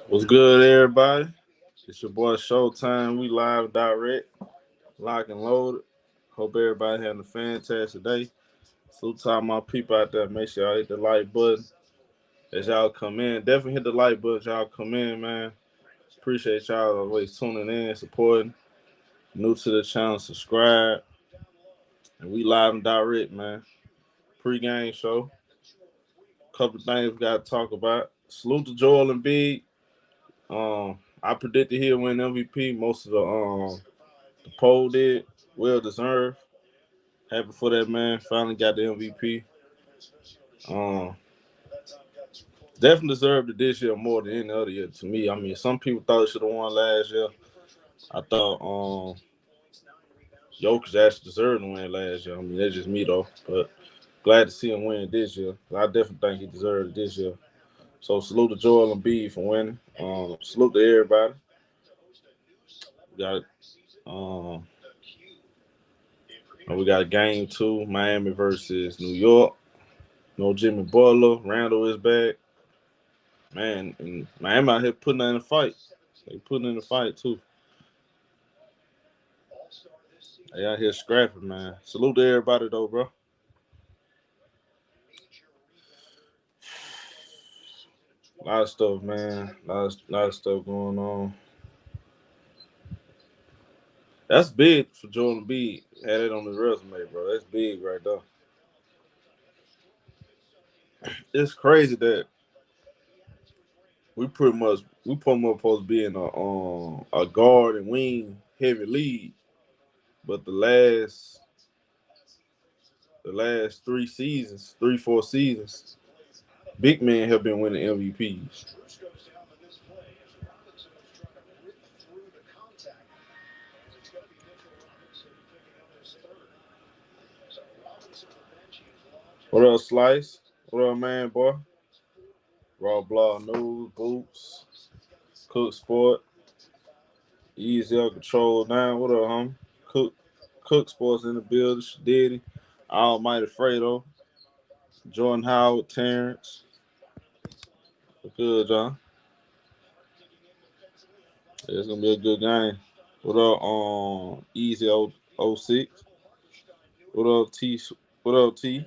What's good, everybody? It's your boy ShowTyme. We live direct, lock and loaded. Hope everybody having a fantastic day. Salute to all my people out there. Make sure y'all hit the like button as y'all come in. Definitely hit the like button as y'all come in, man. Appreciate y'all always tuning in, supporting. New to the channel, subscribe. And we live and direct, man. Pre-game show. Couple things we got to talk about. Salute to Joel Embiid. I predicted he'll win MVP. Most of the poll did. Well deserved. Happy for that man. Finally got the MVP. Um, Definitely deserved it this year more than any other year to me. I mean, some people thought he should have won last year. I thought Jokic actually deserved to win last year. I mean, that's just me though. But glad to see him win this year. I definitely think he deserved it this year. So salute to Joel Embiid for winning. Salute to everybody. We got um, we got game two, Miami versus New York. No Jimmy Butler. Randall is back. Man, and Miami out here putting in a fight. They putting in a fight too. They out here scrapping, man. Salute to everybody though, bro. A lot of stuff, man. Lot of stuff going on. That's big for Jordan B. Had it on his resume, bro. That's big right there. It's crazy that we pretty much supposed to be in a guard and wing heavy lead, but the last 3 seasons, 3 4 seasons, big men have been winning MVPs. What up, Slice? What up, man, boy? Raw Blog News, Boots, Cook Sport, Easy Up Control Now. What up, homie? Cook Sports in the building, Diddy, Almighty Fredo, Jordan Howard, Terrence. What's good, John? Yeah, it's gonna be a good game. What up, Easy 06? What up, T? What up, T?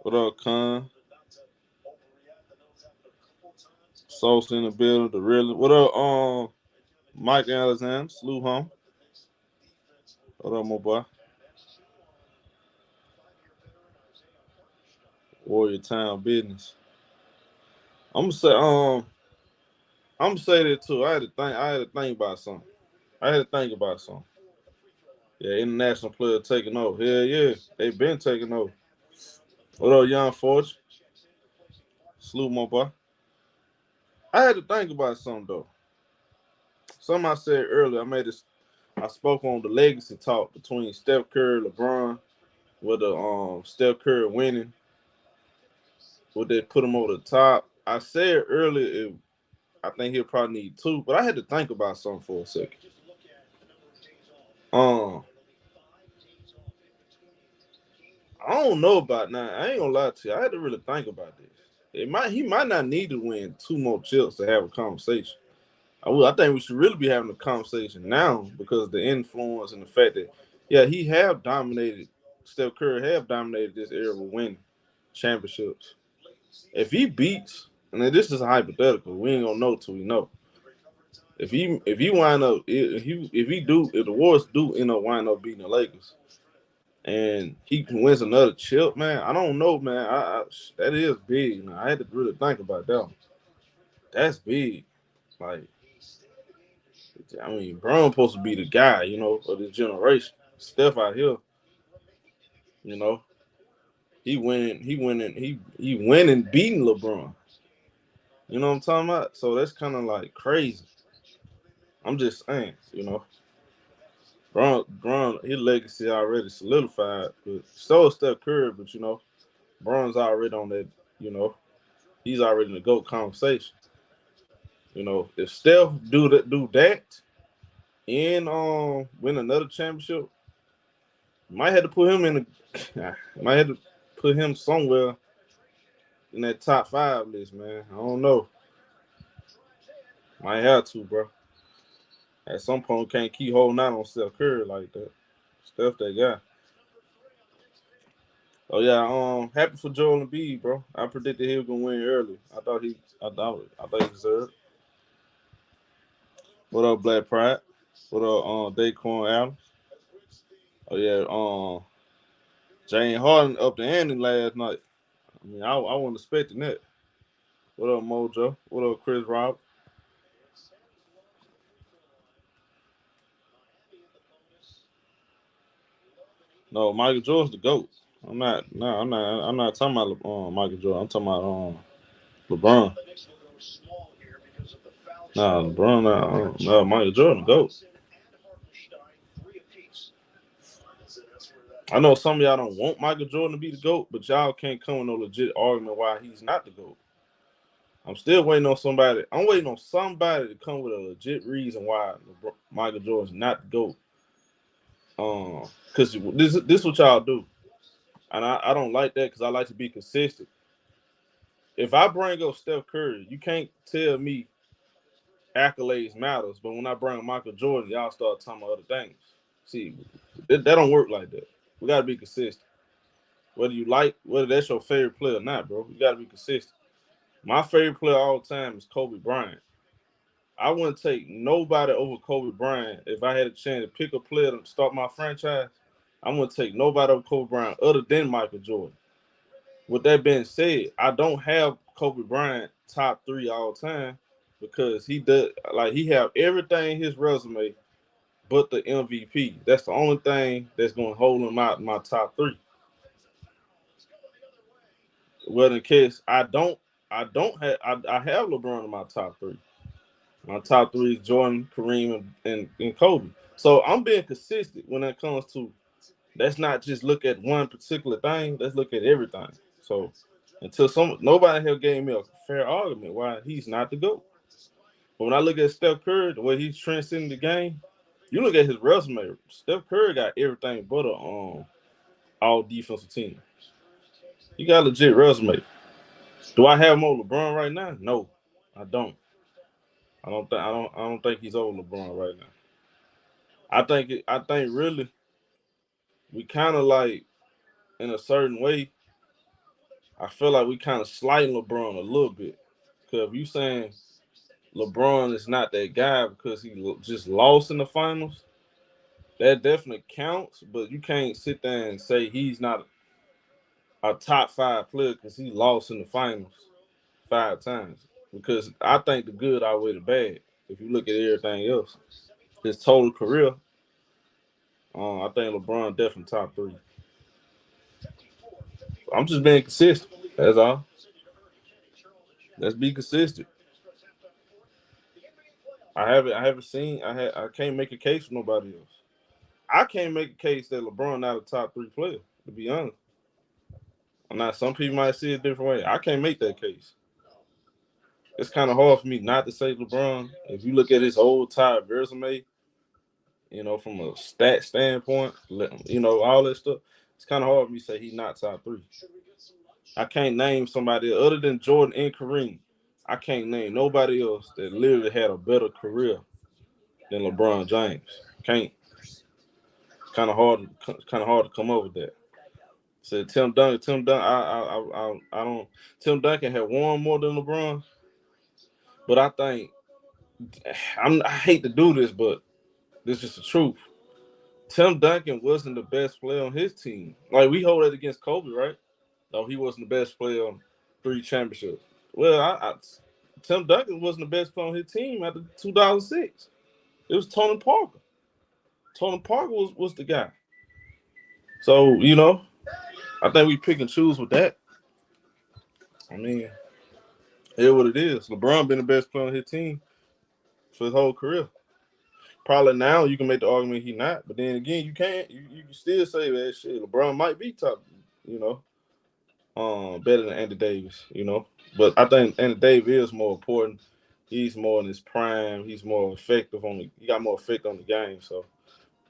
What up, Con? Sauce in the building, the real. What up, Mike Alexander, Slew home. What up, my boy? Warrior Town business. I'm gonna say, I'm gonna say that too. I had to think about something. I had to think about something. Yeah, international player taking over. Hell yeah, they've been taking over. What up, Young Forge? Salute, my boy. I had to think about something though. Something I said earlier. I spoke on the legacy talk between Steph Curry, LeBron, with the Steph Curry winning. Would they put him over the top? I said earlier, I think he'll probably need two, but I had to think about something for a second. Um, I don't know about now. I ain't gonna lie to you. I had to really think about this. He might not need to win two more chips to have a conversation. I think we should really be having a conversation now because of the influence and the fact that he have dominated. Steph Curry have dominated this era with winning championships. If he beats, and then this is a hypothetical, we ain't gonna know till we know. If he wind up if the Warriors do end up wind up beating the Lakers and he wins another chip, man, I don't know, man. That is big. Man. I had to really think about that one. That's big. Like, I mean, Brown supposed to be the guy, of this generation. Steph out here, you know, he winning, beating LeBron. You know what I'm talking about? So that's kind of like crazy. I'm just saying. Braun, his legacy already solidified. But so is Steph Curry, but Braun's already on that. You know, he's already in the GOAT conversation. If Steph do that and win another championship, might have to put him in the might have to put him somewhere in that top 5 list, man. I don't know. Might have to, bro. At some point, can't keep holding out on Steph Curry like that. Steph, that guy. Oh yeah, happy for Joel Embiid, bro. I predicted he was gonna win early. I thought he deserved. What up, Black Pride? What up, Daquan Adams? Oh yeah, Jane Harden up the ante last night. I mean, I wasn't expecting that. What up, Mojo? What up, Chris Rob? No, Michael Jordan's the GOAT. I'm not talking about Michael Jordan. I'm talking about LeBron. Nah, LeBron. No, Michael Jordan, the GOAT. I know some of y'all don't want Michael Jordan to be the GOAT, but y'all can't come with no legit argument why he's not the GOAT. I'm still waiting on somebody. I'm waiting on somebody to come with a legit reason why Michael Jordan's not the GOAT. Because this what y'all do, and I don't like that because I like to be consistent. If I bring up Steph Curry, you can't tell me accolades matters, but when I bring up Michael Jordan, y'all start talking about other things. See, that don't work like that. We gotta be consistent. Whether that's your favorite player or not, bro, you gotta be consistent. My favorite player all the time is Kobe Bryant. I wouldn't take nobody over Kobe Bryant if I had a chance to pick a player to start my franchise. I wouldn't take nobody over Kobe Bryant other than Michael Jordan. With that being said, I don't have Kobe Bryant top 3 all time because he have everything in his resume but the MVP. That's the only thing that's going to hold him out in my top 3. Well, in case I have LeBron in my top 3. My top 3 is Jordan, Kareem, and Kobe. So I'm being consistent when it comes to let's not just look at one particular thing. Let's look at everything. So until nobody here gave me a fair argument why he's not the GOAT. But when I look at Steph Curry, the way he's transcending the game, you look at his resume. Steph Curry got everything but a all defensive team. He got a legit resume. Do I have more LeBron right now? No, I don't. I don't think he's over LeBron right now. I think really we kind of like in a certain way. I feel like we kind of slighting LeBron a little bit because if you saying LeBron is not that guy because he just lost in the finals, that definitely counts. But you can't sit there and say he's not a top 5 player because he lost in the finals 5 times. Because I think the good outweigh the bad. If you look at everything else, his total career, I think LeBron definitely top 3. I'm just being consistent. That's all. Let's be consistent. I haven't seen. I can't make a case for nobody else. I can't make a case that LeBron not a top 3 player. To be honest, I'm not. Some people might see it a different way. I can't make that case. It's kind of hard for me not to say LeBron. If you look at his whole entire resume, from a stat standpoint, all that stuff, it's kind of hard for me to say he's not top 3. I can't name somebody other than Jordan and Kareem. I can't name nobody else that literally had a better career than LeBron James. Can't. Kind of hard to come up with that. Said Tim Duncan. I don't. Tim Duncan had won more than LeBron, but I think I hate to do this, but this is the truth. Tim Duncan wasn't the best player on his team. Like we hold it against Kobe, right? No, he wasn't the best player on 3 championships. Well, Tim Duncan wasn't the best player on his team after 2006. It was Tony Parker. Tony Parker was the guy. So I think we pick and choose with that. I mean, here's what it is. LeBron been the best player on his team for his whole career. Probably now you can make the argument he not, but then again you can't. You can still say that shit. LeBron might be top, better than Anthony Davis, But I think Anthony Davis is more important. He's more in his prime. He's more effective he got more effect on the game. So,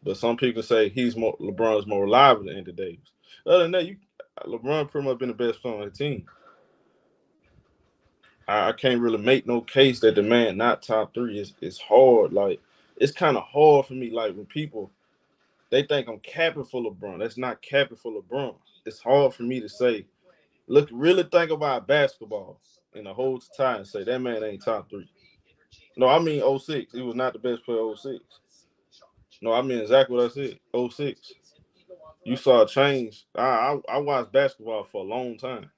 but some people say LeBron's more reliable than Anthony Davis. Other than that, LeBron pretty much been the best player on the team. I can't really make no case that the man not top three. It's hard. Like it's kind of hard for me. Like when people they think I'm capping for LeBron. That's not capping for LeBron. It's hard for me to say. Look, really think about basketball in the whole time and say that man ain't top three. No, I mean '06. He was not the best player '06. No, I mean exactly what I said. '06. You saw a change. I watched basketball for a long time.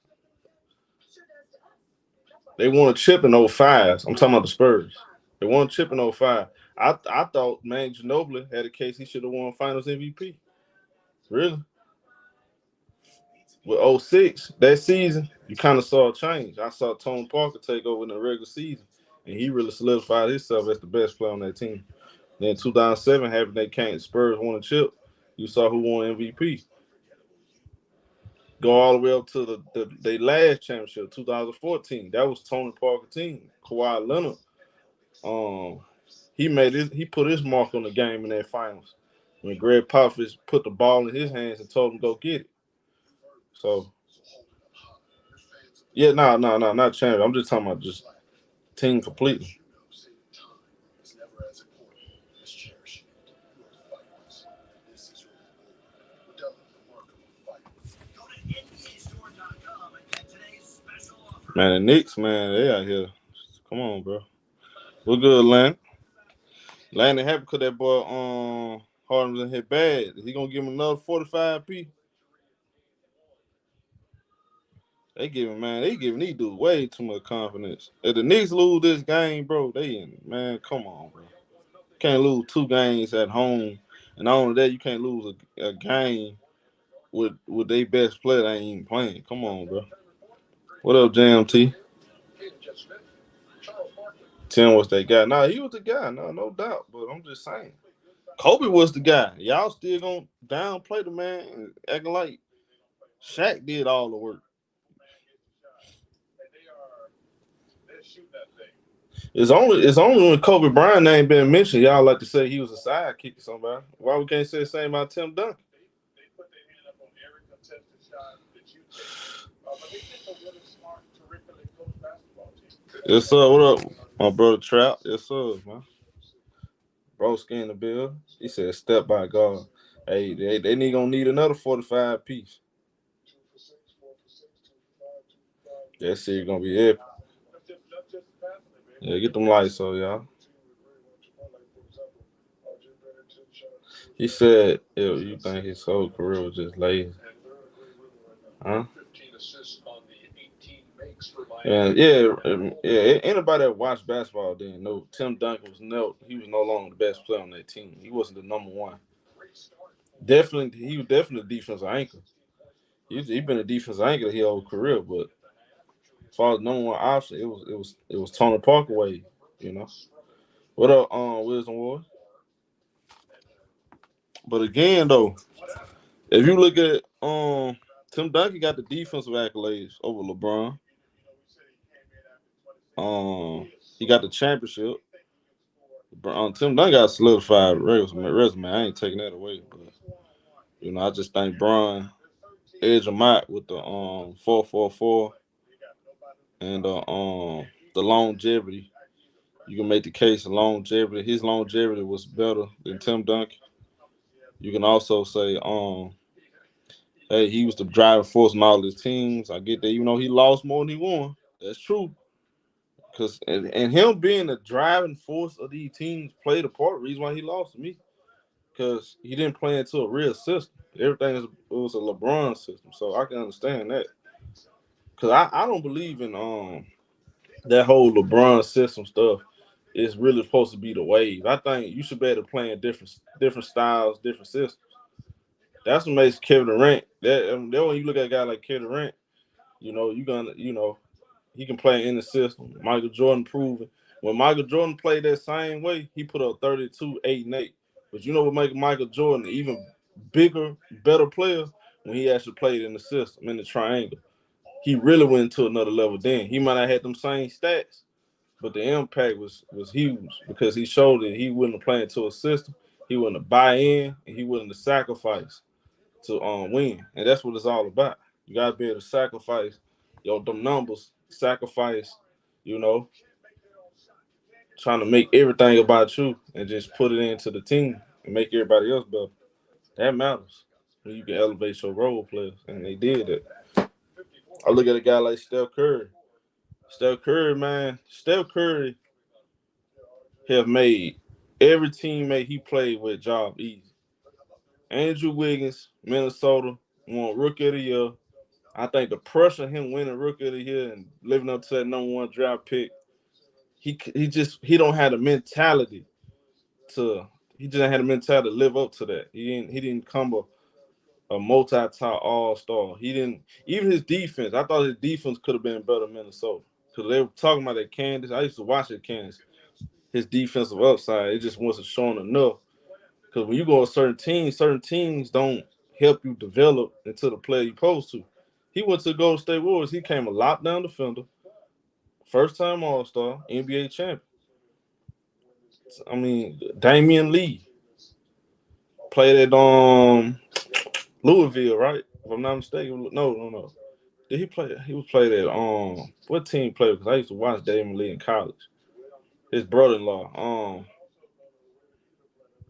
They won a chip in '05. I'm talking about the Spurs. They won a chip in '05. I thought man Ginobili had a case he should have won Finals MVP. Really? With '06, that season, you kind of saw a change. I saw Tony Parker take over in the regular season, and he really solidified himself as the best player on that team. Then 2007 happened, they came, Spurs won a chip. You saw who won MVP. Go all the way up to the last championship, 2014. That was Tony Parker team. Kawhi Leonard. Um, he put his mark on the game in that finals when Greg Popovich put the ball in his hands and told him go get it. So yeah, no, not champion. I'm just talking about just team completely. Man, the Knicks, man, they out here. Come on, bro. We're good, Land. Landon happy because that boy Harden was in hit bad. He gonna give him another 45p. They giving these dudes way too much confidence. If the Knicks lose this game, bro, they in, man, come on, bro. Can't lose two games at home. And not only that, you can't lose a game with their best player that ain't even playing. Come on, bro. What up, JMT? Tim was that guy. Nah, he was the guy. No doubt. But I'm just saying. Kobe was the guy. Y'all still gonna downplay the man and acting like Shaq did all the work. It's only when Kobe Bryant name been mentioned, y'all like to say he was a sidekick or somebody. Why we can't say the same about Tim Duncan? Yes, sir. What up, my brother Trout? Yes, sir, man. Broski in the bill. He said, "Step by God." Hey, they need gonna need another 45 piece. That shit gonna be epic. Yeah, get them lights on, y'all. He said, "Ew, you think his whole career was just lazy, huh?" Yeah. Anybody that watched basketball didn't know Tim Duncan he was no longer the best player on that team. He wasn't the number one. Definitely, he was definitely a defensive anchor. He been a defensive anchor his whole career, but as far as number one option, it was Tony Parker way, you know. What up, Wisdom Ward? But again, though, if you look at Tim Duncan got the defensive accolades over LeBron. He got the championship. Tim Duncan got a solidified resume. I ain't taking that away, but I just think Bron edge him out with the 4-4-4 and the longevity. You can make the case of longevity. His longevity was better than Tim Duncan. You can also say, hey, he was the driving force in all his teams. I get that, even though he lost more than he won. That's true. Because and him being the driving force of these teams played a part. Reason why he lost to me, because he didn't play into a real system. Everything was a LeBron system, so I can understand that. Because I don't believe in that whole LeBron system stuff. Is really supposed to be the wave. I think you should be able to play in different styles, different systems. That's what makes Kevin Durant. That when you look at a guy like Kevin Durant, he can play in the system. Michael Jordan proved when Michael Jordan played that same way, he put up 32, 8, and 8. But you know what makes Michael Jordan an even bigger, better player when he actually played in the system, in the triangle. He really went to another level then. He might have had them same stats, but the impact was huge because he showed that he wouldn't play into a system. He wouldn't buy in and he wouldn't sacrifice to win. And that's what it's all about. You gotta be able to sacrifice them numbers, sacrifice, you know, trying to make everything about you and just put it into the team and make everybody else better. That matters when you can elevate your role players, and they did it. I look at a guy like Steph Curry. Steph Curry, man, Steph Curry have made every teammate he played with job easy. Andrew Wiggins, Minnesota, won Rookie of the Year. I think the pressure of him winning Rookie of the Year and living up to that number one draft pick, he don't have the mentality to he just had the mentality to live up to that. He didn't come a multi-top all-star. He didn't even his defense. I thought his defense could have been better in Minnesota because they were talking about that Kansas. I used to watch it Kansas. His defensive upside it just wasn't showing enough. Because when you go to certain teams don't help you develop into the player you're supposed to. He went to Golden State Warriors. He came a lockdown defender, first time All-Star, NBA champion. I mean, Damian Lee played at Louisville, right? If I'm not mistaken. No. Did he play? He was played at what team played? Because I used to watch Damian Lee in college. His brother-in-law.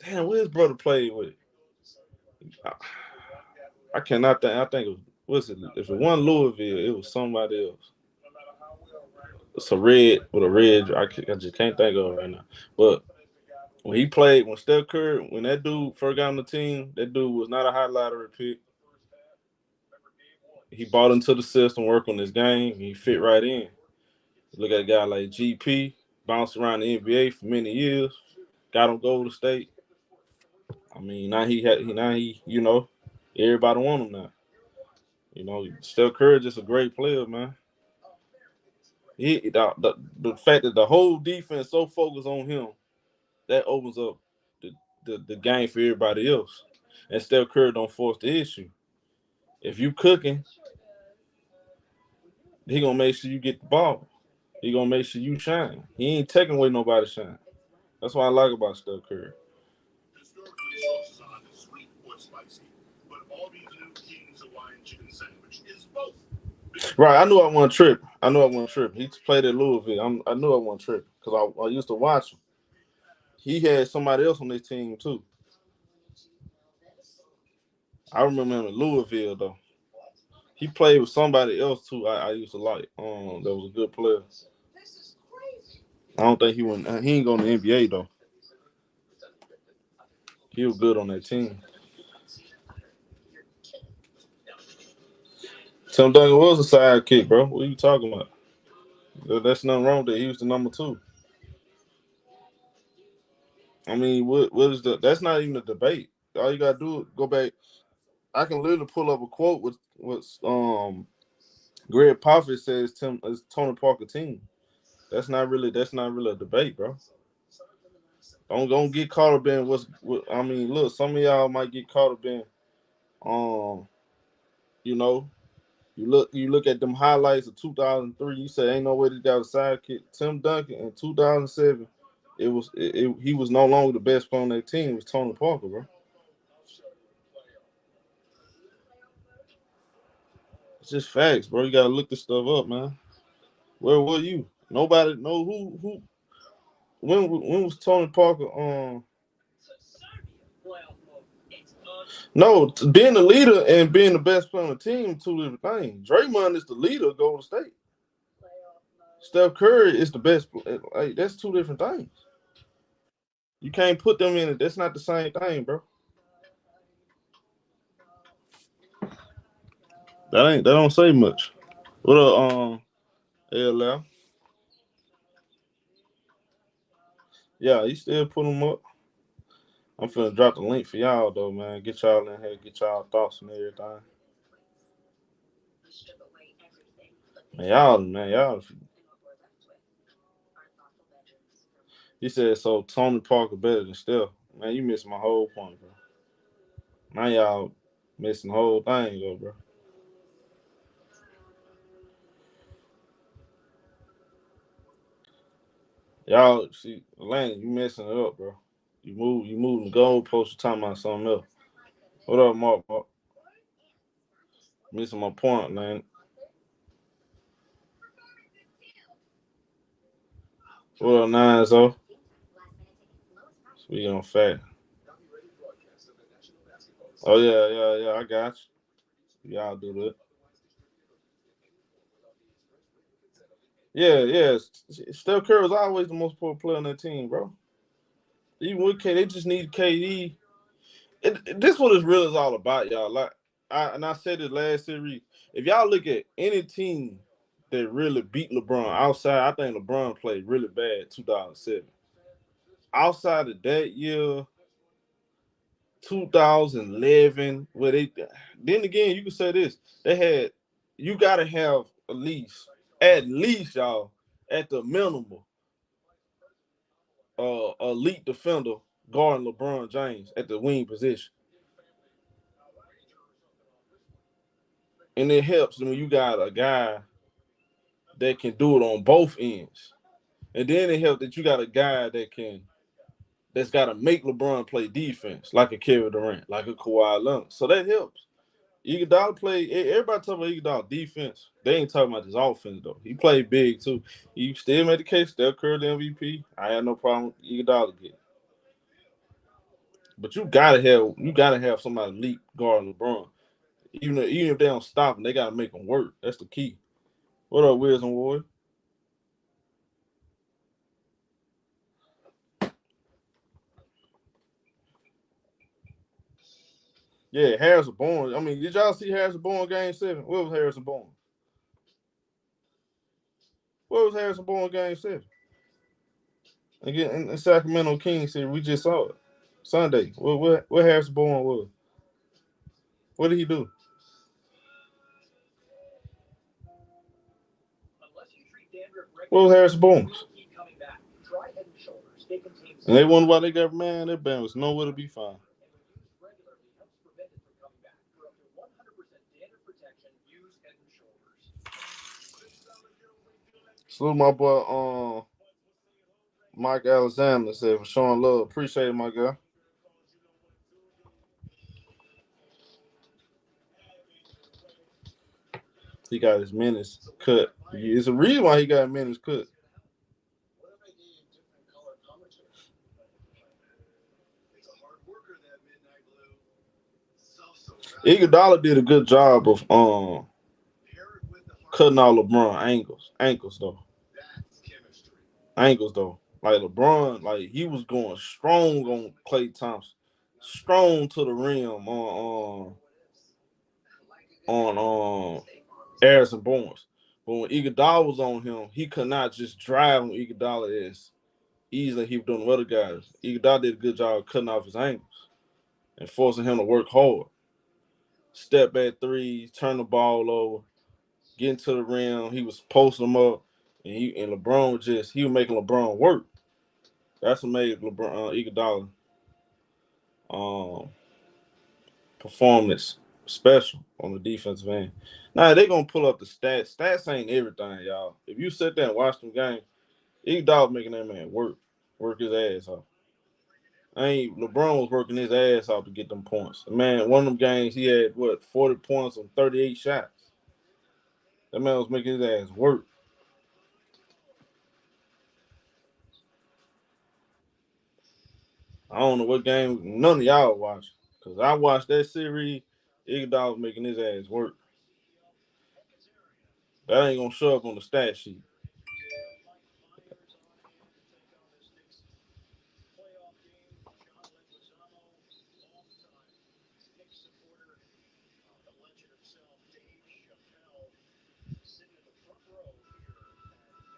Damn, what his brother played with? I cannot think. I think it was it? If it wasn't Louisville, it was somebody else. It's a red with a red. I just can't think of it right now. But when Steph Curry, when that dude first got on the team, that dude was not a high lottery pick. He bought into the system, worked on his game, he fit right in. Look at a guy like GP, bounced around the NBA for many years, got him Golden State. I mean, everybody want him now. Steph Curry just a great player, man. The fact that the whole defense so focused on him, that opens up the game for everybody else. And Steph Curry don't force the issue. If you cooking, he gonna make sure you get the ball. He gonna make sure you shine. He ain't taking away nobody's shine. That's what I like about Steph Curry. Right, I knew I wasn't tripping. He played at Louisville. I knew I wasn't tripping because I used to watch him. He had somebody else on his team too. I remember him in Louisville though. He played with somebody else too. I used to like. That was a good player. I don't think he went. He ain't going to the NBA though. He was good on that team. Tim Duncan was a sidekick, bro. What are you talking about? That's nothing wrong with that. He was the number two. I mean, what is the? That's not even a debate. All you gotta do is go back. I can literally pull up a quote with Greg Popovich says is Tony Parker team. That's not really a debate, bro. Don't get caught up in I mean, look, some of y'all might get caught up in um, you know, you look at them highlights of 2003. You say ain't no way this guy was a sidekick. Tim Duncan in 2007, he was no longer the best player on that team. It was Tony Parker, bro. It's just facts, bro. You gotta look this stuff up, man. Where were you? Nobody know who. When was Tony Parker? No, being the leader and being the best player on the team, two different things. Draymond is the leader of Golden State. Steph Curry is the best. Like, that's two different things. You can't put them in it. That's not the same thing, bro. That don't say much. What LL? Yeah, he still put them up. I'm finna drop the link for y'all though, man. Get y'all in here, get y'all thoughts and everything. Man, y'all. He said so. Tony Parker better than Steph. Man, you missed my whole point, bro. Now y'all missing the whole thing, though, bro. Y'all see, Lane, you messing it up, bro. You moving the goalpost. You talking about something else. What up, Mark? Missing my point, man. Well, 9-0. Speaking on fact. Oh yeah. I got you. Y'all do that. Yeah. Steph Curry is always the most important player on that team, bro. Even with K, they just need KD. This what it's really is all about, y'all. Like I said it last series. If y'all look at any team that really beat LeBron outside, I think LeBron played really bad 2007. Outside of that year, 2011, where they then again you can say this. They had you gotta have at least y'all, at the minimum, elite defender guarding LeBron James at the wing position. And it helps when you got a guy that can do it on both ends. And then it helps that you got a guy that's got to make LeBron play defense, like a Kevin Durant, like a Kawhi Leonard. So that helps. Iguodala play. Everybody talking about Iguodala defense. They ain't talking about his offense though. He played big too. You still made the case. Steph Curry the MVP. I had no problem with Iguodala getting. But you gotta have somebody elite guard LeBron. Even if they don't stop him, they gotta make him work. That's the key. What up, Wiz and Ward? Yeah, Harrison Bourne. I mean, did y'all see Harrison Bourne game 7? What was Harrison Bourne? What was Harrison Bourne game 7? Again, in Sacramento Kings here, we just saw it Sunday. What Harrison Bourne was? What did he do? What was Harrison Bourne? And they wonder why they got man. That band was nowhere to be found. Salute my boy, Mike Alexander said for showing love. Appreciate it, my guy. He got his minutes cut. It's a reason why he got minutes cut. Iguodala did a good job of cutting all LeBron ankles though. Angles though. Like LeBron, like he was going strong on Klay Thompson, strong to the rim on Harrison Barnes. But when Iguodala was on him, he could not just drive on Iguodala as easily he was doing with other guys. Iguodala did a good job of cutting off his angles and forcing him to work hard. Step back threes, turn the ball over, getting to the rim. He was posting them up, and LeBron was making LeBron work. That's what made LeBron Iguodala um, performance special on the defensive end. Now they gonna pull up the stats. Stats ain't everything, y'all. If you sit there and watch them games, Iguodala making that man work his ass off. LeBron was working his ass off to get them points. Man, one of them games he had 40 points on 38 shots. That man was making his ass work. I don't know what game none of y'all watched. Cause I watched that series, Iguodala was making his ass work. That ain't gonna show up on the stat sheet.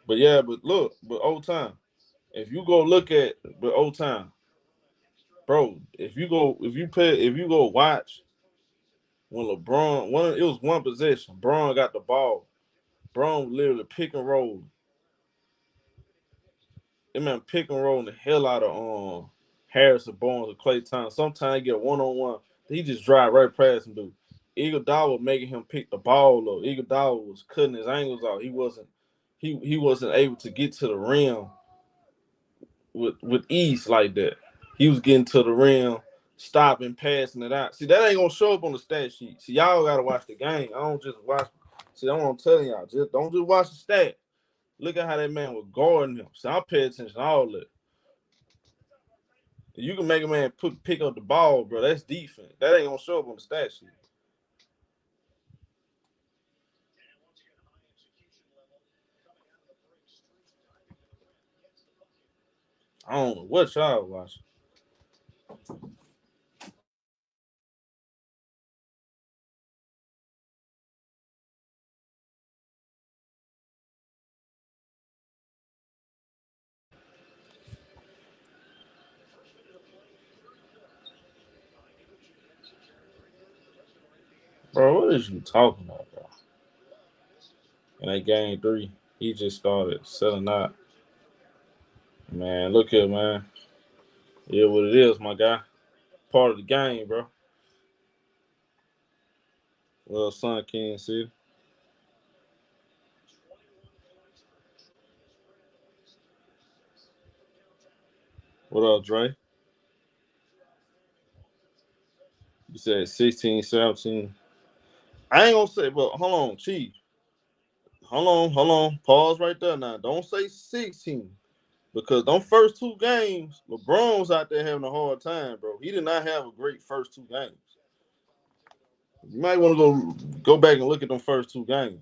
But old time. If you go look at the old time, bro, if you go watch when it was one possession, Braun got the ball. Braun literally pick and roll. It meant pick and roll the hell out of Harrison Barnes or Klay Thompson. Sometimes he get 1-on-1. He just drive right past him, dude. Iguodala was making him pick the ball though. Iguodala was cutting his angles off. He wasn't able to get to the rim with ease like that. He was getting to the rim, stopping, passing it out. See, that ain't gonna show up on the stat sheet. See, y'all gotta watch the game. I don't just watch. See, that's what I'm telling y'all. Don't just watch the stat. Look at how that man was guarding him. So I pay attention to all that. You can make a man pick up the ball, bro. That's defense. That ain't gonna show up on the stat sheet. I don't know what y'all watching. Bro, what is you talking about, bro? In that game 3, he just started selling out. Man, look here, man. Yeah, what it is, my guy. Part of the game, bro. Well, son, Kansas City. What up, Dre? You said 16, 17. I ain't gonna say, but hold on, Chief. Hold on. Pause right there now. Don't say 16. Because them first 2 games, LeBron was out there having a hard time, bro. He did not have a great first 2 games. You might want to go back and look at them first 2 games.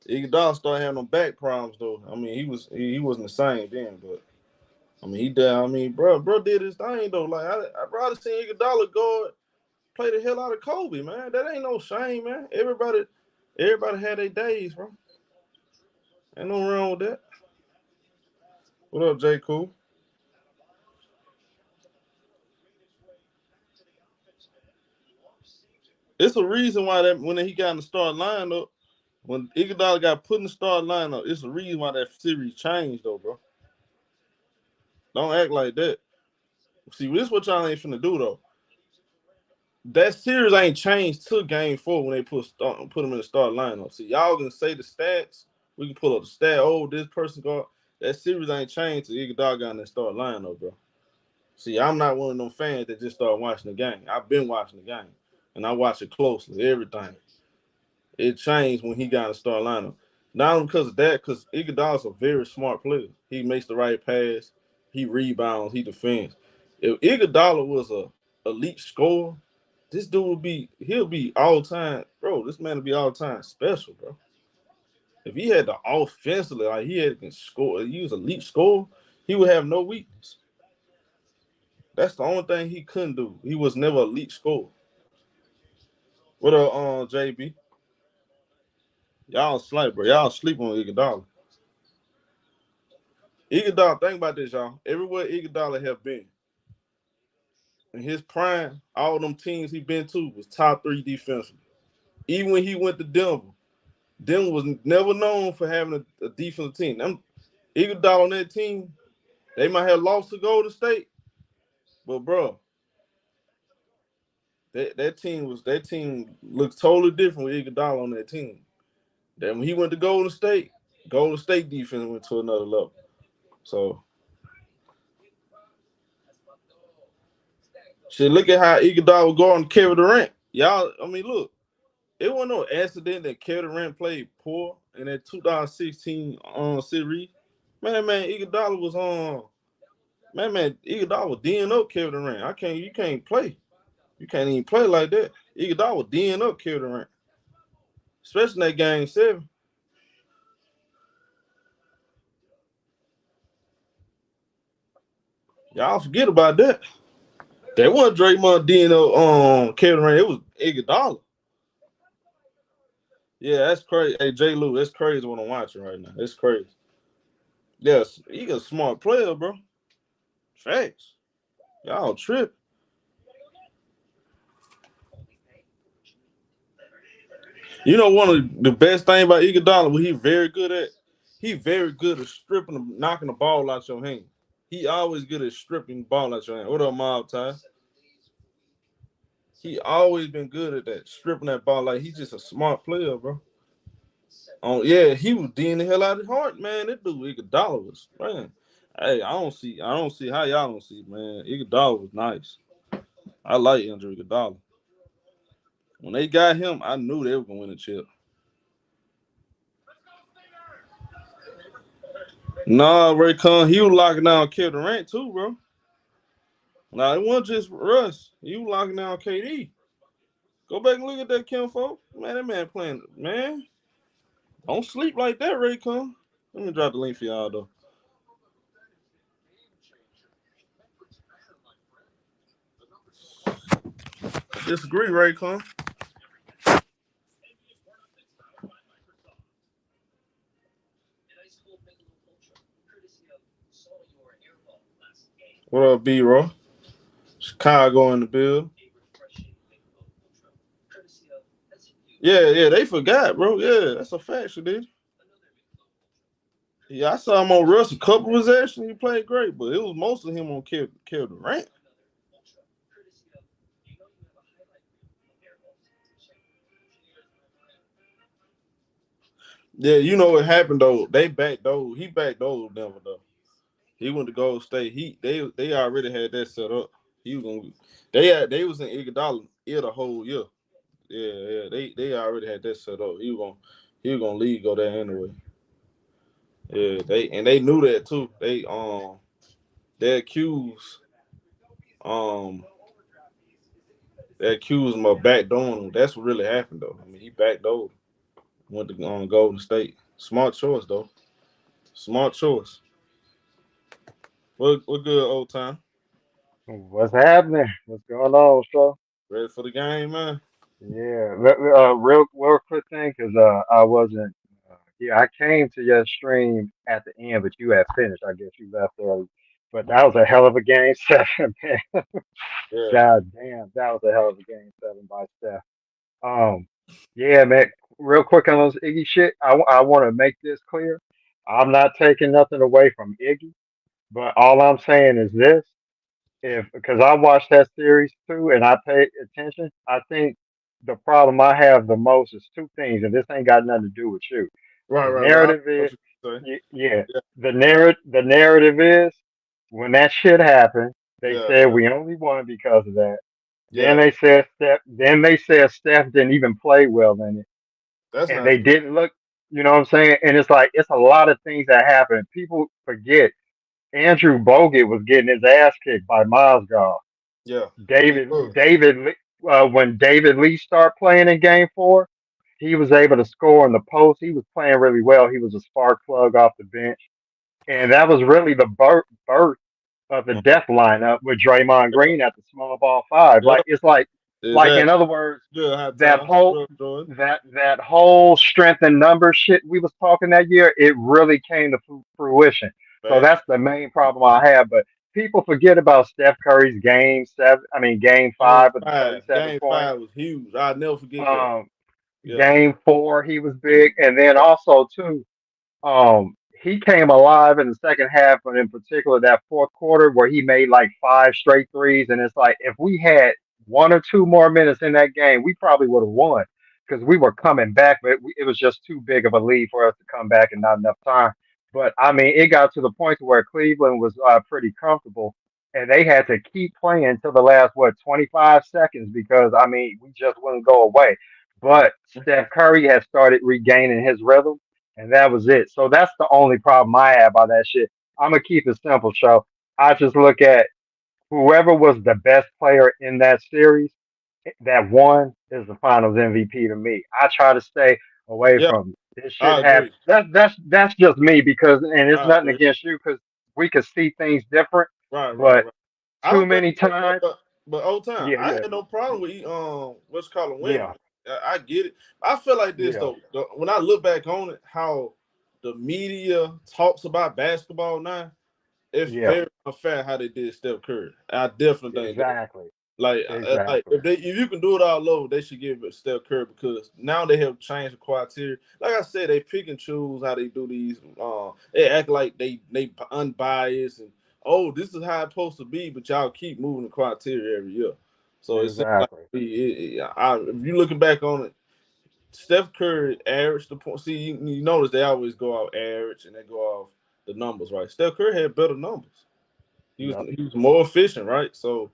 Iguodala started having them back problems though. I mean, he wasn't the same then, but I mean he did. I mean, bro did his thing though. Like I'd rather see Iguodala guard play the hell out of Kobe, man. That ain't no shame, man. Everybody had their days, bro. Ain't no wrong with that. What up, J. Cool? It's a reason why that when he got in the start lineup, when Iguodala got put in the start lineup, it's a reason why that series changed, though, bro. Don't act like that. See, this is what y'all ain't finna do, though. That series ain't changed till game 4 when they put him in the start lineup. See, y'all gonna say the stats. We can pull up the stat. Oh, this person got that series ain't changed till Iguodala got in the start lineup, bro. See, I'm not one of them fans that just start watching the game. I've been watching the game, and I watch it closely, everything. It changed when he got in the start lineup. Not only because of that, because Iguodala's a very smart player. He makes the right pass. He rebounds. He defends. If Iguodala was a elite scorer, this dude he'll be all time, bro. This man will be all time special, bro. If he had the offensively, like he had can score, he was elite scorer, he would have no weakness. That's the only thing he couldn't do. He was never elite scorer. What up, JB? Y'all sleep, bro. Y'all sleep on Iguodala. Iguodala, think about this, y'all. Everywhere Iguodala have been, in his prime, all them teams he been to was top 3 defensively. Even when he went to Denver was never known for having a defensive team. Iguodala on that team, they might have lost to Golden State, but bro, that team looks totally different with Iguodala on that team. Then when he went to Golden State defense went to another level. So, shit, look at how Iguodala was going to Kevin Durant. Y'all, I mean, look, it wasn't no accident that Kevin Durant played poor in that 2016 series. Man, Iguodala was on. Iguodala was D'ing up Kevin Durant. You can't play. You can't even play like that. Iguodala was D'ing up Kevin Durant, especially in that game 7. Y'all forget about that. That wasn't Draymond D'ing up Kevin Durant. It was Iguodala. Yeah, that's crazy. Hey, J. Lou, that's crazy what I'm watching right now. That's crazy. Yes, he a smart player, bro. Facts. Y'all trip. You know, one of the best thing about Iguodala, what he very good at, he very good at knocking the ball out your hand. He always good at stripping the ball out your hand. What up, Mob Ty? He always been good at that, stripping that ball. Like he's just a smart player, bro. Oh yeah, he was D'ing the hell out of his heart, man. That dude Iguodala was, man. Hey, I don't see how y'all don't see, man. Iguodala was nice. I like Andrew Iguodala. When they got him, I knew they were gonna win a chip. Nah, Ray Con, he was locking down Kevin Durant too, bro. Nah, it wasn't just Russ. He was locking down KD. Go back and look at that Kim folk. Man, that man playing. Man, don't sleep like that, Ray Con. Let me drop the link for y'all though. Disagree, Ray Con. What up, B-Roy? Chicago in the build. Yeah, they forgot, bro. Yeah, that's a fact, dude. Yeah, I saw him on Russ a couple possessions. He played great, but it was mostly him on Kevin Durant. Yeah, you know what happened though. They backdoored. He backdoored Denver though. He went to Gold State. They already had that set up. He was gonna. They was in Iguodala the whole year. Yeah. They already had that set up. He was gonna leave go there anyway. Yeah, they knew that too. They accused um they accused him of backdooring him. That's what really happened though. I mean, he backdoored. Went to Golden State. Smart choice though. Smart choice. What good old time? What's happening? What's going on, bro? Ready for the game, man? Yeah, real quick thing, cause I wasn't. Yeah, I came to your stream at the end, but you had finished. I guess you left early. But that was a hell of a game seven, man. Yeah. God damn, that was a hell of a game seven by Steph. Um, yeah, man. Real quick on those Iggy shit. I want to make this clear. I'm not taking nothing away from Iggy, but all I'm saying is this. If because I watched that series too and I paid attention, I think the problem I have the most is two things, and this ain't got nothing to do with you. Right, The right, right. I know narrative is, what you say. yeah, Yeah, the narrative is when that shit happened, they yeah, said yeah, we only won because of that. yeah. Then they said Steph didn't even play well in it, That's and not they true. didn't look. You know what I'm saying? And it's like it's a lot of things that happen. People forget Andrew Bogut was getting his ass kicked by Miles. Yeah, he David was. David when David Lee started playing in Game 4, he was able to score in the post. He was playing really well. He was a spark plug off the bench, and that was really the birth of the Mhm. death lineup with Draymond Yeah, Green at the small ball five. yeah. Like it's like in Exactly. other words, Good high that time. whole Well, Jordan. that whole strength and numbers shit we was talking that year, it really came to fruition. So Facts. that's the main problem I have. But people forget about Steph Curry's game Game 5 with the five. 37 Game points. five was huge. I'll never forget that. Um, Yeah. game 4 he was big, and then Yeah. also too, he came alive in the second half, but in particular that fourth quarter where he made like 5 straight threes. And it's like if we had 1 or 2 more minutes in that game, we probably would have won because we were coming back, but it was just too big of a lead for us to come back and not enough time. But I mean, it got to the point to where Cleveland was pretty comfortable, and they had to keep playing till the last 25 seconds because I mean we just wouldn't go away. But Steph Curry has started regaining his rhythm, and that was it. So that's the only problem I have by that shit. I'm gonna keep it simple, show. I just look at whoever was the best player in that series that won is the Finals MVP to me. I try to stay away Yeah. from this shit. I agree. That's just me because, and it's I nothing agree. against you because we could see things different, Right, right, but right. I too don't think, many times, but old time, yeah, I yeah, had no problem with what's called winning. yeah, I get it. I feel like this yeah, though. When I look back on it, how the media talks about basketball now, it's yeah, very unfair how they did Steph Curry. I definitely think that. exactly, Like exactly, if you can do it all over, they should give it Steph Curry because now they have changed the criteria. Like I said, they pick and choose how they do these. They act like they unbiased and oh, this is how it's supposed to be, but y'all keep moving the criteria every year. So it seems like exactly. if you looking back on it, Steph Curry averaged the point. See, you notice they always go off average and they go off the numbers, right? Steph Curry had better numbers. Yep, He was more efficient, right? So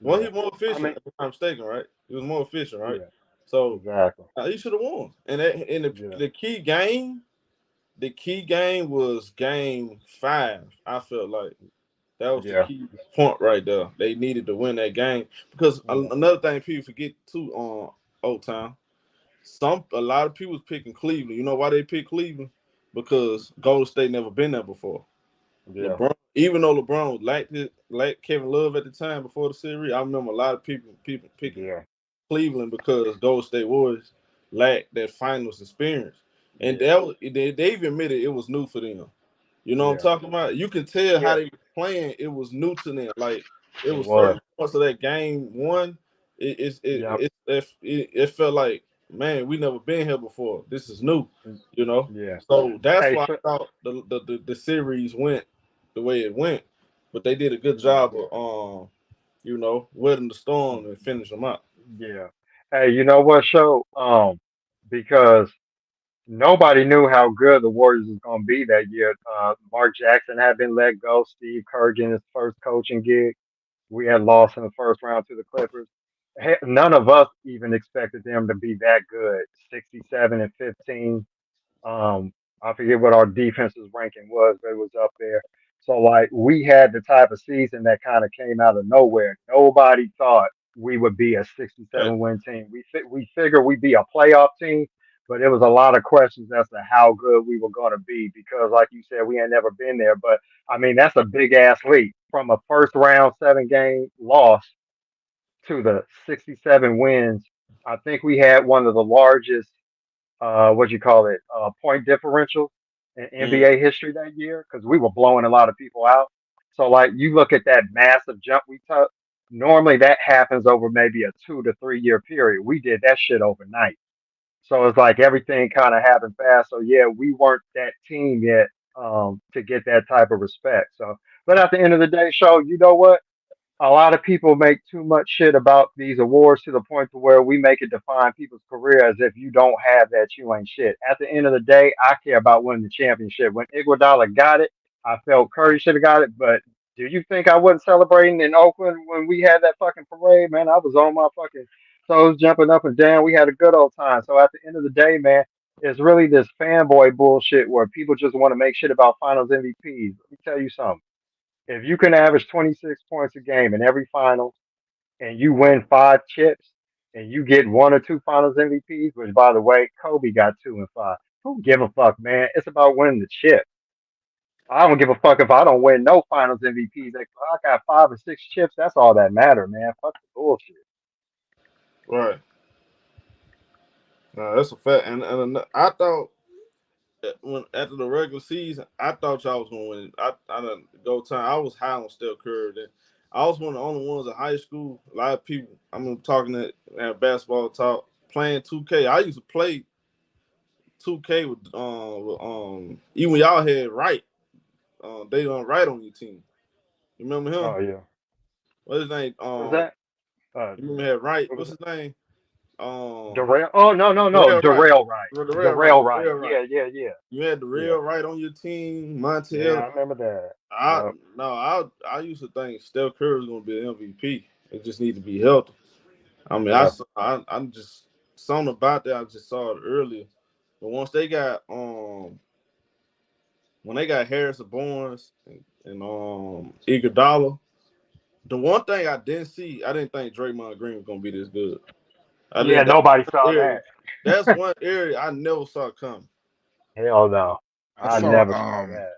well, he yeah. was more I efficient, mean, if I'm not mistaken, right? He was more efficient, right? yeah, So exactly. he should have won. And in Yeah, the key game, the key game was game 5. I felt like that was the Yeah, key point right there. They needed to win that game because yeah, another thing people forget too on Old Town. A lot of people was picking Cleveland. You know why they picked Cleveland? Because Golden State never been there before. yeah, LeBron, even though LeBron liked Kevin Love at the time before the series, I remember a lot of people picking yeah, Cleveland because Golden State Warriors lacked that finals experience, and yeah, they even admitted it was new for them. You know what I'm yeah, talking about? You can tell how yeah. they were playing. It was new to them. Like it It was was. certain parts of that game one. Yep. It felt like, man, we never been here before. This is new. You know. Yeah. So that's Hey, why I so, thought the series went the way it went. But they did a good yeah, job of weathering the storm and finish them out. yeah. Hey, you know what, show? Because nobody knew how good the Warriors was going to be that year. Mark Jackson had been let go. Steve Kerr getting his first coaching gig. We had lost in the first round to the Clippers. None of us even expected them to be that good. 67-15. Um, I forget what our defense's ranking was, but it was up there. So like we had the type of season that kind of came out of nowhere. Nobody thought we would be a Okay. 67 win team. We figured we'd be a playoff team, but it was a lot of questions as to how good we were going to be because, like you said, we ain't never been there. But I mean, that's a big ass leap from a first round 7 game loss to the 67 wins. I think we had one of the largest what you call it, point differential in Mm, NBA history that year because we were blowing a lot of people out. So like you look at that massive jump we took. Normally that happens over maybe a 2 to 3 year period. We did that shit overnight. So it's like everything kind of happened fast. So yeah, we weren't that team yet to get that type of respect. So, but at the end of the day, show you know what? A lot of people make too much shit about these awards to the point to where we make it define people's career as if you don't have that, you ain't shit. At the end of the day, I care about winning the championship. When Iguodala got it, I felt Curry should have got it. But do you think I wasn't celebrating in Oakland when we had that fucking parade, man? I was on my fucking toes, jumping up and down. We had a good old time. So at the end of the day, man, it's really this fanboy bullshit where people just want to make shit about Finals MVPs. Let me tell you something. If you can average 26 points a game in every finals and you win 5 chips and you get 1 or 2 finals MVPs, which by the way, Kobe got 2 and 5. Who give a fuck, man? It's about winning the chip. I don't give a fuck if I don't win no finals MVPs. Like, I got 5 or 6 chips. That's all that matter, man. Fuck the bullshit. right. No, that's a fact. And I thought when after the regular season, I thought y'all was gonna win. I didn't go time. I was high on Steph Curry. Then I was one of the only ones in high school. A lot of people. I'm talking at basketball talk playing 2K. I used to play 2K even when y'all had right. They done right on your team. You remember him? Oh yeah. What's his name? What's that? Uh, You remember had right? what was What's it? his name? Um, Darrell? Oh no no no. Darrell Wright. Darrell right. Darrell Wright. Darrell right. Darrell Wright. Yeah yeah yeah You had the yeah real right on your team, yeah. Montel. I remember that. I Yep. no, I used to think Steph Curry was gonna be an MVP. It just need to be healthy. I mean, Yeah. I'm just something about that. I just saw it earlier, but once they got when they got Harrison Barnes and Iguodala, the one thing I didn't see, I didn't think Draymond Green was gonna be this good. I Yeah. didn't. That's Nobody one saw area. that. That's one area I never saw coming. Hell no. I I saw never saw that.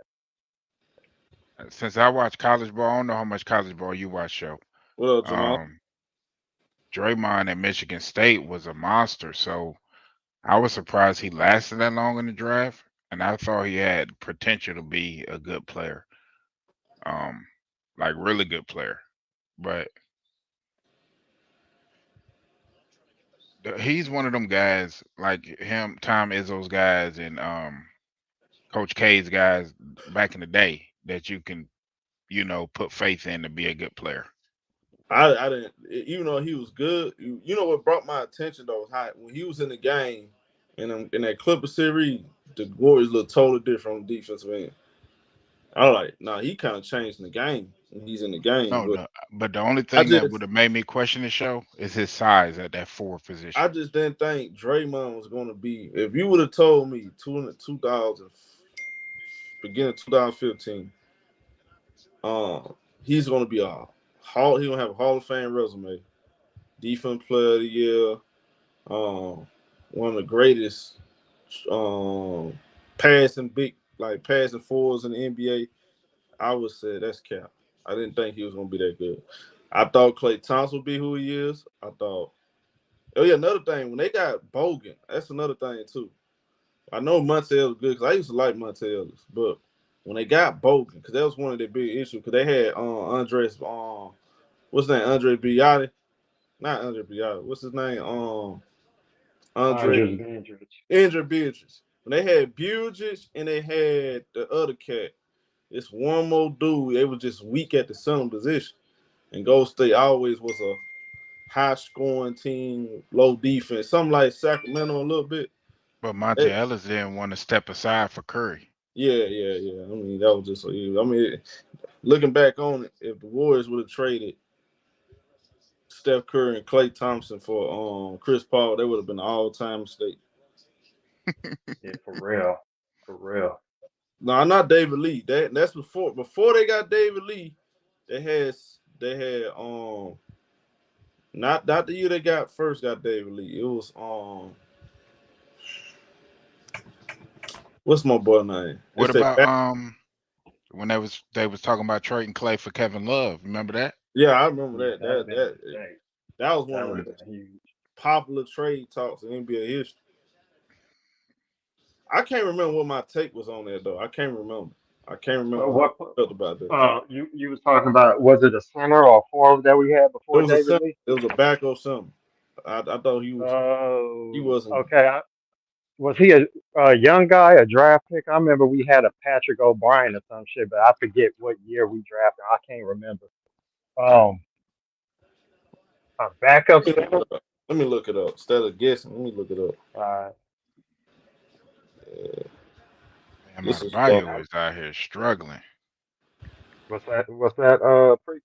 since I watch college ball, I don't know how much college ball you watch, show. What up, Jamal? Um, Draymond at Michigan State was a monster, so I was surprised he lasted that long in the draft, and I thought he had potential to be a good player, um, like really good player. But he's one of them guys, like him, Tom Izzo's guys, and Coach K's guys back in the day that you can, put faith in to be a good player. I didn't, even though he was good. You know what brought my attention though was how when he was in the game in that Clipper series, the Warriors look totally different on the defensive end. I was like, nah, he kind of changed in the game when he's in the game. No, But no. But the only I thing that would just have made me question the show is his size at that forward position. I just didn't think Draymond was going to be. If you would have told me 2000. beginning of 2015. He's gonna be he's gonna have a Hall of Fame resume. Defensive Player of the Year. One of the greatest passing forwards in the NBA. I would say that's cap. I didn't think he was gonna be that good. I thought Klay Thompson would be who he is. I thought. Oh yeah, another thing when they got Bogan, that's another thing too. I know Montel was good because I used to like Montel, but when they got Bogan, because that was one of their big issues, because they had Andres, what's his name, Andre Biotti, not Andre Biotti, what's his name, Andre Andrew Beatrice. When they had Bugich and they had the other cat, it's one more dude. They was just weak at the center position. And Gold State always was a high scoring team, low defense, something like Sacramento a little bit. But Monte Ellis didn't want to step aside for Curry. Yeah. I mean, that was just. I mean, looking back on it, if the Warriors would have traded Steph Curry and Klay Thompson for Chris Paul, they would have been an all-time mistake. Yeah, for real. No, not David Lee. That's before they got David Lee. They had not the year they got David Lee. It was what's my boy name? What about when they was talking about trading Klay for Kevin Love? Remember that? Yeah, I remember that. That was one of the popular trade talks in NBA history. I can't remember what my take was on that though. I can't remember what I felt about that. You was talking about, was it a center or forward that we had before David Lee? It was a backup center. I thought he was. He wasn't. Okay. Was he a young guy, a draft pick? I remember we had a Patrick O'Brien or some shit, but I forget what year we drafted. I can't remember. A backup center. Let me look it up. Instead of guessing, let me look it up. Man, Adebayo is out here struggling. What's that? Pre?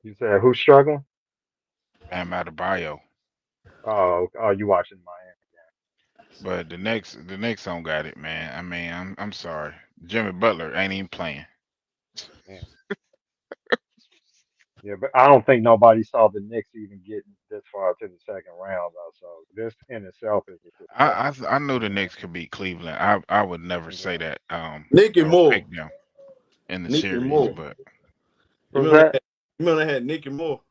You said who's struggling? Bam Adebayo. Oh, you watching Miami? But the Knicks don't got it, man. I mean, I'm sorry. Jimmy Butler ain't even playing. Yeah, but I don't think nobody saw the Knicks even getting this far to the second round, though. So this in itself is a success. I knew the Knicks could beat Cleveland. I would never say that. Nicky Moore pick them in the series, but remember they had Nicky Moore.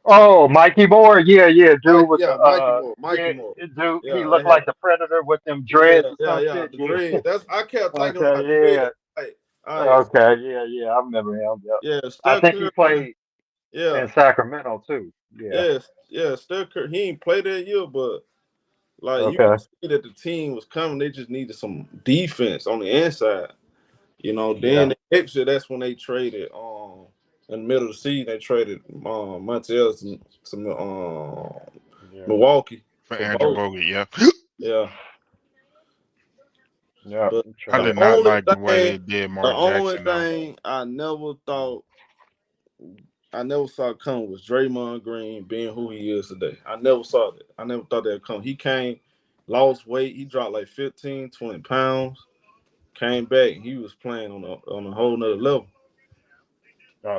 Oh, Mikey Moore, yeah, dude with Mikey Moore. Dude, he looked like the Predator with them dreads or some shit. The dreads. I kept thinking about dreads. Okay, yeah, I remember him. Yeah, I think he played in Sacramento too. Yeah, Steph Curry. He ain't played that year, but you could see that the team was coming. They just needed some defense on the inside. Then the next year, that's when they traded in the middle of the season, they traded Montiel to Milwaukee for Andrew Bogut. Yeah. But I did not like the way they did Mark Jackson. The only thing I never saw come was Draymond Green being who he is today. I never saw that. I never thought that would come. He came, lost weight. He dropped like 15, 20 pounds. Came back. He was playing on a whole nother level.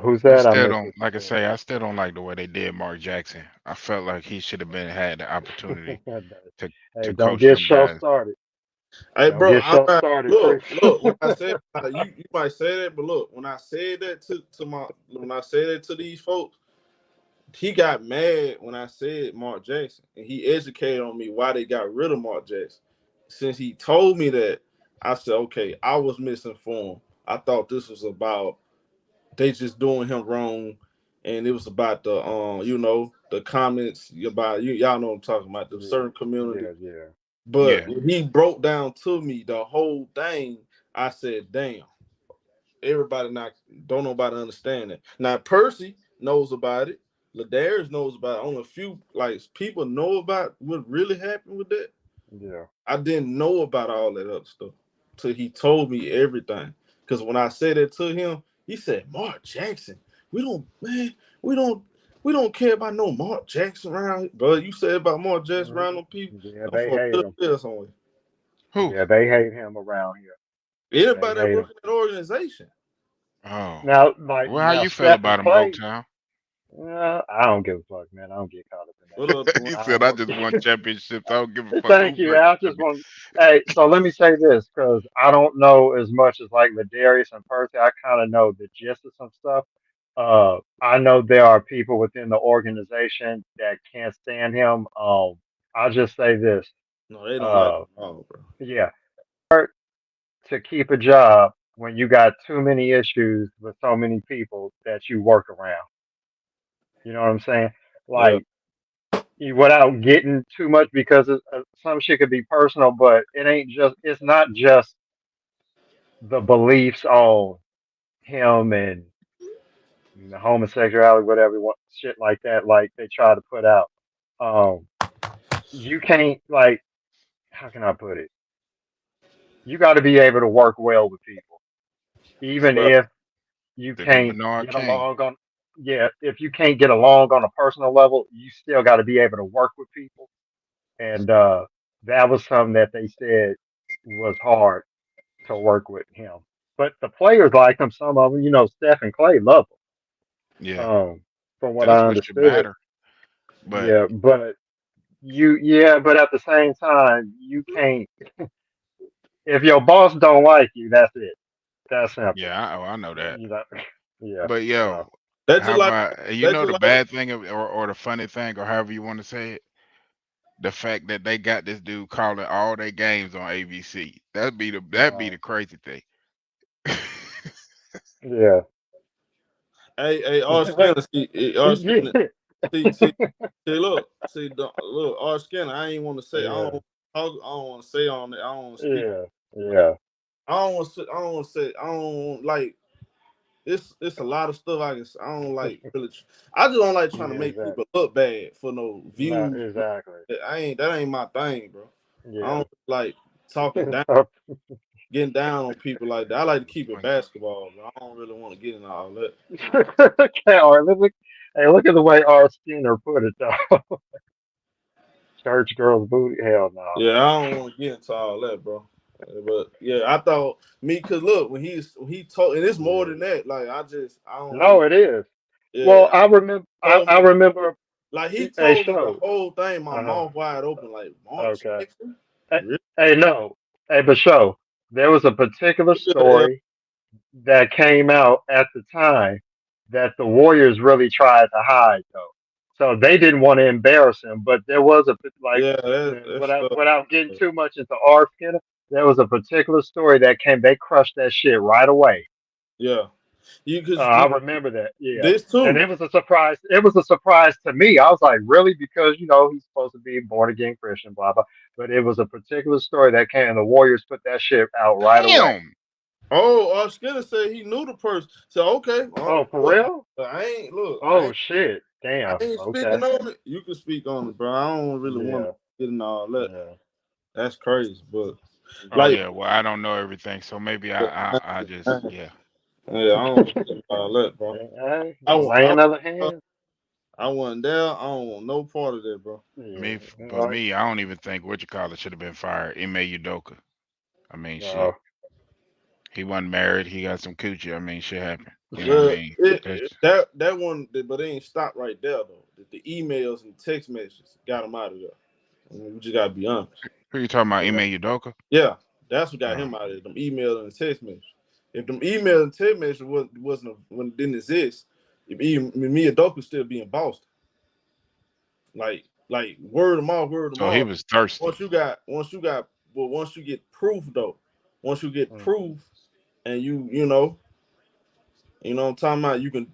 Who's that? I still don't like the way they did Mark Jackson. I felt like he should have had the opportunity to don't coach get them show guys. Started. Hey, bro, look. When I said you might say that, but look, when I said that to these folks, he got mad when I said Mark Jackson, and he educated on me why they got rid of Mark Jackson. Since he told me that, I said, okay, I was misinformed. I thought this was about they just doing him wrong, and it was about the comments about y'all know what I'm talking about, the certain community. But when he broke down to me the whole thing, I said, damn, everybody don't nobody understand that. Now Percy knows about it. Ladarius knows about it. Only a few people know about what really happened with that. Yeah. I didn't know about all that other stuff till he told me everything. Because when I said it to him, he said, Mark Jackson, we don't. We don't care about no Mark Jackson around, bro. You said about Mark Jackson around them people. Yeah, I'm they from hate him. Philadelphia somewhere. Who? Yeah, they hate him around here. They Anybody that hate work him. in that organization. Oh. Well, how Now you feel Steph and about him, Clay. Motown? I don't give a fuck, man. I don't get caught up in that What shit. up, Dwayne? He I said, I don't. just won championships. I don't give a fuck Thank who you. bring I it to just me. want. Hey, so let me say this because I don't know as much as like Ladarius and Percy. I kind of know the gist of some stuff. I know there are people within the organization that can't stand him. I'll just say this. No, they don't like Uh, him at all, bro. yeah, to keep a job when you got too many issues with so many people that you work around. You know what I'm saying? Yeah, Like, without getting too much because some shit could be personal, but it ain't just. It's not just the beliefs on him and the homosexuality, whatever, shit like that. Like they try to put out. Um, you can't like. How can I put it? You got to be able to work well with people, even bro. if you The new can't Bernard get King. along on. Yeah, if you can't get along on a personal level, you still got to be able to work with people, and that was something that they said was hard to work with him. But the players like him. Some of them, Steph and Clay love him. Yeah, From what that's I what should understood. matter. But Yeah, but yeah, but at the same time, you can't. If your boss don't like you, that's it. That's simple. yeah, I know that. You know. Yeah. But So. yo, That's how just like about that's just the like bad thing or the funny thing or however you want to say it? The fact that they got this dude calling all their games on ABC. That'd be Uh, the crazy thing. yeah. hey, R. Skinner, R. Skinner, see, look, R. Skinner. I ain't want to say, Yeah. I don't want to say on it. I don't want to speak. Yeah. Yeah. I don't want to. I don't want to say. I don't like. It's a lot of stuff I can. I don't like really. I just don't like trying to Yeah. make Exactly. people look bad for no Not views. exactly. That ain't my thing, bro. I Yeah. don't like talking down, So, getting down on people like that. I like to keep it basketball, but I don't really want to get in all that. okay. All right. Look. Hey, look at the way R. Skinner put it though. Church girls booty. Hell no. Yeah, I don't want to get into all that, bro. But yeah, I thought me cause look when he told and it's more Yeah. than that. Like I don't really No, it is. Well, yeah. I remember. Told I me remember. like he Hey, told me the show. whole thing, my Uh huh. mouth wide open, like Mark Okay. Jackson? Hey, Really? hey, no. Hey, but show. There was a particular Who the hell? story that came out at the time that the Warriors really tried to hide, though. So they didn't want to embarrass him, but there was like Yeah, that stuff. without getting too much into our Skinner, there was a particular story that came. They crushed that shit right away. Yeah. You cause I remember that. Yeah. this And too. it was a surprise. It was a surprise to me. I was like, really? Because, he's supposed to be born again Christian, blah, blah. But it was a particular story that came, and the Warriors put that shit out right away. Damn. Oh, our Skinner said he knew the person. So okay, Oh, for look, real? Oh, shit. I Damn. ain't Okay. speaking on it. You can speak on it, bro. I don't really want to Yeah. get in all that. Yeah. That's crazy, but Oh like, yeah. Well, I don't know everything, so maybe I just yeah, yeah. I don't want to get in all that, bro. Hey, I want, I, laying other hands. I wasn't there. I don't want no part of that, bro. Yeah. For me, I don't even think what you call it should have been fired. Ime Udoka. I mean, shit. No. He wasn't married. He got some coochie. I mean, shit happened. You know what I Well, mean? That's that one, but they ain't stopped right there though. The emails and text messages got him out of there. I mean, we just gotta be honest. who you talking about? Ime Yeah. Udoka? Yeah, that's what got Oh, him out of there. Them emails and text messages. If them emails and text messages wasn't when it didn't exist, if me and Dope would still be in Boston. Like word of so he mouth. was thirsty. Once you get proof though, once you get Mm. proof, and you know what I'm talking about, you can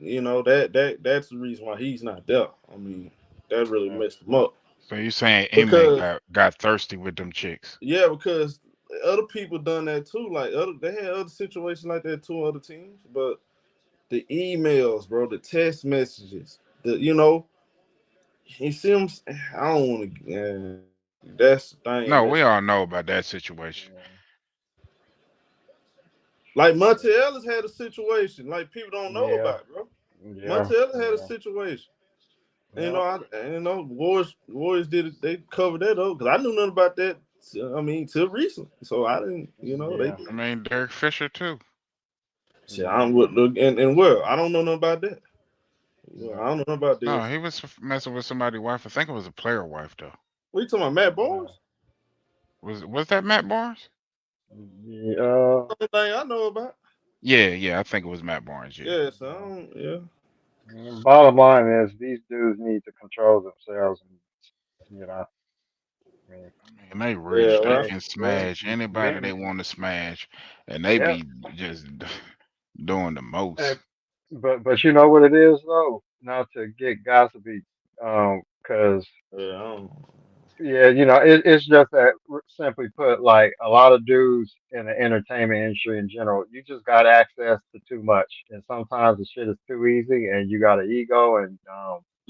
that's the reason why he's not there. I mean, that really Yeah. messed him up So you saying Ime because got thirsty with them chicks? yeah, because other people done that too. Like they had other situations like that too, other teams, but the emails, bro, the text messages, you see them. I don't want to. That's the thing. No, That's we all know about that situation. Yeah. like Monte Ellis had a situation like people don't know Yeah. about, bro. Yeah. Monte Ellis had a Yeah. situation. And, Yeah. Warriors did it. They covered that up because I knew nothing about that. I mean, till recently, so I didn't. They Yeah. did. I mean, Derek Fisher too. Shit, I don't look and well, I don't know nothing about that. Well, I don't know nothing about No, this. he was messing with somebody's wife. I think it was a player wife though. What you talking about, Matt Yeah. Barnes? Was that Matt Barnes? Yeah. Only thing I know about. Yeah, I think it was Matt Barnes. Yeah. Yeah, so I don't. Yeah, Bottom line is these dudes need to control themselves, and I mean, And they yeah, rich. They right. they, can Yeah, smash anybody they they, want to smash, and they yeah. be just doing the Eh, most. but you know what it is though, not to get gossipy, 'cause yeah. I don't. yeah, it's just that simply put, like a lot of dudes in the entertainment industry in general, you just got access to too much, and sometimes the shit is too easy, and you got an ego, and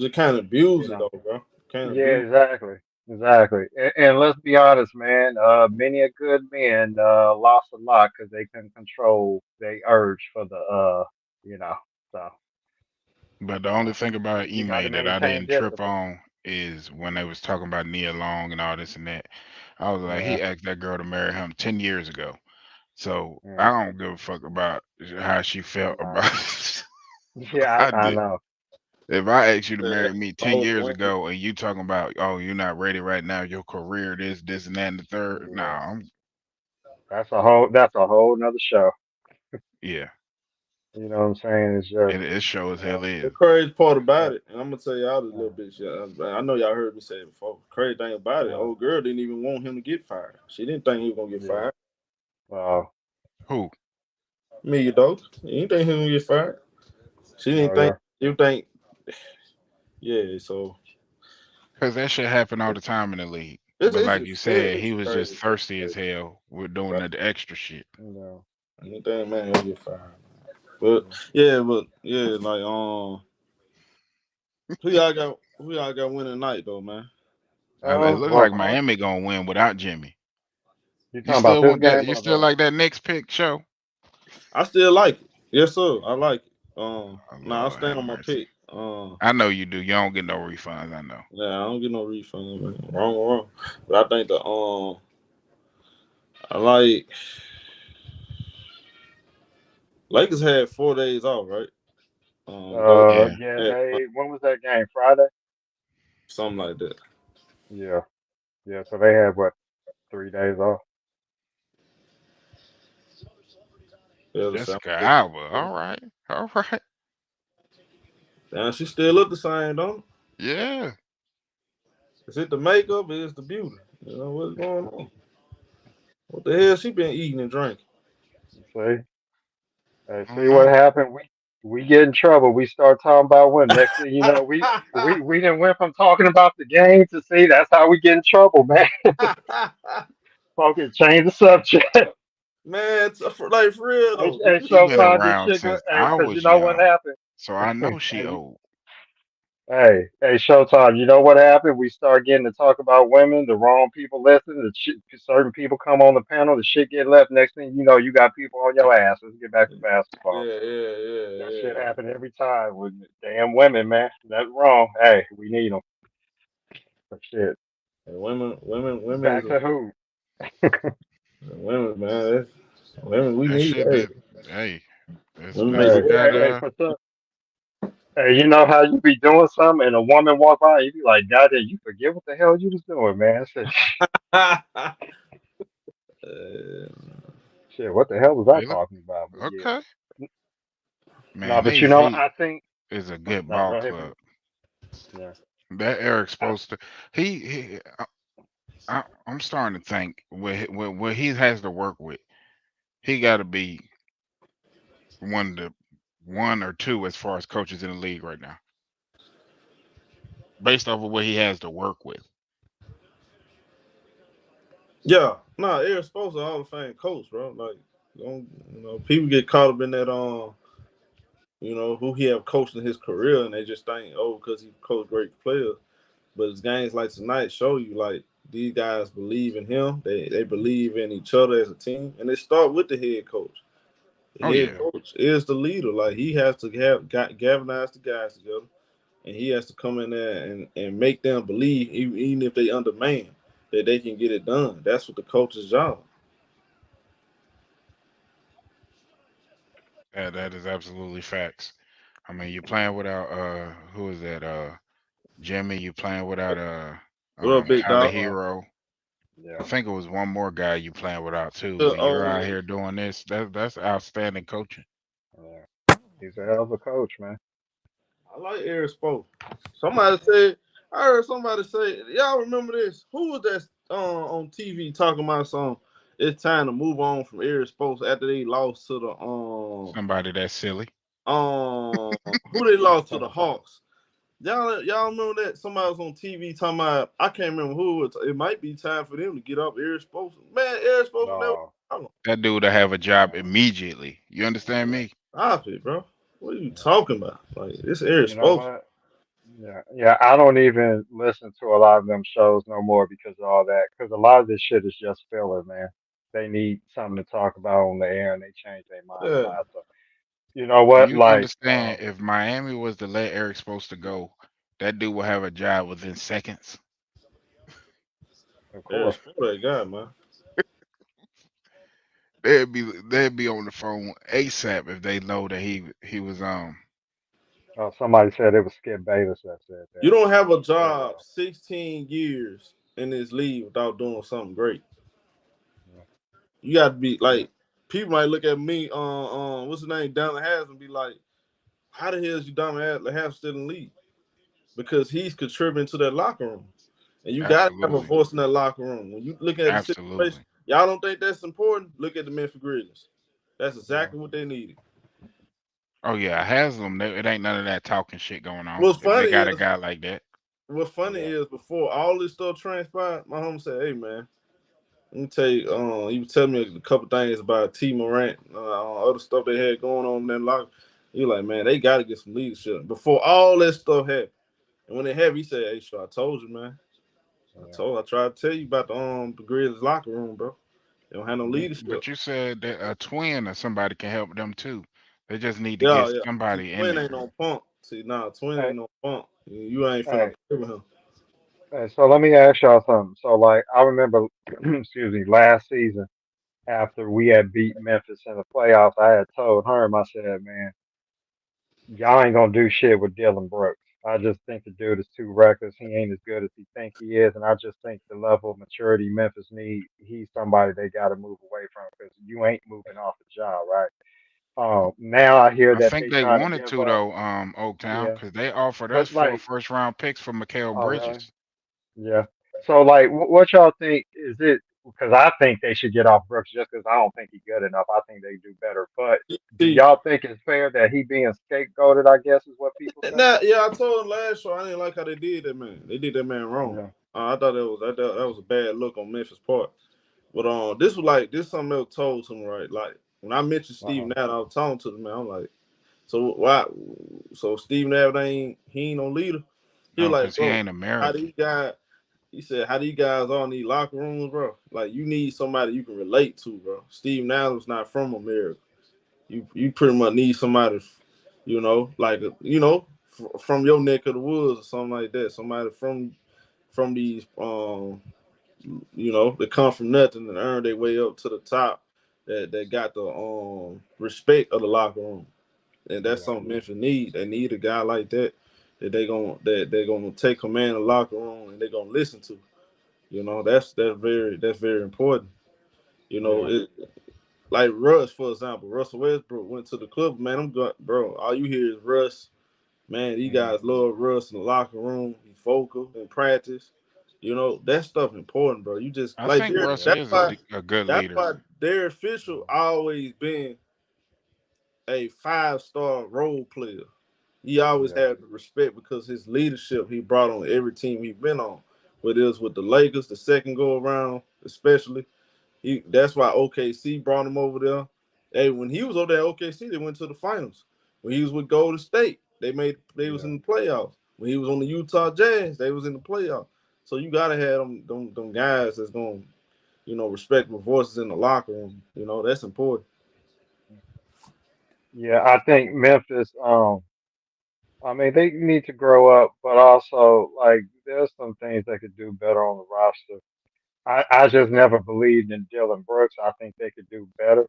Just kind of you abuse it know, though, bro. Kind of yeah, abuse. exactly, exactly. And let's be honest, man, many a good men lost a lot because they couldn't control their urge for the you know, so But the only thing about you got to Ime that I maintain didn't trip discipline. on is when they was talking about Nia Long and all this and that. I was like, Yeah, he asked that girl to marry him 10 years ago. So I yeah, don't give a fuck about how she felt no. about. Yeah, I I did. know. If I asked you to Yeah, marry me the 10 older years women. ago and you talking about, oh, you're not ready right now, your career, this, and that, and the third, no, Yeah, that's a whole nother show. yeah, You know what I'm saying? It's just it show as hell The is. crazy part about yeah, it, and I'm gonna tell y'all this little yeah, bit. Shit. I know y'all heard me say it before. Crazy thing about it, yeah, old girl didn't even want him to get fired. She didn't think he was gonna get yeah. fired. Who? Wow. Who? Me, dog. He didn't think he was gonna get fired. She didn't Oh think. yeah. You think? Yeah. So Because that shit happen all the time in the league. it's But it's like you just yeah, said, he it's was just crazy. It's thirsty as crazy. hell with doing Right. the extra shit. Yeah. He didn't think man gonna get fired. But Yeah. yeah, like who y'all got winning tonight though, man? It Oh looked well, like Miami gonna win without Jimmy. you You talking about still this want that? game You or still the? like that Knicks pick show? I still like it. Yes, sir. I like it. Oh, I Lord stand have on my mercy. pick. I know you do. You don't get no refunds. I know. Yeah, I don't get no refund, man. Wrong. But I think I like Lakers had 4 days off, right? Go Yeah. Yeah, had when was that game? Friday? something like that. Yeah, yeah. So they had what, 3 days off? Yeah, the San Jessica Francisco. Alba. All right. All right. Damn, she still look the same, don't it? Yeah. Is it the makeup or is it the beauty? What's going on? What the hell she been eating and drinking? See, hey, I see don't what know. happened? We get in trouble. We start talking about women. Next thing you know, we didn't went from talking about the game to see that's how we get in trouble, man. Focus, change the subject. Man, like for real Hey, though. hey, She been sometimes this around shit go. since Hey, I cause you was know what young, happened. so I know she Hey, old. hey, Showtime. You know what happened? We start getting to talk about women. The wrong people listen. Certain people come on the panel. The shit get left. Next thing you know, you got people on your ass. Let's get back to basketball. That shit Yeah. happen every time with damn women, man. That's wrong. Hey, we need them. But shit. And women is Back to who? women, man. Women, we That need. shit Hey, that hey, women make especially the Hey, world got hey, better. for some. Hey, you know how you be doing something and a woman walk by, you be like, God, you forget what the hell you was doing, man. I said, shit, what the hell was I they look talking about? But yeah. okay. No, Man, but they I think is a good no, ball go ahead, club. man. Yeah. That Eric's I, supposed to. He I'm starting to think where he has to work with. He got to be one to one or two as far as coaches in the league right now, based off of what he has to work with. Yeah, no, Eric Spoelstra Hall of Fame coach, bro. Like, don't people get caught up in that who he have coached in his career, and they just think, oh, because he coached great players. But his games like tonight show you like these guys believe in him. They believe in each other as a team, and they start with the head coach. The Oh head yeah, coach is the leader. Like he has to galvanize the guys together and he has to come in there and make them believe, even if they undermanned, that they can get it done. That's what the coach's job. That is absolutely facts. I mean, you're playing without who is that? Jimmy. You playing without What up, big Tyler dog? Hero. I Yeah, think it was one more guy you playing without too, and you're Oh out yeah, here doing this. That's outstanding coaching. yeah. He's a hell of a coach, man. I like Eric Spoke. Somebody said, I heard somebody say, y'all remember this? Who was that on TV talking about some? It's time to move on from Eric Spoke after they lost to the Somebody that's silly. who they lost to the Hawks. Y'all remember that? Somebody was on TV talking about, I can't remember who it was. It might be time for them to get up Eric Spoke. Man, Eric Spoke never. No, That dude to have a job no. immediately. You understand me? Stop it, bro. What are you Yeah. talking about? Like this Eric You know Spoke. what? Yeah, yeah. I don't even listen to a lot of them shows no more because of all that. Because a lot of this shit is just filler, man. They need something to talk about on the air, and they change their mind a Yeah. lot. So you know Do what? you Like, understand if Miami was to let Eric supposed to go, that dude will have a job within seconds. of Eric course, Spoke that guy, man. They'd be on the phone ASAP if they know that he was somebody said it was Skip Bayless that said You that. don't have a But job 16 years in this league without doing something great. yeah, You got to be yeah, like, people might look at me, what's his name, Down the Half, and be like, how the hell is you Down the Half still in the league? Because he's contributing to that locker room. And you got to have a absolutely, voice in that locker room. When you looking at the situation, absolutely. y'all don't think that's important? Look at the Memphis Grizzlies. That's yeah. exactly what they needed. Oh yeah, Haslam. It ain't none of that talking shit going on. What's If they funny got a is, guy like that, Yeah. before all this stuff transpired, my home said, "Hey man, let me tell you, he was telling me a couple things about T Morant, other stuff they had going on in that locker. He was like, man, they got to get some leadership before all that stuff happened. And when it happened, he said, hey, sure, I told you, man. Yeah. I tried to tell you about the Grizzlies locker room, bro. They don't have no Mhm. leadership. but you said that a twin or somebody can help them too. They just need to Yeah, get yeah. See, somebody in Twin ain't there. no punk. See, nah, Twin Hey, ain't no punk. You ain't finna hey, play with him. hey. So let me ask y'all something. So like, I remember, excuse me, last season after we had beat Memphis in the playoffs, I had told Herm, I said, man, y'all ain't gonna do shit with Dylan Brooks. I just think the dude is too reckless. He ain't as good as he think he is, and I just think the level of maturity Memphis need, he's somebody they got to move away from because you ain't moving off the job, right? Now I hear I that think they they trying to wanted give to up. though, Oaktown, Yeah, because they offered us but four like, first round picks for Mikael oh really? Bridges. Yeah. So like, what y'all think is it? Because I think they should get off Brooks just because I don't think he's good enough. I think they do better. But do See, y'all think it's fair that he being scapegoated? I guess is what people say. now, yeah, I told him last show I didn't like how they did that man. They did that man wrong. Yeah. I thought that was a bad look on Memphis' part. But this was like this something else told to me, right? Like when I mentioned Uh Steve oh. Nash, I was talking to the man. I'm like, so why? So Steve Nash ain't no leader. He was No, like, because he bro, ain't how American. these guys? He said, how these guys all need locker rooms, bro? Like you need somebody you can relate to, bro. Steve Nash was not from America. You pretty much need somebody, like from your neck of the woods or something like that. Somebody from these they come from nothing and earn their way up to the top. That got the respect of the locker room, and that's Yeah. something Memphis need. They need a guy like that that they're gonna take command of the locker room and they're gonna listen to. That's very important. You know, Yeah. it, like Russ, for example, Russell Westbrook went to the club. Man, I'm going, bro. All you hear is Russ. Man, these Mm. guys love Russ in the locker room. He vocal in practice. That stuff important, bro. You just I like think Derek. Russ Yeah. is a good That's leader. why Derek Fisher always been a 5-star role player. He always Yeah. had the respect because his leadership he brought on every team he been on. Whether it was with the Lakers, the second go around, especially. That's why OKC brought him over there. Hey, when he was over there at OKC, they went to the finals. When he was with Golden State, they was Yeah. in the playoffs. When he was on the Utah Jazz, they was in the playoffs. So you gotta have them guys that's gonna, respectful voices in the locker room. That's important. Yeah. I think Memphis. I mean, they need to grow up, but also like there's some things they could do better on the roster. I just never believed in Dylan Brooks. I think they could do better.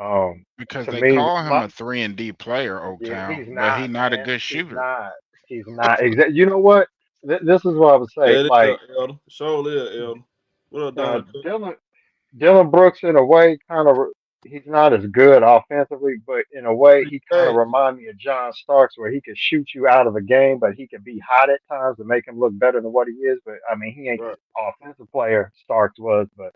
Um, because to they me, call him a 3 and D player, yeah, Oaktown, he's but not, he not a man. good He's shooter. not. He's not. You know what? This is what I would say. Yeah, it is Like, Elder. Show it, Elder. What up, uh, Don? Dylan Brooks, in a way, kind of, he's not as good offensively, but in a way, he kind of Hey, remind me of John Starks, where he could shoot you out of a game, but he can be hot at times to make him look better than what he is. But I mean, he ain't the right. offensive player Starks was, but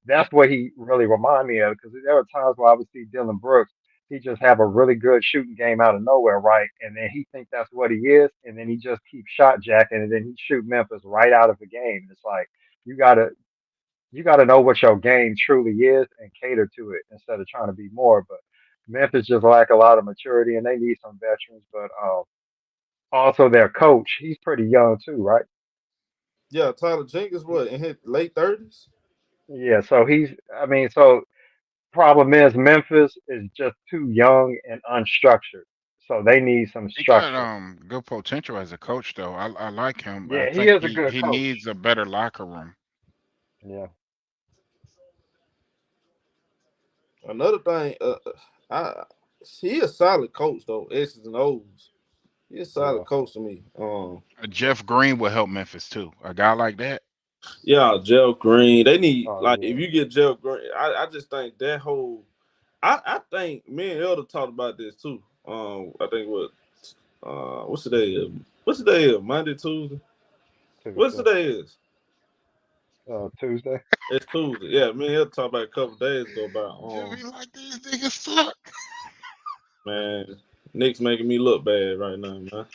that's what he really reminded me of because there were times where I would see Dylan Brooks. He just have a really good shooting game out of nowhere, right? And then he think that's what he is, and then he just keeps shot jacking, and then he shoot Memphis right out of the game. It's like you gotta you gotta know what your game truly is and cater to it instead of trying to be more. But Memphis just lack a lot of maturity, and they need some veterans. But also their coach, he's pretty young too, right? Yeah, Tyler Jenkins, what, in his late 30s? Yeah, so he's. I mean, so problem is Memphis is just too young and unstructured. So they need some He got structure. good potential as a coach, though. I like him, but I Yeah, he think is a he good he coach. needs a better locker room. Yeah. Another thing, I he a solid coach though. X's and O's. He a Yeah. solid coach to me. Jeff Green will help Memphis too. A guy like that. Yeah, Jeff Green. They need Oh like if yeah. you get Jeff Green, I just think that whole. I think me and Elder talked about this too. I think what's the day? What's the day? Monday, Tuesday. What's the Tuesday. day is? Tuesday. It's Tuesday. Yeah, me and Elder talked about it a couple days ago about Jimmy, like these niggas suck. man, Knicks making me look bad right now, man.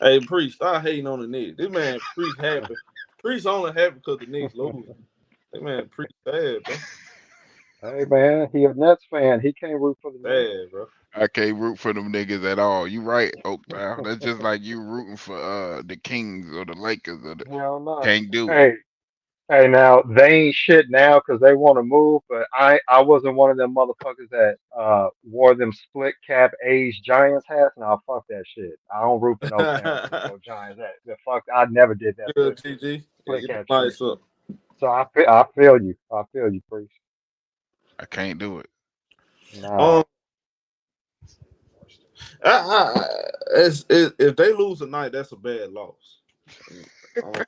Hey, Priest, stop hating on the Knicks. This man, Priest happy. Priest only happy because the Knicks lose. That man, Priest sad, bro. Hey man, he a Nets fan. He can't root for the Knicks. Sad, bro. I can't root for them niggas at all. You right, Oaktown. That's just like you rooting for the Kings or the Lakers or the Hell no. can't do it. Hey, hey, now they ain't shit now because they want to move, but I wasn't one of them motherfuckers that wore them split cap age Giants hats. Now fuck that shit. I don't root for no San Francisco Giants. The fuck, I never did that Good, GG. Yeah, split get cap the shit. lights up. So I feel you. I feel you, priest. I can't do it. Nah. Um, if they lose tonight, that's a bad loss. Um,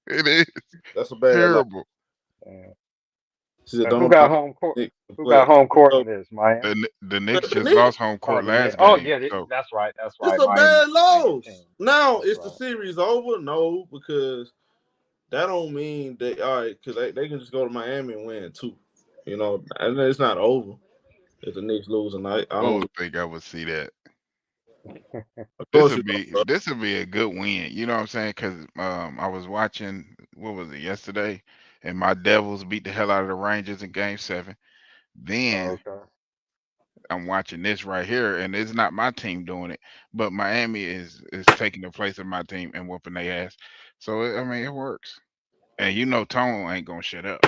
It is that's a bad loss. terrible. Yeah. She said, Who "Don't got allow home court? Knicks to Who play got it." home court So, in this? Miami. The Knicks the just Knicks, lost home Oh, court the Knicks. last Oh, game, yeah, so that's right. That's it's right. a bad Miami loss. team. Now, That's is the right. series over? No, because that don't mean they all right. Because they can just go to Miami and win too. You know, and it's not over if the Knicks lose tonight. I I don't. don't think I would see that. Of This course, you would be don't. this would be a good win. You know what I'm saying? Because I was watching what was it yesterday, and my Devils beat the hell out of the Rangers in Game 7. Oh, Then okay. I'm watching this right here, and it's not my team doing it, but Miami is taking the place of my team and whooping their ass. So I mean, it works. And you know, Tone ain't gonna shut up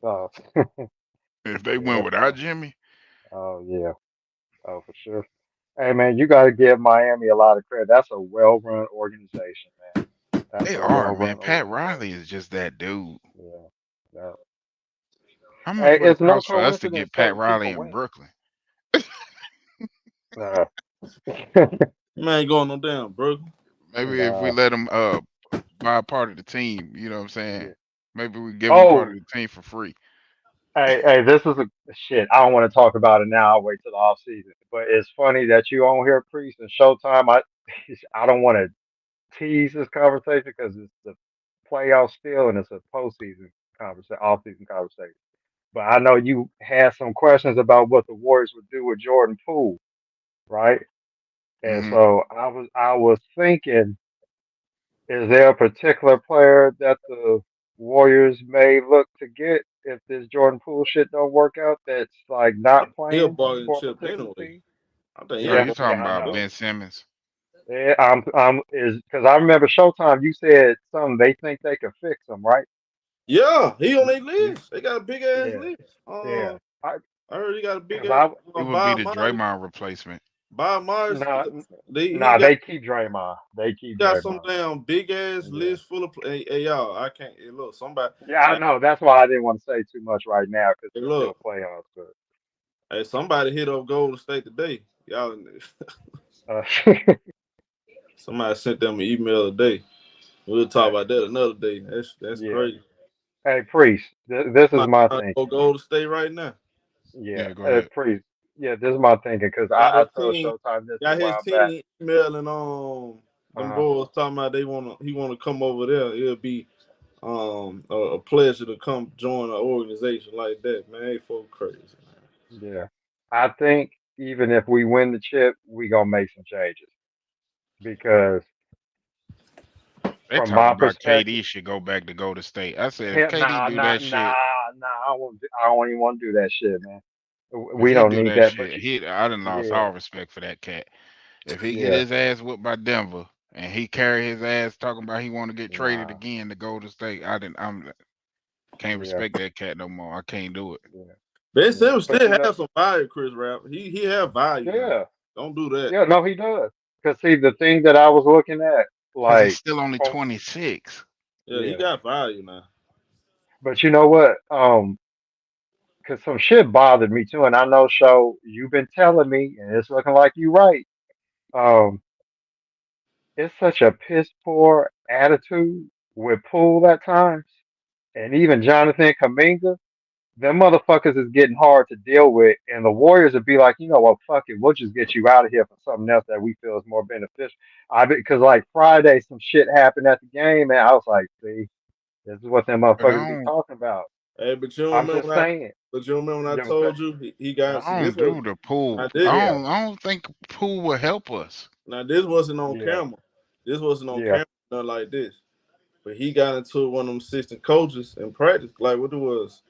Oh, if they yeah. win without Jimmy. Oh, yeah. Oh, for sure. Hey, man, you got to give Miami a lot of credit. That's a well-run organization, man. That's They a are, man. well-run Pat Riley organization. is just that dude. Yeah. Yeah. How much Hey, would it it's no cost for us to coincidence get Pat certain Riley people in win. Brooklyn? Uh, Man, ain't going no damn, bro. Maybe if we nah. let him buy a part of the team, you know what I'm saying? Yeah. Maybe we give him part of Oh, the team for free. hey, this is a shit. I don't want to talk about it now. I'll wait till the off season. But it's funny that you on here, Priest, and Showtime. I don't want to tease this conversation because it's the playoff still and it's a postseason conversation, off season conversation. But I know you had some questions about what the Warriors would do with Jordan Poole, right? And Hmm. so I was thinking, is there a particular player that the Warriors may look to get if this Jordan Poole shit don't work out? That's like not He'll playing bargain for a chip particular anyway. team. I think Oh, he'll Yeah, you bargain talking yeah, I about know. chip. Ben Simmons? Yeah, I'm is because I remember Showtime. You said something. They think they could fix him, right? Yeah, he on their You, list. They got a big ass yeah, list. yeah. I heard he got a big Because ass I He would be buy the money. Draymond replacement. Bob Myers, Nah, he nah, got they keep Draymond. They keep some Draymond. damn big ass Yeah. list full of hey, y'all. I can't hey, look somebody. Yeah, I Hey, know. That's why I didn't want to say too much right now because hey, it's still look, playoffs. But hey, somebody hit up Golden State today. Y'all, uh, somebody sent them an email today. We'll talk hey, about that another day. That's yeah. crazy. Hey, Priest, this is Somebody my trying to go thinking. Golden State right now. Yeah, Yeah, go ahead. Priest. Yeah, this is my thinking because Got I his told team. Showtime this a Got his while back. team emailing them Uh-huh. boys talking about he wanna come over there. It'll be a pleasure to come join an organization like that, man. They folk crazy. Yeah, I think even if we win the chip, we gonna make some changes because They from talking my about perspective. KD should go back to Golden State. I said if Hell, KD nah, do nah, that nah, shit, nah. I don't even want to do that shit, man. if We he don't do need that that. But shit, I done lost yeah, all respect for that cat. If he get yeah, his ass whooped by Denver and he carry his ass talking about he want to get traded nah, again to Golden State, I'm can't yeah, respect that cat no more. I can't do it. yeah, Ben yeah. Simmons But still have some value, Chris Rap. He have value now. yeah, Don't do that. yeah. No, he does. Cause see, the thing that I was looking at, Cause he's like, still only from 26. Yeah, he yeah. got value now. But you know what? Cause some shit bothered me too, and I know, Show, you've been telling me, and it's looking like you right. Um, it's such a piss poor attitude with Poole at times, and even Jonathan Kaminga. Them motherfuckers is getting hard to deal with, and the Warriors would be like, you know what, fuck it, we'll just get you out of here for something else that we feel is more beneficial. Because like Friday, some shit happened at the game, and I was like, see, this is what them But motherfuckers be talking about. Hey, I'm just saying. but you remember when I You know what I'm told you he got see I this don't was do the pool. now this I don't think pool will help us. now this wasn't on saying? camera. This wasn't on Yeah, camera nothing like this. But he got into one of them assistant coaches in practice, like what it was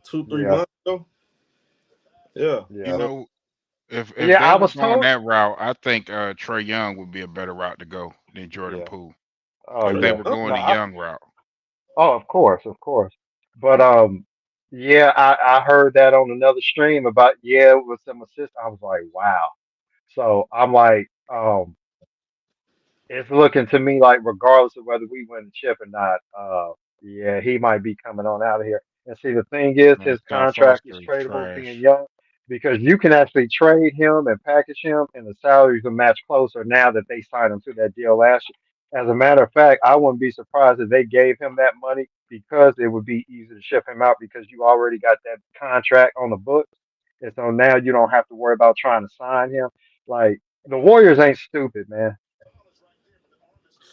two, three yeah, months ago. Yeah. You yeah, So know, if yeah. they I was was going told. that route, I think Trey Young would be a better route to go than Jordan Yeah. Poole. Oh If they yeah. were Trey going No. the Young route, Oh, of course, of course. But yeah, I heard that on another stream about yeah with some assist. I was like, wow. So I'm like, it's looking to me like regardless of whether we win the chip or not, yeah, he might be coming on out of here. And see, the thing is, man, his Scott contract is Foster is tradable, being trash. young, because you can actually trade him and package him, and the salaries will match closer now that they signed him to that deal last year. As a matter of fact, I wouldn't be surprised if they gave him that money because it would be easy to ship him out because you already got that contract on the books, and so now you don't have to worry about trying to sign him. Like the Warriors ain't stupid, man.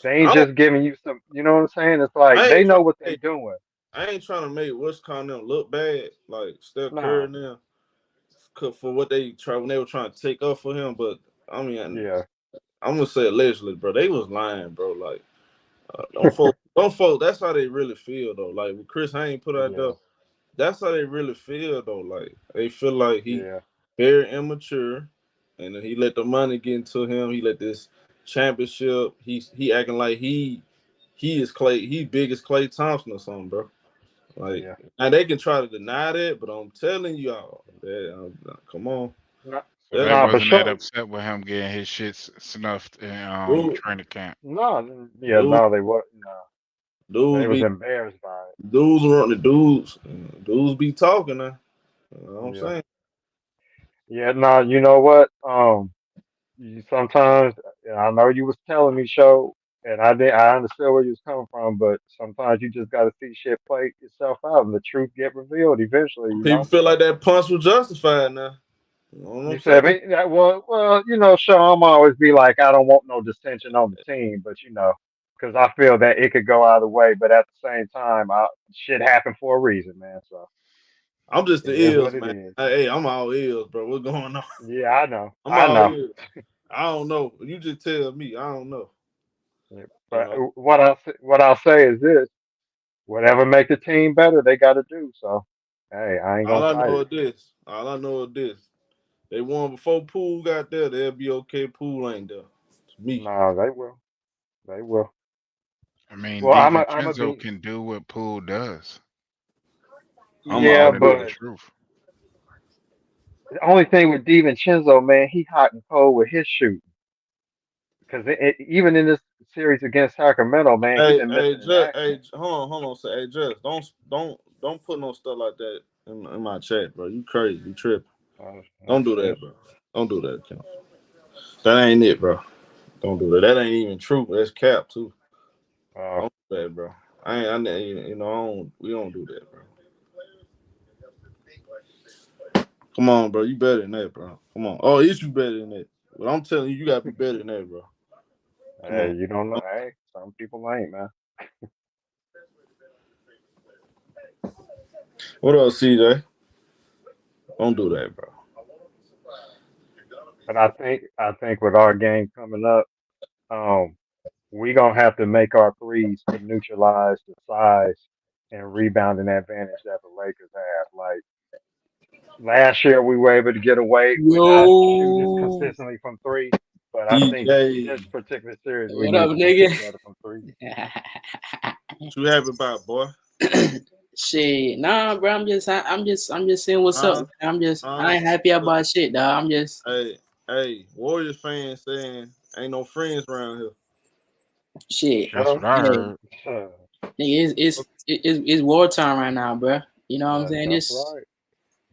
They ain't I don't just giving you some, you know what I'm saying? It's like I they ain't trying know what to they make doing. I ain't trying to make what's calling them look bad, like Steph Curry Nah, now, for what they try when they were trying to take up for him. But I mean, yeah, I'm gonna say allegedly, bro. They was lying, bro. Like don't folk. That's how they really feel though. Like with Chris Haynes put out there, yeah, that's how they really feel though. Like they feel like he yeah, very immature, and then he let the money get into him. He let this championship. He acting like he is Clay. He big as Clay Thompson or something, bro. Like yeah. now they can try to deny that, but I'm telling y'all, that, come on, Nah, So that they nah, for wasn't that sure. upset with him getting his shit snuffed in dude, training camp. No, yeah, dude, no, they what? No, they dudes was be embarrassed by dudes run the dudes be talking now. You know what it. I'm Yeah, saying? yeah. No, you know what? You sometimes I know you was telling me, show, and I understood where you was coming from, but sometimes you just got to see shit play itself out, and the truth get revealed eventually. You People know. feel like that punch was justified now. You know what You I'm said, saying? well, you know, sure, I'm always be like, I don't want no dissension on the team, but you know, because I feel that it could go either way, but at the same time, shit happened for a reason, man. So I'm just the it is what ears, it man. is. Hey, I'm all ears, bro. What's going on? Yeah, I know, I'm I all know. ears. I don't know. You just tell me. I don't know. Yeah, You but know. what I'll say is this: whatever make the team better, they got to do. So, hey, I ain't All gonna I fight know it. is this. All I know is this. They won before Poole got there. They'll be okay. Poole ain't there. To me. No, they will. They will. I mean, Well, I'm a DiVincenzo be. can do what Poole does. I'm Yeah, Tell all them with the it. but truth. The only thing with DiVincenzo, man, he hot and cold with his shooting. Because even in this series against Sacramento, man, he been missing in action. Hold on. Say, hey, just don't put no stuff like that in my chat, bro. You crazy, you tripping. Don't do that, bro. Don't do that, Kim. That ain't it, bro. Don't do that. That ain't even true. That's cap too. Don't do that, bro. We don't do that, bro. Come on, bro. You better than that, bro. Come on. Oh, is you better than that? But I'm telling you, you gotta be better than that, bro. Hey, you don't know. Hey, some people ain't, man. What else, CJ? Don't do that, bro. But I think with our game coming up, we gonna have to make our threes to neutralize the size and rebounding advantage that the Lakers have. Like last year, we were able to get away with not shooting as Yo, consistently from three. But I think this DJ, particular series, we what need up, to be nigga? shooting better from three. what you happy about, boy? Shit, nah, bro. I'm just saying what's up. Man. I ain't happy about shit, dog. I'm just Hey, Warriors fans saying ain't no friends around here. shit. That's what I heard. Sure. Nigga, it's wartime right now, bro. You know what I'm saying? That's right.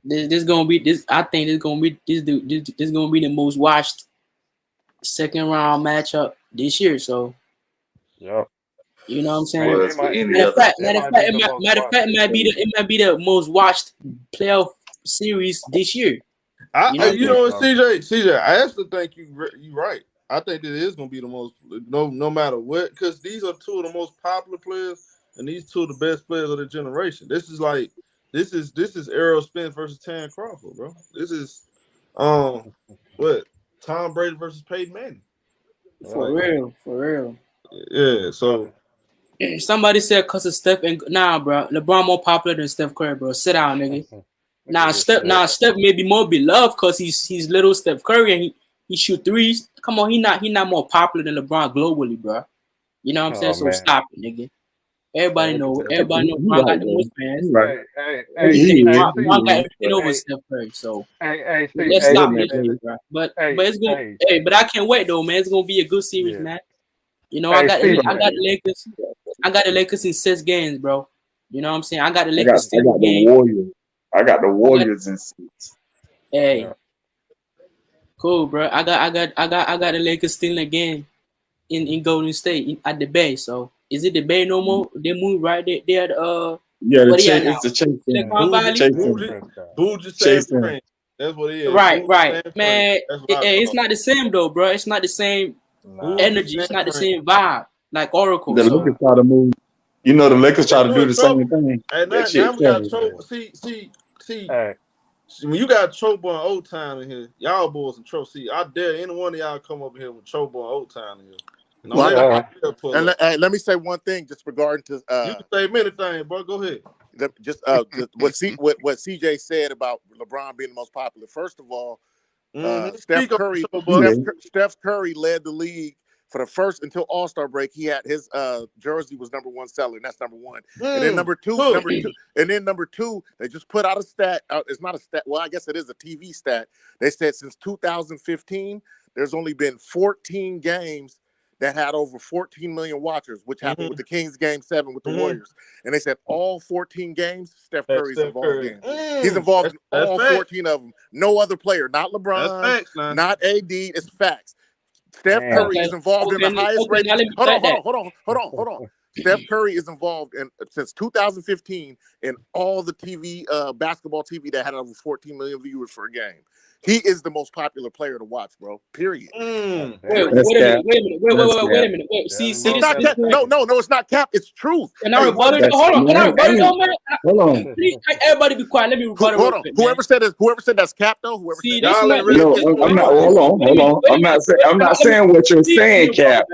This gonna be this. I think this gonna be this gonna be the most watched second round matchup this year. So Yep. you know what I'm saying? Was for any other Matter of sport. fact, it might be the most watched playoff series this year. You know what I'm You saying? know what, CJ, I actually think you right. I think that it is gonna be the most no matter what, because these are two of the most popular players, and these two of the best players of the generation. This is Errol Spence versus Tan Crawford, bro. This is what Tom Brady versus Peyton Manning. For real. Yeah, so Somebody said cause of Steph and nah, bro. LeBron more popular than Steph Curry, bro. Sit down, nigga. Steph may be more beloved cause he's little Steph Curry and he shoot threes. Come on, he not more popular than LeBron globally, bro. You know what I'm saying? So man. stop it, nigga. Everybody know You LeBron got the most fans. right. LeBron got everything over Steph Curry. So let's stop it, bro. But it's gonna but I can't wait though, man. It's gonna be a good series, man. You know, I got the Lakers. I got the Lakers in 6 games, bro. You know what I'm saying? I got the Lakers I got the Warriors. I got the Warriors in 6. Hey, cool, bro. I got the Lakers still again in Golden State at the Bay. So is it the Bay no more? They moved right there at it's the Chase Chase Center. That's what it is. Right, man. It's not the same though, bro. It's not the same energy. It's not the same vibe like Oracle. The Lakers try to move. You know, the Lakers try to do the same thing. And now we got trouble. See. When you got trouble on old time in here, y'all boys in trouble. See, I dare any one of y'all come over here with trouble on old time in here. Let me say one thing just regarding to you can say many things, bro. Go ahead. What CJ said about LeBron being the most popular. First of all, Steph Curry led the league for the first until All-Star break. He had his jersey was number 1 seller, and that's number 1. And then number two, they just put out a stat. It's not a stat. Well, I guess it is a TV stat. They said since 2015, there's only been 14 games that had over 14 million watchers, which happened with the Kings game 7 with the Warriors. And they said all 14 games, Steph Curry's involved in. He's involved in all 14 of them. No other player, not LeBron, not AD. It's facts. Steph Curry is involved in the highest rated. Hold on. Steph Curry is involved in since 2015 in all the TV, basketball TV that had over 14 million viewers for a game. He is the most popular player to watch, bro. Period. Wait a minute. See, it's not cap. No, it's not cap. It's truth. Can I rebut it? Hold on. Hold on. Please, everybody be quiet. Let me rebut it. Hold on. Whoever said that's cap though. Whoever said I'm not. Hold on. I'm not saying what you're saying, Cap.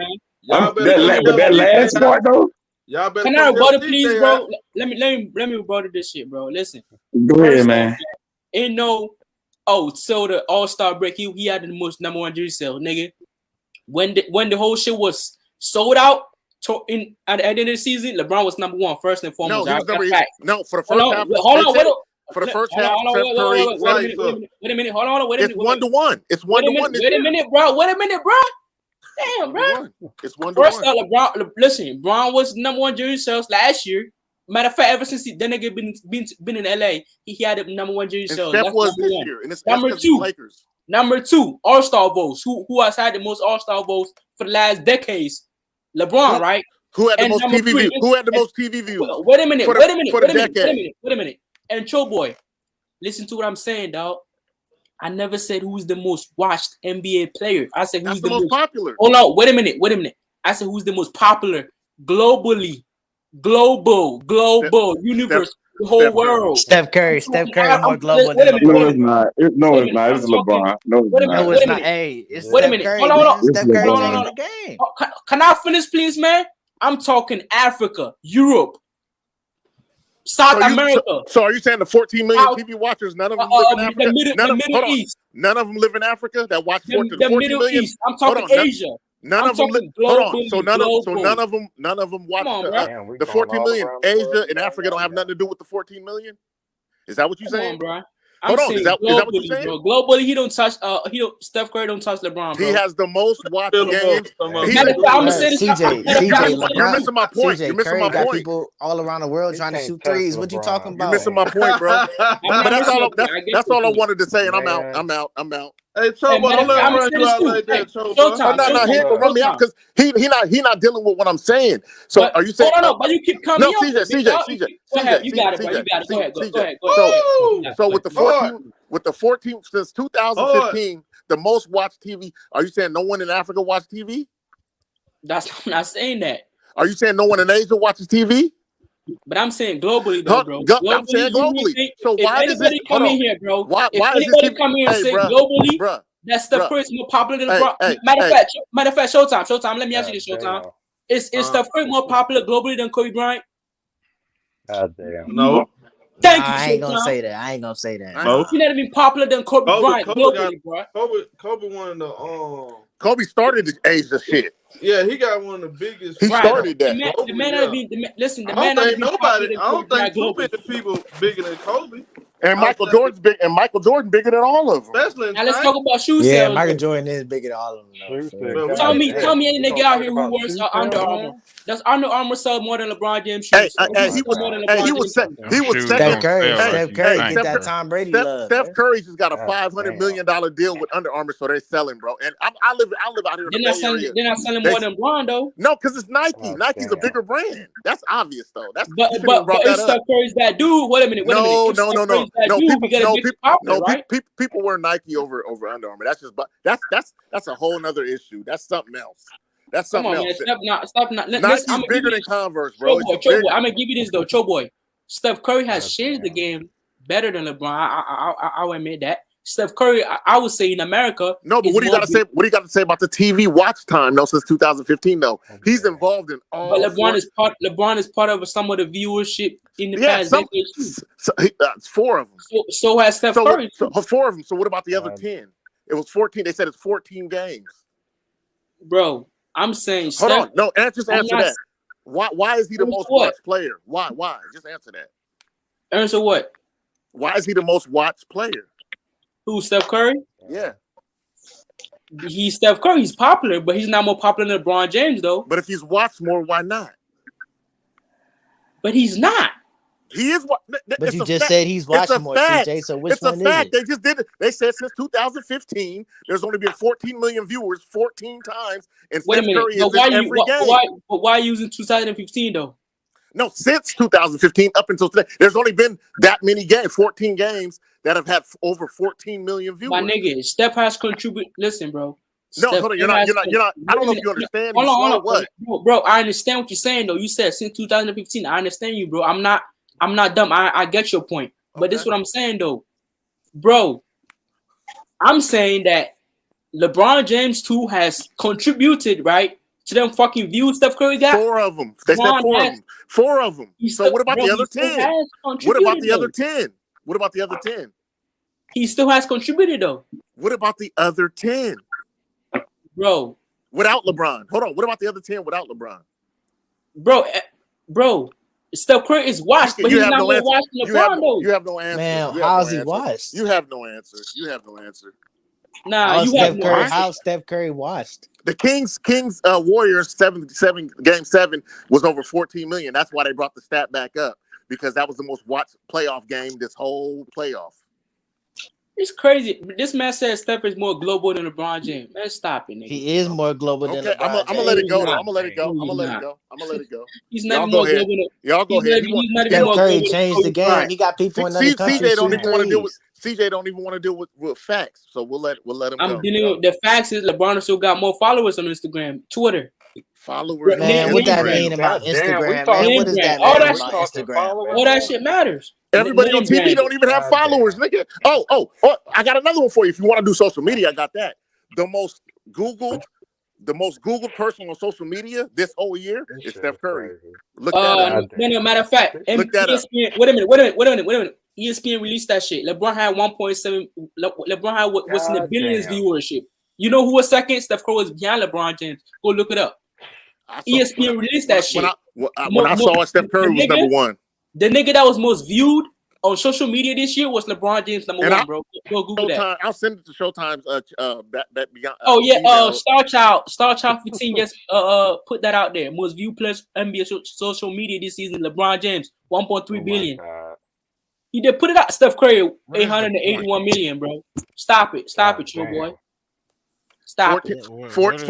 That last part though. Y'all better. Can I rebut it, please, bro? Let me rebut this shit, bro. Listen. Go ahead, man. Ain't no. So the All-Star break, he had the most number 1 jersey sale, nigga. When the whole shit was sold out at the end of the season, LeBron was number 1 first and foremost. No, he was for the first half. Hold For the first half, Steph Curry. Wait a minute. Hold on. Wait a minute. It's 1-1. It's 1-1. Wait a minute, bro. Damn, bro. It's 1-1. First off, LeBron was number one jersey sales last year. Matter of fact, ever since the nigga been in LA, he had the number one jersey sales. Steph was this year. And it's number two. Lakers. Number two, All-Star votes. Who has had the most All-Star votes for the last decades? LeBron, right? Who had the most TV views? Who had the most TV views? Wait a minute. And Cho Boy, listen to what I'm saying, dog. I never said who's the most watched NBA player. I said who's the most popular. Hold on, wait a minute. I said who's the most popular globally, global, universe, the whole world. Steph Curry more global than LeBron. No, it's not. It's LeBron. No, it's not. Hey, it's wait a minute. Curry, Hold on. Steph Curry changed the game. Can I finish, please, man? I'm talking Africa, Europe, South America. So are you saying the 14 million TV watchers, none of them live in Africa? None of them live in Africa that watch the 14 Middle million? East. I'm talking Asia. None of them live. Hold on. So none of them watch the 14 million. Asia and Africa don't have nothing to do with the 14 million. Is that what you're saying, bro? Hold on. Is that what you're saying? Bro. Globally, he don't touch. Steph Curry don't touch LeBron. Bro. He has the most watched games. I'm saying CJ, you're missing my point. You're missing my point. People all around the world trying to shoot threes. What you talking about? You're missing my point, bro. But that's all I wanted to say, and I'm out. Hey, Chobo, don't let him run you out like that, Chobo. No, he ain't gonna run me out because he not dealing with what I'm saying. So are you saying? No, but you keep coming. No, CJ. Go ahead, you got it, bro. You got it. Go ahead. So with the 14 since 2015, the most watched TV. Are you saying no one in Africa watched TV? I'm not saying that. Are you saying no one in Asia watches TV? But I'm saying globally, though, bro. I'm saying globally. So why does it come in here, bro? Why is this come here and say globally? That's Steph Curry more popular than LeBron. Matter of fact, Showtime. Let me ask you this, Showtime. Is Steph Curry more popular globally than Kobe Bryant? God damn. No. Thank you. I ain't gonna say that. No. He never been popular than Kobe Bryant globally, bro. Kobe one of the Kobe started the Asia shit. Yeah, he got one of the biggest. He started that. The man that be listen. The man I don't think too many people bigger than Kobe. And Michael Jordan's big. And Michael Jordan bigger than all of them. Especially now let's talk about shoe sales. Yeah, Michael Jordan is bigger than all of them. Tell me any nigga out here who wears Under Armour. Does Under Armour sell more than LeBron James shoes? He was second. Steph Curry get that Tom Brady love. Steph Curry just got a $500 million deal with Under Armour, so they're selling, bro. And I live out here. They're not selling more than LeBron though. No, because it's Nike. Nike's a bigger brand. That's obvious though. But if Steph Curry's that dude, wait a minute. People wear Nike over Under Armour. That's just that's a whole nother issue. That's something else. That's something else. Stop not. Nike's bigger than Converse, bro. Choboy, I'm gonna give you this though, Choboy. Steph Curry has changed the game better than LeBron. I will admit that. Steph Curry, I would say in America. No, but what do you got to say? What do you got to say about the TV watch time? No, since 2015, though, he's involved in all. But LeBron is part of some of the viewership in the past. It's 4 of them. So has Steph Curry. 4 of them. So what about the other 10? It was 14. They said it's 14 games. Bro, I'm saying. Hold on. No, just answer that. Why is he the most watched player? Why? Just answer that. Answer what? Why is he the most watched player? Who, Steph Curry? Yeah. He's Steph Curry. He's popular, but he's not more popular than LeBron James, though. But if he's watched more, why not? But he's not. He is. But you just said he's watching more, CJ. So which one is it? They just did it. They said since 2015, there's only been 14 million viewers 14 times, and Steph Curry is in every game. Why using 2015 though? No, since 2015 up until today, there's only been that many games, 14 games that have had over 14 million viewers. My nigga, Steph has contributed. Listen, bro. No, hold on, you're not. I don't know if you understand. Hold on. Bro, I understand what you're saying though. You said since 2015. I understand you, bro. I'm not dumb. I get your point. But this is what I'm saying though, bro. I'm saying that LeBron James too has contributed, right, to them fucking views Steph Curry got. 4 of them. They said 4 of them. 4 of them. So what about the other 10? What about the other 10? What about the other 10? He still has contributed though. What about the other 10? Bro. Without LeBron. Hold on. What about the other 10 without LeBron? Bro, Steph Curry is washed, but he's not gonna watch LeBron though. You have no answer. Man, how's he washed? You have no answer. You have no answer. Nah, you have no answer. How's Steph Curry washed? The Kings Warriors game 7 was over 14 million. That's why they brought the stat back up, because that was the most watched playoff game this whole playoff. It's crazy. This man said Steph is more global than LeBron James. Man, stop it, nigga. He is more global than LeBron. I'm gonna let it go. I'm gonna let it go. He's not more global. Y'all go ahead. Steph Curry changed the game. He got people in other countries. CJ don't even want to deal with. CJ don't even want to deal with facts. So we'll let him go. I'm dealing with the facts. Is LeBron still got more followers on Instagram, Twitter. Followers, man. What that mean about Instagram, man? What does that mean about Instagram? All that shit matters. Everybody on TV don't even have followers, nigga. Oh, I got another one for you. If you want to do social media, I got that. The most Googled person on social media this whole year is Steph Curry. Look that up. No, matter of fact, look that up. Wait a minute. ESPN released that shit. LeBron had 1.7. LeBron had what's in the billions viewership. You know who was second? Steph Curry was behind LeBron James. Go look it up. ESPN released that shit. When I saw it, Steph Curry was number one. The nigga that was most viewed on social media this year was LeBron James number one, bro. Go Google that. I'll send it to ShowTyme's. Star Child 15 just put that out there. Most viewed plus NBA social media this season. LeBron James 1.3 billion. He did put it out. Steph Curry 881 million, bro. Stop it, your boy. Stop it. 14.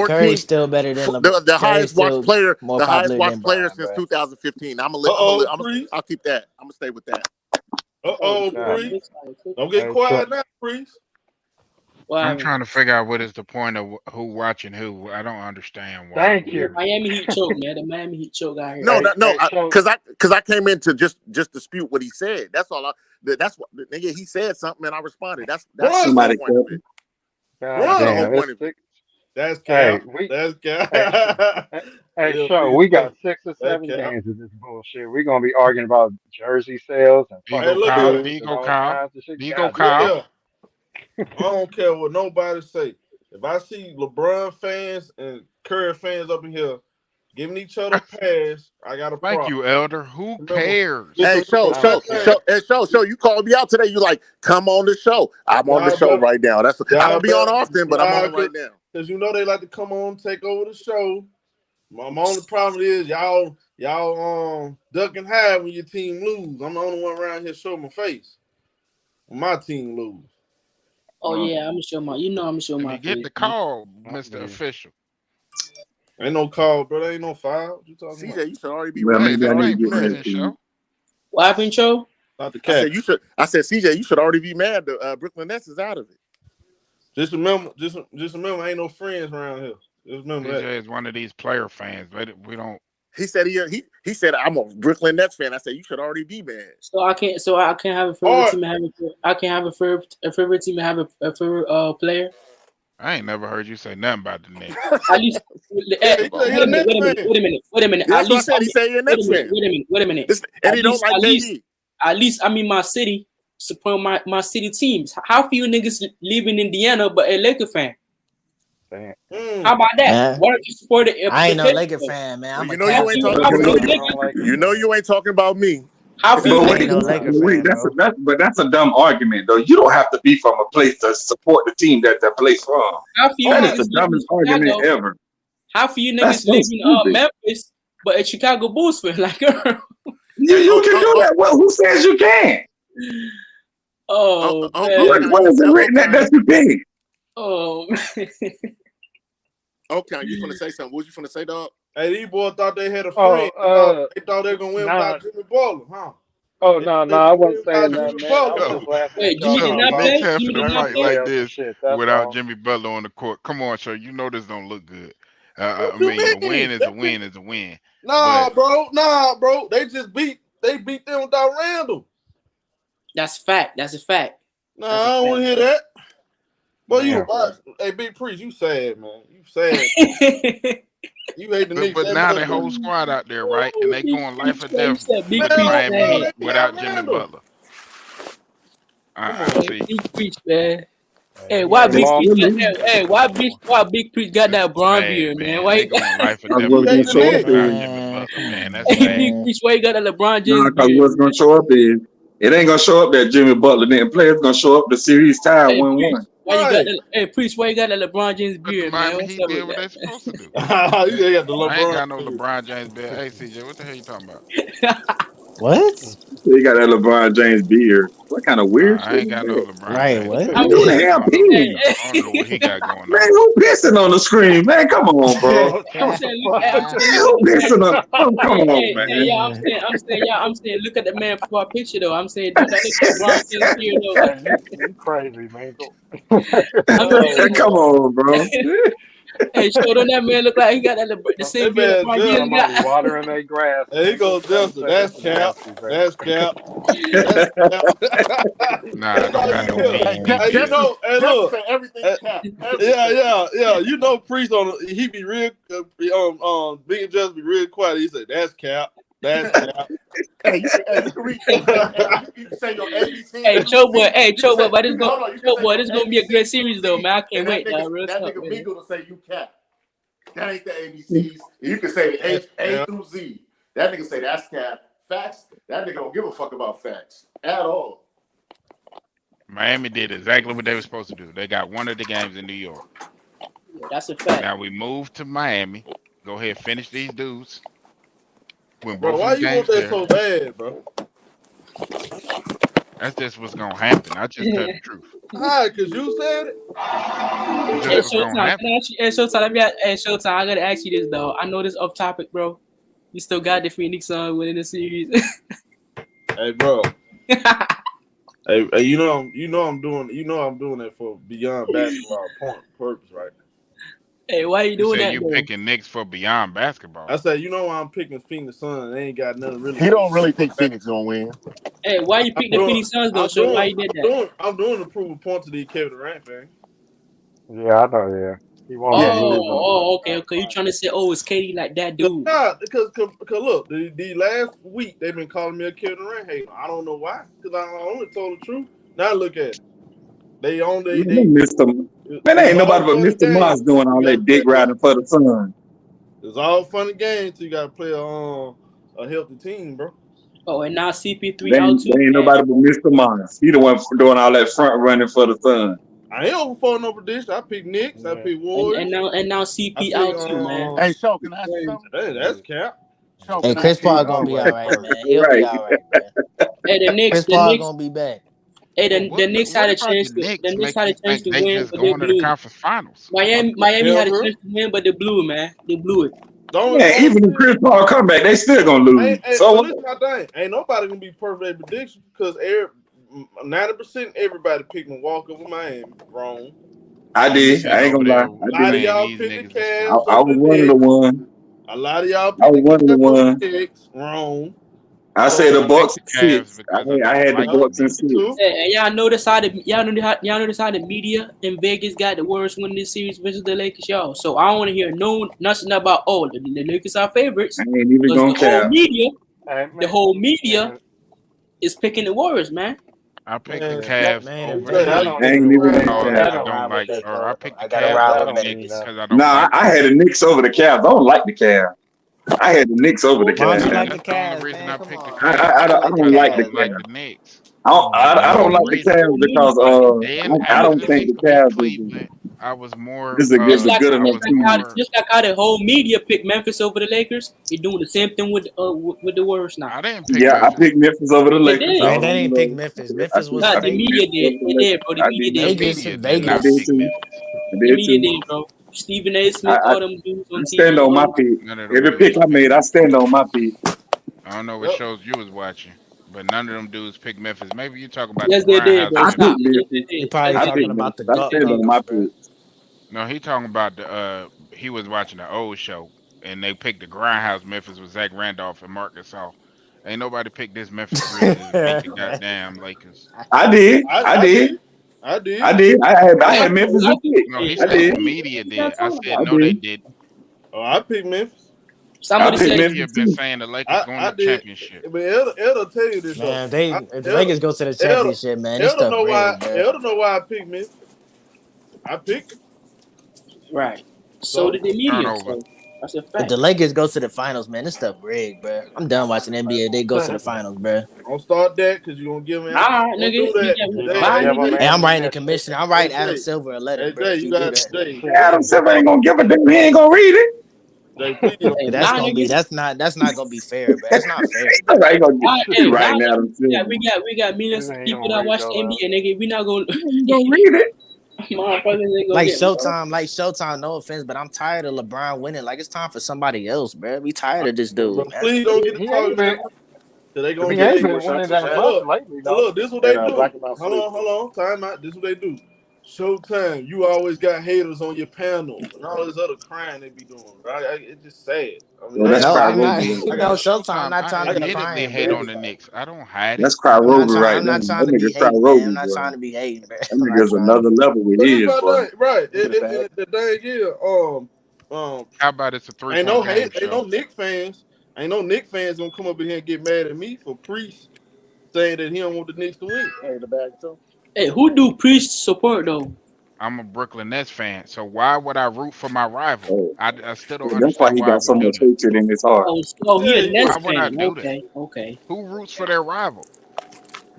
Curry's still better than LeBron. The highest watched player. The highest watched player since 2015. I'll keep that. I'm gonna stay with that. Priest. Don't get quiet now, Priest. Well, I'm trying to figure out what is the point of who watching who. I don't understand why. Thank you. Miami Heat choke, man. The Miami Heat choke out here. No, because I came in to just dispute what he said. That's all. That's what nigga. He said something and I responded. That's somebody. That's cap. That's cap. Hey, Show, we got 6 or 7 games of this bullshit. We're gonna be arguing about jersey sales and Vigo Kyle. I don't care what nobody say. If I see LeBron fans and Curry fans up in here giving each other pass, I got a problem. Thank you, Elder. Who cares? Hey, show. You called me out today. You like, come on the show. I'm on the show right now. I don't be on often, but I'm on right now. Because you know they like to come on, take over the show. My only problem is y'all ducking high when your team lose. I'm the only one around here showing my face when my team lose. Oh yeah, I'm gonna show my. I'm gonna show my. Get the call, Mr. Official. Ain't no call, bro. There ain't no foul. What you talking CJ, about? you should already be mad. What happened, Joe? Not the cat. I said, CJ, you should already be mad. The Brooklyn Nets is out of it. Just remember, ain't no friends around here. Just remember CJ that. is one of these player fans, but we don't. He said he said I'm a Brooklyn Nets fan. I said you should already be mad. So I can't have a favorite team and I can't have a favorite team and have a favorite player. I ain't never heard you say nothing about the Knicks. At least wait a minute. At least he said you're a Knicks fan. Wait a minute. And he don't like KD. At least I'm in my city, support my city teams. How few niggas live in Indiana but a Laker fan? How about that? Man. Why don't you support it? I ain't no Laker fan, man. You know you ain't talking about me. How few that's a dumb argument, though. You don't have to be from a place to support the team that place from. That is the dumbest argument ever. How few niggas live in Memphis but a Chicago Bulls fan? Like, you can do that. Well, who says you can't? Oh, what is it written that you can? Oh. Okay, you finna say something? What you finna say, dog? Hey, these boys thought they had a friend. They thought they were gonna win without Jimmy Butler, huh? Oh no, I wasn't saying that, man. Wait, Jimmy did not play? Jimmy did not play like this without Jimmy Butler on the court. Come on, sir. You know this don't look good. I mean, a win is a win is a win. Nah, bro. They beat them without Randall. That's a fact. Nah, I don't want to hear that. But hey, Big Priest, you sad, man. You sad. You hate the Knicks. But now the whole squad out there, right? And they going life or death with Miami Heat without Jimmy Butler. Big Priest, man. Hey, why Big Priest? Hey, why Big Priest got that blonde beard, man? Why? Man, that's Hey, bad. Big Preach, why you got that LeBron No, James? because what's gonna show up is it ain't gonna show up that Jimmy Butler didn't play. It's gonna show up the series tied 1-1. Why you got that? Hey, Preach, why you got that LeBron James But the beard, man? Miami What's Heat up did with what that? they're supposed to do. You got the LeBron. I ain't got no LeBron James beard. Hey, CJ, what the hell you talking about? What? He got that LeBron James beard. What kind of weird I shit ain't is got no that? LeBron Right, James what? beard. I'm Who the saying, hell I don't know what he got going Man, on. who pissing on the screen? Man, come on, bro. I'm saying, look, Who pissing on? Oh, come on, man. yeah, I'm saying, look at the man profile picture though. I'm saying, don't look at LeBron James beard though. You crazy, man. Come on, bro. Hey, show them that man look like he got the same That beard man LeBron James got. Somebody watering their grass. There you go, Justin. That's cap. That's cap. That's cap. Nah, I don't got no PG Hey, you beard. know, hey, look. Say everything cap. Yeah. You know, Priest he be real. Big and Just be real quiet. He said, "That's cap. That's cap." Hey, you can read. You can say your ABC. Hey, Chobo, but this this gonna be a great series though, man. I can't wait. That nigga Beagle to say you cap. That ain't the ABCs. You can say A through Z. That nigga say that's cap. Facts. That nigga don't give a fuck about facts at all. Miami did exactly what they were supposed to do. They got one of the games in New York. That's a fact. Now we move to Miami. Go ahead, finish these dudes. When Bro, both why of you want games that there. so bad, bro? That's just what's gonna happen. I just tell the truth. Hi, cause you said it. Hey, Showtime, I gotta ask you this though. I know this off topic, bro. You still got the Phoenix Suns winning the series. Hey, bro. hey, you know I'm doing it for beyond basketball purpose, right? Hey, why you doing that? You picking Knicks for beyond basketball. I said, you know why I'm picking Phoenix Suns? They ain't got nothing really. He don't really think Phoenix gonna win. Hey, why you picking the Phoenix Suns though? So why you did that? I'm doing to prove a point to the Kevin Durant fan. Yeah, I know. Yeah, he won't. Okay. You trying to say, it's Katie like that dude? Nah, because look, the last week they've been calling me a Kevin Durant hater. I don't know why, because I only told the truth. Now look at it. They Mr. Man, ain't nobody but Mr. Moss doing all that dick riding for the Sun. It's all fun and games till you gotta play a healthy team, bro. Oh, and now CP3 They out too. ain't nobody but Mr. Moss. He the one doing all that front running for the Sun. I ain't over for no prediction. I picked Knicks. I picked Warriors. And now CP out too, man. Hey, Show, can I ask you something? Hey, that's cap. Hey, Chris Paul gonna be all right, man. He'll be all right, man. Hey, the Knicks gonna be back. Hey, the Knicks had a chance to win, but they blew. Conference finals. Miami had a chance to win, but they blew, man. They blew it. Even if Chris Paul come back, they still gonna lose. So listen, my thing. Ain't nobody gonna be perfect at prediction because 90% everybody picked Milwaukee over Miami. Wrong. I did. I ain't gonna lie. A lot of y'all picked the Cavs. I was one of the one. A lot of y'all picked I was one of the one. Wrong. I say the Bucks 6. I had the Bucks in 6. Hey, y'all notice how the media in Vegas got the worst win this series versus the Lakers, y'all. So I don't want to hear nothing about the Lakers are favorites. I ain't even gonna care. The whole media is picking the Warriors, man. I picked the Cavs over. I ain't even gonna care. I picked the Cavs over the Knicks because I don't. Nah, I had the Knicks over the Cavs. I don't like the Cavs. I had the Knicks over the Cavs. Like the Cavs, the only reason I picked the Cavs. I don't like the Cavs. Like the Knicks. I don't like the Cavs because I don't think the Cavs Cleveland. I was more. This is a good enough team. Just like how the whole media picked Memphis over the Lakers, you're doing the same thing with the Warriors now. I didn't pick Memphis. I picked Memphis over the Lakers. Man, they didn't pick Memphis. Memphis was the media did. They did, bro. The media did. Vegas. The media did, bro. Stephen A. Smith, all them dudes on TV. Stand on my pick. Every pick I made, I stand on my pick. I don't know what shows you was watching, but none of them dudes picked Memphis. Maybe you talk about. Yes, they did, bro. He probably talking about the I stand on my pick. No, he talking about he was watching the old show, and they picked the Grindhouse Memphis with Zach Randolph and Marc Gasol. Ain't nobody picked this Memphis Grizzlies to beat the goddamn Lakers. I did. I had Memphis. No, he said the media did. I said no, they didn't. Oh, I picked Memphis. Somebody said you've been saying the Lakers going to the championship. But Elder tell you this. Man, if the Lakers go to the championship, man, this stuff Elder know why I picked Memphis. I picked it. Right. So did the media. So That's a If fact. the Lakers go to the finals, man, this stuff rigged, bro. I'm done watching NBA. They go to the finals, bro. Don't start that because you're gonna give him. Nah, Don't nigga. do that. Hey, I'm writing a commission. I'm writing Adam Silver a letter, bro. Jay, If you you do got that, Jay. Adam Silver ain't gonna give a damn. He ain't gonna read it. Jay, please don't. hey, that's not gonna be fair, bro. That's not fair. Nobody gonna get Hey, right now. Adam Silver. yeah, we got millions of people that watch the NBA, nigga. We not gonna He gonna read it. motherfuckers ain't gonna Like get Showtime, no offense, but I'm tired of LeBron winning. Like, it's time for somebody else, bro. We tired of this dude, But man. please don't get to talking about it. They gonna get look, this is what they do. Hold on. Time out. This is what they do. Showtime, you always got haters on your panel and all this other crying they be doing, right? It's just sad. I mean, That's No, Cry I'm not. Rover. No, Showtime. I'm not I trying to be admittedly crying, hate bro. on the Knicks. I don't hide it. That's Cry Rover right I'm now. not trying That to be nigga Cry hating, Rover, man. I'm not bro. trying to be hating, bro. That I'm not nigga's trying another level with But this his, my bro. thing, right? The thing is, How about it's a 3-point ain't no game hate, show? ain't no Knicks fans gonna come up in here and get mad at me for Priest saying that he don't want the Knicks to win. Hey, the bag too. Hey, who do Priest support though? I'm a Brooklyn Nets fan, so why would I root for my rival? Oh, I still don't that's why understand he why I got so would do much that. hatred in his heart. Oh, he a Yeah, Nets Why would I fan. do that? Okay. Who roots for their rival?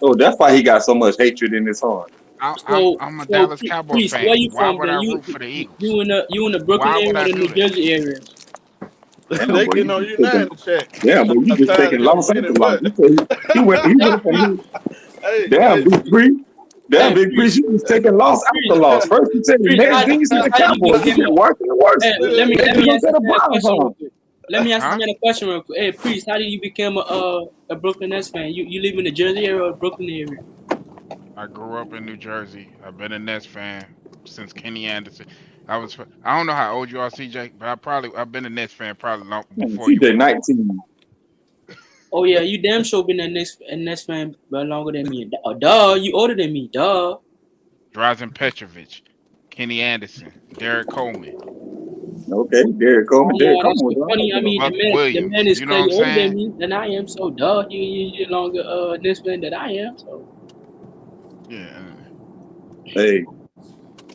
Oh, that's why he got so much hatred in his heart. I'm a Dallas Cowboy Priest, fan. where you Why from? would Then I root for the Eagles? you in the Brooklyn Why area would or I the do New that? Jersey area? Damn, they boy, getting on United check. damn, boy, you I'm just tired taking of him Los getting Angeles. what? He went from his, Hey, damn, Big Priest. Damn, Hey, Big Priest, you was taking loss after loss. First you said the Priest, Nets, then you said the how you Cowboys. You became get worse and worse. Hey, let me Then you gonna ask say this the man a Browns question real on. quick. Let me ask Huh? this man a question real quick. Hey, Priest, how did you become a Brooklyn Nets fan? You live in the Jersey area or Brooklyn area? I grew up in New Jersey. I've been a Nets fan since Kenny Anderson. I don't know how old you are, CJ, but I've been a Nets fan probably long before you were CJ born. 19. Oh yeah, you damn sure been a Nets fan longer than me. Duh, you older than me. Duh. Drazen Petrovic, Kenny Anderson, Derek Coleman, Okay, Derek Coleman. Derek No, that's Coleman too was funny. I mean, Buck the man Williams. is You know what I'm clearly older than saying? me than I am. So duh, you longer Nets fan than I am. So Yeah. Hey,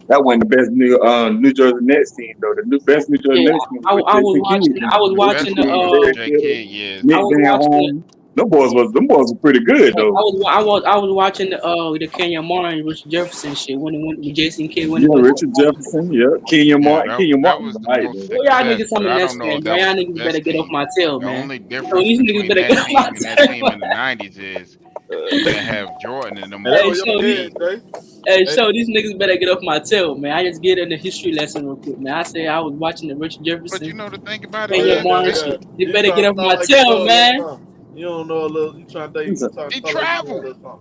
that wasn't the best New Jersey Nets team though. The best New Jersey yeah, Nets team I was was Jason watching. Kidd. I was The watching best the. one was Derek J. Hill, Kidd, yes. I Nick was Van watching. Horn. Them boys were pretty good though. I was watching the Kenya Moore and Richard Jefferson shit when Jason Kidd when it Yeah, went to Richard Jefferson. Yeah, Kenyon Yeah, Martin. Kenyon that Martin was was the alright most though. well, y'all success, niggas, I'm but a I Nets don't know fan, if bro. that was Y'all the niggas better best get off team. my tail, The man. only So difference these niggas between better that get off my team and that team tail. in the 90s is you didn't have Jordan and them Hey, that Hey, was boys your on the head, team. Jay. Hey, Hey, so these niggas better get off my tail, man. I just get in the history lesson real quick, man. I say I was watching the Richard But you Jefferson, know the thing about it, oh Kenya yeah, Moore man, and yeah. shit. They You better trying get to off sound my like you tail, know a little man. something. You don't know a little. You trying to think? You Listen, trying to he sound like you know a traveled. little something.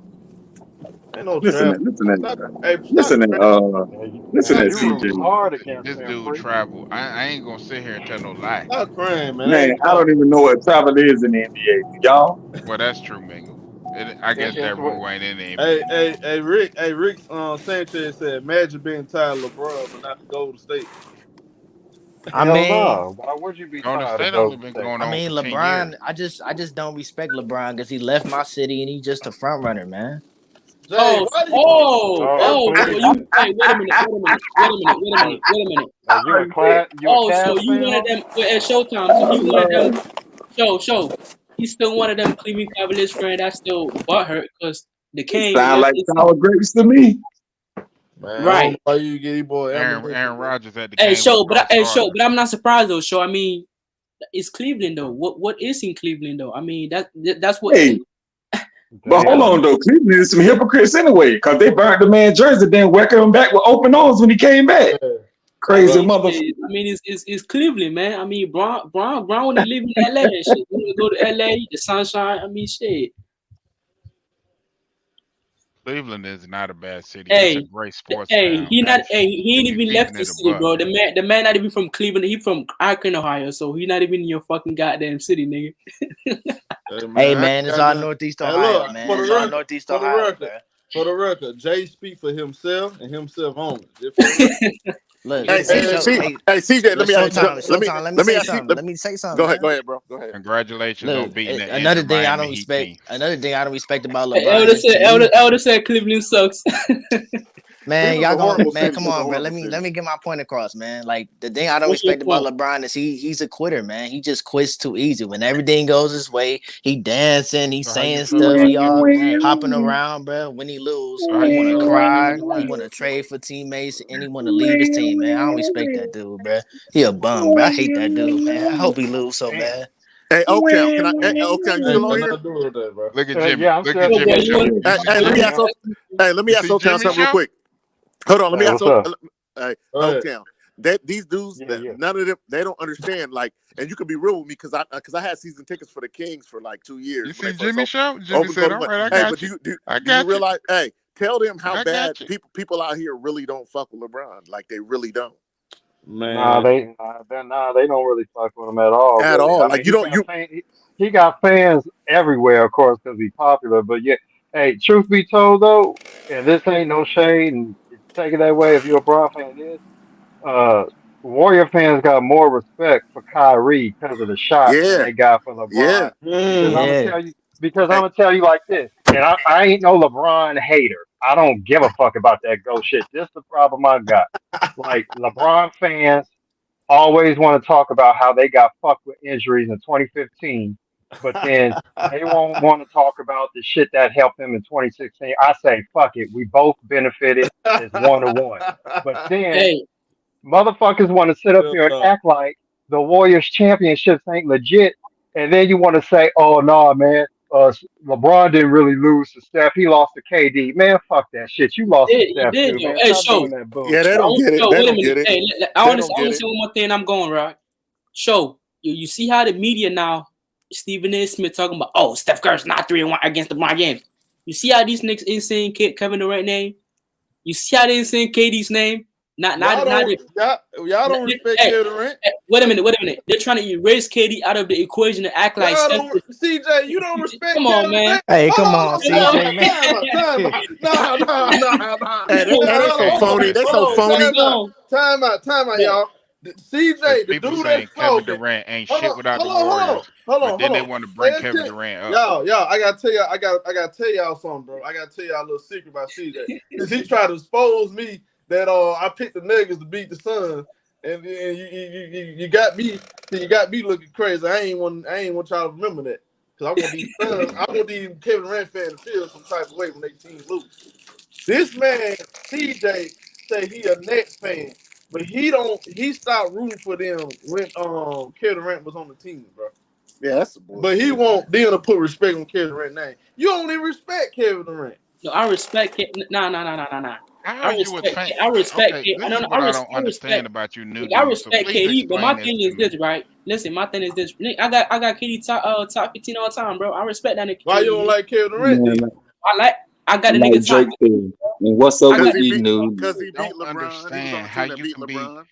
Ain't no listen, travel. Stop. Hey, stop listen, listen This at dude, CJ. this dude traveled. I ain't gonna sit here and tell no lie. Stop crying, man. I Man, ain't I don't travel. even know what travel is in the NBA. Y'all? Well, that's true, Mingo. I guess that rule ain't in the Hey, NBA. hey, hey, Rick. Hey, Rick. Sanchez said, "Imagine being tired of LeBron, but not the Golden State." I mean, Golden State only been going on for 10 years. LeBron. I just don't respect LeBron because he left my city and he's just a front runner, man. Jay, why do you? So you wait a minute. Oh, so you one of them at Showtime? So he one of them. Show. He's still one of them Cleveland Cavaliers friend that still butthurt because the King Sound left like his sour grapes to me. Man, I don't know right. why you get boy Aaron Rodgers at the Hey, game with Sauce Gardner. but I'm not surprised though. Show, I mean, it's Cleveland though. What is in Cleveland though? I mean, that's what. Hey, but hold on though. Cleveland is some hypocrites anyway, because they burnt the man jersey, then welcomed him back with open arms when he came back. Yeah. Crazy motherfucker. I mean, it's Cleveland, man. I mean, Brown when he live in LA and shit. When he go to LA, the sunshine. I mean, shit. Cleveland is not a bad city. Hey, it's a great sports hey, town. he not. Hey, Actually, he ain't if you even left keeping the it a city, buck. bro. The man not even from Cleveland. He from Akron, Ohio. So he not even in your fucking goddamn city, nigga. Hey, man, it's all Northeast Ohio, man. It's all Northeast Ohio, man. For the record, Jay speak for himself and himself only. Look, Hey, CJ, let me ask you. Showtime, let me say something. Let me say something. Go ahead, bro. Go ahead. Congratulations on beating the another thing I Miami don't Heat respect. team. Another thing I don't respect about Hey, LeBron. Elder said Cleveland sucks. Man, Cleveland's y'all a gonna horrible man, city. come It's a on, bro. horrible Let city. me get my point across, man. Like the thing I don't What's your respect about point? LeBron is he's a quitter, man. He just quits too easy. When everything goes his way, he dancing, he So how you saying feel stuff, about he all Kevin Durant? hopping around, bro. When he lose, So how he you wanna feel about cry, Kevin he Durant? wanna trade for teammates, and he wanna leave his team, man. I don't respect that dude, bro. He a bum, bro. I hate that dude, man. I hope he lose so Damn. bad. Hey, Oaktown, can I? Hey, Oaktown, you Ain't still on got here? nothing to do with that, bro. Look at Jimmy. Yeah, I'm Look still at Yo, boy, Jimmy you show. want You Hey, see hey, let me Jimmy? ask. Let me You ask see Oaktown Jimmy something real show? quick. Hold on, let me Hey, ask. what's up? Hey, Go ahead. Oaktown. That these dudes, Yeah. none of them, they don't understand. Like, and you can be real with me because I had season tickets for the Kings for like 2 years You when they see first Jimmy show? Jimmy opened said, Golden "All Glove. right, I Hey, but got you. do I you got you. realize? Hey, tell them how I bad got you." people out here really don't fuck with LeBron. Like they really don't Nah, Man, they don't really fuck with him at all, at really. all. I Like mean, you don't you. he got fans everywhere, of course, because he's popular. But yeah, hey, truth be told though, and this ain't no shade, and take it that way if you're a Bron fan, it is. Uh, Warrior fans got more respect for Kyrie because of the shot than Yeah, they got for yeah. LeBron. Because I'm mm, gonna Yeah. tell you, because I'm Hey, gonna tell you like this, and I ain't no LeBron hater. I don't give a fuck about that go shit. This the problem I got. Like LeBron fans always want to talk about how they got fucked with injuries in 2015, but then they won't want to talk about the shit that helped them in 2016. I say, fuck it. We both benefited as 1-1. But then Hey, motherfuckers want to sit up shut here and up. act like the Warriors championships ain't legit. And then you want to say, oh, no, man, LeBron didn't really lose to Steph. He lost to KD. Man, fuck that shit. You lost to he Steph, did too, though. man. Hey, Stop show. doing that yeah, they bullshit. don't get it. Show, They wait a don't minute. get it. Hey, I They want don't to get say it. one more thing. And I'm going right. Show. You see how the media now, Stephen A. Smith talking about, oh, Steph Curry's not 3-1 against LeBron James. You see how these niggas ain't saying Kevin Durant name? You see how they ain't saying KD's name? Not Y'all they, don't respect hey, Kevin Durant. wait a minute. They're trying to erase KD out of the equation and act like Y'all Steph. don't, CJ. You don't respect Come on, Kevin man. Durant. Hey, come Hold on, on, hold Come on. CJ, on. man. Time out. No. Hey, Hold they so Hey, phony. They so hey, phony. Come time out, on. y'all. because CJ, the people dude saying that's Kevin talking. Durant ain't Hold shit on, without the hold on, hold on, Warriors, hold but on, then hold they on. want to Pay bring Kevin attention. Durant up. Y'all, I gotta tell y'all, I gotta tell y'all something, bro. I gotta tell y'all a little secret about CJ. Because he tried to expose me that I picked the Nuggets to beat the Suns. And you got me looking crazy. I ain't want y'all to remember that. Because I want these Kevin Durant fans to feel some type of way when they team lose. This man, CJ, say he a Nets fan, but he stopped rooting for them when Kevin Durant was on the team, bro. Yeah, that's the But he bullshit. want them to put respect on Kevin Durant's name. You don't even respect Kevin Durant. No, I respect it. Nah. How is you a fan? I respect Okay, it. this is what I don't understand about you new I dudes. So respect please KD, but my explain this thing to is me. this, right? Listen, my thing is this. I got KD top 15 all time, bro. I respect that nigga. Why you don't like Kevin Durant, then? I got the Like nigga top. Drake said. And what's up I with got, these news? Because he beat Don't LeBron. He was on understand a how team that you beat can be LeBron.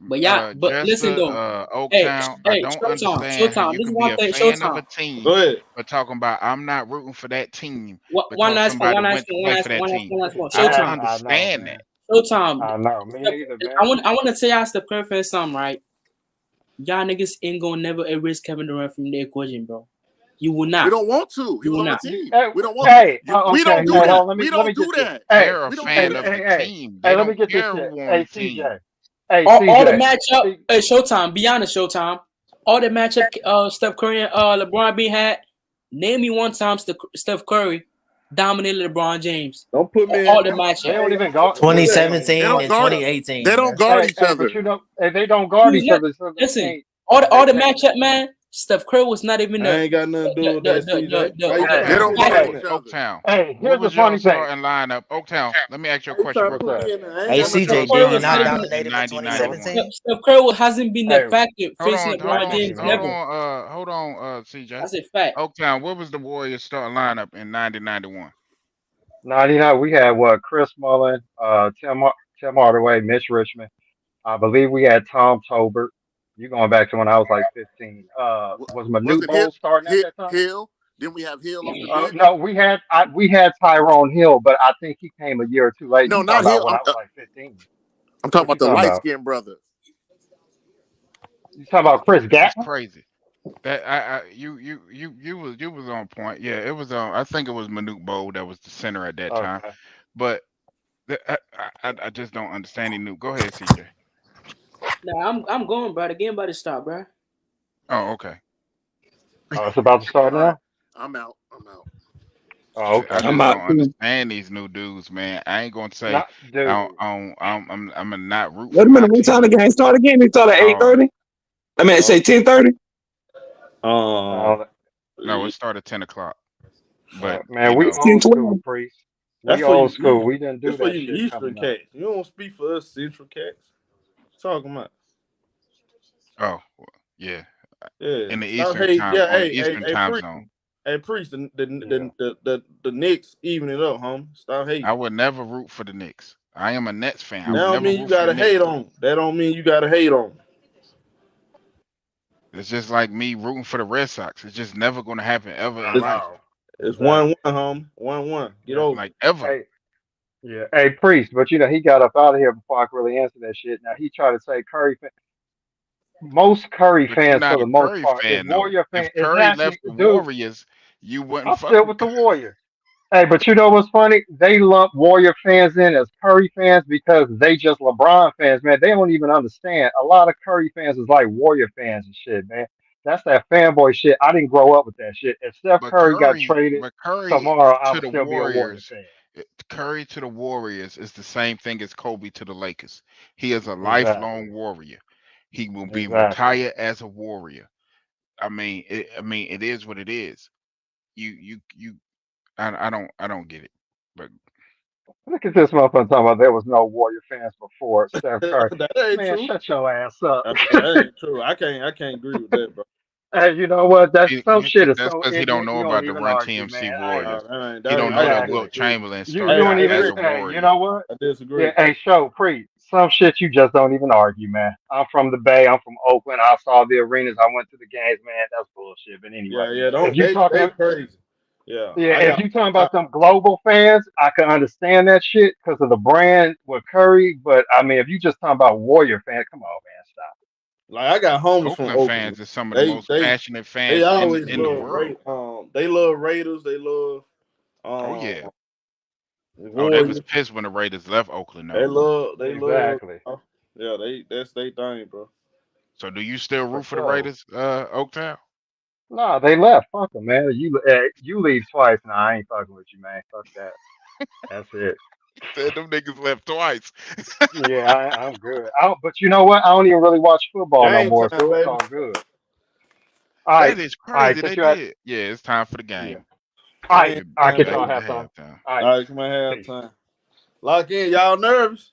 but just listen though. Hey, Oaktown. I hey, don't understand how Showtime. you This is can be one a thing. fan of Showtime. a team, Go ahead. but talking about I'm not rooting for that team One because last one. somebody One last went to one. play for that team. One last one. I don't Showtime. I know, understand man. that. Showtime. I know. Me neither, I man. want to tell y'all Steph Curry fans something, right? Y'all niggas ain't gonna never erase Kevin Durant from the equation, bro. You will We not. don't want to. He You was will on the not. team. Hey, We don't want. hey, We okay. don't do Hey, that. hold on. We Let me don't get do this. that. Hey, They're a We don't hey, do fan of that. the hey. team. They Let me don't get this care shit. who on Hey, the team. CJ. Hey, All the CJ. matchup. Hey, Showtime. Be honest, Showtime. All the matchup. Steph Curry and LeBron being had. Name me one time Steph Curry dominated LeBron James. Don't put me All the in. They matchup. don't Hey, even don't guard. put me in that. They 2017 don't and guard. They 2018, don't bro. guard each Hey, but other. you know, hey, they don't He guard was each not. other, so they Listen. can't. All the They matchup, man. Steph Curry was not even I ain't got nothing to do with that, CJ. Why you hey, They trying to don't put me guard in hey, each that? other. Oaktown. hey. What Here's the was y'all funny thing. starting lineup? Oaktown. Let me ask you a Why you question trying to real put quick. me in there? I ain't Hey, What got was nothing y'all to CJ, do did with we starting that. not lineup dominate in him in 1991? 2017? Steph Curry hasn't been the Hey, factor facing LeBron James never. Hold on, CJ. That's a fact. Oaktown, what was the Warriors starting lineup in 1991? 99. We had what? Chris Mullin, Tim Hardaway, Mitch Richmond. I believe we had Tom Tolbert. You going back to when I was like 15. Was Manute Wasn't Bol starting at that time? Hill? Then we have Hill off the bench. No, we had Tyrone Hill, but I think he came a year or two late. No, You talking not about Hill. when I was like 15? I'm talking What about you the talking light about? skinned brother. You talking about Chris This is Gatton? crazy. That you was on point. Yeah, it was I think it was Manute Bol that was the center at that time. Okay. But I just don't understand any new. Go ahead, CJ. Nah, I'm going, bro. The game about to start, bro. Oh, okay. It's about to start All right, now. I'm out. I'm out. Oh, okay. I I'm just out don't too. understand these new dudes, man. I ain't gonna say Not, dude. I'm gonna not root Wait for a my minute. What time the team. game start again? They start at Um, 8:30. I mean, Oh, say 10:30. um, no, yeah, it started 10 o'clock. But Man, we It's 10, old 12. school, priest. that's We for old you school. Eastern. We didn't It's do for that you shit Eastern coming up. cats. You don't speak for us Central cats. Talking about. oh, yeah, Yeah, in the stop Eastern hate. time Yeah, on the hey, Eastern time priest. zone. Hey, priest. Yeah. The Knicks even it up, homie. Stop hating. I would never root for the Knicks. I am a Nets fan. I That would don't never mean you root for the gotta Knicks. hate on 'em. That don't mean you gotta hate on 'em. It's just like me rooting for the Red Sox. It's just never gonna happen ever in It's life. No. it's Exactly. 1-1, homie. 1-1. Get Yeah. over it. Like ever. Hey, yeah. Hey, priest. But he got up out of here before I could really answer that shit. Now he tried to say Curry. Most Curry But you're fans, for not the a most Curry part, is fan though. Warrior fan. If Curry Exactly, left the dude. Warriors, you wouldn't I'm fuck still with with the Curry. Warriors. Hey, but you know what's funny? They lump Warrior fans in as Curry fans because they just LeBron fans, man. They don't even understand. A lot of Curry fans is like Warrior fans and shit, man. That's that fanboy shit. I didn't grow up with that shit. If Steph Curry got traded But Curry tomorrow, I to would the still be a Warrior Warriors, fan. Curry to the Warriors is the same thing as Kobe to the Lakers. He is a Exactly. lifelong warrior. He will be Exactly. retired as a warrior. I mean, it is what it is. You. I don't get it. But Look at this motherfucker talking about there was no Warrior fans before Steph Curry. That ain't Man, true. shut your ass up. That ain't true. I can't agree with that, bro. Hey, you know what? That's some shit is that's so because he don't ignorant. know You don't about the even Run argue, TMC man. Warriors. That ain't He don't know I that Exactly. Wilt disagree. Chamberlain You started Hey, don't out I even. as a Hey, you warrior. know what? Yeah. disagree. Hey, show pre some shit you just don't even argue, man. I'm from the Bay. I'm from Oakland. I saw the arenas. I went to the games, man. That's bullshit. But anyway, Yeah, if don't you they talking, crazy. Yeah, yeah, I if got you talking about them global fans, I can understand that shit because of the brand with Curry. But I mean, if you just talking about Warrior fans, come on, man, stop. I got homies from Oakland Oakland. fans are some of the They most they passionate they fans always in the love world. they love Raiders. They love Oh yeah. Oh, they was Warriors. pissed when the Raiders left Oakland though. They love Exactly. yeah, that's their thing, bro. So do you still For root for the sure. Raiders, Oaktown? No, they left. Fuck them, man. You leave twice. Nah, I ain't fucking with you, man. Fuck that. That's it. Said them niggas left twice. Yeah, I'm good. But you know what? I don't even really watch football no Game more, time, so it's baby. all good. All right, That is all right. crazy. Since They you had, did. Yeah, it's time for the yeah. game. All right, Game all right. time, Catch Back y'all baby. to halftime. halftime. All right, All right, come on, peace. halftime. Lock in. Y'all nervous?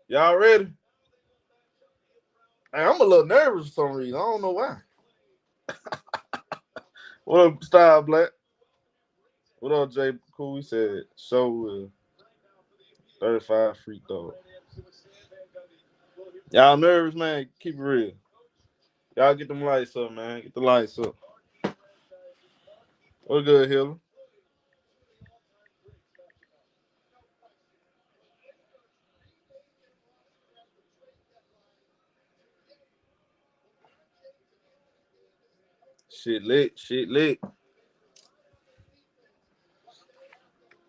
Y'all ready? Hey, I'm a little nervous for some reason. I don't know why. What up, Style Black? What up, Jay? Cool. He said, show 35 free throw. Y'all nervous, man? Keep it real. Y'all get them lights up, man. Get the lights up. What good, Hiller? Shit lit. Shit lit.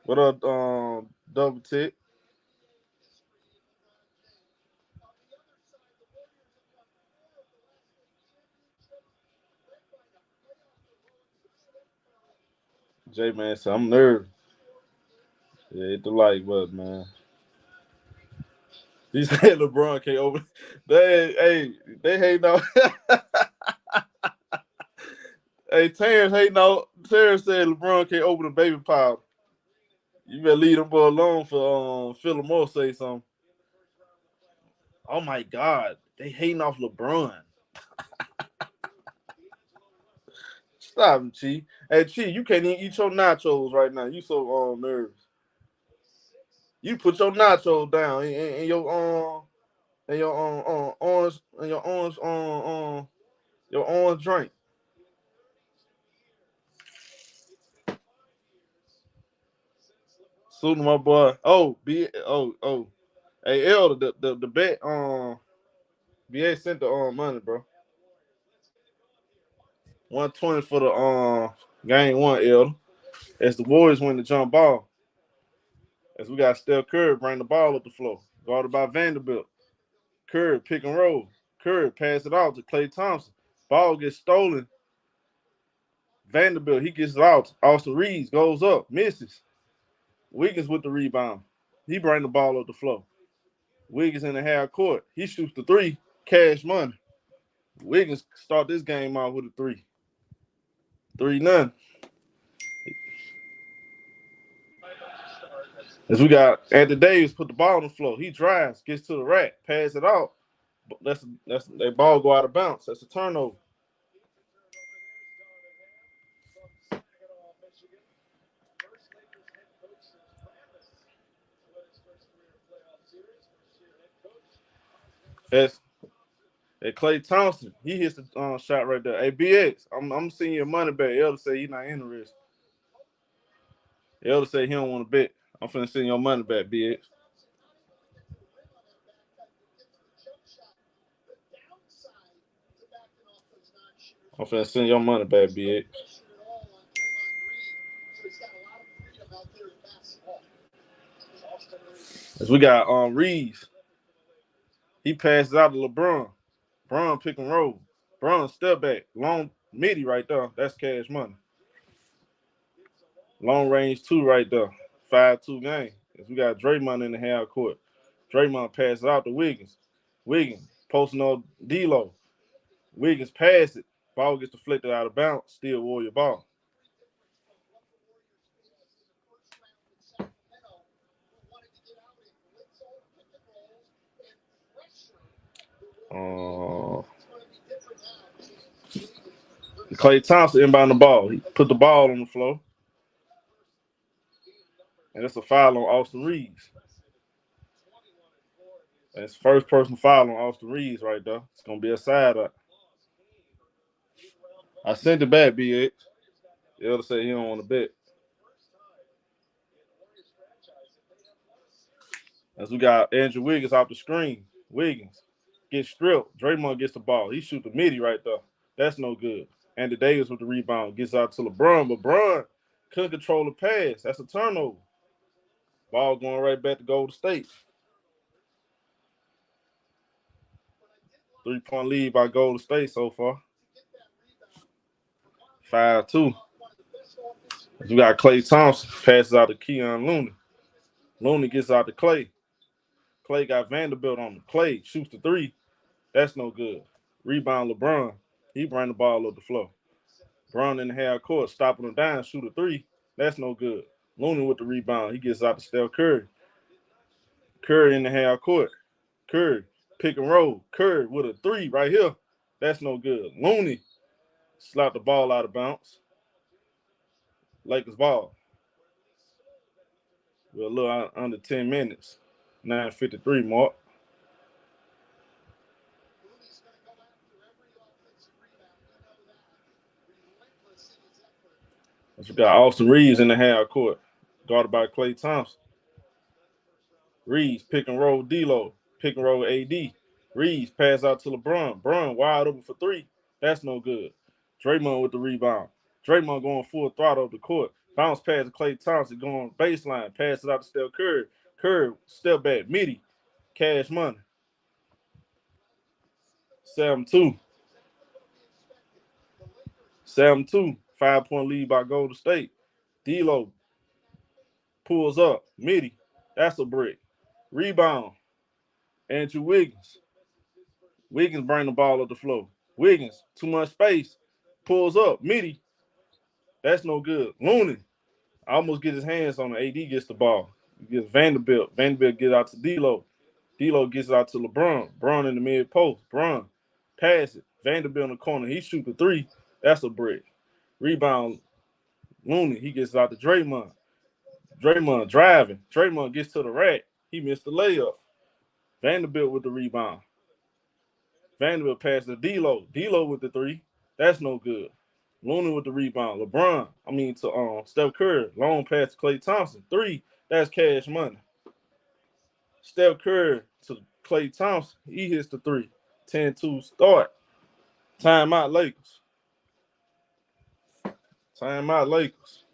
What up, double tick? J man said, I'm nervous. Yeah, hit the like button, man. He said LeBron can't open. They hate no. Hey, Terrence hate no. Terrence said LeBron can't open the baby powder. You better leave them boy alone for Philip Moore say something. Oh my God, they hating off LeBron. Stop him, Chi. Hey, Chi, you can't even eat your nachos right now. You so nervous. You put your nachos down in your orange drink. Salute my boy. Hey Elder, the bet BA sent the money, bro. 120 for the game one, Elder. As the Warriors win the jump ball. As we got Steph Curry bring the ball up the floor, guarded by Vanderbilt. Curry pick and roll. Curry pass it out to Klay Thompson. Ball gets stolen. Vanderbilt, he gets it out. Austin Reeves goes up, misses. Wiggins with the rebound. He bring the ball up the floor. Wiggins in the half court. He shoots the three. Cash money. Wiggins start this game out with a 3. 3-0. As we got Anthony Davis put the ball on the floor. He drives, gets to the rack, pass it out. That's that ball go out of bounds. That's a turnover. That's Klay Thompson. He hits the shot right there. Hey, BX, I'm seeing your money back. Elder say he's not interested. Elder say he don't want to bet. I'm finna send your money back, BX. I'm finna send your money back, BX. As we got Reeves. He passes out to LeBron. LeBron pick and roll. LeBron step back. Long midi right there. That's cash money. Long range 2 right there. 5-2 game. As we got Draymond in the half court. Draymond passes out to Wiggins. Wiggins posting on D-Lo. Wiggins pass it. Ball gets deflected out of bounds. Still Warrior ball. Klay Thompson inbound the ball. He put the ball on the floor. And that's a foul on Austin Reeves. That's first person foul on Austin Reeves right there. It's going to be a side up. I sent it back, BX. The other say he don't want to bet. As we got Andrew Wiggins off the screen. Wiggins gets stripped. Draymond gets the ball. He shoot the midi right there. That's no good. Andy Davis with the rebound. Gets out to LeBron. But LeBron couldn't control the pass. That's a turnover. Ball going right back to Golden State. 3-point lead by Golden State so far. 5-2. As we got Klay Thompson. Passes out to Keon Looney. Looney gets out to Klay. Klay got Vanderbilt on him. Klay shoots the 3. That's no good. Rebound LeBron. He bring the ball up the floor. LeBron in the half court, stopping him down, shoot a 3. That's no good. Looney with the rebound. He gets out to Steph Curry. Curry in the half court. Curry, pick and roll. Curry with a 3 right here. That's no good. Looney slapped the ball out of bounds. Lakers ball. We're a little under 10 minutes. 9:53 mark. We got Austin Reeves in the half court, guarded by Klay Thompson. Reeves pick and roll D-Lo, pick and roll AD. Reeves pass out to LeBron. LeBron wide open for 3. That's no good. Draymond with the rebound. Draymond going full throttle up the court. Bounce pass to Klay Thompson going baseline. Pass it out to Steph Curry. Curry step back midi. Cash money. 7-2. 7-2. 5-point lead by Golden State. D-Lo pulls up. Midi. That's a brick. Rebound. Andrew Wiggins. Wiggins bring the ball up the floor. Wiggins, too much space. Pulls up. Midi. That's no good. Looney almost get his hands on the AD, gets the ball. He gets Vanderbilt. Vanderbilt gets out to D-Lo. D-Lo gets out to LeBron. LeBron in the mid post. LeBron pass it. Vanderbilt in the corner. He shoot the 3. That's a brick. Rebound. Looney. He gets out to Draymond. Draymond driving. Draymond gets to the rack. He missed the layup. Vanderbilt with the rebound. Vanderbilt passes to D-Lo. D-Lo with the 3. That's no good. Looney with the rebound. To Steph Curry. Long pass to Klay Thompson. 3. That's cash money. Steph Curry to Klay Thompson. He hits the 3. 10-2 start. Timeout Lakers. Timeout Lakers.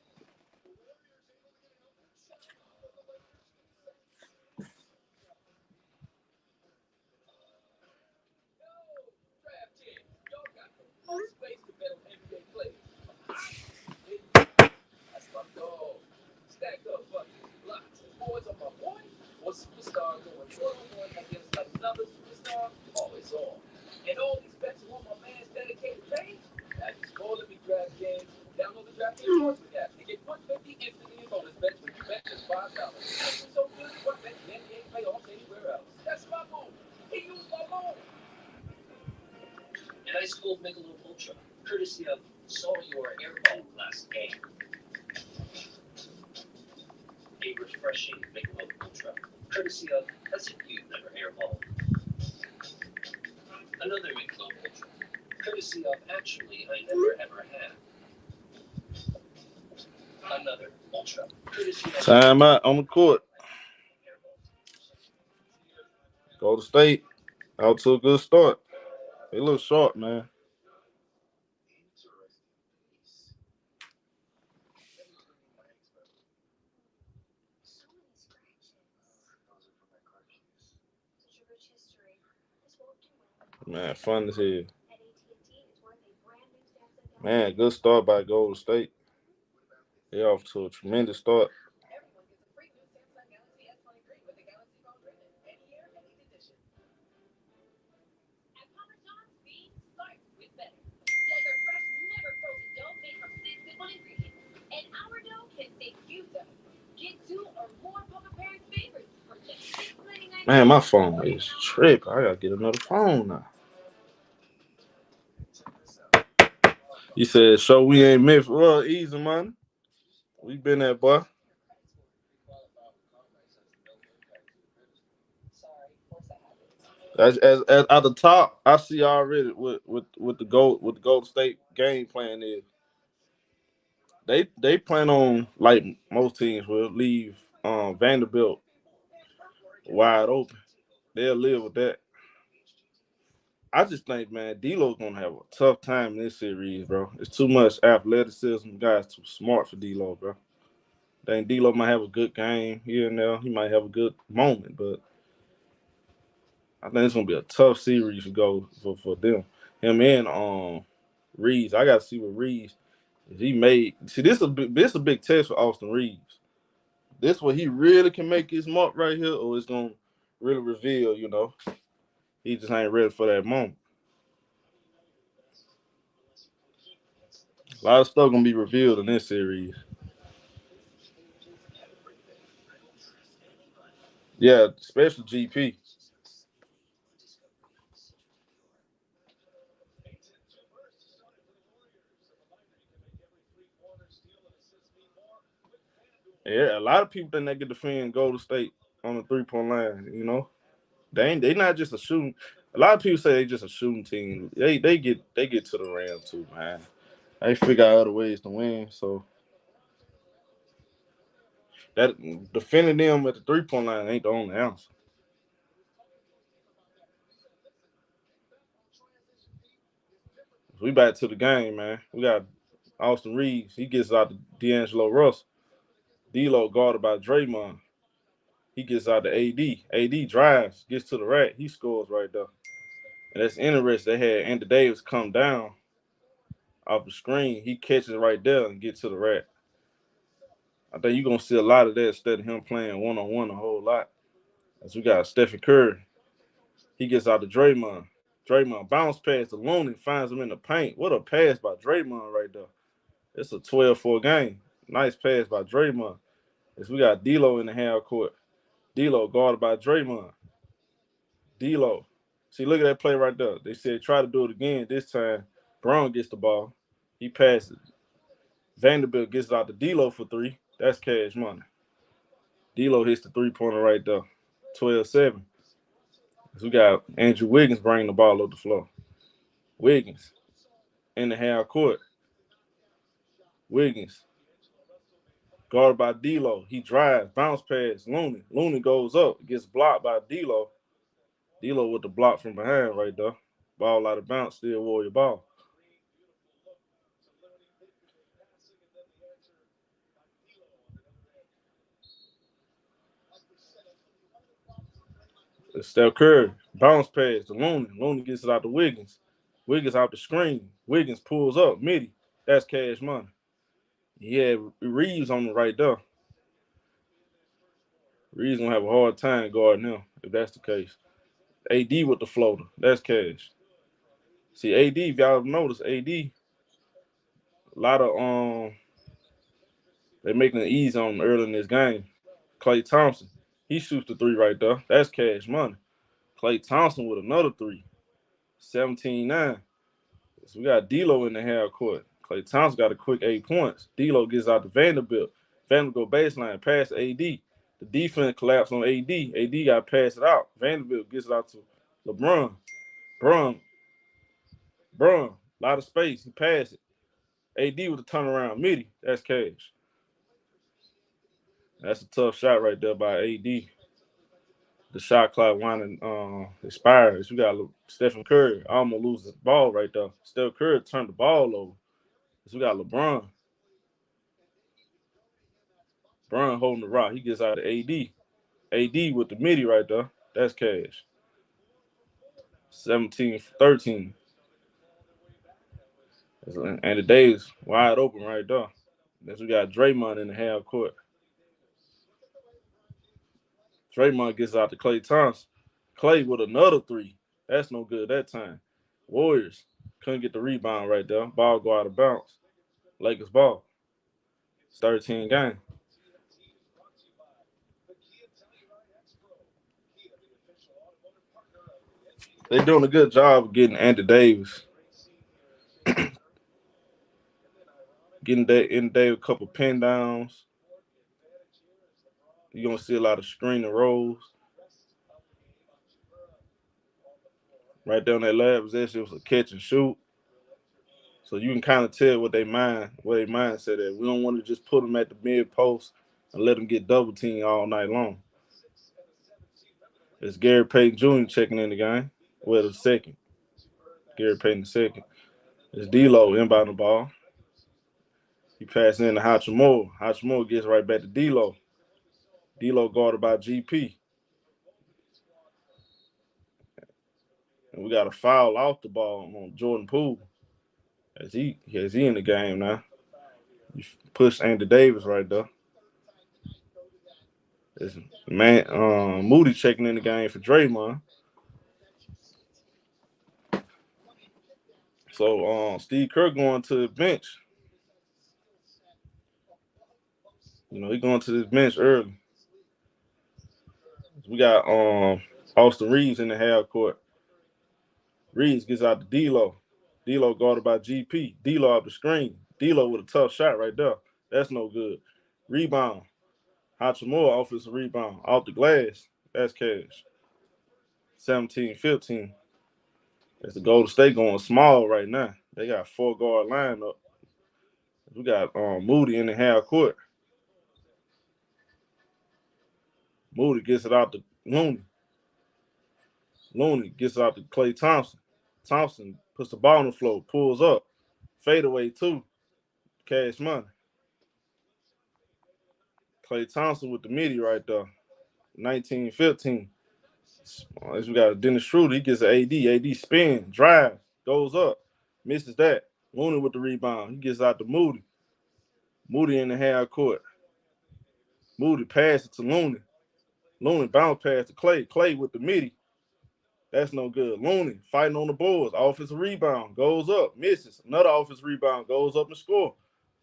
Time out on the court. Go to State. Out to a good start. They look sharp, man. Man, fun as hell. Man, good start by Golden State. They off to a tremendous start. Man, my phone is tripping. I gotta get another phone now. He said, "So we ain't Memphis. Well, easy, man. We been there, boy." As at the top, I see already with the Golden State game plan is they plan on, like most teams will, leave Vanderbilt wide open. They'll live with that. I just think, man, D'Lo's gonna have a tough time in this series, bro. It's too much athleticism. Guys too smart for D'Lo, bro. I think D'Lo might have a good game here and there. He might have a good moment, but I think it's gonna be a tough series to go for them. Him and Reeves. I gotta see what Reeves if he made. See, this a big test for Austin Reeves. This where he really can make his mark right here, or it's gonna really reveal, he just ain't ready for that moment. A lot of stuff gonna be revealed in this series. Yeah, especially GP. Yeah, a lot of people think they can defend Golden State on the 3-point line. They not just a shooting. A lot of people say they just a shooting team. They get to the rim too, man. They figure out other ways to win. So that defending them at the 3-point line ain't the only answer. We back to the game, man. We got Austin Reeves. He gets out to D'Angelo Russell. D'Lo guarded by Draymond. He gets out to AD. AD drives, gets to the rack. He scores right there. And that's interesting. They had Anthony Davis come down off the screen. He catches it right there and gets to the rack. I think you're going to see a lot of that instead of him playing one-on-one a whole lot. As we got Stephen Curry. He gets out to Draymond. Draymond bounce pass to Looney, finds him in the paint. What a pass by Draymond right there. It's a 12-4 game. Nice pass by Draymond. As we got D'Lo in the half court. D'Lo guarded by Draymond. D'Lo. See, look at that play right there. They said try to do it again. This time, Brown gets the ball. He passes. Vanderbilt gets it out to D'Lo for 3. That's cash money. D'Lo hits the 3-pointer right there. 12-7. So we got Andrew Wiggins bringing the ball up the floor. Wiggins in the half court. Wiggins guarded by D'Lo. He drives, bounce pass, Looney. Looney goes up, gets blocked by D'Lo. D'Lo with the block from behind right there. Ball out of bounds, still Warrior ball. It's Steph Curry. Bounce pass to Looney. Looney gets it out to Wiggins. Wiggins out the screen. Wiggins pulls up. Midi. That's cash money. He had Reeves on the right there. Reeves going to have a hard time guarding him if that's the case. AD with the floater. That's cash. See, AD, if y'all notice, AD, a lot of They making it easy on him early in this game. Klay Thompson, he shoots the 3 right there. That's cash money. Klay Thompson with another 3. 17-9. So we got D'Lo in the half court. Klay Thompson got a quick 8 points. D'Lo gets out to Vanderbilt. Vanderbilt go baseline, pass AD. The defense collapsed on AD. AD got to pass it out. Vanderbilt gets it out to LeBron. Bron, a lot of space. He passed it. AD with a turnaround midi. That's cash. That's a tough shot right there by AD. The shot clock winding expires. We got Stephen Curry almost lose the ball right there. Steph Curry turned the ball over. So we got LeBron. LeBron holding the rock. He gets out of AD. AD with the midi right there. That's cash. 17-13. And the Davis wide open right there. Then we got Draymond in the half court. Draymond gets out to Klay Thompson. Klay with another 3. That's no good that time. Warriors couldn't get the rebound right there. Ball go out of bounds. Lakers ball. It's 13 game. They're doing a good job of getting Anthony Davis. Getting in Davis a couple pin downs. You're going to see a lot of screen and rolls. Right there on that last possession, it was a catch and shoot. So you can kind of tell what they mindset is. We don't want to just put them at the mid post and let them get double teamed all night long. It's Gary Payton Jr. checking in the game. Well, the second. Gary Payton the second. It's D'Lo inbound the ball. He passes in to Hachimura. Hachimura gets right back to D'Lo. D'Lo guarded by GP. And we got a foul off the ball on Jordan Poole. As he in the game now. You push Anthony Davis right there. It's Moody checking in the game for Draymond. So Steve Kerr going to the bench. He going to the bench early. We got Austin Reeves in the half court. Reeves gets out to D'Lo. D'Lo guarded by GP. D'Lo up the screen. D'Lo with a tough shot right there. That's no good. Rebound. Hachimura offensive rebound. Off the glass. That's cash. 17-15. That's the Golden State going small right now. They got 4-guard lineup. We got Moody in the half court. Moody gets it out to Looney. Looney gets it out to Klay Thompson. Thompson puts the ball on the floor, pulls up. Fadeaway too. Cash money. Klay Thompson with the midi right there. 19-15. We got Dennis Schroeder. He gets an AD. AD spin, drive, goes up, misses that. Looney with the rebound. He gets out to Moody. Moody in the half court. Moody passes to Looney. Looney bounce pass to Klay. Klay with the midi. That's no good. Looney fighting on the boards. Offensive rebound. Goes up. Misses. Another offensive rebound. Goes up and score.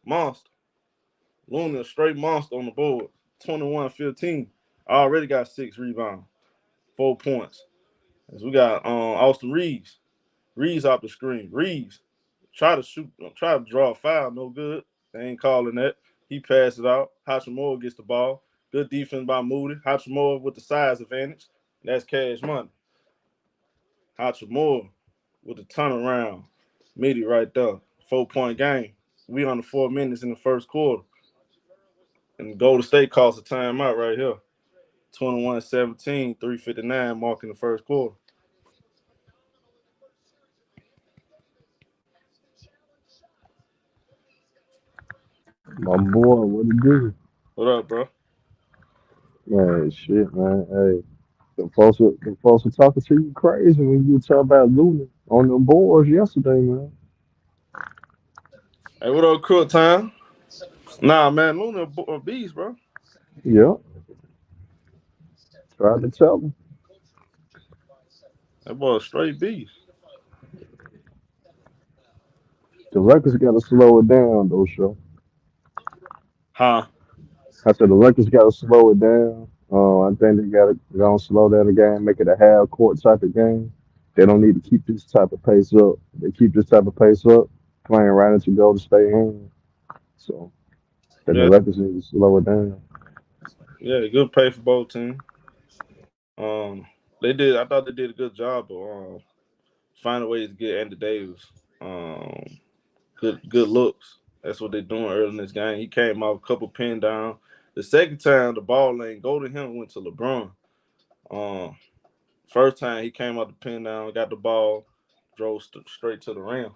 Monster. Looney a straight monster on the board. 21-15. Already got 6 rebounds. 4 points. As we got Austin Reeves. Reeves off the screen. Reeves try to draw a foul. No good. They ain't calling that. He passes it out. Hachimura gets the ball. Good defense by Moody. Hachimura with the size advantage. That's cash money. Hachimura with the turnaround. Midi right there. 4-point game. We on the 4 minutes in the first quarter. And Golden State calls a timeout right here. 21-17, 3:59 mark in the first quarter. My boy, what it do? What up, bro? Man, shit, man. Hey, the folks were talking to you crazy when you were talking about Luna on them boards yesterday, man. Hey, what up, Crook Time? Nah, man, Luna a beast, bro. Yep. Tried to tell him. That boy a straight beast. The Lakers got to slow it down, though, show. Huh? I said the Lakers got to slow it down. I think they got to slow down the game, make it a half court type of game. They don't need to keep this type of pace up. They keep this type of pace up, playing right into Golden State hands. So then the Yeah, Lakers need to slow it down. yeah, good pay for both teams. They did. I thought they did a good job of finding ways to get Andy Davis. Good looks. That's what they're doing early in this game. He came out a couple pin down. The second time the ball ain't go to him, went to LeBron. First time he came out the pin down, got the ball, drove straight to the rim.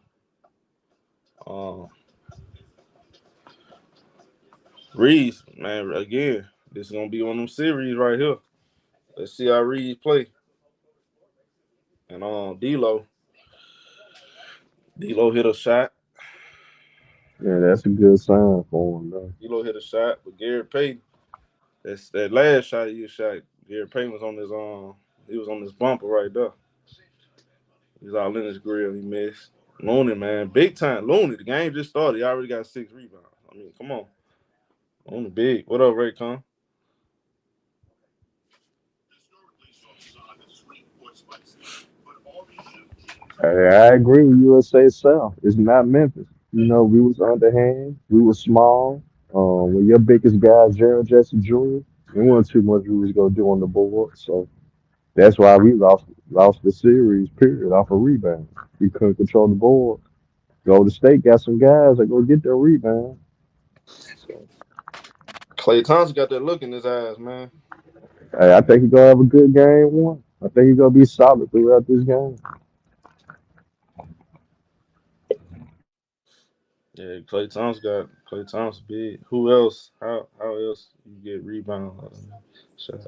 Reeves, man, again, this is gonna be one of them series right here. Let's see how Reeves play. And D'Lo hit a shot. Yeah, that's a good sign for him, though. D'Lo hit a shot, but Gary Payton, that last shot he shot. Gary Payton was on his he was on his bumper right there. He's all in his grill. He missed. Looney, man, big time. Looney, the game just started. He already got 6 rebounds. I mean, come on. Looney big. What up, Raycon? I agree with USA South. It's not Memphis. You know, we was underhand. We was small. When your biggest guy, Gerald Jesse Jr., there wasn't too much we was gonna do on the board. So that's why we lost the series. Period. Off a rebound. We couldn't control the board. Golden State got some guys that go get their rebound. So, Klay Thompson got that look in his eyes, man. hey, I think he's gonna have a good game one. I think he's gonna be solid throughout this game. Yeah, Klay Thompson big. Who else? How else you get rebound? Shot.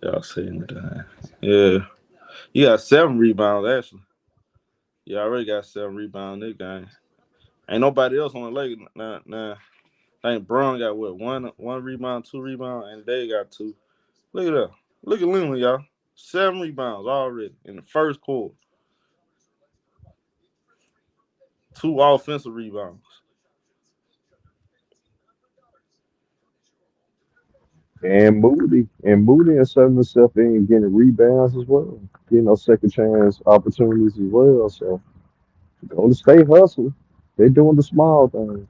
Y'all saying that? Yeah, he got 7 rebounds actually. Yeah, already got 7 rebounds in this game. Ain't nobody else on the Lakers. Nah. I think Braun got what? One rebound, 2 rebounds, and they got 2. Look at that. Look at Leland, y'all. 7 rebounds already in the first quarter. 2 offensive rebounds. And Moody and setting himself in and getting rebounds as well. Getting those second chance opportunities as well. So Golden State hustle. They doing the small things.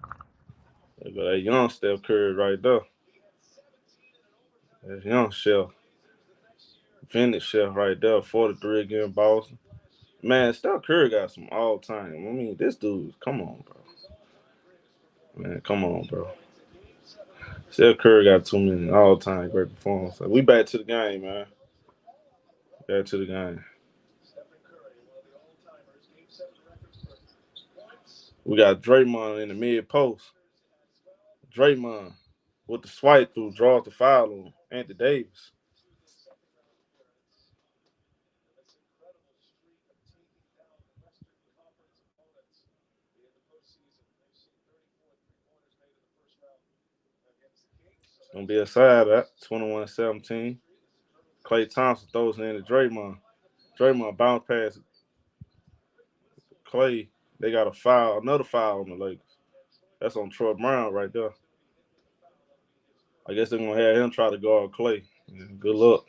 Yeah, but that young Steph Curry right there. That young Chef. Vintage Chef right there. 43 against Boston. Man, Steph Curry got some all-time. I mean, this dude, come on, bro. Man, come on, bro. Steph Curry got too many all-time great performances. We back to the game, man. Back to the game. We got Draymond in the mid-post. Draymond with the swipe through, draws the foul on Anthony Davis. It's going to be a side at 21-17. Klay Thompson throws it into Draymond. Draymond bounce pass Klay. They got a foul, another foul on the Lakers. That's on Troy Brown right there. I guess they're going to have him try to guard Klay. Yeah, good luck.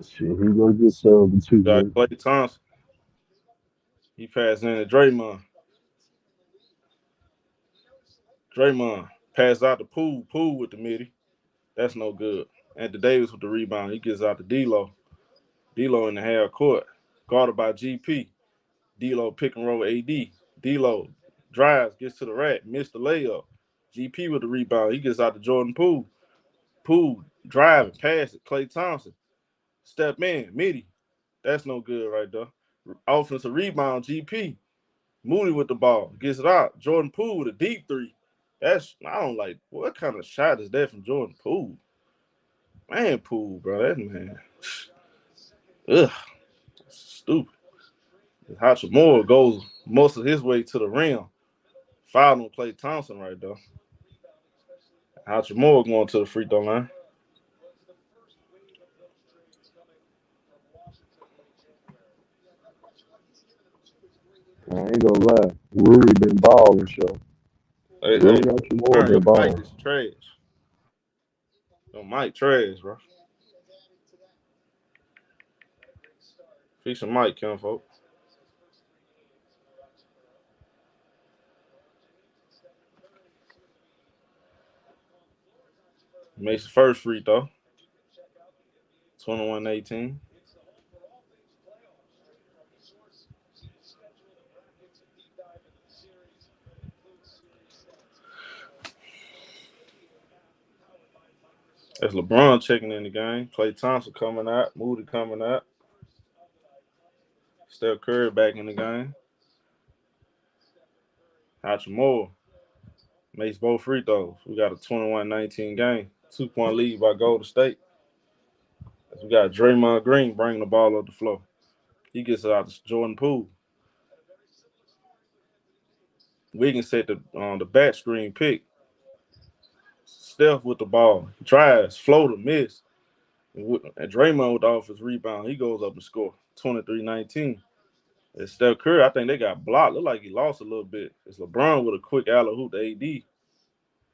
Shit, he gonna get served too, Got man. Klay Thompson. He passed in to Draymond. Draymond passed out to Poole. Poole with the midi. That's no good. Anthony Davis with the rebound. He gets out to D'Lo. D'Lo in the half court. Guarded by GP. D'Lo pick and roll AD. D'Lo drives, gets to the rack, missed the layup. GP with the rebound. He gets out to Jordan Poole. Poole driving, pass it. Klay Thompson. Step in, midi. That's no good right there. Offensive rebound, GP. Moody with the ball. Gets it out. Jordan Poole with a deep 3. I don't like, what kind of shot is that from Jordan Poole? Man, Poole, bro. That man. Ugh. Stupid. Hachimura goes most of his way to the rim. Foul on Klay Thompson right there. Hachimura going to the free throw line. I ain't gonna lie. Rudy been balling, show. Hey, Bring out your more your than ball. mic is trash. Your mic trash, bro. Fix your mic, Kim, folks. Makes the first free throw. 21-18. That's LeBron checking in the game. Klay Thompson coming out. Moody coming out. Steph Curry back in the game. Hachimura makes both free throws. We got a 21-19 game. 2-point lead by Golden State. We got Draymond Green bringing the ball up the floor. He gets it out to Jordan Poole. Wiggins set the back screen pick. Steph with the ball. Tries, floater, miss. And Draymond with the offensive rebound. He goes up and score. 23-19. It's Steph Curry. I think they got blocked. Look like he lost a little bit. It's LeBron with a quick alley-oop to AD.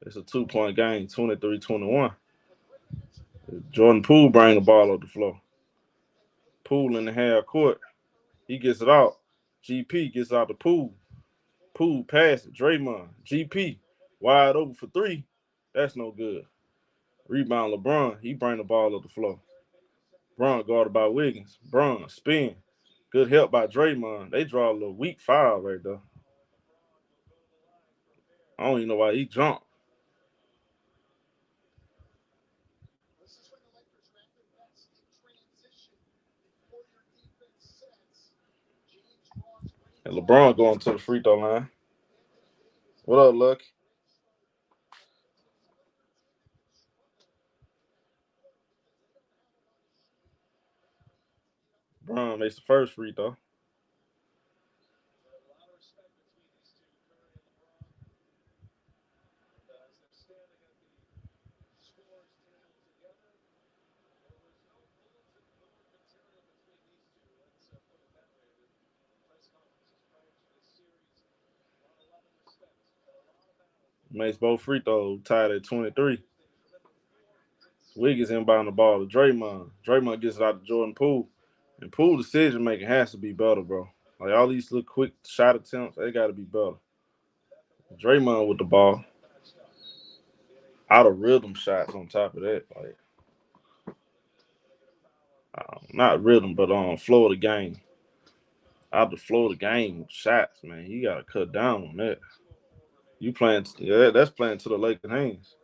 It's a 2-point game, 23-21. Jordan Poole bring the ball up the floor. Poole in the half court. He gets it out. GP gets out the Poole. Poole pass it. Draymond. GP wide open for three. That's no good. Rebound LeBron. He bring the ball up the floor. Bron guarded by Wiggins. Bron spin. Good help by Draymond. They draw a little weak foul right there. I don't even know why he jumped. And LeBron going to the free throw line. What up, Lucky? LeBron makes the first free throw. Makes both free throws, tied at 23. Wiggins inbound the ball to Draymond. Draymond gets it out to Jordan Poole. And Poole decision making has to be better, bro. Like all these little quick shot attempts, they got to be better. Draymond with the ball. Out of rhythm shots on top of that. Like, not rhythm, but flow of the game. Out the flow of the game shots, man. You got to cut down on that. You playing, that's playing to the Lakers' hands.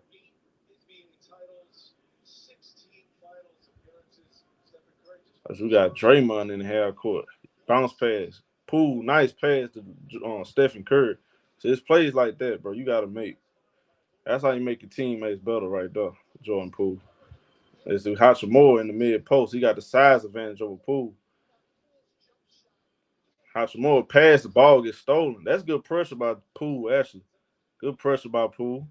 As we got Draymond in the half court. Bounce pass. Poole, nice pass to Stephen Curry. So it's plays like that, bro. You got to make. That's how you make your teammates better right there, Jordan Poole. It's Hachimura in the mid post. He got the size advantage over Poole. Hachimura pass, the ball gets stolen. That's good pressure by Poole, actually. Good pressure by Poole.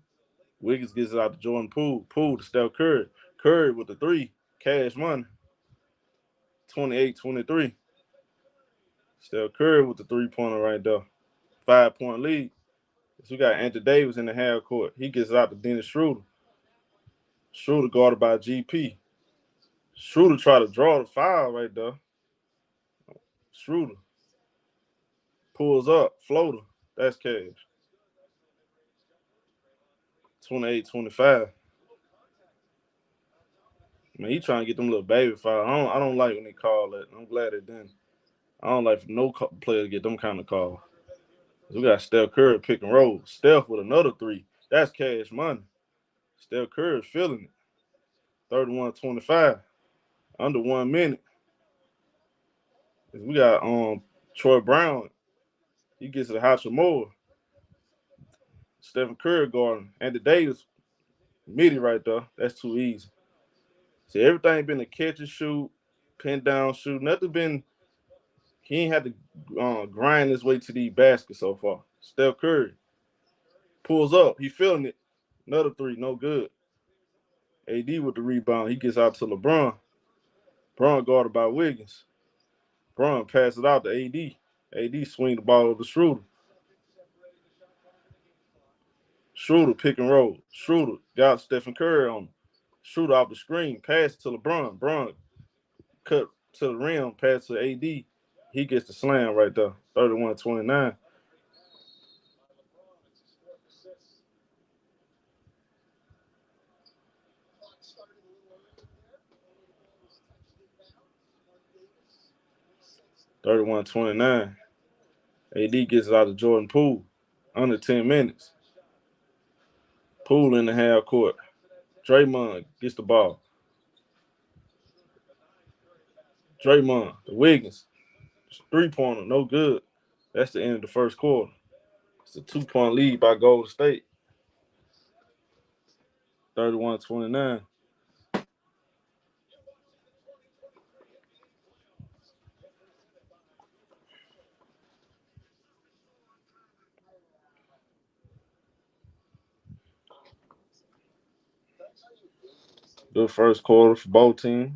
Wiggins gets it out to Jordan Poole. Poole to Steph Curry. Curry with the three. Cash money. 28-23. Steph Curry with the three-pointer right there. 5-point lead. So we got Anthony Davis in the half court. He gets it out to Dennis Schroeder. Schroeder guarded by GP. Schroeder try to draw the foul right there. Schroeder pulls up. Floater. That's cash. 28-25. Man, he trying to get them little baby fouls. I don't like when they call that. I'm glad they didn't. I don't like for no player to get them kind of calls. We got Steph Curry pick and roll. Steph with another three. That's cash money. Steph Curry feeling it. 31-25. Under 1 minute. We got Troy Brown. He gets to the Hachimura. Stephen Curry guarding. Anthony Davis midi right there. That's too easy. See, everything been a catch and shoot, pin down shoot. Nothing been. He ain't had to grind his way to these baskets so far. Steph Curry pulls up. He feeling it. Another three, no good. AD with the rebound. He gets out to LeBron. LeBron guarded by Wiggins. LeBron pass it out to AD. AD swing the ball over to Schroeder. Schroeder pick and roll. Schroeder got Stephen Curry on him. Schroeder off the screen, pass to LeBron. Bron cut to the rim, pass to AD. He gets the slam right there. 31-29. AD gets it out of Jordan Poole. Under 10 minutes. Poole in the half court. Draymond gets the ball. Draymond, the Wiggins. 3-pointer, no good. That's the end of the first quarter. It's a 2-point lead by Golden State. 31-29. Good first quarter for both teams.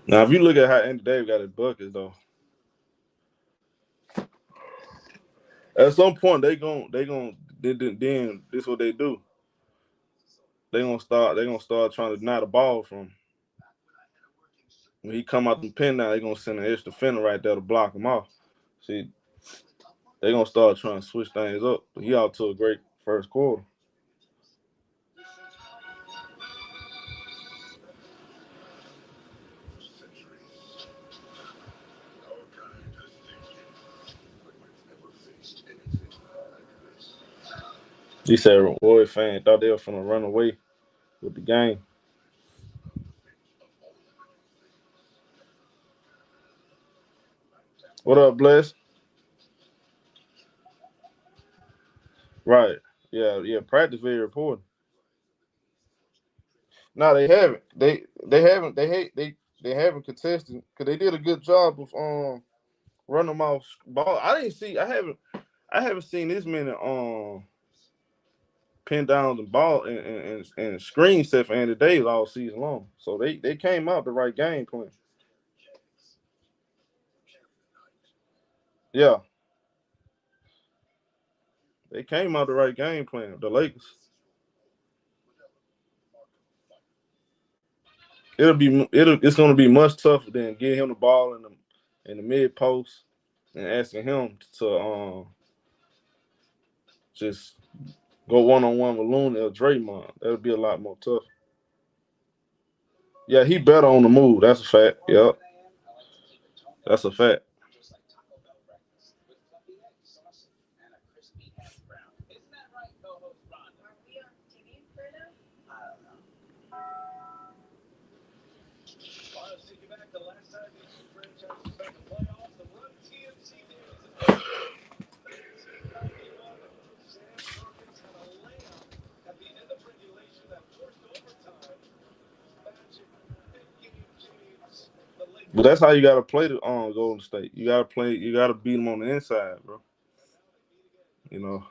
Now, if you look at how Andy Davis got his buckets, though, at some point then this is what they do. They're gonna start trying to deny the ball from him. When he come out the pin now, they're gonna send an extra defender right there to block him off. See, they're gonna start trying to switch things up. But he out to a great first quarter. He said Roy fan thought they were finna run away with the game. What up, Bless? Right. Yeah. Practice very important. No, they haven't. They haven't contested because they did a good job of running them off ball. I haven't seen this many pin downs and ball and screen set for Andy Davis all season long. So they came out the right game plan. Yeah. They came out the right game plan, the Lakers. It's gonna be much tougher than getting him the ball in the mid post and asking him to just go one-on-one with Looney or Draymond. That'll be a lot more tough. Yeah, he better on the move. That's a fact. Yep. That's a fact. But that's how you gotta play the Golden State. You gotta beat them on the inside, bro. You know.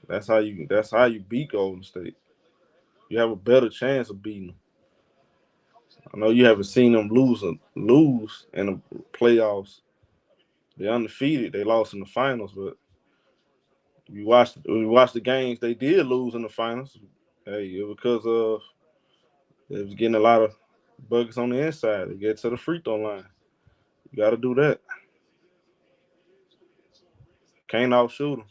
That's how you beat Golden State. You have a better chance of beating them. I know you haven't seen them lose in the playoffs. They're undefeated. They lost in the finals, but you watch the games they did lose in the finals. Hey, it was because they was getting a lot of buckets on the inside. They get to the free throw line. You got to do that. Can't outshoot them.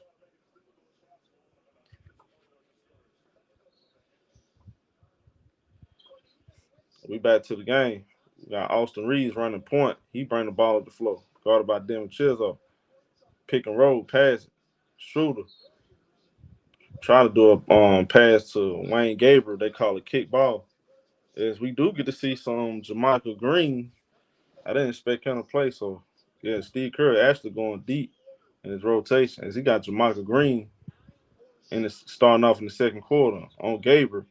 We back to the game. We got Austin Reeves running point. He bring the ball up the floor. Guarded by Devin Chisholm. Pick and roll, pass it. Shooter. Try to do a pass to Wayne Gabriel. They call it kick ball. As we do get to see some Jermichael Green. I didn't expect him to play, so yeah, Steve Kerr actually going deep in his rotation as he got Jermichael Green and it's starting off in the second quarter on Gabriel.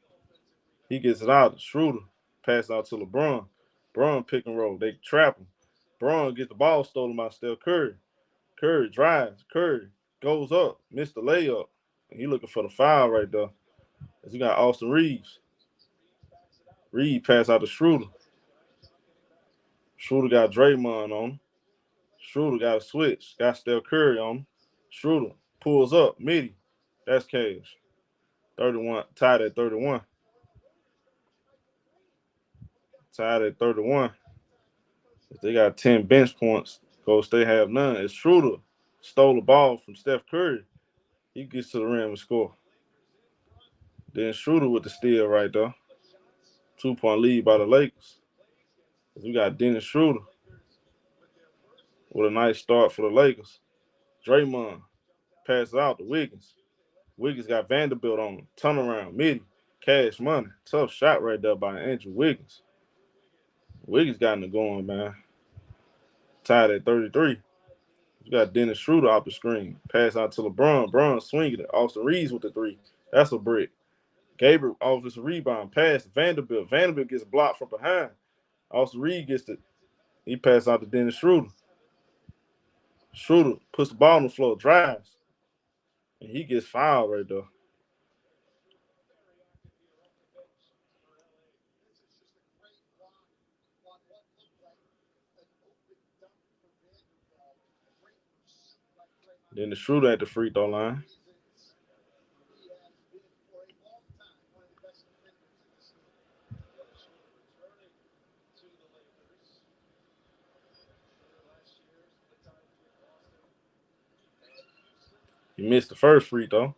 He gets it out. Schroeder pass out to LeBron. LeBron pick and roll. They trap him. LeBron gets the ball stolen by Steph Curry. Curry drives. Curry goes up. Missed the layup. And he looking for the foul right there. As you got Austin Reeves. Reed pass out to Schroeder. Schroeder got Draymond on him. Schroeder got a switch. Got Steph Curry on him. Schroeder pulls up. Midi. That's cash. 31. Tied at 31. Tied at 31. If they got 10 bench points, Golden State have none. It's Schroeder stole the ball from Steph Curry. He gets to the rim and score. Then Schroeder with the steal right there. 2-point lead by the Lakers. We got Dennis Schroeder with a nice start for the Lakers. Draymond passes out to Wiggins. Wiggins got Vanderbilt on him. Turnaround, midi, cash money. Tough shot right there by Andrew Wiggins. Wiggins got it going, man. Tied at 33. You got Dennis Schroeder off the screen. Pass out to LeBron. LeBron swinging it. Austin Reeves with the three. That's a brick. Gabriel offers a rebound. Pass Vanderbilt. Vanderbilt gets blocked from behind. Austin Reeves gets it. He passes out to Dennis Schroeder. Schroeder puts the ball on the floor, drives. And he gets fouled right there. Then the Schroeder at the free throw line. He missed the first free throw.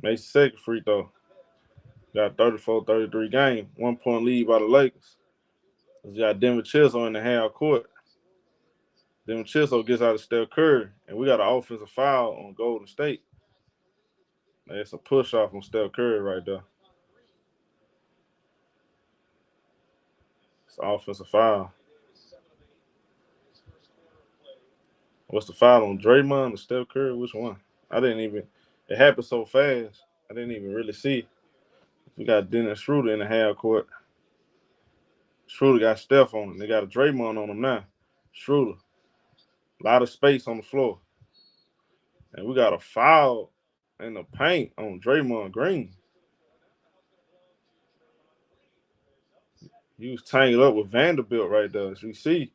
Makes the second free throw. Got 34-33 game. 1-point lead by the Lakers. You got Denver Chisholm in the half court. Denver Chisholm gets out of Steph Curry. And we got an offensive foul on Golden State. That's a push off on Steph Curry right there. It's an offensive foul. What's the foul on Draymond or Steph Curry? Which one? It happened so fast, I didn't even really see. We got Dennis Schroeder in the half court. Schroeder got Steph on him. They got a Draymond on him now. Schroeder. A lot of space on the floor. And we got a foul in the paint on Draymond Green. He was tangled up with Vanderbilt right there, as we see.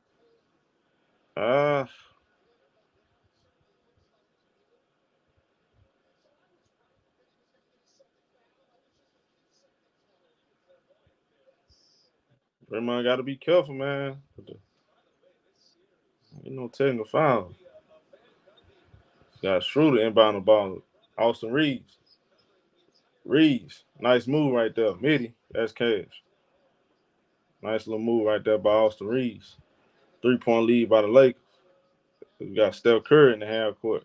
Draymond got to be careful, man. Ain't no technical foul. Got Schroeder inbound the ball. Austin Reeves. Reeves. Nice move right there. Midi. That's cash. Nice little move right there by Austin Reeves. 3-point lead by the Lakers. We got Steph Curry in the half court.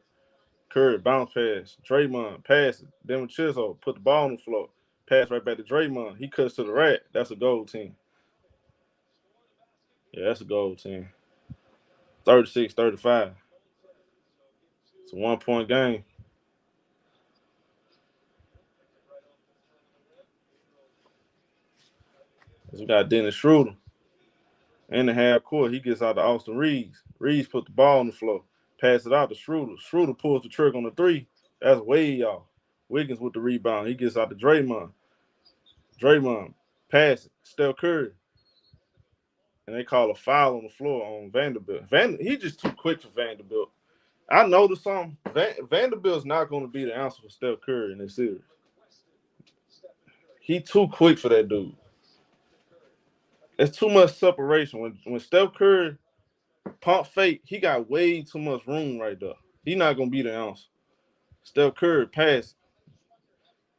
Curry, bounce pass. Draymond, pass it. Denver Chisholm, put the ball on the floor. Pass right back to Draymond. He cuts to the rack. That's a goal team. Yeah, that's a goal team. 36-35. It's a 1-point game. We got Dennis Schroeder in the half court. He gets out to Austin Reeves. Reeves put the ball on the floor. Pass it out to Schroeder. Schroeder pulls the trigger on the three. That's way off. Wiggins with the rebound. He gets out to Draymond. Draymond, pass it. Steph Curry. And they call a foul on the floor on Vanderbilt. He just too quick for Vanderbilt. I noticed something. Vanderbilt's not going to be the answer for Steph Curry in this series. He too quick for that dude. It's too much separation. When Steph Curry pump fake, he got way too much room right there. He not going to be the answer. Steph Curry pass.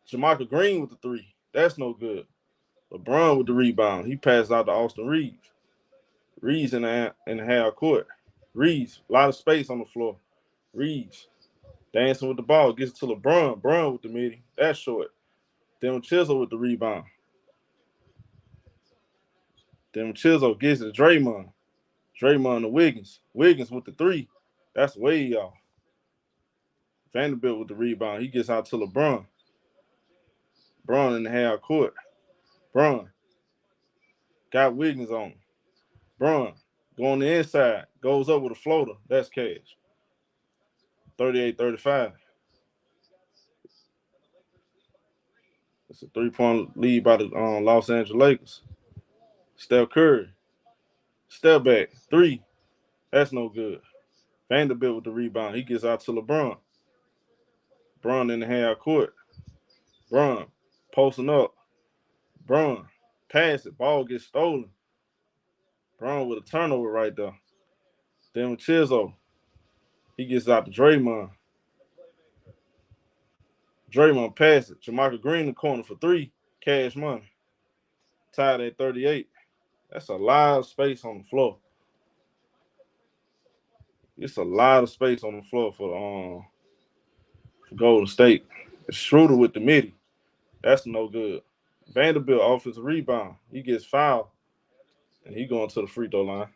Jamarcus Green with the three. That's no good. LeBron with the rebound. He passed out to Austin Reeves. Reeves in the half court. Reeves, a lot of space on the floor. Reeves, dancing with the ball, gets it to LeBron. Bron with the midi. That's short. Then Chisel with the rebound. Then Chisel gets it to Draymond. Draymond to Wiggins. Wiggins with the three. That's way off. Vanderbilt with the rebound. He gets out to LeBron. Bron in the half court. Bron got Wiggins on. Bron going the inside. Goes up with a floater. That's cash. 38-35. It's a 3-point lead by the Los Angeles Lakers. Steph Curry. Step back. 3. That's no good. Vanderbilt with the rebound. He gets out to LeBron. Bron in the half court. Bron posting up. Bron pass it. Ball gets stolen. Bron with a turnover right there. Then with Chisel. He gets out to Draymond. Draymond pass it. Jermichael Green in the corner for 3. Cash money. Tied at 38. That's a lot of space on the floor. It's a lot of space on the floor for Golden State. Schroeder with the midi. That's no good. Vanderbilt offensive rebound. He gets fouled. And he going to the free throw line.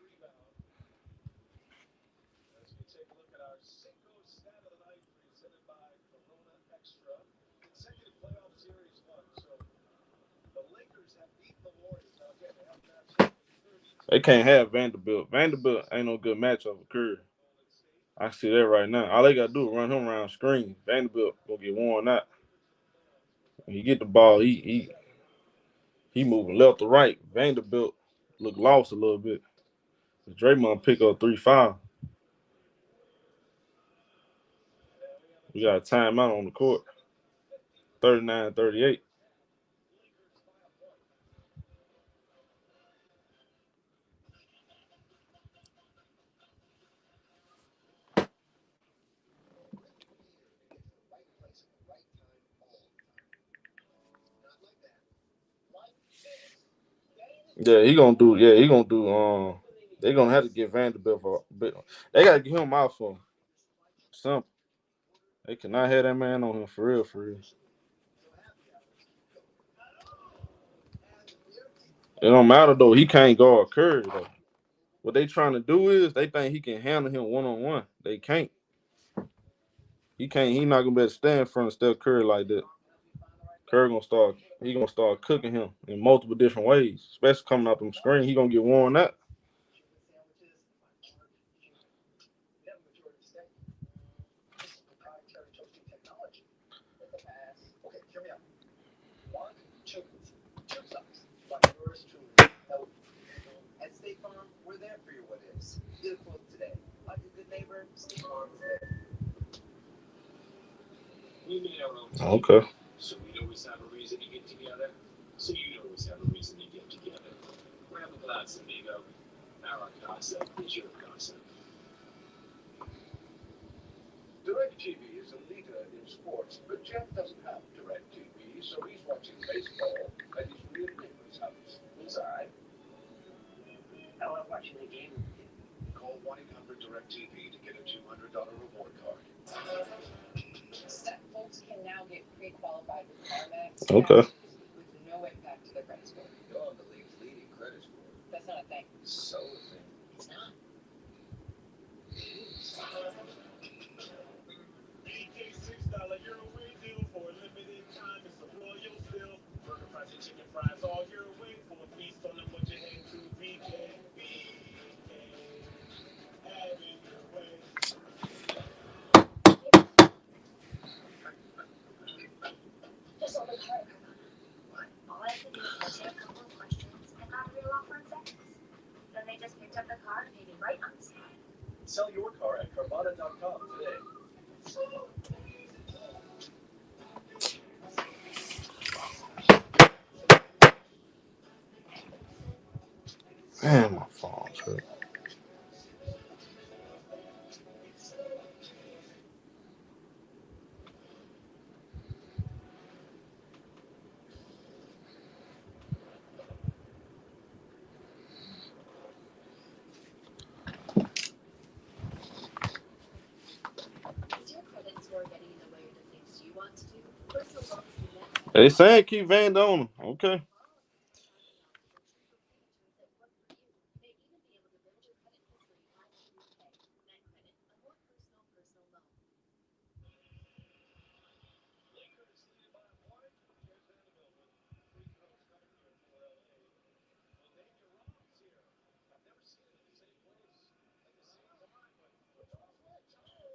They can't have Vanderbilt. Vanderbilt ain't no good matchup with Curry. I see that right now. All they got to do is run him around screen. Vanderbilt will get worn out. When he get the ball, he moving left to right. Vanderbilt look lost a little bit. Draymond pick up 3 foul. We got a timeout on the court. 39-38. Yeah, he gonna do. They gonna have to get Vanderbilt for a bit. They gotta get him out for something. They cannot have that man on him for real, for real. It don't matter though. He can't guard Curry though. What they trying to do is they think he can handle him one-on-one. They can't. He can't. He not gonna be able to stand in front of Steph Curry like that. Curry gonna start. He gonna start cooking him in multiple different ways, especially coming out from screen. He gonna get worn out. Okay. So we always have a reason to get together. So you always have a reason to get together. Grab a glass, amigo. Our casa is your casa. DirecTV is a leader in sports, but Jeff doesn't have DirecTV, so he's watching baseball at his real neighbor's house. Inside. I love watching the game. Call 1-800-DirecTV to get a $200 reward card. Folks can now get pre-qualified with CarMax. Okay. With no impact to their credit score. You're on the league's leading credit score. That's not a thing. So a thing. It's not. $6 Euro way deal for a limited time. It's a royal still. Burger fries and chicken fries all your way for a feast on them. Put your hand to BK. Having your way. They saying keep Van Donen. Okay.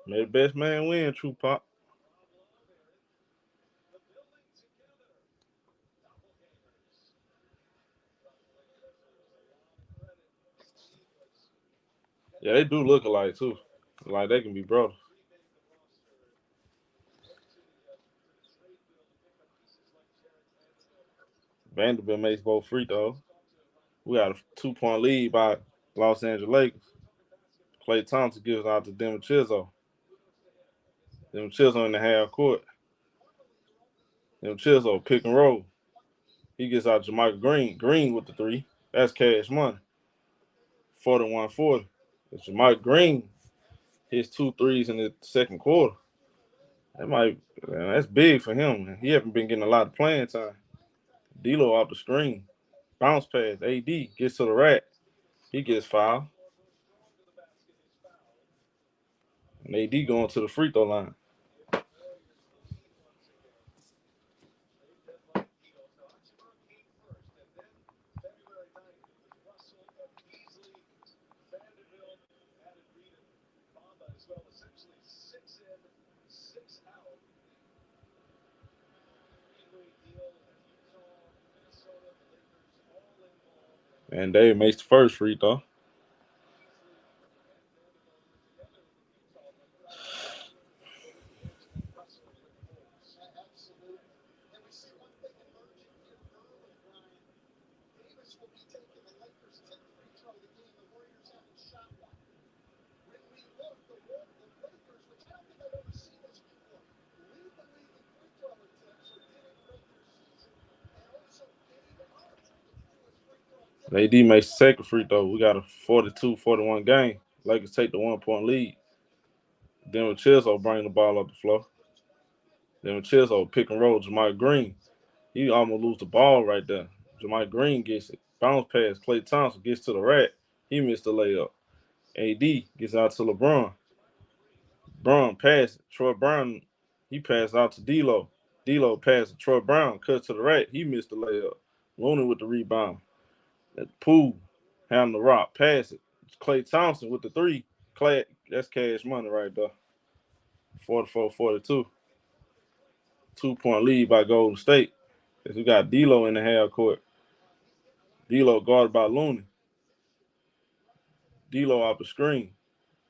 May the best man win, True Pop. Yeah, they do look alike too. Like they can be brothers. Vanderbilt makes both free throws. We got a 2-point lead by Los Angeles Lakers. Klay Thompson gives out to Denver Chisholm. Denver Chisholm in the half court. Denver Chisholm pick and roll. He gets out to Michael Green. Green with the 3. That's cash money. 41-40. If Mike Green hits 2 threes in the second quarter, that's big for him. Man. He haven't been getting a lot of playing time. D'Lo off the screen. Bounce pass. AD gets to the rack. He gets fouled. And AD going to the free throw line. And Dave makes the first free throw. AD makes the second free throw. We got a 42-41 game. Lakers take the 1-point lead. Denver Chisholm bring the ball up the floor. Denver Chisholm pick and roll Jamal Green. He almost lose the ball right there. Jamal Green gets it. Bounce pass. Klay Thompson gets to the rack. He missed the layup. AD gets out to LeBron. Brown pass it. Troy Brown, he passed out to D'Lo. D'Lo passed to Troy Brown. Cuts to the rack. He missed the layup. Looney with the rebound. Poole handle the rock. Pass it. Klay Thompson with the 3. Klay, that's cash money right there. 44-42. 2-point lead by Golden State. As we got D'Lo in the half court. D'Lo guarded by Looney. D'Lo off the screen.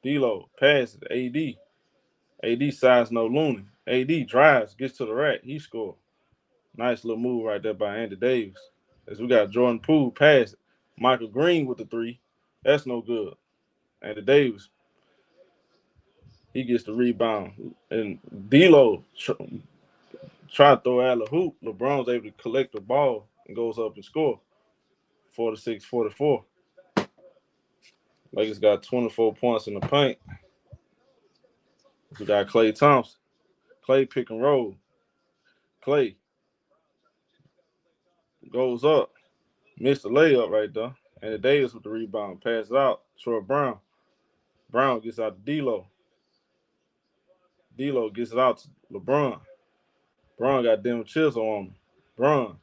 D'Lo passes AD. AD sides no Looney. AD drives, gets to the rack. He scored. Nice little move right there by Andy Davis. As we got Jordan Poole pass it. Michael Green with the 3. That's no good. Andy Davis, he gets the rebound. And D'Lo try to throw out a hoop. LeBron's able to collect the ball and goes up and score. 46-44. Lakers got 24 points in the paint. We got Klay Thompson. Klay pick and roll. Klay goes up. Missed the layup right there. And Davis with the rebound. Pass it out. Troy Brown. Brown gets out to D'Lo. D'Lo gets it out to LeBron. Brown got Denver Chisholm on him. Brown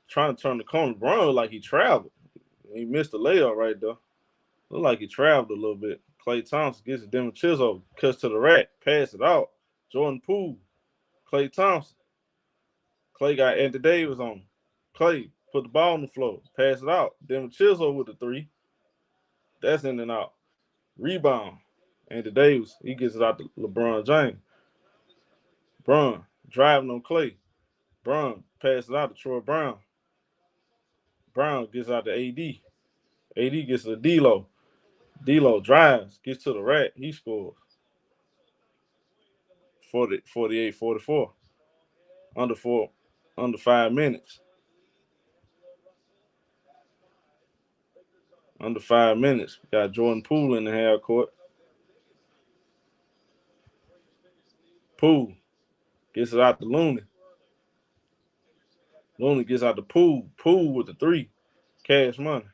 trying to turn the corner. Brown looked like he traveled. He missed the layup right there. Looked like he traveled a little bit. Klay Thompson gets it. Denver Chisholm cuts to the rack. Pass it out. Jordan Poole. Klay Thompson. Klay got Anthony Davis on him. Klay put the ball on the floor. Pass it out. Denver Chisholm with the 3. That's in and out. Rebound. Anthony Davis. He gets it out to LeBron James. Bron driving on Klay. Bron passes out to Troy Brown. Brown gets out to AD. AD gets to D'Lo. D'Lo drives, gets to the rack. He scores. 48-44. Under 5 minutes. Under 5 minutes. We got Jordan Poole in the half court. Poole Gets it out to Looney. Looney gets out the Poole. Poole with the 3. Cash money.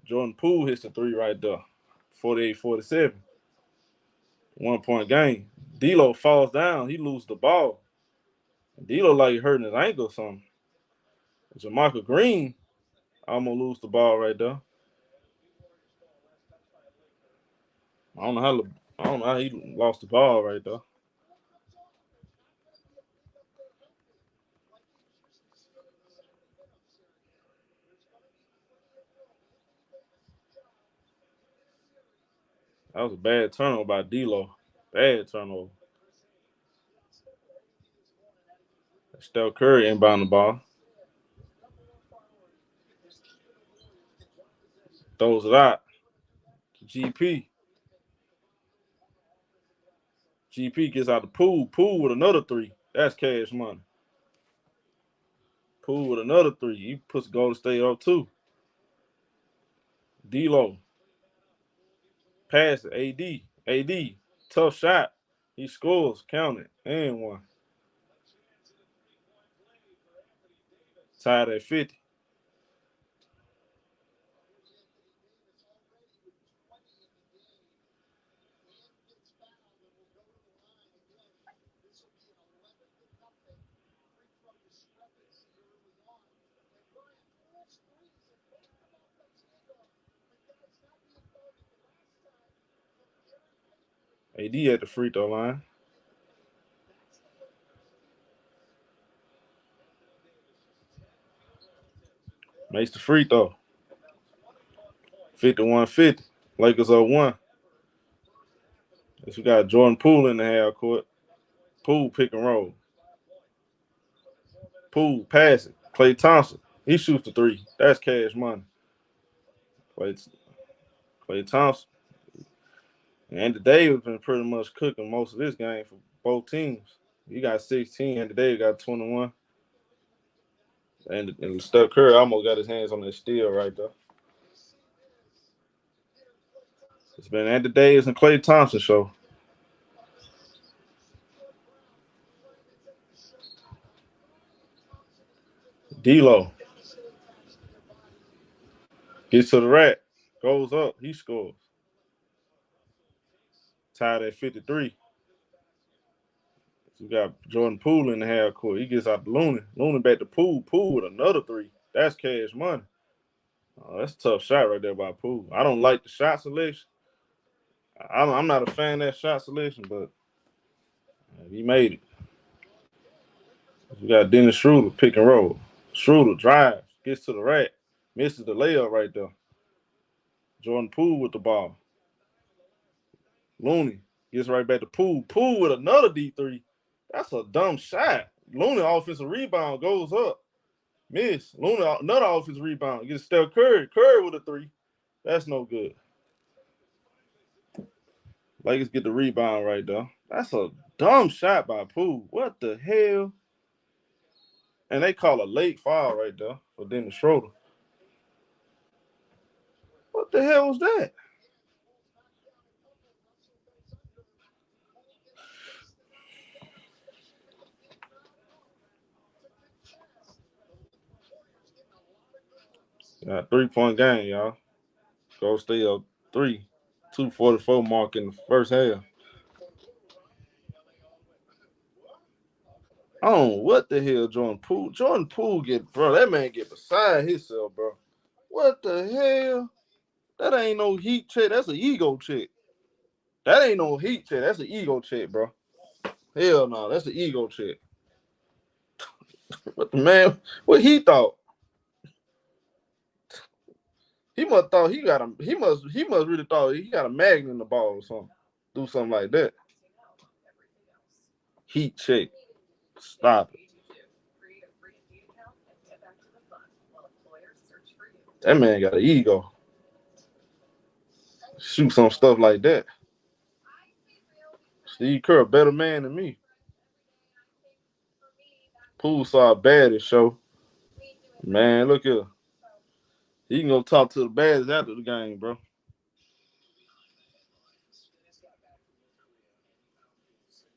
Jordan Poole hits the 3 right there. 48-47. 1-point game. D'Lo falls down. He loses the ball. D'Lo like he hurting his ankle or something. Jamarcus Green almost lose the ball right there. I don't know how he lost the ball right there. That was a bad turnover by D'Lo. Bad turnover. Steph Curry inbound the ball. Throws it out to GP. GP gets out the Poole. Poole with another 3. That's cash money. Poole with another 3. He puts Golden State up too. D'Lo. Pass it. AD. Tough shot. He scores. Count it. And 1. Tied at 50. AD at the free throw line. Makes the free throw. 51-50. Lakers up 1. We got Jordan Poole in the half court. Poole pick and roll. Poole pass it. Klay Thompson. He shoots the 3. That's cash money. Klay Thompson. And Davis been pretty much cooking most of this game for both teams. He got 16. And Davis got 21. And Steph Curry almost got his hands on that steal right there. It's been Anthony Davis and Klay Thompson show. D'Lo gets to the rack, goes up, he scores. Tied at 53. We got Jordan Poole in the half court. He gets out to Looney. Looney back to Poole. Poole with another 3. That's cash money. Oh, that's a tough shot right there by Poole. I don't like the shot selection. I'm not a fan of that shot selection, but he made it. We got Dennis Schroeder pick and roll. Schroeder drives, gets to the rack, misses the layup right there. Jordan Poole with the ball. Looney gets right back to Poole. Poole with another D3. That's a dumb shot. Looney offensive rebound goes up. Miss. Looney another offensive rebound. Gets Steph Curry. Curry with a 3. That's no good. Lakers get the rebound right there. That's a dumb shot by Poole. What the hell? And they call a late foul right there for Dennis Schroeder. What the hell was that? Got 3-point game, y'all. Go stay up 3. 2:44 mark in the first half. Oh, what the hell, Jordan Poole? Jordan Poole that man get beside himself, bro. What the hell? That ain't no heat check. That's an ego check. That ain't no heat check. That's an ego check, bro. Hell no, that's an ego check. What the man? What he thought? He must thought he must really thought he got a magnet in the ball or something. Do something like that. Heat check. Stop it. That man got an ego. Shoot some stuff like that. Steve Kerr, a better man than me. Poole saw a baddest show. Man, look here. He can go talk to the baddies after the game, bro.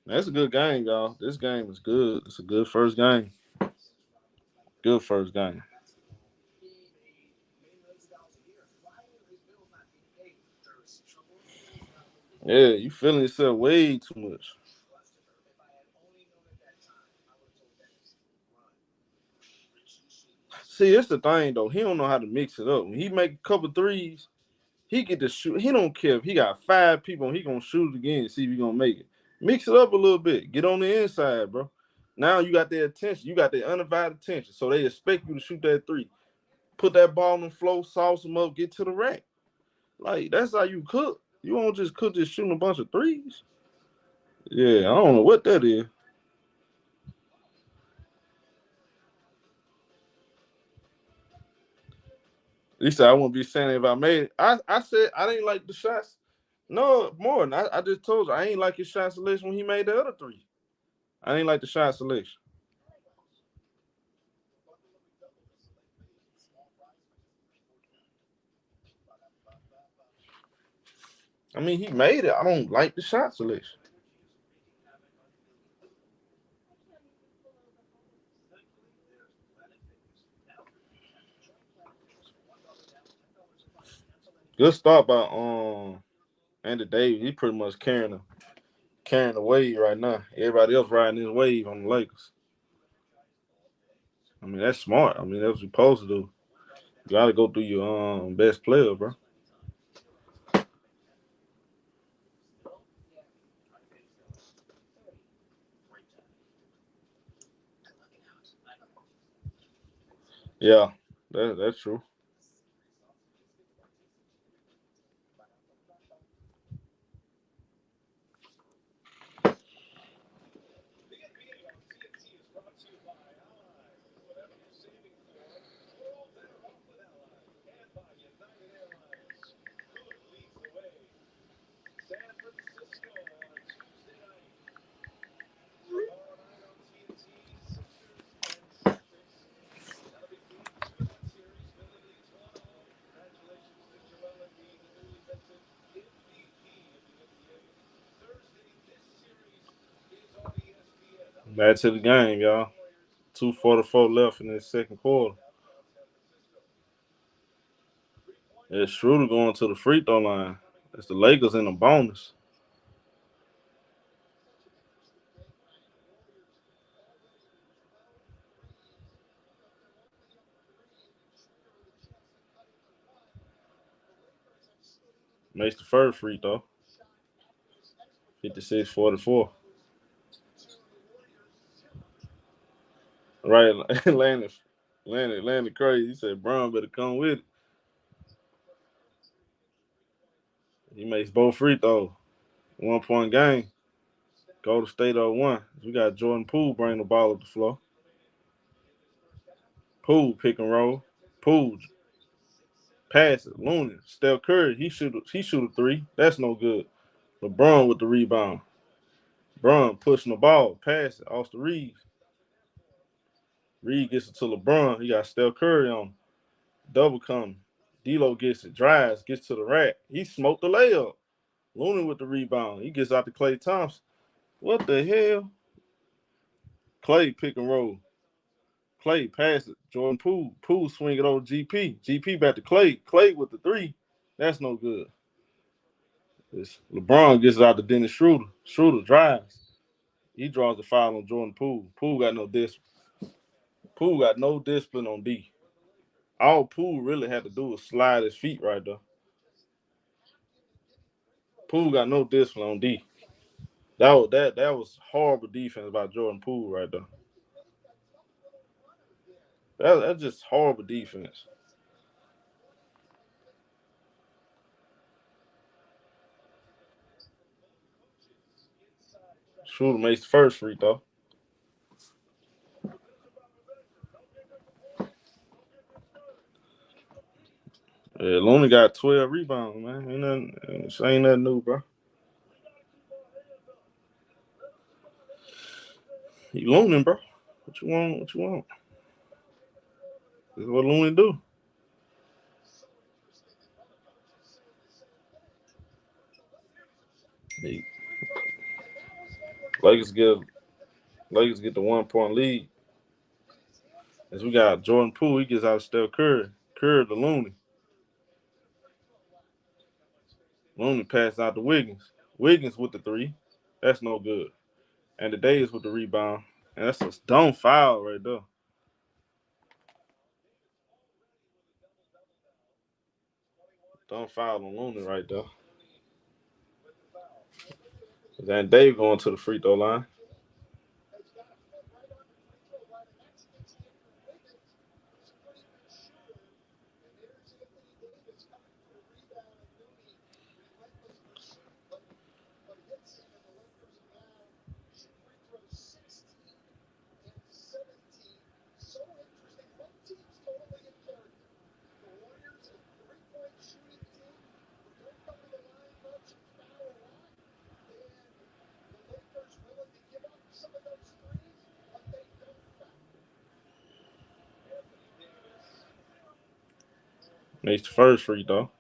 That's a good game, y'all. This game is good. It's a good first game. Good first game. Yeah, you feeling yourself way too much. See, it's the thing though. He don't know how to mix it up. When he make a couple threes, he get to shoot. He don't care if he got 5 people. He gonna shoot it again and see if he gonna make it. Mix it up a little bit. Get on the inside, bro. Now you got their attention. You got their undivided attention. So they expect you to shoot that 3. Put that ball on the floor, sauce them up, get to the rack. Like that's how you cook. You won't just cook just shooting a bunch of threes. Yeah, I don't know what that is. He said I wouldn't be saying it if I made it. I said I didn't like the shots. No, more than I just told you I ain't like his shot selection when he made the other 3. I ain't like the shot selection. I mean, he made it. I don't like the shot selection. Good start by Andy Davis. He pretty much carrying the wave right now. Everybody else riding his wave on the Lakers. I mean, that's smart. I mean, that's what you're supposed to do. You gotta go through your best player, bro. Yeah, that's true. Back to the game, y'all. 2:44 left in the second quarter. It's Schroeder going to the free throw line. It's the Lakers in the bonus. Makes the first free throw. 56-44. Right, landed crazy. He said, Brown better come with it. He makes both free throws. 1-point game. Go to State 0-1. We got Jordan Poole bring the ball up the floor. Poole pick and roll. Poole pass it. Looney. Steph Curry. He shoot a 3. That's no good. LeBron with the rebound. LeBron pushing the ball. Pass it. Austin Reeves. Reed gets it to LeBron. He got Steph Curry on. Double coming. D'Lo gets it. Drives. Gets to the rack. He smoked the layup. Looney with the rebound. He gets out to Klay Thompson. What the hell? Klay pick and roll. Klay pass it. Jordan Poole. Poole swing it over GP. GP back to Klay. Klay with the 3. That's no good. LeBron gets it out to Dennis Schroeder. Schroeder drives. He draws the foul on Jordan Poole. Poole got no discipline. Poole got no discipline on D. All Poole really had to do was slide his feet right there. Poole got no discipline on D. That was horrible defense by Jordan Poole right there. That's just horrible defense. Schroeder makes the first free throw. Yeah, Looney got 12 rebounds, man. Ain't nothing new, bro. He Looney, bro. What you want? This is what Looney do. Lakers get the 1 point lead. As we got Jordan Poole, he gets out of Steph Curry. Curry to Looney. Looney passed out to Wiggins. Wiggins with the 3. That's no good. And the Davis with the rebound. And that's a dumb foul right there. Dumb foul on Looney right there. Then Dave going to the free throw line. Makes the first free throw.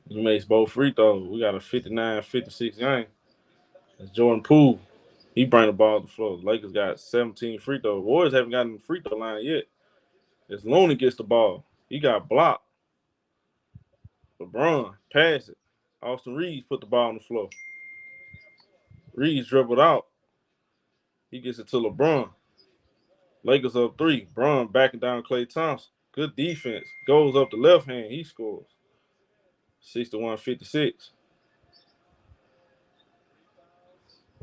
He makes both free throws. We got a 59-56 game. It's Jordan Poole. He bring the ball to the floor. Lakers got 17 free throws. Warriors haven't gotten the free throw line yet. As Looney gets the ball, he got blocked. LeBron pass it. Austin Reeves put the ball on the floor. Reeves dribbled out. He gets it to LeBron. Lakers up 3. Bron backing down Klay Thompson. Good defense. Goes up the left hand. He scores. 61-56.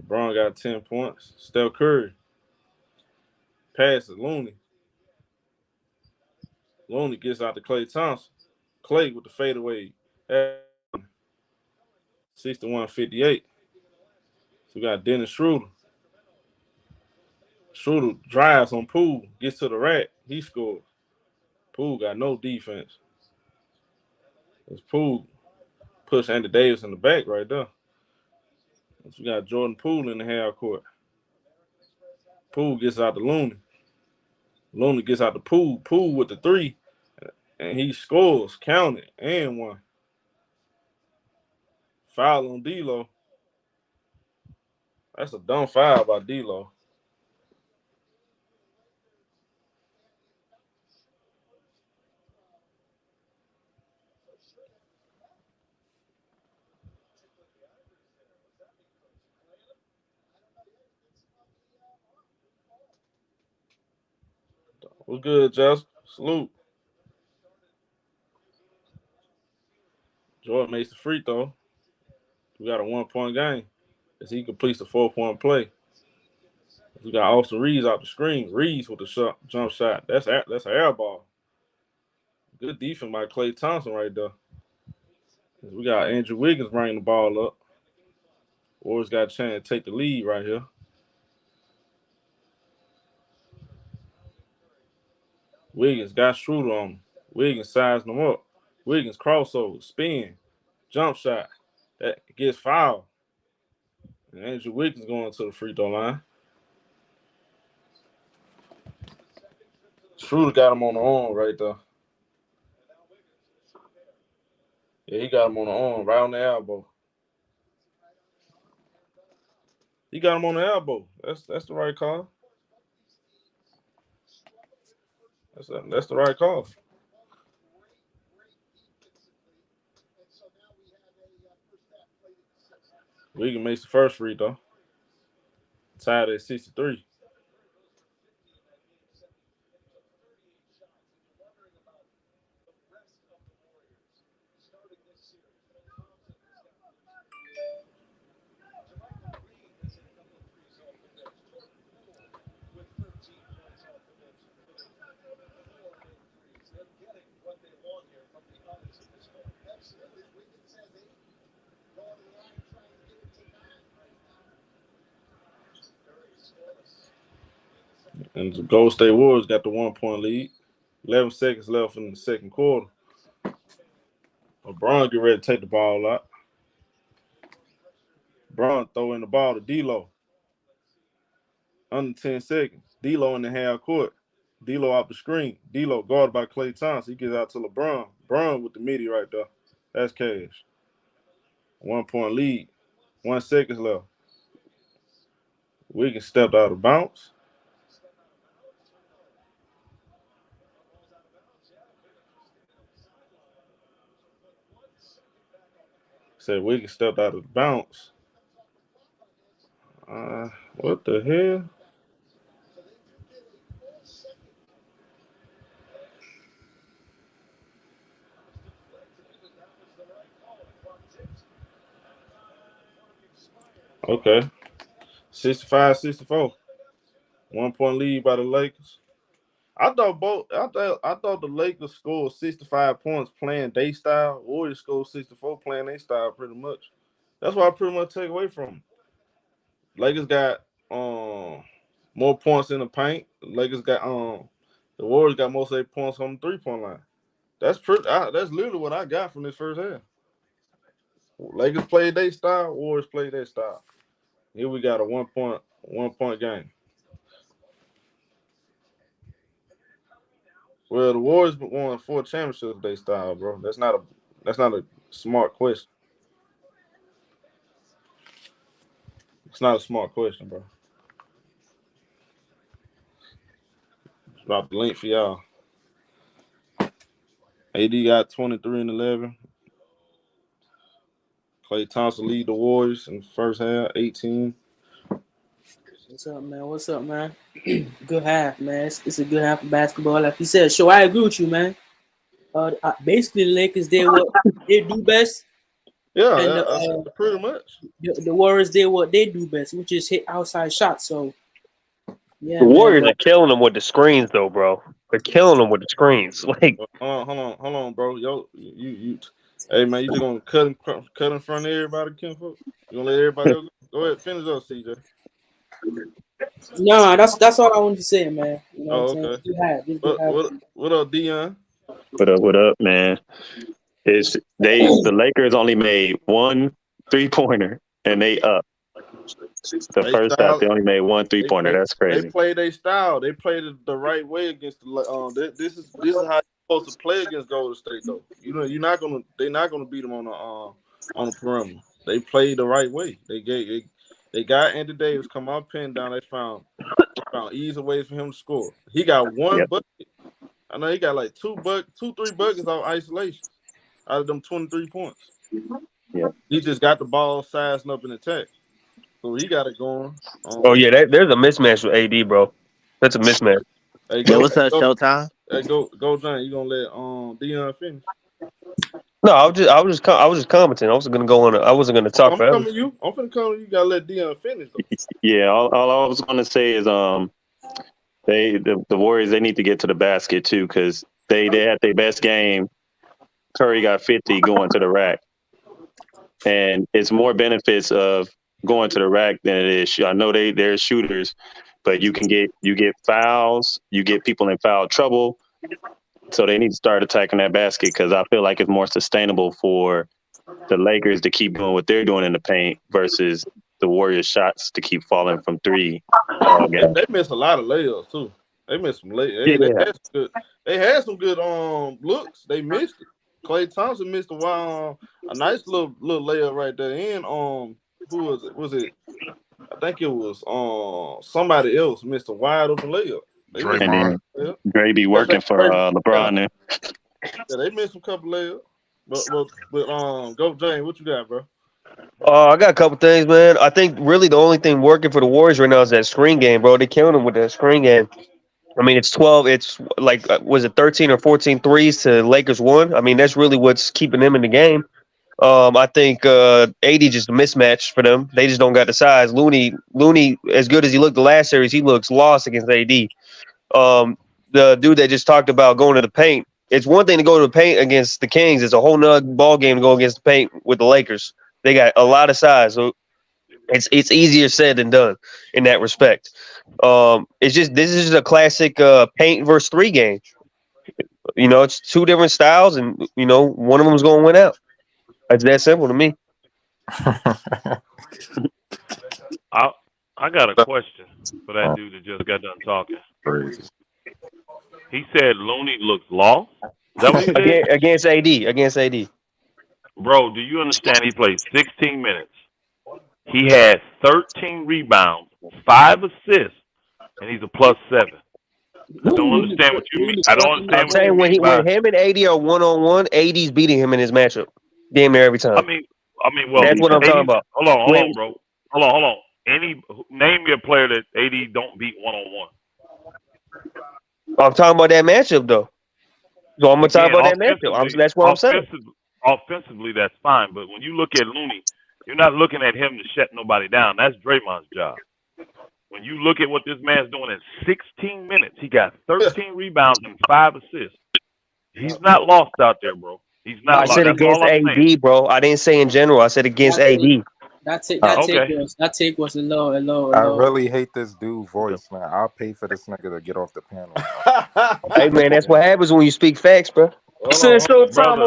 LeBron got 10 points. Steph Curry. Passes Looney. Looney gets out to Klay Thompson. Klay with the fadeaway. 61-58. So we got Dennis Schroeder. Schroeder drives on Poole. Gets to the rack. He scores. Poole got no defense. It's Poole push Andy Davis in the back right there. So we got Jordan Poole in the half court. Poole gets out to Looney. Looney gets out to Poole. Poole with the 3. And he scores. Count it. And 1. Foul on D-Lo. That's a dumb foul by D-Lo. What's good, Justin? Salute. Jordan makes the free throw. We got a 1 point game as he completes the 4 point play. We got Austin Reeves out the screen. Reeves with the jump shot. That's an air ball. Good defense by Klay Thompson right there. We got Andrew Wiggins bringing the ball up. Warriors got a chance to take the lead right here. Wiggins got Schroeder on him. Wiggins sizing him up. Wiggins crossover, spin, jump shot. That gets fouled. And Andrew Wiggins going to the free throw line. Schroeder got him on the arm right there. Yeah, he got him on the arm, right on the elbow. He got him on the elbow. That's the right call. That's the right call. Wiggins makes the first free throw. Tied at 63. And the Golden State Warriors got the 1 point lead. 11 seconds left in the second quarter. LeBron get ready to take the ball out. Bron throwing the ball to D-Lo. Under 10 seconds. D-Lo in the half court. D-Lo off the screen. D-Lo guarded by Klay Thompson. He gets out to LeBron. Bron with the midi right there. That's cash. 1 point lead. 1 second left. Wiggins stepped out of bounds. Said Wiggins stepped out of bounds. What the hell? Okay. 65-64. 1 point lead by the Lakers. I thought the Lakers scored 65 points playing their style. Warriors scored 64 playing their style pretty much. That's what I pretty much take away from them. Lakers got more points in the paint. Lakers got the Warriors got most of their points on the 3-point line. That's literally what I got from this first half. Lakers played their style, Warriors played their style. Here we got a 1 point game. Well, the Warriors won 4 championships with their style, bro. That's not a smart question. It's not a smart question, bro. Drop the link for y'all. AD got 23 and 11. Klay Thompson lead the Warriors in the first half, 18. What's up, man? Good half, man. It's a good half of basketball. Like you said, I agree with you, man. Basically, the Lakers did what they do best. Yeah, and pretty much. The Warriors did what they do best, which is hit outside shots. So, yeah. The Warriors are killing them with the screens, though, bro. They're killing them with the screens. Like, hold on, bro. Yo, you. Hey, man, you just gonna cut in front of everybody, Kinfolk? You gonna let everybody go? Go ahead, finish up, CJ. No, that's all I wanted to say, man. You know okay. What up, Dion? What up, man? The Lakers only made 1 3-pointer and they up. The first half they only made 1 3-pointer. That's crazy. They played their style. They played it the right way against the. This is how you're supposed to play against Golden State, though. You know, they're not gonna beat them on the perimeter. They played the right way. They got Anthony Davis come out, pin down. They found easy ways for him to score. He got one bucket. I know he got like 3 buckets off isolation out of them 23 points. Yeah. He just got the ball sizing up in attack. So he got it going. There's a mismatch with AD, bro. That's a mismatch. Hey, what's up, Showtime? Hey, go, John. You gonna let Dion finish? No, I was just commenting. I wasn't gonna go on. I wasn't gonna talk forever. I'm finna come to you. Gotta let Dion finish. Though. Yeah, all I was gonna say is the Warriors, they need to get to the basket too, because they had their best game. Curry got 50 going to the rack, and it's more benefits of going to the rack than it is. I know they're shooters, but you get fouls, you get people in foul trouble. So they need to start attacking that basket, because I feel like it's more sustainable for the Lakers to keep doing what they're doing in the paint versus the Warriors' shots to keep falling from 3. They missed a lot of layups too. They missed some layups. They had some good looks. They missed it. Klay Thompson missed a nice little layup right there. And who was it? Was it? I think it was somebody else missed a wide open layup. And then Dre be working for LeBron. Yeah, they missed a couple layups. But go James, what you got, bro? I got a couple things, man. I think really the only thing working for the Warriors right now is that screen game, bro. They killing them with that screen game. I mean, it's 12. It's like, was it 13 or 14 threes to Lakers 1? I mean, that's really what's keeping them in the game. I think AD just a mismatch for them. They just don't got the size. Looney, as good as he looked the last series, he looks lost against AD. The dude that just talked about going to the paint, it's one thing to go to the paint against the Kings. It's a whole nother ball game to go against the paint with the Lakers. They got a lot of size, so it's easier said than done in that respect. This is just a classic paint versus 3 game. You know, it's 2 different styles, and you know one of them is going to win out. It's that simple to me. I got a question for that dude that just got done talking. Crazy. He said Looney looks lost. Is that what he said? Against AD. Bro, do you understand he played 16 minutes? He had 13 rebounds, 5 assists, and he's a +7. I don't understand what you mean. I don't understand I'm saying when him and AD are 1-on-1, AD's beating him in his matchup. Damn near every time. I mean, well, that's what I'm talking about. Hold on, bro. Hold on. Name me a player that AD don't beat 1-on-1. I'm talking about that matchup though. So I'm gonna talk about that matchup. That's what I'm saying. Offensively, that's fine, but when you look at Looney, you're not looking at him to shut nobody down. That's Draymond's job. When you look at what this man's doing in 16 minutes, he got 13 rebounds and 5 assists. He's not lost out there, bro. He's not I lost. said against AD, bro. I didn't say in general. I said against AD. That take was a low. I really hate this dude voice, man. I'll pay for this nigga to get off the panel. Hey, man, that's what happens when you speak facts, bro. Showtime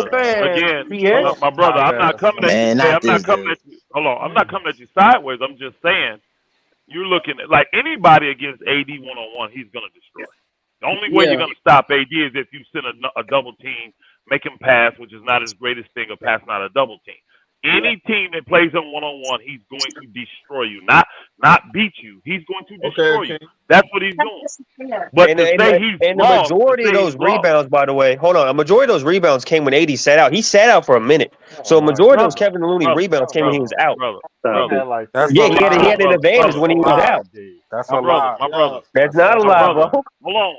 again, my brother. I'm not coming at you. I'm not coming at you. Hold on. I'm not coming at you sideways. I'm just saying you're looking at like anybody against AD 1-on-1, he's gonna destroy. The only way you're gonna stop AD is if you send a double team, make him pass, which is not his greatest thing of passing out a double team. Any team that plays him 1-on-1, he's going to destroy you, not beat you. He's going to destroy you. That's what he's doing. But the majority of those rebounds, by the way, hold on. A majority of those rebounds came when AD sat out. He sat out for a minute, so a majority of those Kevin Looney rebounds came when he was out. He had an advantage when he was out. That's a lie. My brother. That's not a lie, bro. Hold on,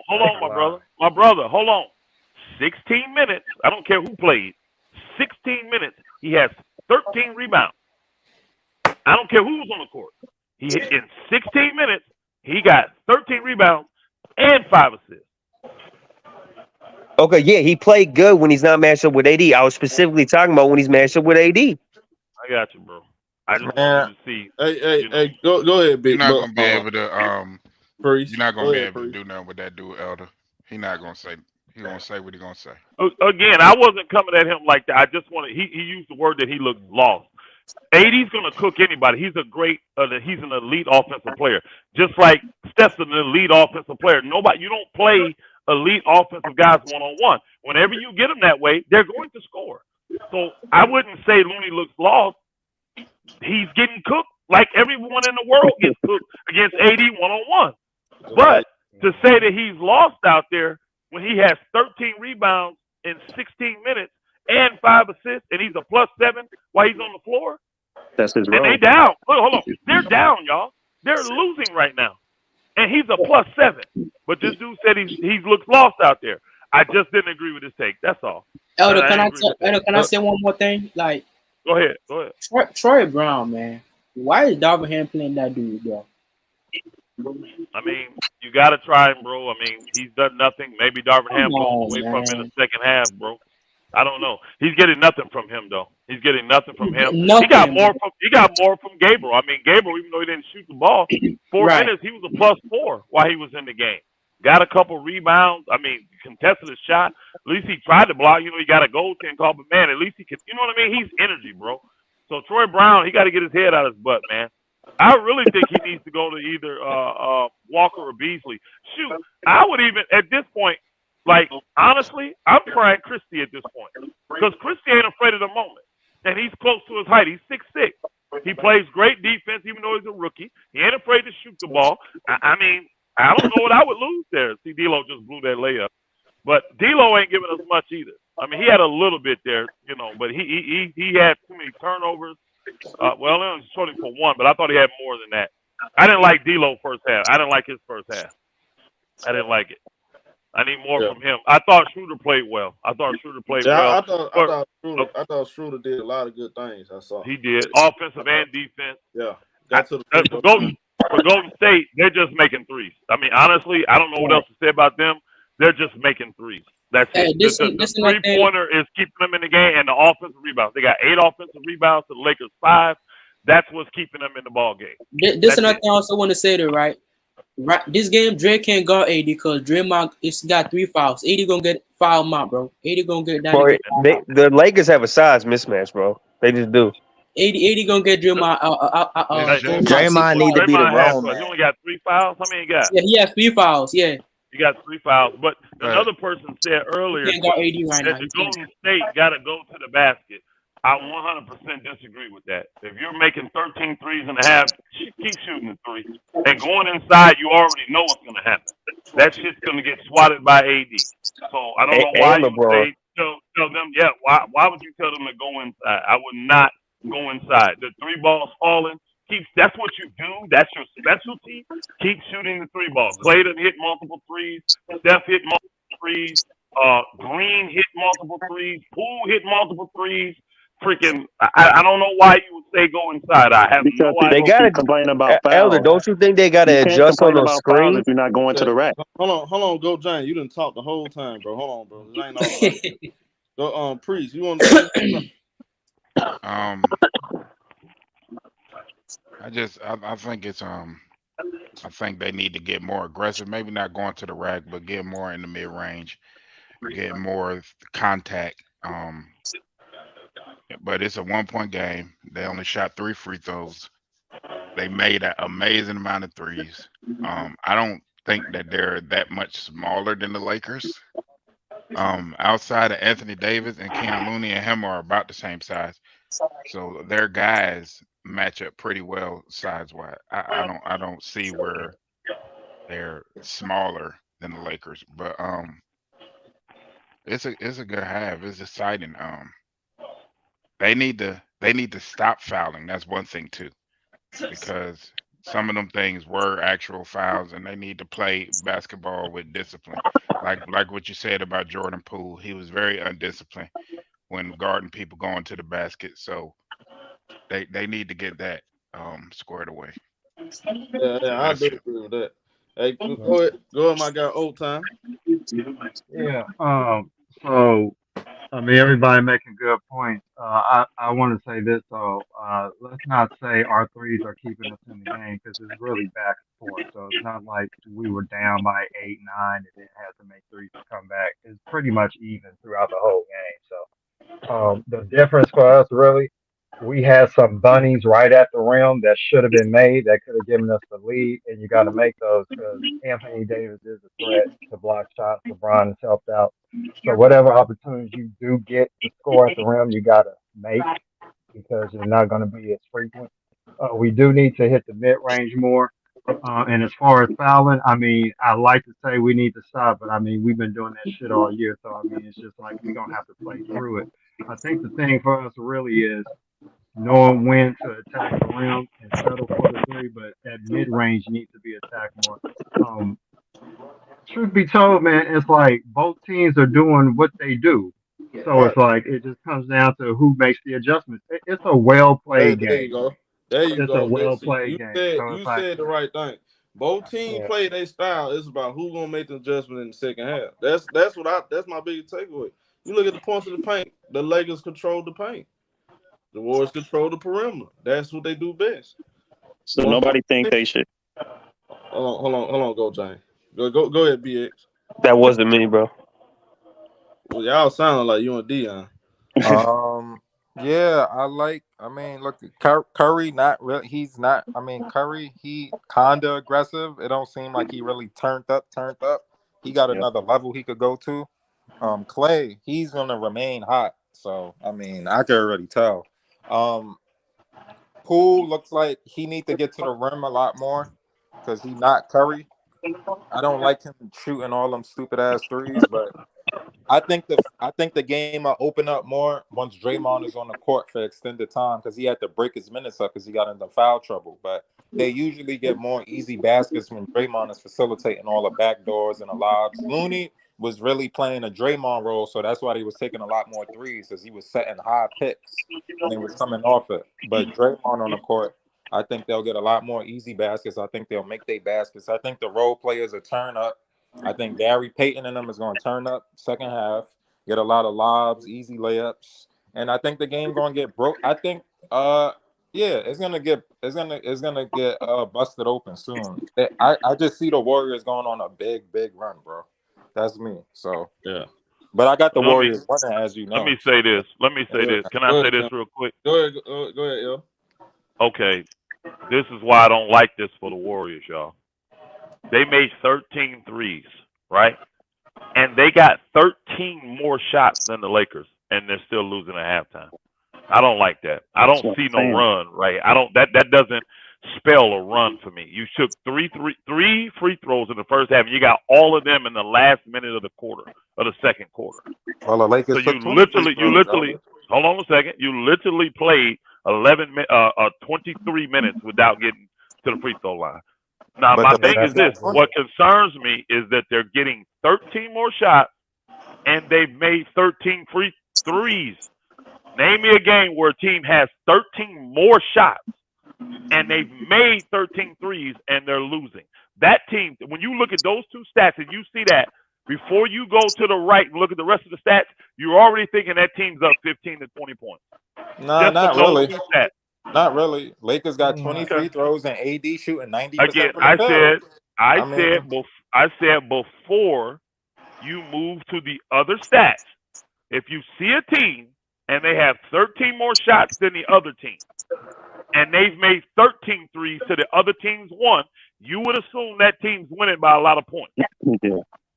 my brother. Hold on. 16 minutes. I don't care who played. 16 minutes. He has 13 rebounds. I don't care who was on the court. In 16 minutes, he got 13 rebounds and 5 assists. Okay, yeah, he played good when he's not matched up with AD. I was specifically talking about when he's matched up with AD. I got you, bro. I just wanted to see. Hey, go ahead, big. You're not gonna be able to You're not gonna be able to do nothing with that dude, Elder. He's not gonna say. He gonna say what he gonna say. Again, I wasn't coming at him like that. I just wanted. He used the word that he looked lost. AD's gonna cook anybody. He's he's an elite offensive player. Just like Steph's an elite offensive player. You don't play elite offensive guys 1-on-1. Whenever you get them that way, they're going to score. So I wouldn't say Looney looks lost. He's getting cooked like everyone in the world gets cooked against AD 1-on-1. But to say that he's lost out there when he has 13 rebounds in 16 minutes and 5 assists, and he's a +7 while he's on the floor. That's his role. And they down. Hold on. They're down, y'all. They're losing right now. And he's a +7. But this dude said he looks lost out there. I just didn't agree with his take. That's all. Elder, can I say one more thing? Like, Go ahead. Troy Brown, man. Why is Darvin Ham playing that dude, bro? I mean, you got to try him, bro. I mean, he's done nothing. Maybe Darvin Ham goes away from him in the second half, bro. I don't know. He's getting nothing from him, though. He's getting nothing from him. He got more from Gabriel. I mean, Gabriel, even though he didn't shoot the ball, 4 minutes, he was a +4 while he was in the game. Got a couple rebounds. I mean, contested a shot. At least he tried to block. You know, he got a goaltending call, but, man, at least he could. You know what I mean? He's energy, bro. So, Troy Brown, he got to get his head out of his butt, man. I really think he needs to go to either Walker or Beasley. Shoot, I would even, at this point, like, honestly, I'm trying Christie at this point. Because Christie ain't afraid of the moment. And he's close to his height. He's 6'6". He plays great defense, even though he's a rookie. He ain't afraid to shoot the ball. I mean, I don't know what I would lose there. See, D'Lo just blew that layup. But D'Lo ain't giving us much either. I mean, he had a little bit there, you know, but he had too many turnovers. Well, it was short for 1, but I thought he had more than that. I didn't like D'Lo first half. I didn't like his first half. I didn't like it. I need more from him. I thought Schroeder played well. I thought Schroeder did a lot of good things. I saw. He did. Offensive and defense. Yeah. For Golden State, they're just making threes. I mean, honestly, I don't know what else to say about them. They're just making threes. That's it. The three-pointer is keeping them in the game, and the offensive rebounds. They got 8 offensive rebounds to the Lakers 5. That's what's keeping them in the ball game. This is another thing I also want to say to right. This game, Dre can't guard AD because Draymond it's got 3 fouls. AD gonna get foul out, bro. AD gonna get that. The Lakers have a size mismatch, bro. They just do. 80 gonna get Draymond. Draymond need to be the Draymond has wrong what? He man. only got 3 fouls. How many he got? Yeah, he has 3 fouls. Yeah, He got 3 fouls. But another person said earlier he can't guard 80 right now. that the Golden State got to go to the basket. I 100% disagree with that. If you're making 13 threes and a half, keep shooting the three. And going inside, you already know what's going to happen. That shit's going to get swatted by AD. So I don't know why you would say tell them. Yeah, why would you tell them to go inside? I would not go inside. The 3 balls falling. That's what you do. That's your specialty. Keep shooting the 3 balls. Clay done hit multiple threes. Steph hit multiple threes. Green hit multiple threes. Poole hit multiple threes. Freaking, I don't know why you would say go inside. I have Because no idea. They got to complain about fouls. Elder. Don't you think they got to You can't adjust on complain those about fouls screens? if you're not going to the rack. Hold on, go Giant. You didn't talk the whole time, bro. Hold on, bro. This ain't all about you. Go Priest. You want to say something? I think it's I think they need to get more aggressive. Maybe not going to the rack, but get more in the mid range, get more contact. But it's a 1-point game. They only shot 3 free throws. They made an amazing amount of threes. I don't think that they're that much smaller than the Lakers. Outside of Anthony Davis and Keon Looney and him are about the same size. So their guys match up pretty well size wise. I don't see where they're smaller than the Lakers, but it's a good half. It's exciting. They need to stop fouling. That's one thing too, because some of them things were actual fouls, and they need to play basketball with discipline. Like what you said about Jordan Poole, he was very undisciplined when guarding people going to the basket. So they need to get that squared away. Yeah, I do agree with that. Hey, go ahead, my guy. Old time. Yeah. So I mean, everybody making good points. I want to say this though. Let's not say our threes are keeping us in the game because it's really back and forth. So it's not like we were down by 8, 9, and then had to make threes to come back. It's pretty much even throughout the whole game. So the difference for us really, we had some bunnies right at the rim that should have been made that could have given us the lead, and you got to make those because Anthony Davis is a threat to block shots. LeBron has helped out. So whatever opportunities you do get to score at the rim, you got to make because they're not going to be as frequent. We do need to hit the mid range more. And as far as fouling, I mean, I like to say we need to stop, but I mean, we've been doing that shit all year. So, I mean, it's just like we're going to have to play through it. I think the thing for us really is knowing when to attack the rim and settle for the 3, but that mid range needs to be attacked more. Truth be told, man, it's like both teams are doing what they do. So it's like it just comes down to who makes the adjustments. It's a well played game. There you go. It's a well played game. You said the right thing. Both teams play their style. It's about who's gonna make the adjustment in the second half. That's my biggest takeaway. You look at the points of the paint. The Lakers control the paint. The Warriors control the perimeter. That's what they do best. So nobody think they should. Hold on, go Giant. Go ahead, BX. That wasn't me, bro. Well, y'all sounding like you and Dion. Yeah, I mean, look, Curry, not really. He's not. I mean, Curry, he kinda aggressive. It don't seem like he really turned up. He got another level he could go to. Clay, he's gonna remain hot. So I mean, I can already tell. Poole looks like he need to get to the rim a lot more because he's not Curry. I don't like him shooting all them stupid ass threes, but I think the game will open up more once Draymond is on the court for extended time because he had to break his minutes up because he got into foul trouble. But they usually get more easy baskets when Draymond is facilitating all the back doors and the lobs. Looney was really playing a Draymond role, so that's why he was taking a lot more threes because he was setting high picks and he was coming off it. But Draymond on the court, I think they'll get a lot more easy baskets. I think they'll make their baskets. I think the role players will turn up. I think Gary Payton and them is going to turn up second half, get a lot of lobs, easy layups, and I think the game going to get broke. I think, it's gonna get busted open soon. I just see the Warriors going on a big run, bro. That's me. So yeah. But I got the Let me Warriors winning, as you let know. me say this. Let me say this. Can I Go say ahead, this Tim. real quick? Go ahead, yo. Okay. This is why I don't like this for the Warriors, y'all. They made 13 threes, right? And they got 13 more shots than the Lakers, and they're still losing at halftime. I don't like that. I don't see no run, right? I don't. That doesn't spell a run for me. You took three free throws in the first half, and you got all of them in the last minute of the second quarter. Well, the Lakers So you took 20 free throws, Elder. hold on a second. You literally played 23 minutes without getting to the free throw line. Now, But my the thing Lakers is this. got 20. What concerns me is that they're getting 13 more shots, and they've made 13 free threes. Name me a game where a team has 13 more shots, and they've made 13 threes, and they're losing. That team, when you look at those two stats and you see that, before you go to the right and look at the rest of the stats, you're already thinking that team's up 15 to 20 points. Nah, Just not from those really. two stats. Not really. Lakers got 20 free Okay. throws and AD shooting 90% Again, from the field. I mean, said before you move to the other stats, if you see a team and they have 13 more shots than the other team, and they've made 13 threes to the other team's one, you would assume that team's winning by a lot of points.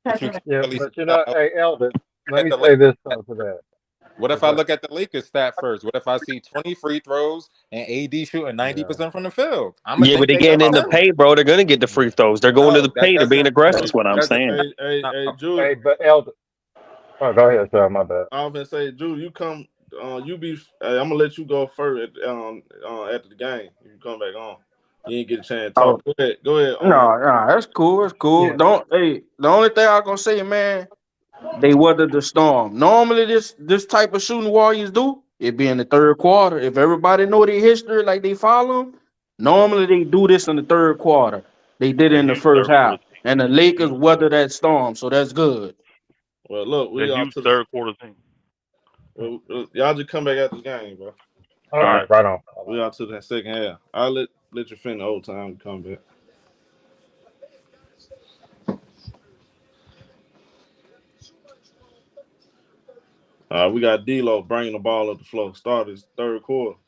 but you can't Yeah, really but say you that. know, hey, Elder, let At me the say this Lakers. though to that. What if I look at the Lakers stat first? What if I see 20 free throws and AD shooting 90% from the field? I'm gonna Yeah, but think they they getting up in the 10. paint, bro. They're gonna get the free throws. They're going to No, the that paint. They're being doesn't. aggressive. That's what I'm saying. Hey, Drew. Hey, but Elder, oh, go ahead, sir. My bad. I was gonna say, Drew, you come. You be. Hey, I'm gonna let you go first after the game. You come back on. You ain't get a chance to Oh talk. Go ahead. no, that's cool. That's cool. Yeah. The only thing I gonna say, man, they weathered the storm. Normally, this type of shooting Warriors do it be in the third quarter. If everybody know their history, like they follow 'em, normally they do this in the third quarter. They did it The in the Hughes first third quarter half, team. and the Lakers weathered that storm, so that's good. Well, look, The we all Hughes to the. third quarter team. Y'all just come back after the game, bro. All right, right on. We all to the second half. I'll let you finish the whole time and come back. We got D'Lo bringing the ball up the floor. Start his third quarter.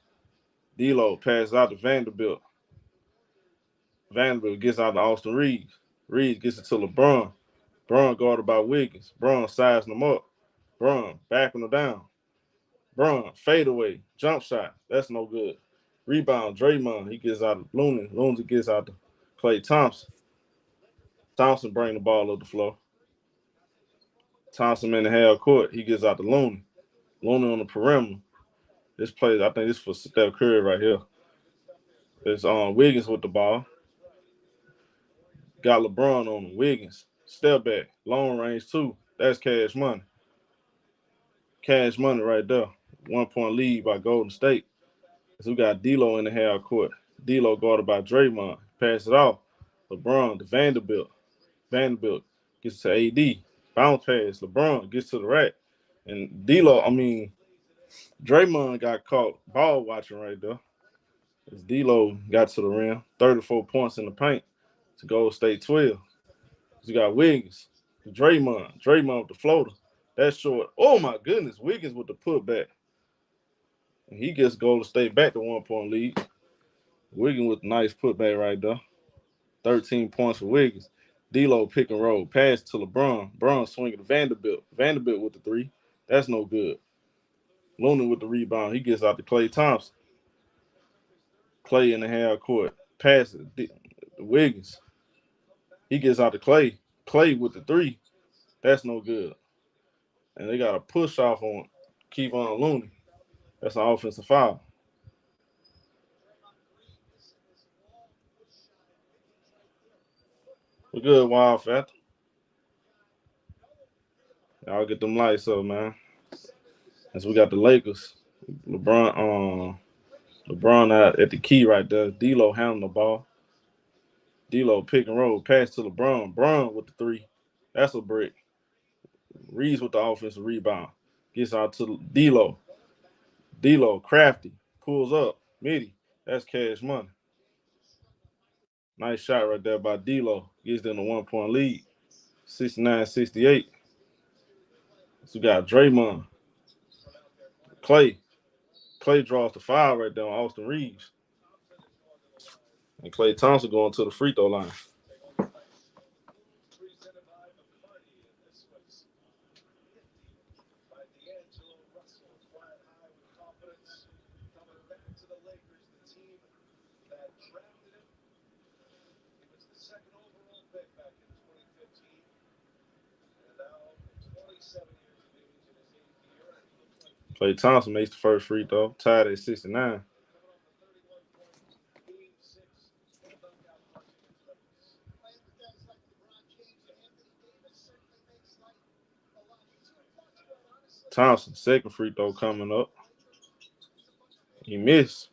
D'Lo passes out to Vanderbilt. Vanderbilt gets out to Austin Reeves. Reeves gets it to LeBron. Bron guarded by Wiggins. Bron sizing him up. Bron backing him down. Bron fadeaway. Jump shot. That's no good. Rebound. Draymond. He gets out of Looney. Looney gets out to Klay Thompson. Thompson bring the ball up the floor. Thompson in the half court. He gets out to Looney. Looney on the perimeter. This play, I think this for Steph Curry right here. It's Wiggins with the ball. Got LeBron on him. Wiggins. Step back. Long range too. That's cash money. Cash money right there. 1 point lead by Golden State. So we got D'Lo in the half court. D'Lo guarded by Draymond. Pass it off. LeBron to Vanderbilt. Vanderbilt gets to AD. Bounce pass. LeBron gets to the rack. And Draymond got caught ball watching right there. As D'Lo got to the rim. 34 points in the paint to Golden State 12. You got Wiggins. Draymond. Draymond with the floater. That's short. Oh my goodness. Wiggins with the putback. And he gets Golden State back to 1 point lead. Wiggins with a nice putback right there. 13 points for Wiggins. D'Lo pick and roll. Pass to LeBron. LeBron swinging to Vanderbilt. Vanderbilt with the three. That's no good. Looney with the rebound. He gets out to Klay Thompson. Klay in the half court. Pass it. Wiggins. He gets out to Klay. Klay with the three. That's no good. And they got a push off on Kevon Looney. That's an offensive foul. We're good, Wild Fat. Y'all get them lights up, man. As we got the Lakers. LeBron out at the key right there. D'Lo handling the ball. D'Lo pick and roll. Pass to LeBron. Bron with the three. That's a brick. Reeves with the offensive rebound. Gets out to D'Lo. D'Lo, crafty. Pulls up. Midi. That's cash money. Nice shot right there by D'Lo. Gives them a 1 point lead. 69-68. So we got Draymond. Clay draws the foul right there on Austin Reeves. And Klay Thompson going to the free throw line. Klay Thompson makes the first free throw, tied at 69. Thompson, second free throw coming up. He missed.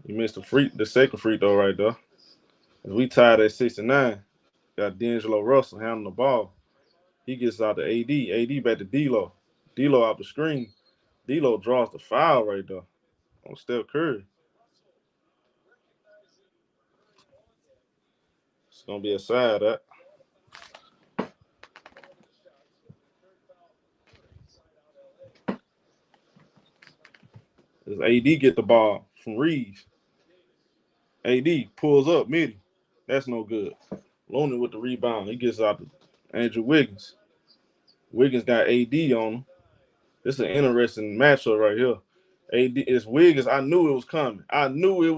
He missed the second free throw right there. We tied at 69. Got D'Angelo Russell handling the ball. He gets out to AD. AD back to D'Lo. D'Lo out the screen. D'Lo draws the foul right there on Steph Curry. It's going to be a side that. As AD get the ball from Reeves. AD pulls up midi. That's no good. Looney with the rebound. He gets out to Andrew Wiggins. Wiggins got AD on him. This is an interesting matchup right here. AD is Wiggins. I knew it was coming. I knew it.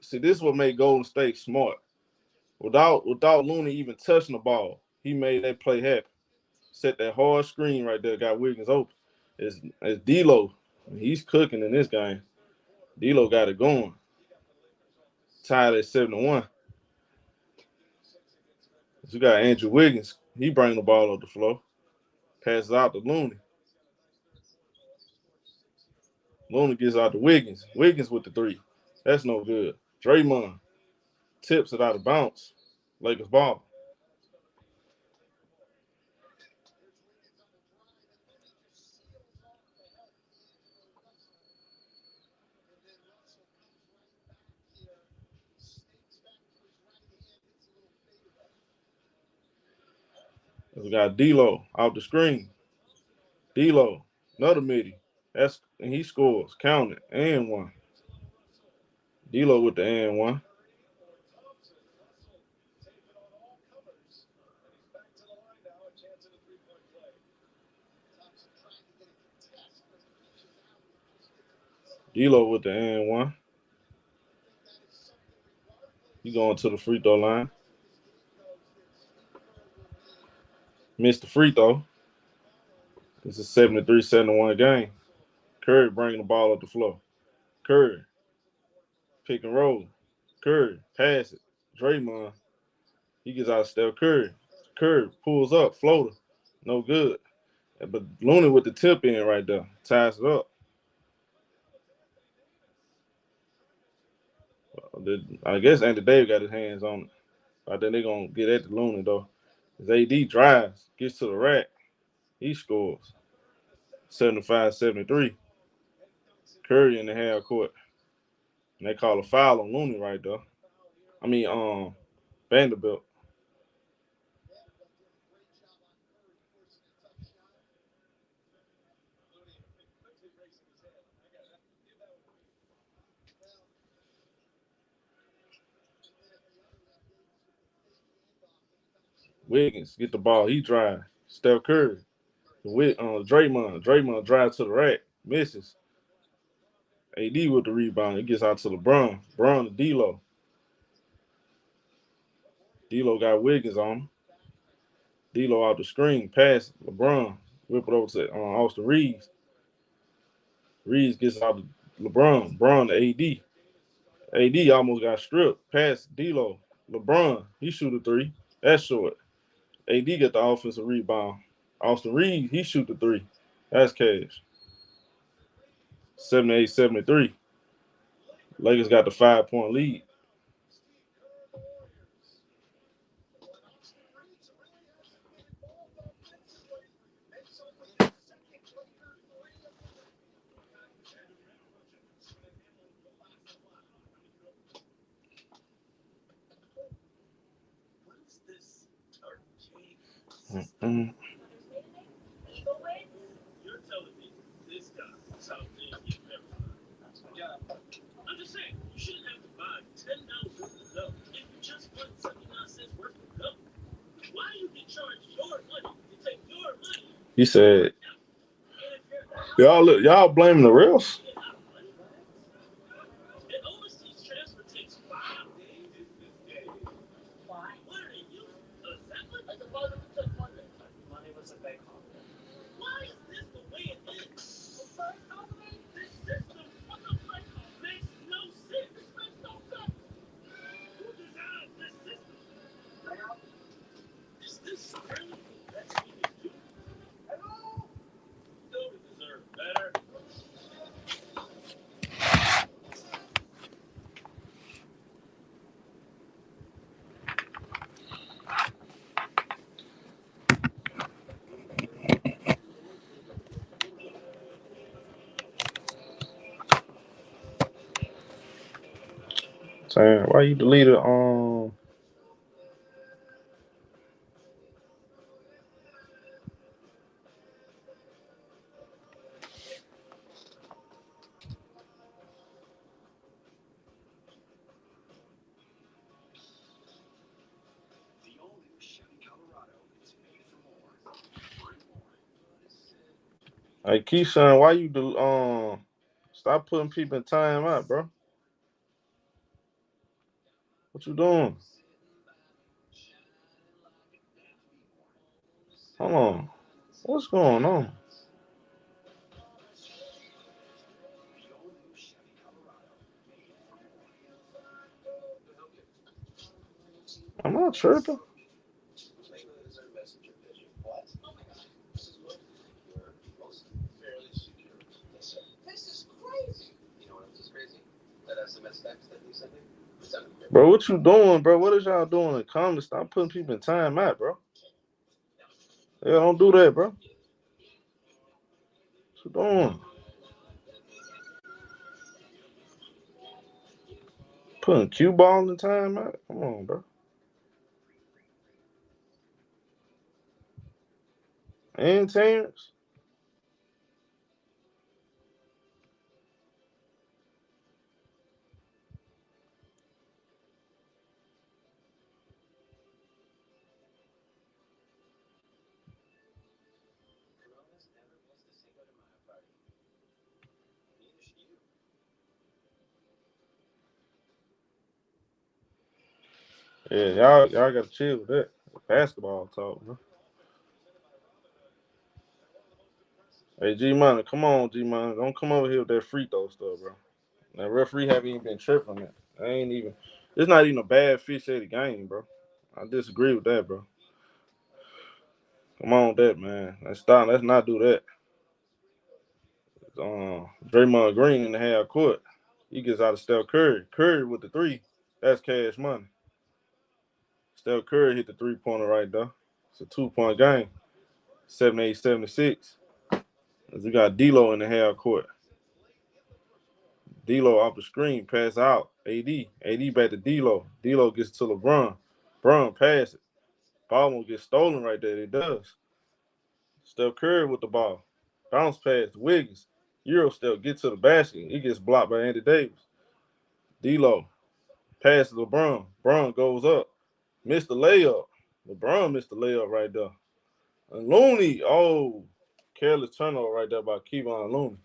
See, this is what made Golden State smart. Without Looney even touching the ball, he made that play happen. Set that hard screen right there, got Wiggins open. It's D'Lo. He's cooking in this game. D'Lo got it going. Tied at 71. So you got Andrew Wiggins. He bring the ball up the floor. Passes out to Looney. Looney gets out to Wiggins. Wiggins with the three. That's no good. Draymond tips it out of bounds. Lakers ball. We got D'Lo out the screen. D'Lo, another midi. And he scores. Count it. And one. D'Lo with the and one. D'Lo with the and one. He going to the free throw line. Missed the free throw. It's a 73-71 game. Curry bringing the ball up the floor. Curry. Pick and roll. Curry. Pass it. Draymond. He gets out of Steph Curry. Curry pulls up. Floater. No good. But Looney with the tip in right there. Ties it up. I guess Andy Davis got his hands on it. I think they're going to get at the Looney, though. His AD drives. Gets to the rack. He scores. 75-73. Curry in the half court. And they call a foul on Looney right there. Vanderbilt. Wiggins get the ball. He drives. Steph Curry. Draymond. Draymond drives to the rack. Misses. AD with the rebound. He gets out to LeBron. LeBron to D'Lo. D'Lo got Wiggins on him. D'Lo out the screen. Pass. LeBron. Whip it over to Austin Reeves. Reeves gets out to LeBron. LeBron to AD. AD almost got stripped. Pass D'Lo. LeBron. He shoot a three. That's short. AD get the offensive rebound. Austin Reeves, he shoot the three. That's cash. 78-73. Lakers got the 5-point lead. He said, y'all blaming the refs? Saying, why you deleted Hey Keyshawn, why you stop putting people in time out, bro? What you doing? Hold on. What's going on? I'm not tripping. Bro, what you doing, bro? What is y'all doing in comments? Stop putting people in time out, bro. Yeah, don't do that, bro. What you doing? Putting cue ball in time out? Come on, bro. And Terrence? Yeah, y'all gotta chill with that. Basketball talk, bro. Hey, G-Money, come on, G-Money. Don't come over here with that free throw stuff, bro. That referee haven't even been tripping it. It's not even a bad officiated game, bro. I disagree with that, bro. Come on with that, man. Let's not do that. Draymond Green in the half court. He gets out of Steph Curry. Curry with the three. That's cash money. Steph Curry hit the three-pointer right there. It's a 2-point game. 78-76. We got D'Lo in the half court. D'Lo off the screen, pass out. AD back to D'Lo. D'Lo gets to LeBron. LeBron pass it. Ball won't get stolen right there. It does. Steph Curry with the ball. Bounce pass to Wiggins. Euro step, get to the basket. He gets blocked by Andy Davis. D'Lo. Pass to LeBron. LeBron goes up. Missed the layup. LeBron missed the layup right there. And Looney, careless turnover right there by Kevon Looney.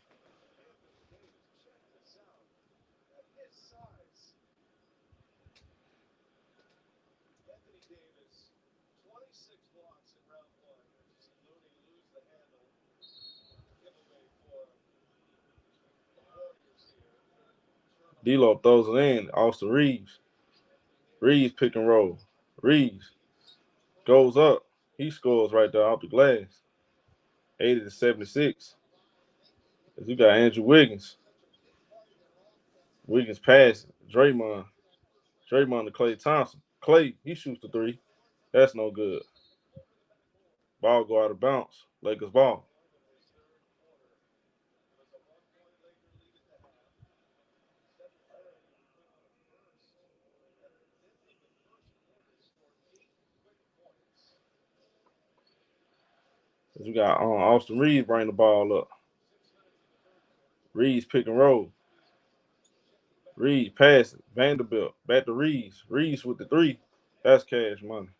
D'Lo throws it in. Austin Reeves. Reeves pick and roll. Reeves goes up. He scores right there off the glass. 80-76. You got Andrew Wiggins. Wiggins passing. Draymond to Klay Thompson. Klay, he shoots the three. That's no good. Ball go out of bounds. Lakers ball. You got Austin Reeves bring the ball up. Reeves pick and roll. Reeves pass it. Vanderbilt back to Reeves. Reeves with the three. That's cash money.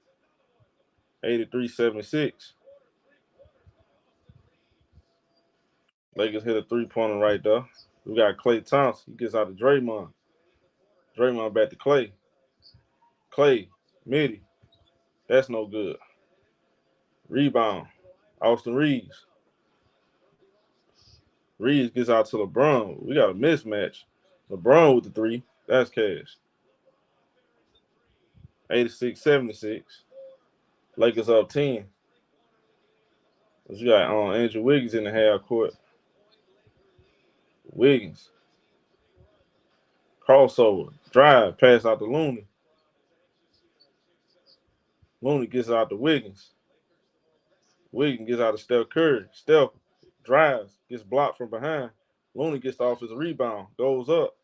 83-76. Lakers hit a 3-pointer right there. We got Klay Thompson. He gets out to Draymond. Draymond back to Klay. Klay, midi. That's no good. Rebound. Austin Reeves. Reeves gets out to LeBron. We got a mismatch. LeBron with the 3. That's cash. 86-76. Lakers up 10. We got Andrew Wiggins in the half court. Wiggins. Crossover. Drive. Pass out to Looney. Looney gets out to Wiggins. Wiggins gets out to Steph Curry. Steph drives. Gets blocked from behind. Looney gets the offensive rebound. Goes up.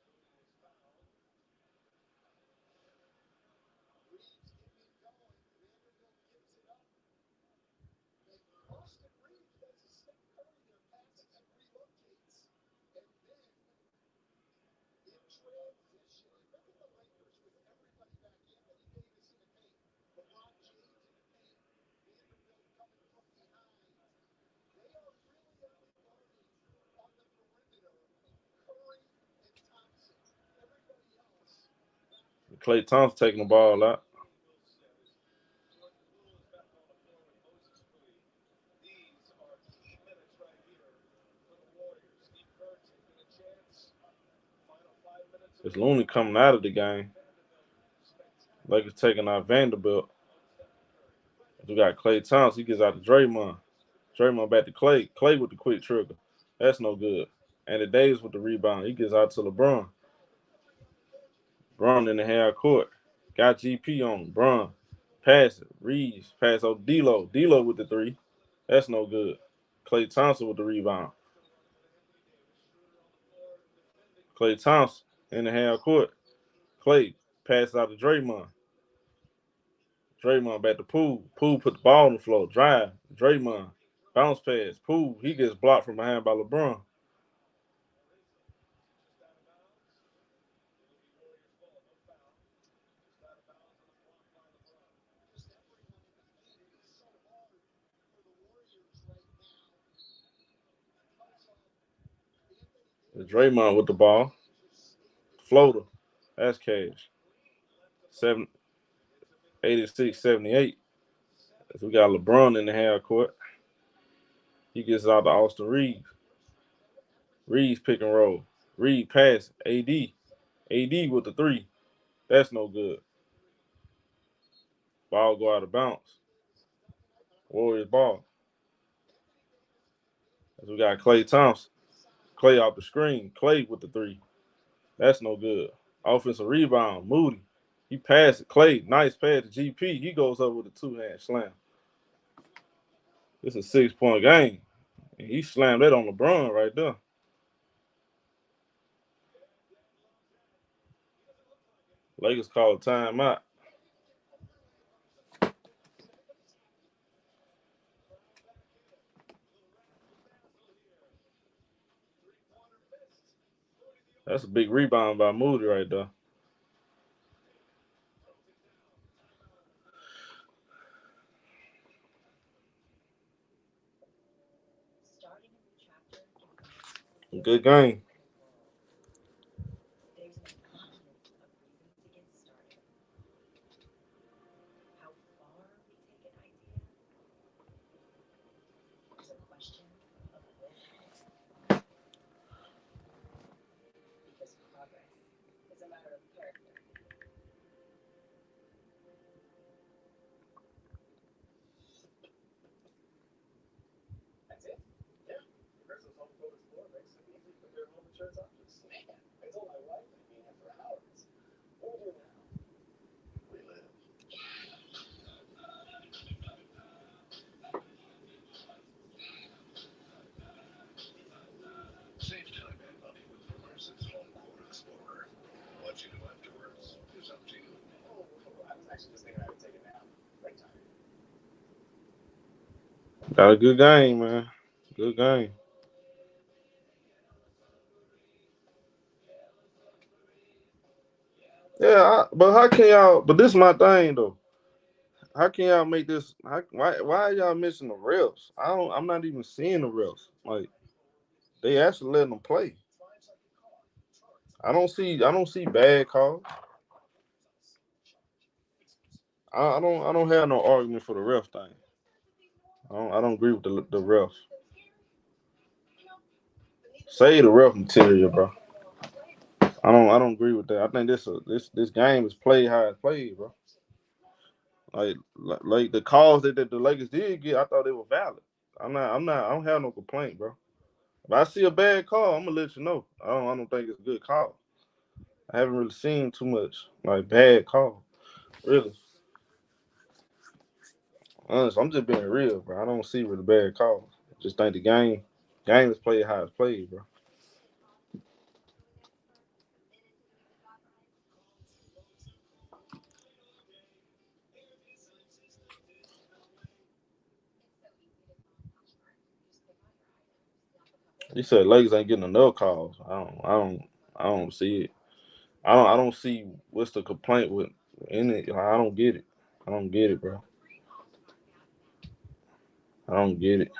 Klay Thompson taking the ball out. It's Looney coming out of the game. Lakers taking out Vanderbilt. We got Klay Thompson. He gets out to Draymond. Draymond back to Klay. Klay with the quick trigger. That's no good. Anthony Davis with the rebound. He gets out to LeBron. LeBron in the half court. Got GP on him. LeBron. Pass it. Reeves. Pass over D'Lo. D'Lo with the 3. That's no good. Klay Thompson with the rebound. Klay Thompson in the half court. Klay passes out to Draymond. Draymond back to Poole. Poole put the ball on the floor. Drive. Draymond. Bounce pass. Poole. He gets blocked from behind by LeBron. Draymond with the ball. Floater. That's cash. 86-78. We got LeBron in the half court. He gets out to Austin Reeves. Reeves pick and roll. Reeves pass. AD. AD with the 3. That's no good. Ball go out of bounds. Warriors ball. As we got Klay Thompson. Klay off the screen. Klay with the 3. That's no good. Offensive rebound. Moody. He passed it. Klay, nice pass to GP. He goes up with a 2-hand slam. This is a 6-point game. And he slammed that on LeBron right there. Lakers call a timeout. That's a big rebound by Moody right there. Good game. Got a good game, man. Good game. Yeah, but how can y'all? But this is my thing though. How can y'all make this? Why are y'all missing the refs? I'm not even seeing the refs. Like they actually letting them play. I don't see bad calls. I don't have no argument for the ref thing. I don't agree with the ref. Say the ref material, bro. I don't agree with that. I think this game is played how it's played, bro. Like the calls that the Lakers did get, I thought they were valid. I don't have no complaint, bro. If I see a bad call, I'm gonna let you know. I don't think it's a good call. I haven't really seen too much like bad call. Really. Honestly, I'm just being real, bro. I don't see really bad calls. I just think the game is played how it's played, bro. You said Lakers ain't getting enough calls. I don't see it. I don't see what's the complaint with in it. Like, I don't get it. I don't get it, bro. I don't get it.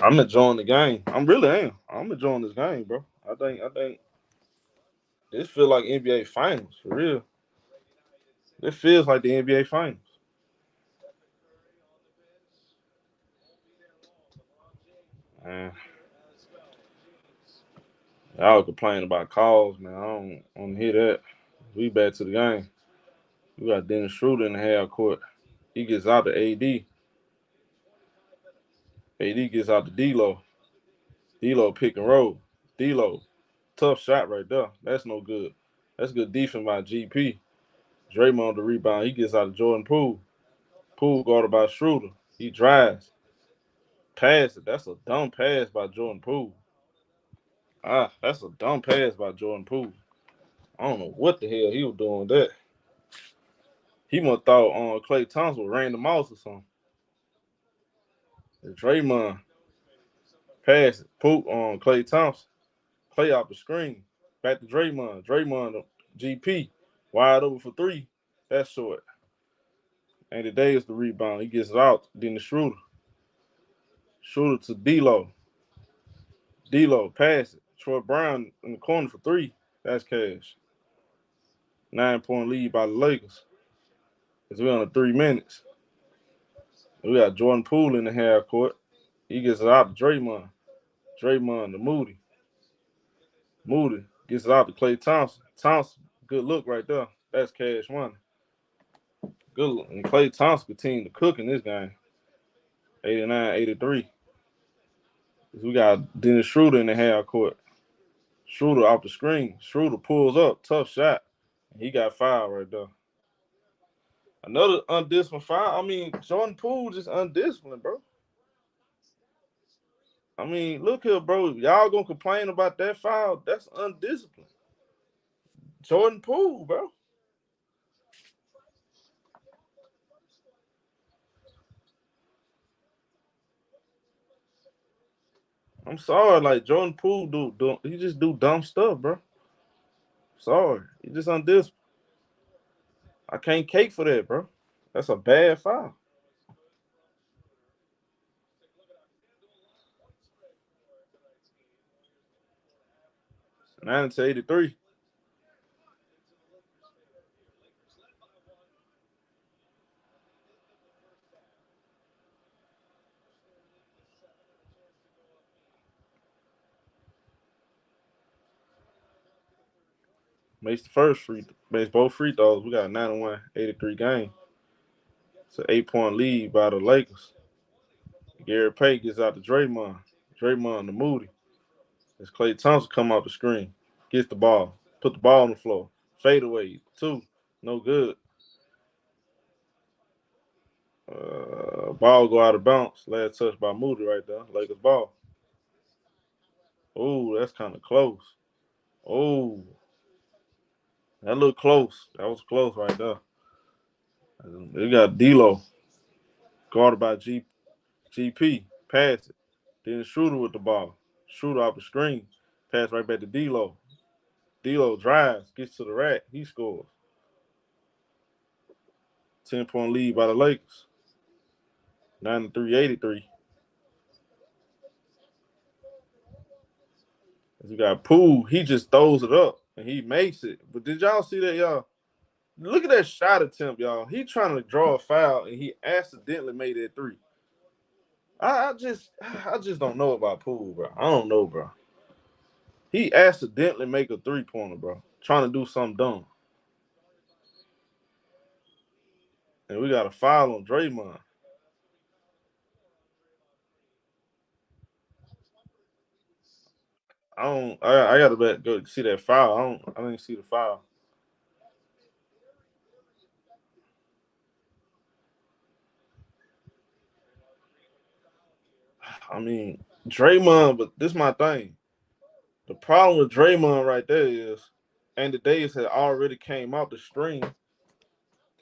I'm enjoying the game. I'm really am. I'm enjoying this game, bro. I think this feel like NBA Finals for real. It feels like the NBA Finals. Man, y'all complaining about calls, man. I don't want to hear that. We back to the game. We got Dennis Schroeder in the half court. He gets out to AD. AD gets out to D-Lo. D-Lo pick and roll. D-Lo. Tough shot right there. That's no good. That's good defense by GP. Draymond the rebound. He gets out of Jordan Poole. Poole guarded by Schroeder. He drives. Pass it. That's a dumb pass by Jordan Poole. That's a dumb pass by Jordan Poole. I don't know what the hell he was doing that. He must have thought Klay Thompson ran the mouse or something. Draymond pass it. Poole on Klay Thompson. Klay off the screen. Back to Draymond. Draymond GP. Wide open for three. That's short. And today is the rebound. He gets it out. Then the Schroeder. Schroeder to D-Lo. D-Lo pass it. Troy Brown in the corner for three. That's cash. 9-point lead by the Lakers. Because we're on 3 minutes. We got Jordan Poole in the half court. He gets it out to Draymond. Draymond to Moody. Moody gets it out to Klay Thompson. Thompson, good look right there. That's cash money. Good look. And Klay Thompson continued to cook in this game. 89-83. We got Dennis Schroeder in the half court. Schroeder off the screen. Schroeder pulls up. Tough shot. He got fouled right there. Another undisciplined foul. I mean, Jordan Poole just undisciplined, bro. I mean, look here, bro. Y'all gonna complain about that foul? That's undisciplined. Jordan Poole, bro. I'm sorry, like Jordan Poole he just do dumb stuff, bro. Sorry, he just undisciplined. I can't cake for that, bro. That's a bad foul. It's 90-83. Makes both free throws. We got a 91-83 game. It's an 8-point lead by the Lakers. Gary Payton gets out to Draymond. Draymond to Moody. As Klay Thompson come off the screen. Gets the ball. Put the ball on the floor. Fade away. 2. No good. Ball go out of bounds. Last touch by Moody right there. Lakers ball. Oh, that's kind of close. Oh. That looked close. That was close right there. They got D-Lo. Guarded by GP. Pass it. Then Schroeder with the ball. Shooter off the screen. Pass right back to D-Lo. D-Lo drives, gets to the rack. He scores. 10-point lead by the Lakers. 93-83. We got Poole. He just throws it up and he makes it. But did y'all see that, y'all? Look at that shot attempt, y'all. He trying to draw a foul and he accidentally made that three. I just don't know about Poole, bro. I don't know, bro. He accidentally make a 3-pointer, bro. Trying to do something dumb. And we got a foul on Draymond. I gotta go see that foul. I didn't see the foul. I mean, Draymond, but this is my thing. The problem with Draymond right there is Andy Davis had already came out the screen.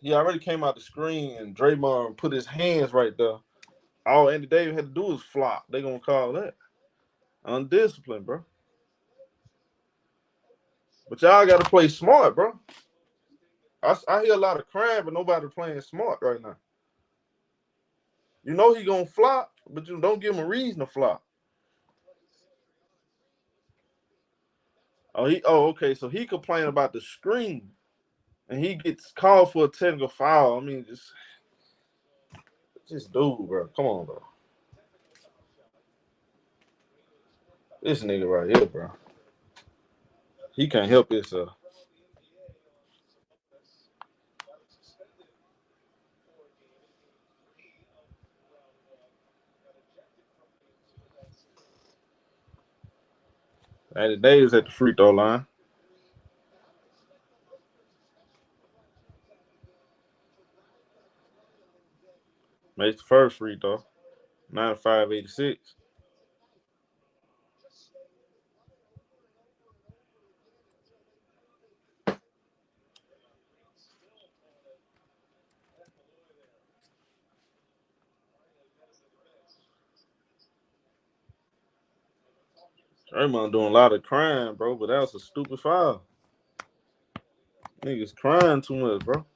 He already came out the screen and Draymond put his hands right there. All Andy Davis had to do was flop. They gonna call that undisciplined, bro. But y'all gotta play smart, bro. I hear a lot of crying, but nobody playing smart right now. You know he gonna flop, but you don't give him a reason to flop. Okay. So he complained about the screen, and he gets called for a technical foul. I mean, just dude, bro. Come on, bro. This nigga right here, bro. He can't help himself. Andy Davis at the free throw line. Makes the first free throw. 95-86. Draymond doing a lot of crying, bro, but that was a stupid foul. Niggas crying too much, bro.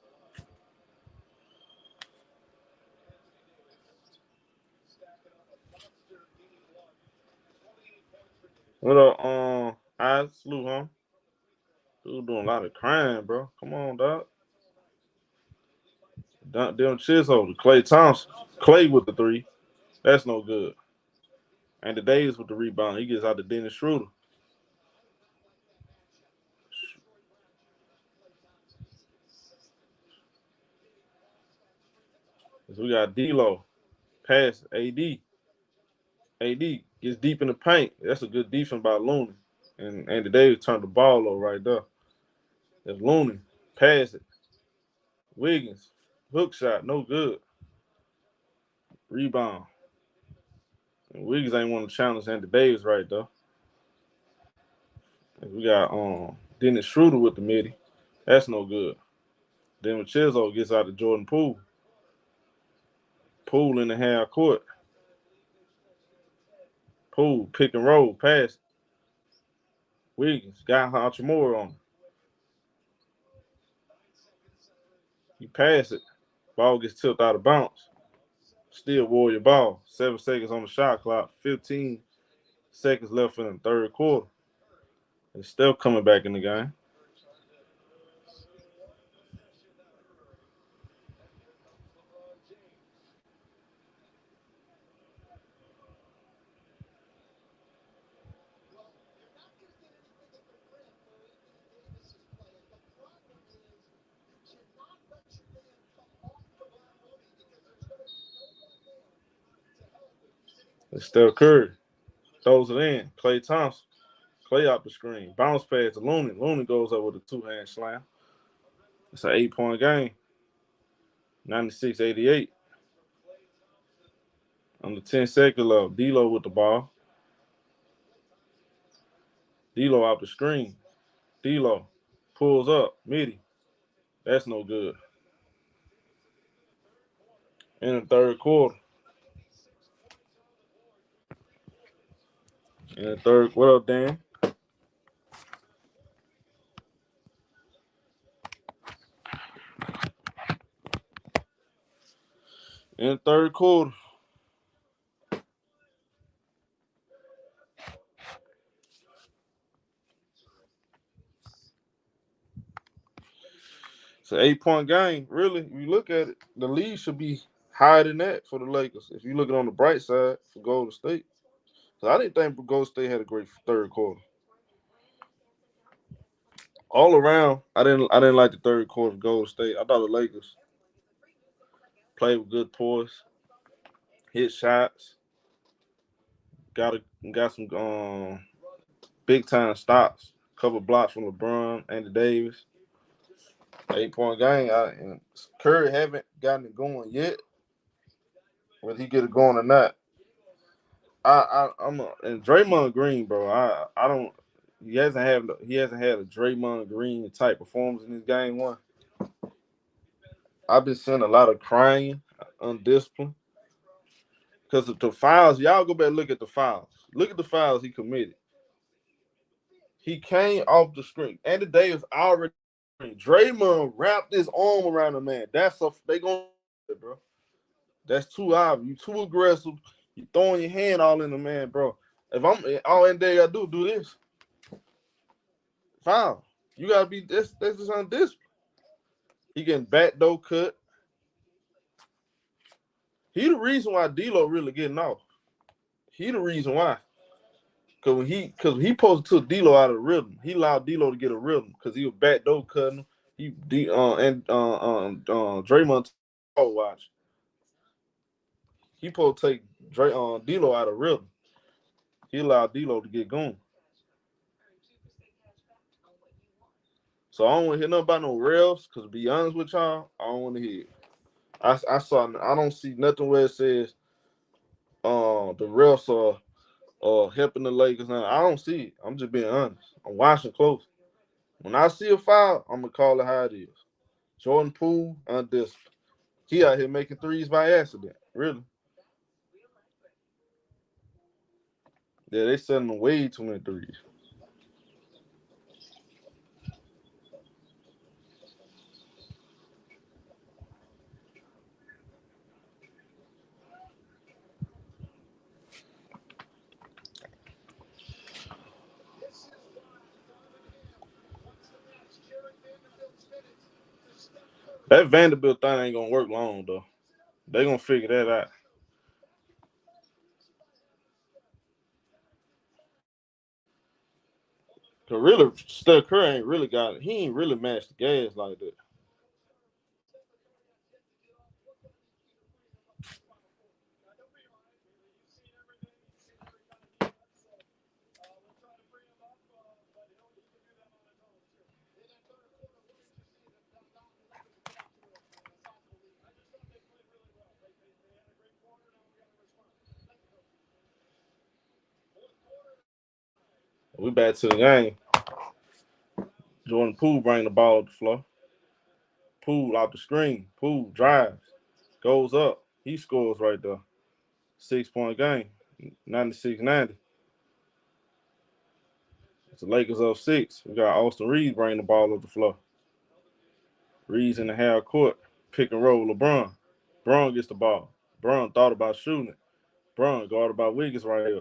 What up, I salute him. Dude doing a lot of crying, bro. Come on, dog. Them Chisholm, Klay Thompson. Klay with the three. That's no good. And the Davis with the rebound. He gets out to Dennis Schroeder. So we got D-Lo. Pass AD. AD gets deep in the paint. That's a good defense by Looney. And Andy Davis turned the ball over right there. There's Looney. Pass it. Wiggins. Hook shot. No good. Rebound. And Wiggins ain't want to challenge Andy Davis right there. And we got Dennis Schroeder with the midi. That's no good. Then when Chisholm gets out to Jordan Poole. Poole in the half court. Poole, pick and roll, pass. Wiggins got Hachimura on him. He pass it. Ball gets tilted out of bounds. Still Warrior ball. 7 seconds on the shot clock. 15 seconds left in the third quarter. And still coming back in the game. And Steph Curry throws it in. Klay Thompson. Klay out the screen. Bounce pass to Looney. Looney goes up with a two-hand slam. It's an 8-point game. 96-88. On the 10-second left, D-Lo with the ball. D-Lo out the screen. D-Lo pulls up. Midi. That's no good. In the third quarter. In the third, what up, Dan? In the third quarter. It's an 8-point game. Really, if you look at it, the lead should be higher than that for the Lakers. If you look at it on the bright side for Golden State. So I didn't think Golden State had a great third quarter. All around, I didn't like the third quarter of Golden State. I thought the Lakers played with good poise, hit shots, got some big time stops, couple blocks from LeBron, Andy Davis. 8-point game. And Curry haven't gotten it going yet. Whether he get it going or not, and Draymond Green, bro. I don't. He hasn't had a Draymond Green type performance in this game one. I've been seeing a lot of crying, undisciplined. Because of the fouls, y'all go back and look at the fouls. Look at the fouls he committed. He came off the screen. Andy Davis already. Draymond wrapped his arm around the man. They gonna, bro. That's too obvious. You too aggressive. You throwing your hand all in the man, bro. If I'm all in there, I do this. Foul. You gotta be this. This is undisciplined. He getting backdoor cut. He the reason why D'Lo really getting off. He the reason why. Cause he posted took D'Lo out of the rhythm. He allowed D'Lo to get a rhythm because he was backdoor cutting him. Draymond watch. He supposed to take D'Lo out of rhythm. He allowed D'Lo to get going. So I don't want to hear nothing about no refs, because to be honest with y'all, I don't want to hear it. I don't see nothing where it says the refs are helping the Lakers now. I don't see it. I'm just being honest. I'm watching close. When I see a foul, I'm gonna call it how it is. Jordan Poole, undisciplined. He out here making threes by accident. Really. Yeah, they sending way too many threes. That Vanderbilt thing ain't gonna work long though. They gonna figure that out. Cause really, Steph Curry ain't really got it. He ain't really matched the gas like that. We back to the game. Jordan Poole bring the ball up the floor. Poole out the screen. Poole drives. Goes up. He scores right there. 6-point game. 96-90. It's the Lakers up 6. We got Austin Reeves bring the ball up the floor. Reeves in the half court. Pick and roll LeBron. LeBron gets the ball. LeBron thought about shooting it. LeBron guarded by Wiggins right here.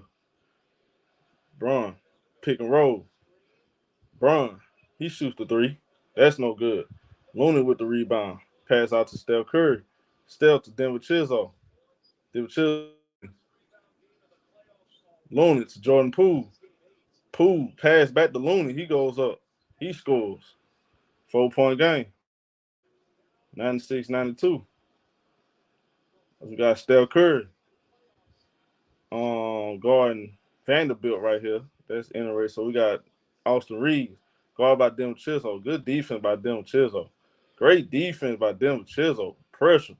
LeBron pick and roll. LeBron, he shoots the three. That's no good. Looney with the rebound. Pass out to Steph Curry. Steph to Denver Chisholm. Denver Chisholm. Looney to Jordan Poole. Poole pass back to Looney. He goes up. He scores. 4-point game. 96-92. We got Steph Curry. Guarding Vanderbilt right here. That's interesting. So we got Austin Reeves. Guard by Denver Chisholm. Good defense by Denver Chisholm. Great defense by Denver Chisholm. Pressure.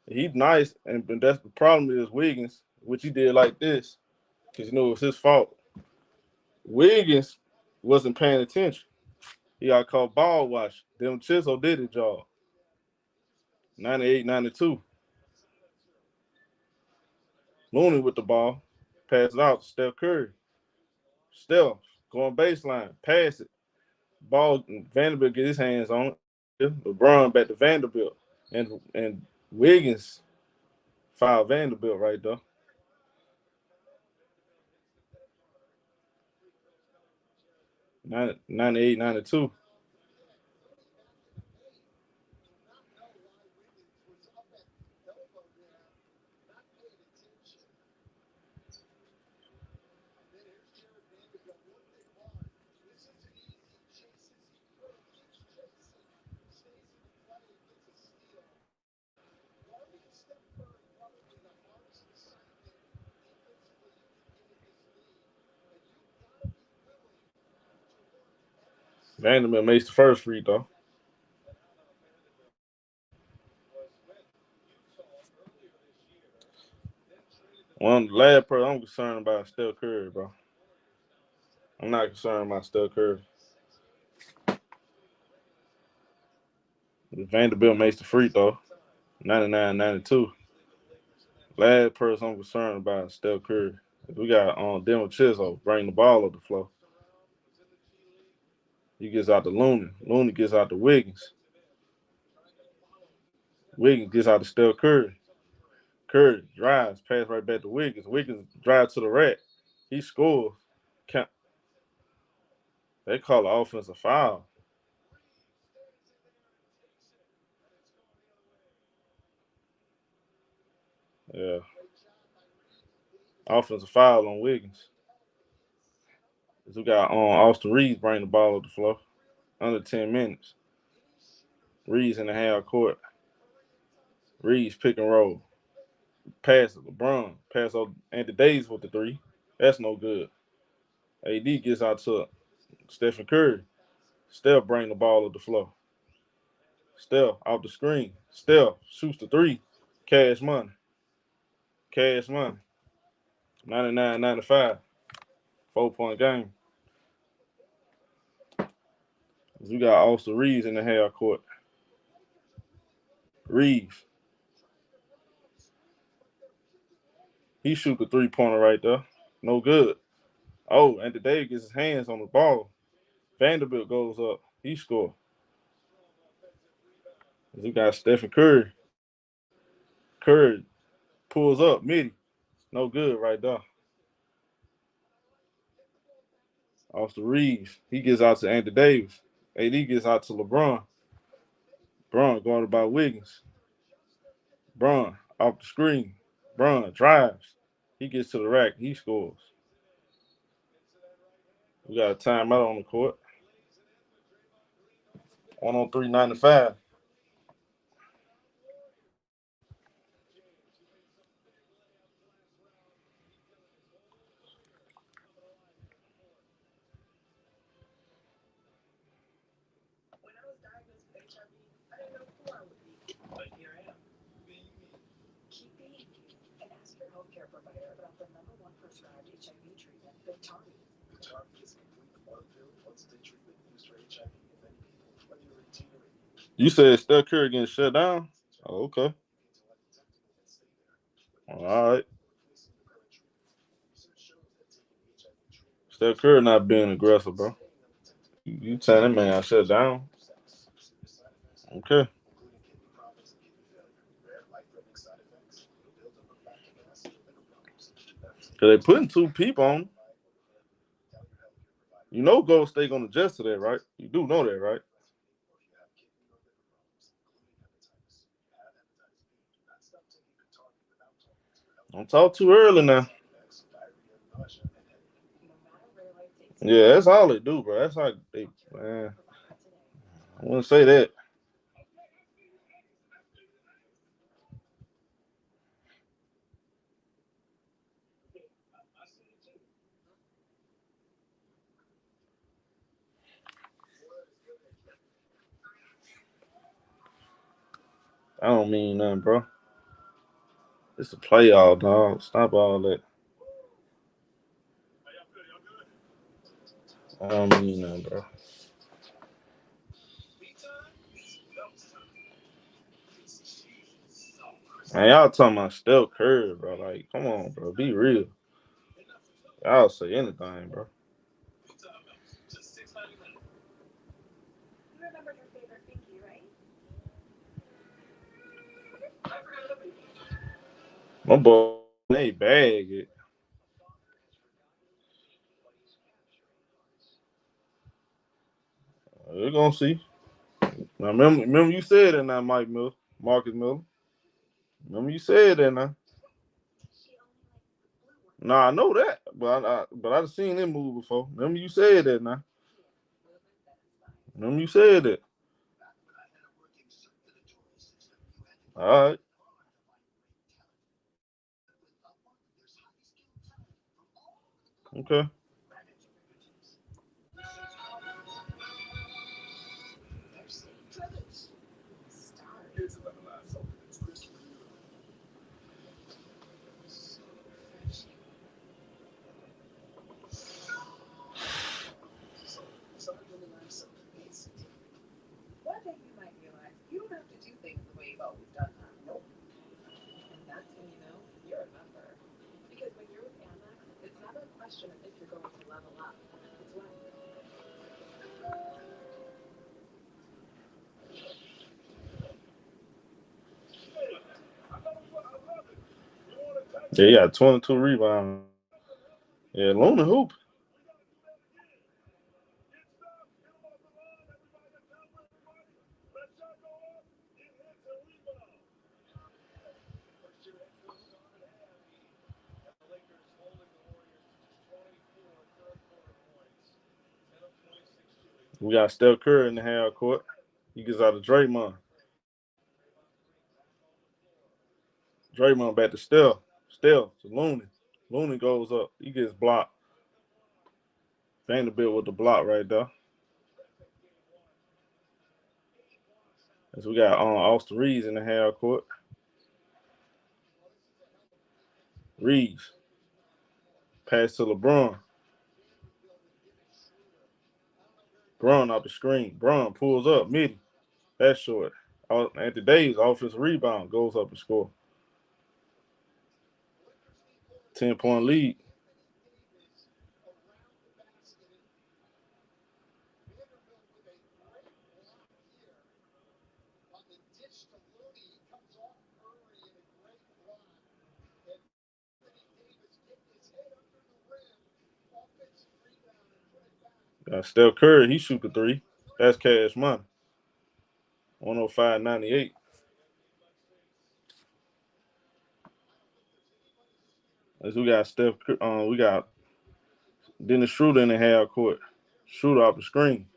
He's nice, and that's the problem is Wiggins, which he did like this, because it was his fault. Wiggins wasn't paying attention. He got called ball watch. Denver Chisholm did his job. 98-92. Looney with the ball. Pass it out to Steph Curry. Steph going baseline, pass it. Ball, Vanderbilt get his hands on it. LeBron back to Vanderbilt. And Wiggins fouled Vanderbilt right there. 98, 92. Vanderbilt makes the first free throw. One of the last person I'm concerned about is Steph Curry, bro. I'm not concerned about Steph Curry. Vanderbilt makes the free throw. 99-92. Last person I'm concerned about is Steph Curry. We got Demo Chisholm bring the ball up the floor. He gets out to Looney. Looney gets out to Wiggins. Wiggins gets out to Steph Curry. Curry drives, pass right back to Wiggins. Wiggins drives to the rack. He scores. They call it offensive foul. Yeah. Offensive foul on Wiggins. We got Austin Reeves bring the ball up the floor. Under 10 minutes. Reeves in the half court. Reeves pick and roll. Pass it. LeBron. Pass over Anthony Davis with the three. That's no good. AD gets out to Stephen Curry. Steph bring the ball up the floor. Steph off the screen. Steph shoots the three. Cash money. Cash money. 99-95. 4-point game. We got Austin Reeves in the half court. Reeves. He shoot the three-pointer right there. No good. Oh, Anthony Davis gets his hands on the ball. Vanderbilt goes up. He scored. We got Stephen Curry. Curry pulls up, midi. No good right there. Austin Reeves. He gets out to Anthony Davis. AD gets out to LeBron. LeBron going about Wiggins. LeBron off the screen. LeBron drives. He gets to the rack. He scores. We got a timeout on the court. 103-95. You said Steph Curry getting shut down? Oh, okay. All right. Steph Curry not being aggressive, bro. You tell that man I shut down. Okay. Cause they putting two people on. You know Golden State gonna adjust to that, right? You do know that, right? Don't talk too early now. Yeah, that's all they do, bro. That's how they, man. I wouldn't say that. I don't mean nothing, bro. It's a playoff, dog. Stop all that. I don't mean nothing, bro. Man, y'all talking about Steph Curry, bro. Like, come on, bro. Be real. Y'all say anything, bro. My boy, they bag it. We're gonna see. Now remember you said that now, Marcus Miller. Remember you said that now. Nah, I know that, but I've seen him move before. Remember you said that now. Remember you said that. All right. Okay. Yeah, he got 22 rebounds. Yeah, Looney hoop. We got Steph Curry in the half court. He gets out of Draymond. Draymond back to Steph. Steph to Looney. Looney goes up. He gets blocked. Vanderbilt with the block right there. As we got Austin Reeves in the half court. Reeves. Pass to LeBron. Braun off the screen. Braun pulls up. Midi. That's short. Anthony Davis, offensive rebound, goes up and score. 10-point lead. Steph Curry, he shoot the three. That's cash money. 105.98. As we got we got Dennis Schroeder in the half court. Schroeder off the screen.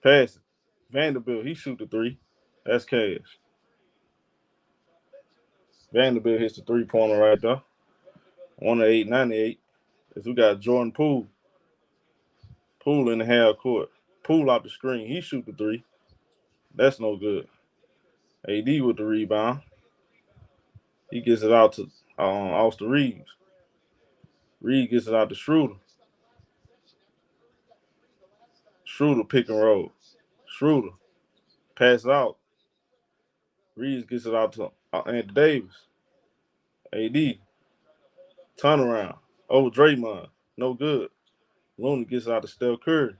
Pass it. Vanderbilt, he shoot the three. That's cash. Vanderbilt hits the three-pointer right there. 108.98. As we got Jordan Poole. Poole in the half court. Poole off the screen. He shoot the three. That's no good. AD with the rebound. He gets it out to Austin Reeves. Reeves gets it out to Schroeder. Schroeder pick and roll. Schroeder pass it out. Reeves gets it out to Anthony Davis. AD turnaround over Draymond. No good. Looney gets it out to Steph Curry.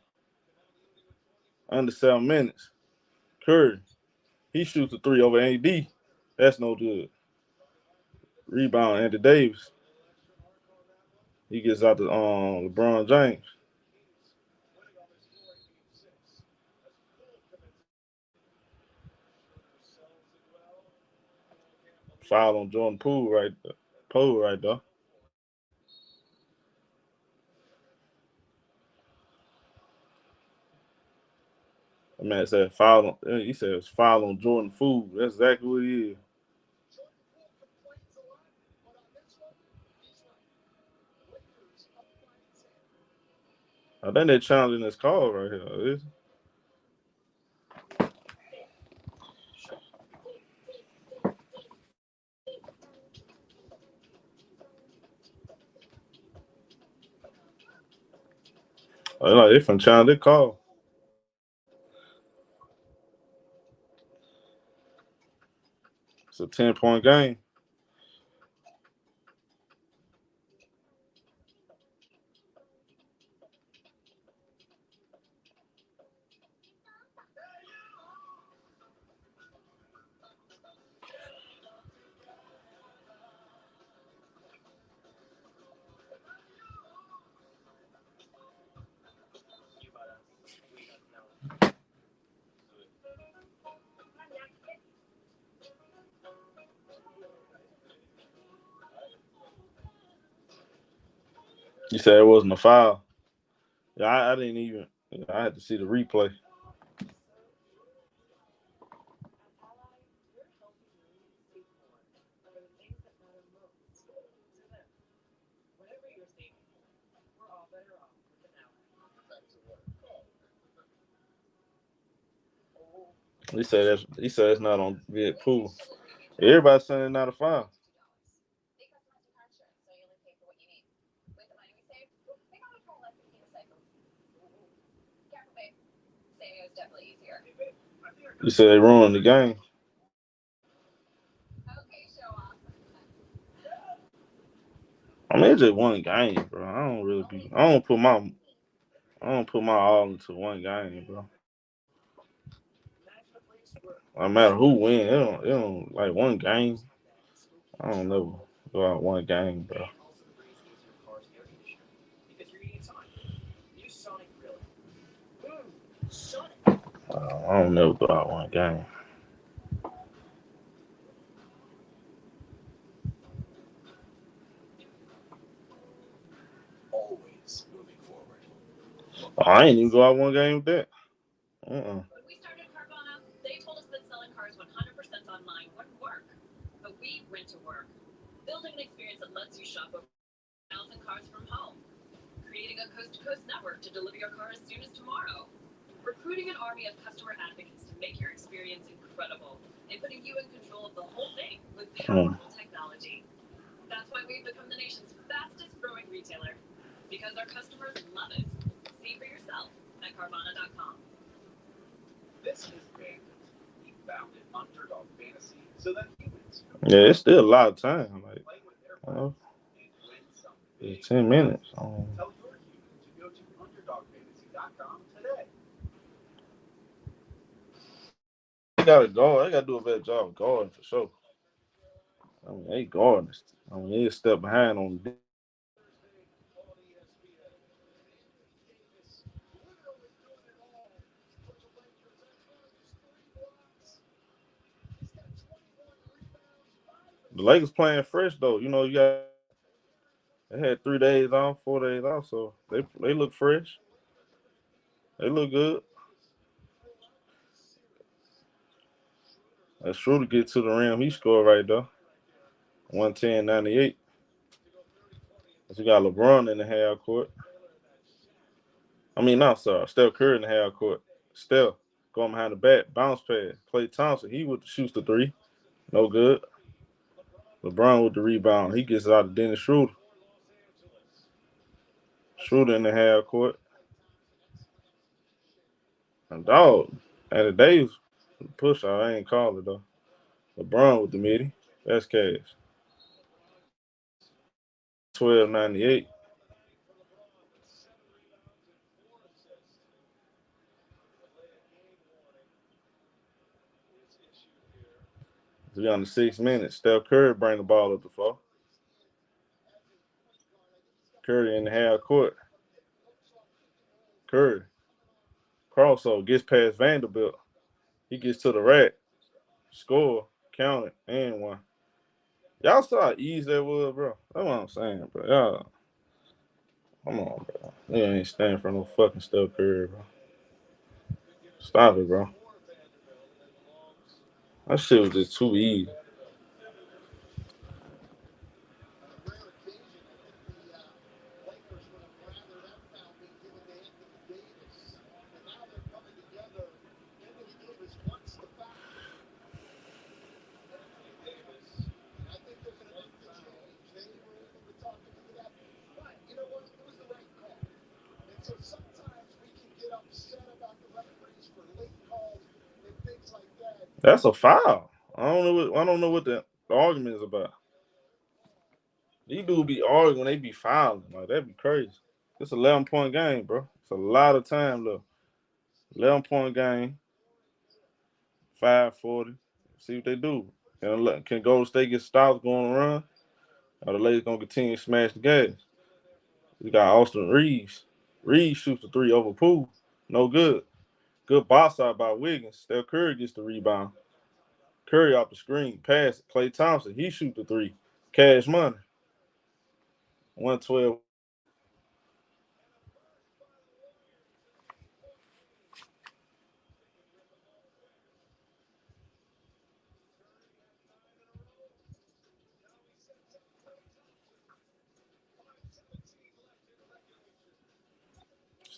Under 7 minutes. Curry. He shoots a three over AD. That's no good. Rebound Anthony Davis. He gets out to LeBron James. Foul on Jordan Poole right there. Poole right there. The man said foul on, he said it's foul on Jordan Poole. That's exactly what he is. I think they're challenging this call right here. Is it? Like they from challenge their call. It's a 10-point game. You said it wasn't a foul. Yeah, I didn't even. I had to see the replay. He said it's not on Viet Pool. Everybody's saying it's not a foul. You said they ruined the game. I mean, it's just one game, bro. I don't put my all into one game, bro. No matter who win, it don't like one game. I don't know. Go out one game, bro. I don't never go out one game. I ain't even go out one game with that. When we started Carvana, they told us that selling cars 100% online wouldn't work. But we went to work, building an experience that lets you shop over 1,000 cars from home, creating a coast-to-coast network to deliver your car as soon as tomorrow, recruiting an army of customer advocates to make your experience incredible, and putting you in control of the whole thing with powerful technology. That's why we've become the nation's fastest-growing retailer, because our customers love it. See for yourself at Carvana.com. This is Duncan. He founded Underdog Fantasy so that humans. Yeah, it's still a lot of time. Like, 10 minutes. Tell your human to go to UnderdogFantasy.com today. They gotta guard. They gotta do a better job of guarding for sure. I mean, they guarding. I mean, they a step behind on the. The Lakers playing fresh though. You know, they had 3 days off, 4 days off, so they look fresh. They look good. That's true to get to the rim. He scored right there. 110-98. You got LeBron in the half court. I mean, not sorry. Steph Curry in the half court. Steph going behind the back, bounce pass. Klay Thompson, he would shoot the three. No good. LeBron with the rebound. He gets out of Dennis Schroeder. Schroeder in the half court. And dog, at the Davis push out, I ain't call it though. LeBron with the midi. That's cash. 12-98. We on the 6 minutes. Steph Curry bring the ball up the floor. Curry in the half court. Curry. Crossover. Gets past Vanderbilt. He gets to the rack. Score. Count it. And one. Y'all saw how easy that was, bro. That's what I'm saying, bro. Y'all. Come on, bro. You ain't standing for no fucking Steph Curry, bro. Stop it, bro. That shit was just too easy. That's a foul. I don't know what the argument is about. These dudes be arguing when they be fouling. Like, that'd be crazy. It's 11-point game, bro. It's a lot of time left. 11-point game. 5:40. See what they do. Can Golden State get stops going to run? Or the Lakers gonna continue to smash the gas? We got Austin Reeves. Reeves shoots the three over Poole. No good. Good box out by Wiggins. Steph Curry gets the rebound. Curry off the screen. Pass it. Klay Thompson. He shoots the three. Cash money. 112.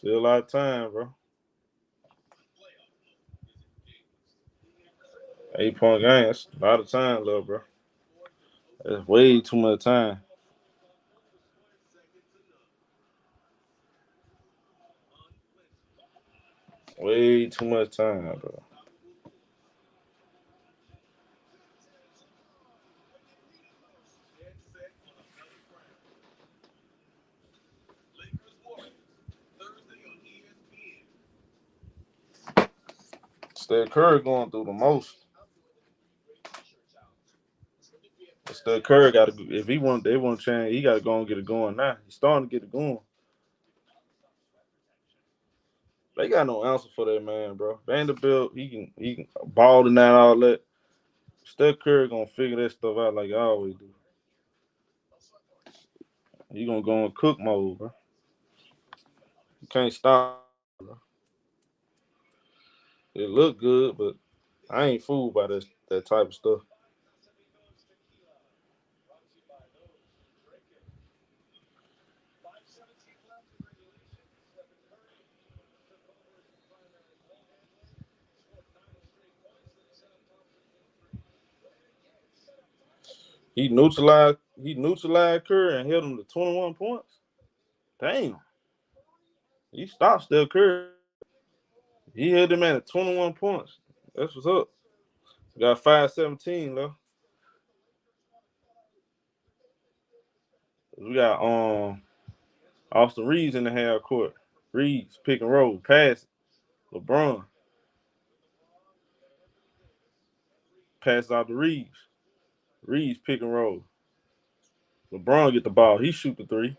Still a lot of time, bro. 8-point game. That's a lot of time, little bro. That's way too much time. Way too much time, bro. Steph Curry going through the most. Steph Curry got to. If they want to change, he got to go and get it going now. He's starting to get it going. They got no answer for that man, bro. Vanderbilt, he can ball and that all that. Steph Curry gonna figure that stuff out like I always do. He gonna go in cook mode, bro. You can't stop, bro. It look good, but I ain't fooled by that type of stuff. He neutralized Curry and held him to 21 points. Damn. He stopped Steph Curry. He held him at 21 points. That's what's up. Got 5-17 though. We got Austin Reeves in the half court. Reeves pick and roll, pass it. LeBron pass out to Reeves. Reeves pick and roll. LeBron get the ball. He shoot the three.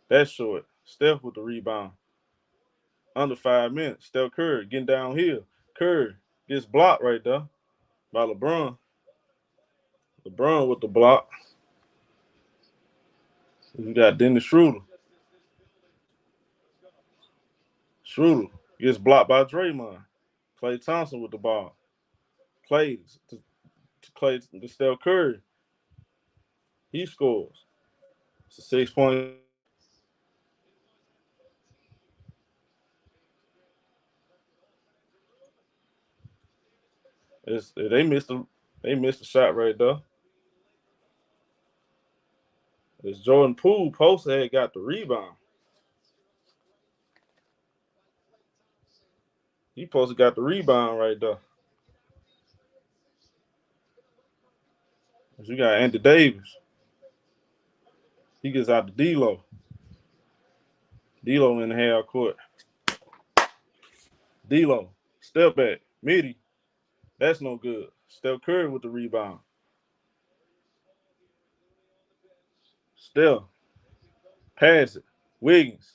That's short. Steph with the rebound. Under 5 minutes. Steph Curry getting downhill. Curry gets blocked right there by LeBron. LeBron with the block. We got Dennis Schroeder. Schroeder gets blocked by Draymond. Klay Thompson with the ball. Klay to Steph Curry. He scores. It's a 6-point. They missed a shot right there. It's Jordan Poole. Post had got the rebound. He supposed to got the rebound right there. You got Anthony Davis. He gets out to D'Lo. D'Lo in the half court. D'Lo, step back, midi. That's no good. Steph Curry with the rebound. Steph, pass it. Wiggins.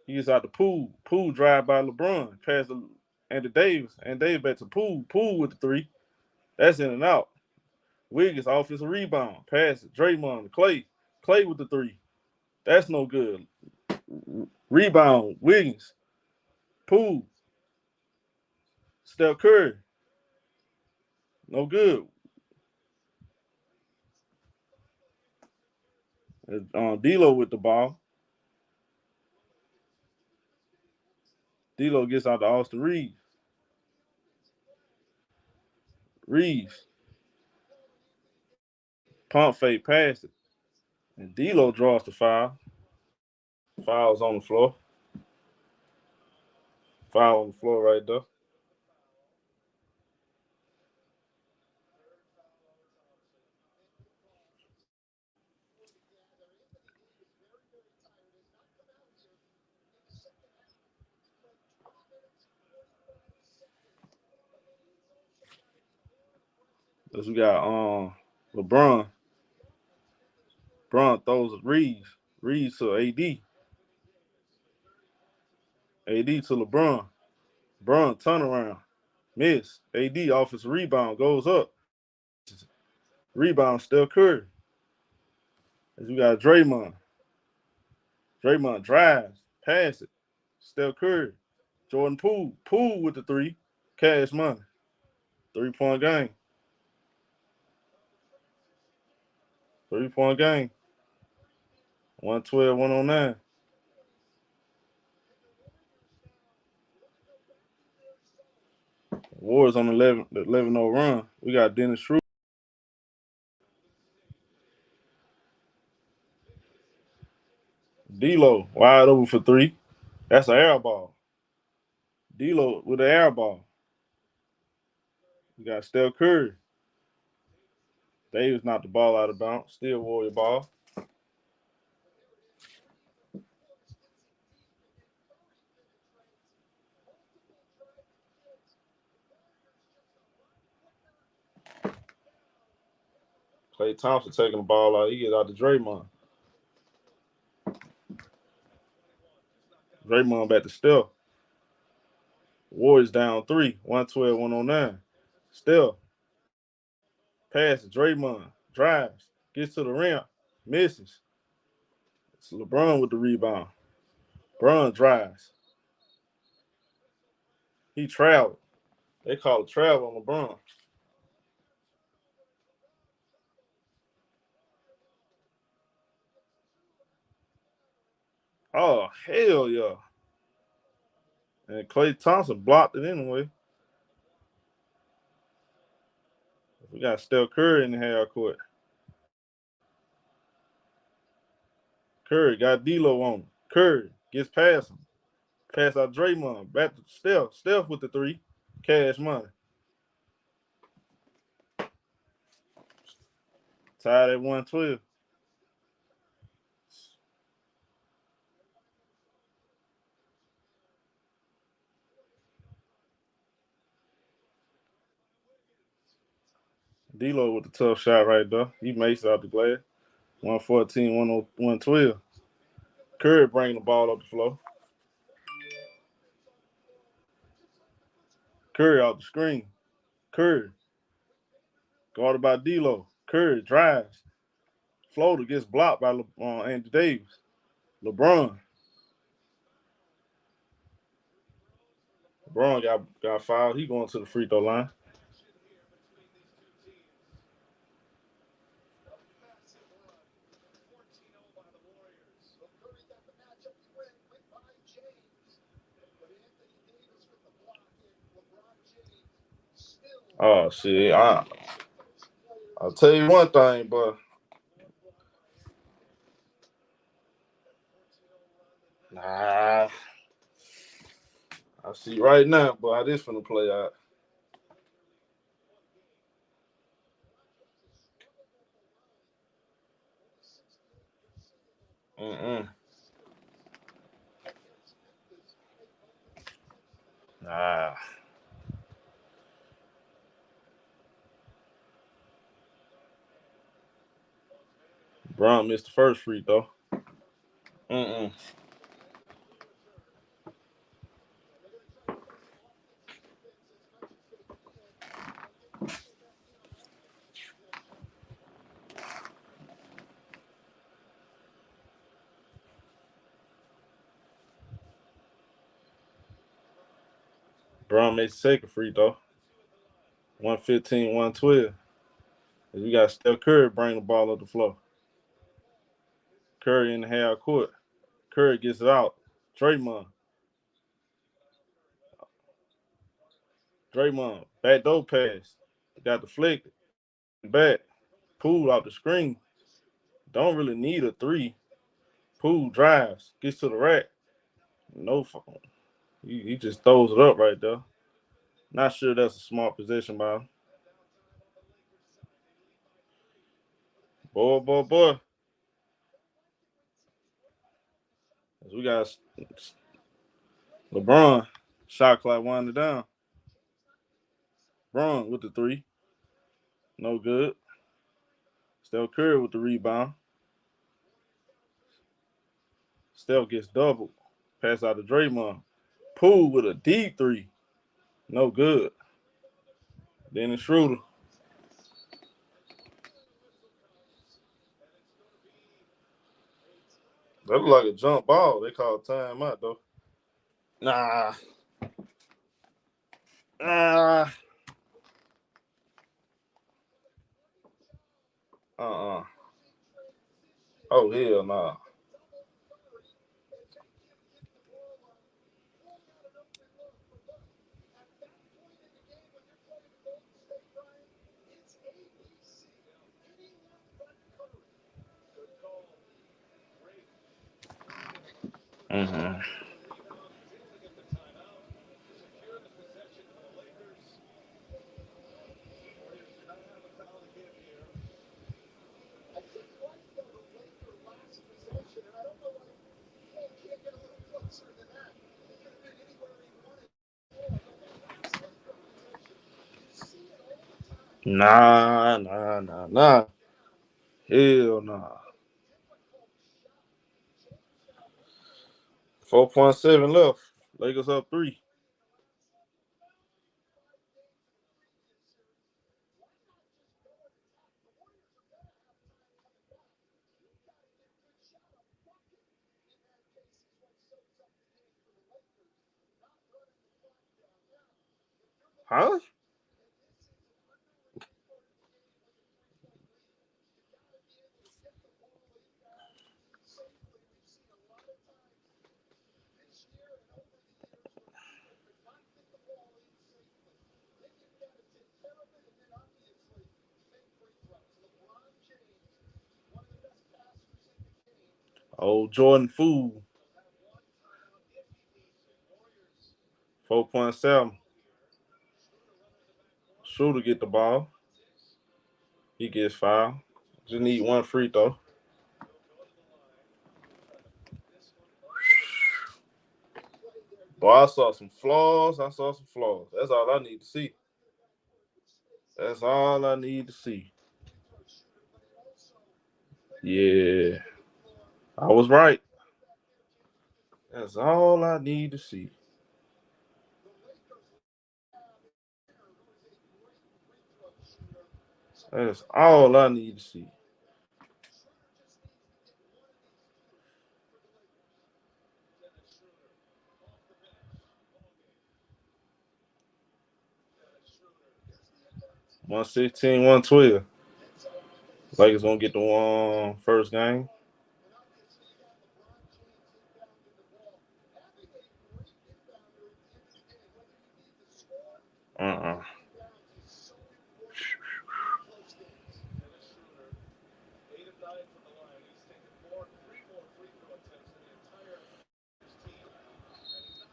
He gets out the Poole. Poole drive by LeBron. Pass to Anthony Davis. And Davis back to Poole. Poole with the three. That's in and out. Wiggins offensive rebound. Pass it. Draymond, Klay. Klay with the three. That's no good. Rebound. Wiggins. Poole. Steph Curry. No good. D'Lo with the ball. D'Lo gets out to Austin Reeves. Reeves. Pump fake pass it. And D'Lo draws the foul. Foul's on the floor. Foul on the floor right there. Because we got LeBron. LeBron throws Reeves. Reeves to AD. AD to LeBron. LeBron turn around. Miss. AD offensive rebound goes up. Rebound Steph Curry. As we got Draymond. Draymond drives. Pass it. Steph Curry. Jordan Poole. Poole with the three. Cash money. 3-point game. 3-point game. 112, 109. Warriors on the 11-0 run. We got Dennis Schroeder. D'Lo wide open for three. That's an air ball. D'Lo with the air ball. We got Steph Curry. Davis knocked the ball out of bounds. Still Warrior ball. Klay Thompson taking the ball out. He gets out to Draymond. Draymond back to Steph. Warriors down 3. 112, 109. Steph. Passes. Draymond. Drives. Gets to the rim. Misses. It's LeBron with the rebound. LeBron drives. He traveled. They call it travel on LeBron. Oh, hell yeah. And Klay Thompson blocked it anyway. We got Steph Curry in the half court. Curry got D'Lo on him. Curry gets past him. Pass out Draymond. Back to Steph. Steph with the three. Cash money. Tied at 112. D'Lo with the tough shot right there. He makes it out the glass. 114, 112. Curry bringing the ball up the floor. Curry out the screen. Curry. Guarded by D'Lo. Curry drives. Floater gets blocked by Andy Davis. LeBron got fouled. He going to the free throw line. Oh shit! I'll tell you one thing, but nah, I see right now, but how this finna play out. Nah. Brown missed the first free throw. Brown made the second free throw. 115, 112. And you got Steph Curry bring the ball up the floor. Curry in the half court. Curry gets it out. Draymond, back door pass. Got deflected. Back. Poole out the screen. Don't really need a three. Poole drives. Gets to the rack. No phone. He just throws it up right there. Not sure that's a smart position by him. Boy. We got LeBron. Shot clock winding down. LeBron with the three. No good. Steph Curry with the rebound. Steph gets doubled. Pass out to Draymond. Poole with a deep three. No good. Dennis Schroeder. That look like a jump ball. They call timeout, though. Nah. Oh, hell nah. Nah. Hell nah. 4.7 left. Lakers up 3. Huh? Oh, Jordan Fool. 4.7. Shooter get the ball. He gets fouled. Just need one free throw. Boy, I saw some flaws. That's all I need to see. That's all I need to see. Yeah. I was right. That's all I need to see. That's all I need to see. $116, $112. Lakers gonna get the first game.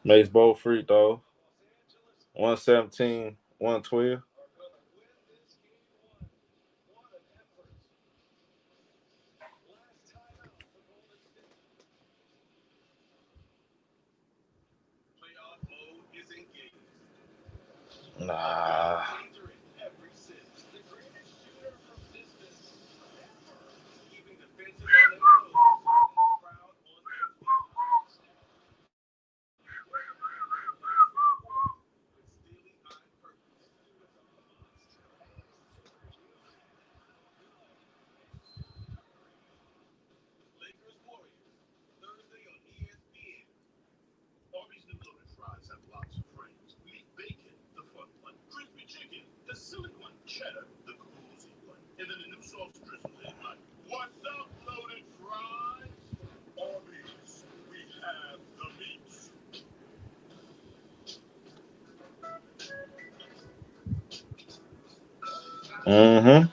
Makes both free throws. 117, 112. Nah. Mm-hmm.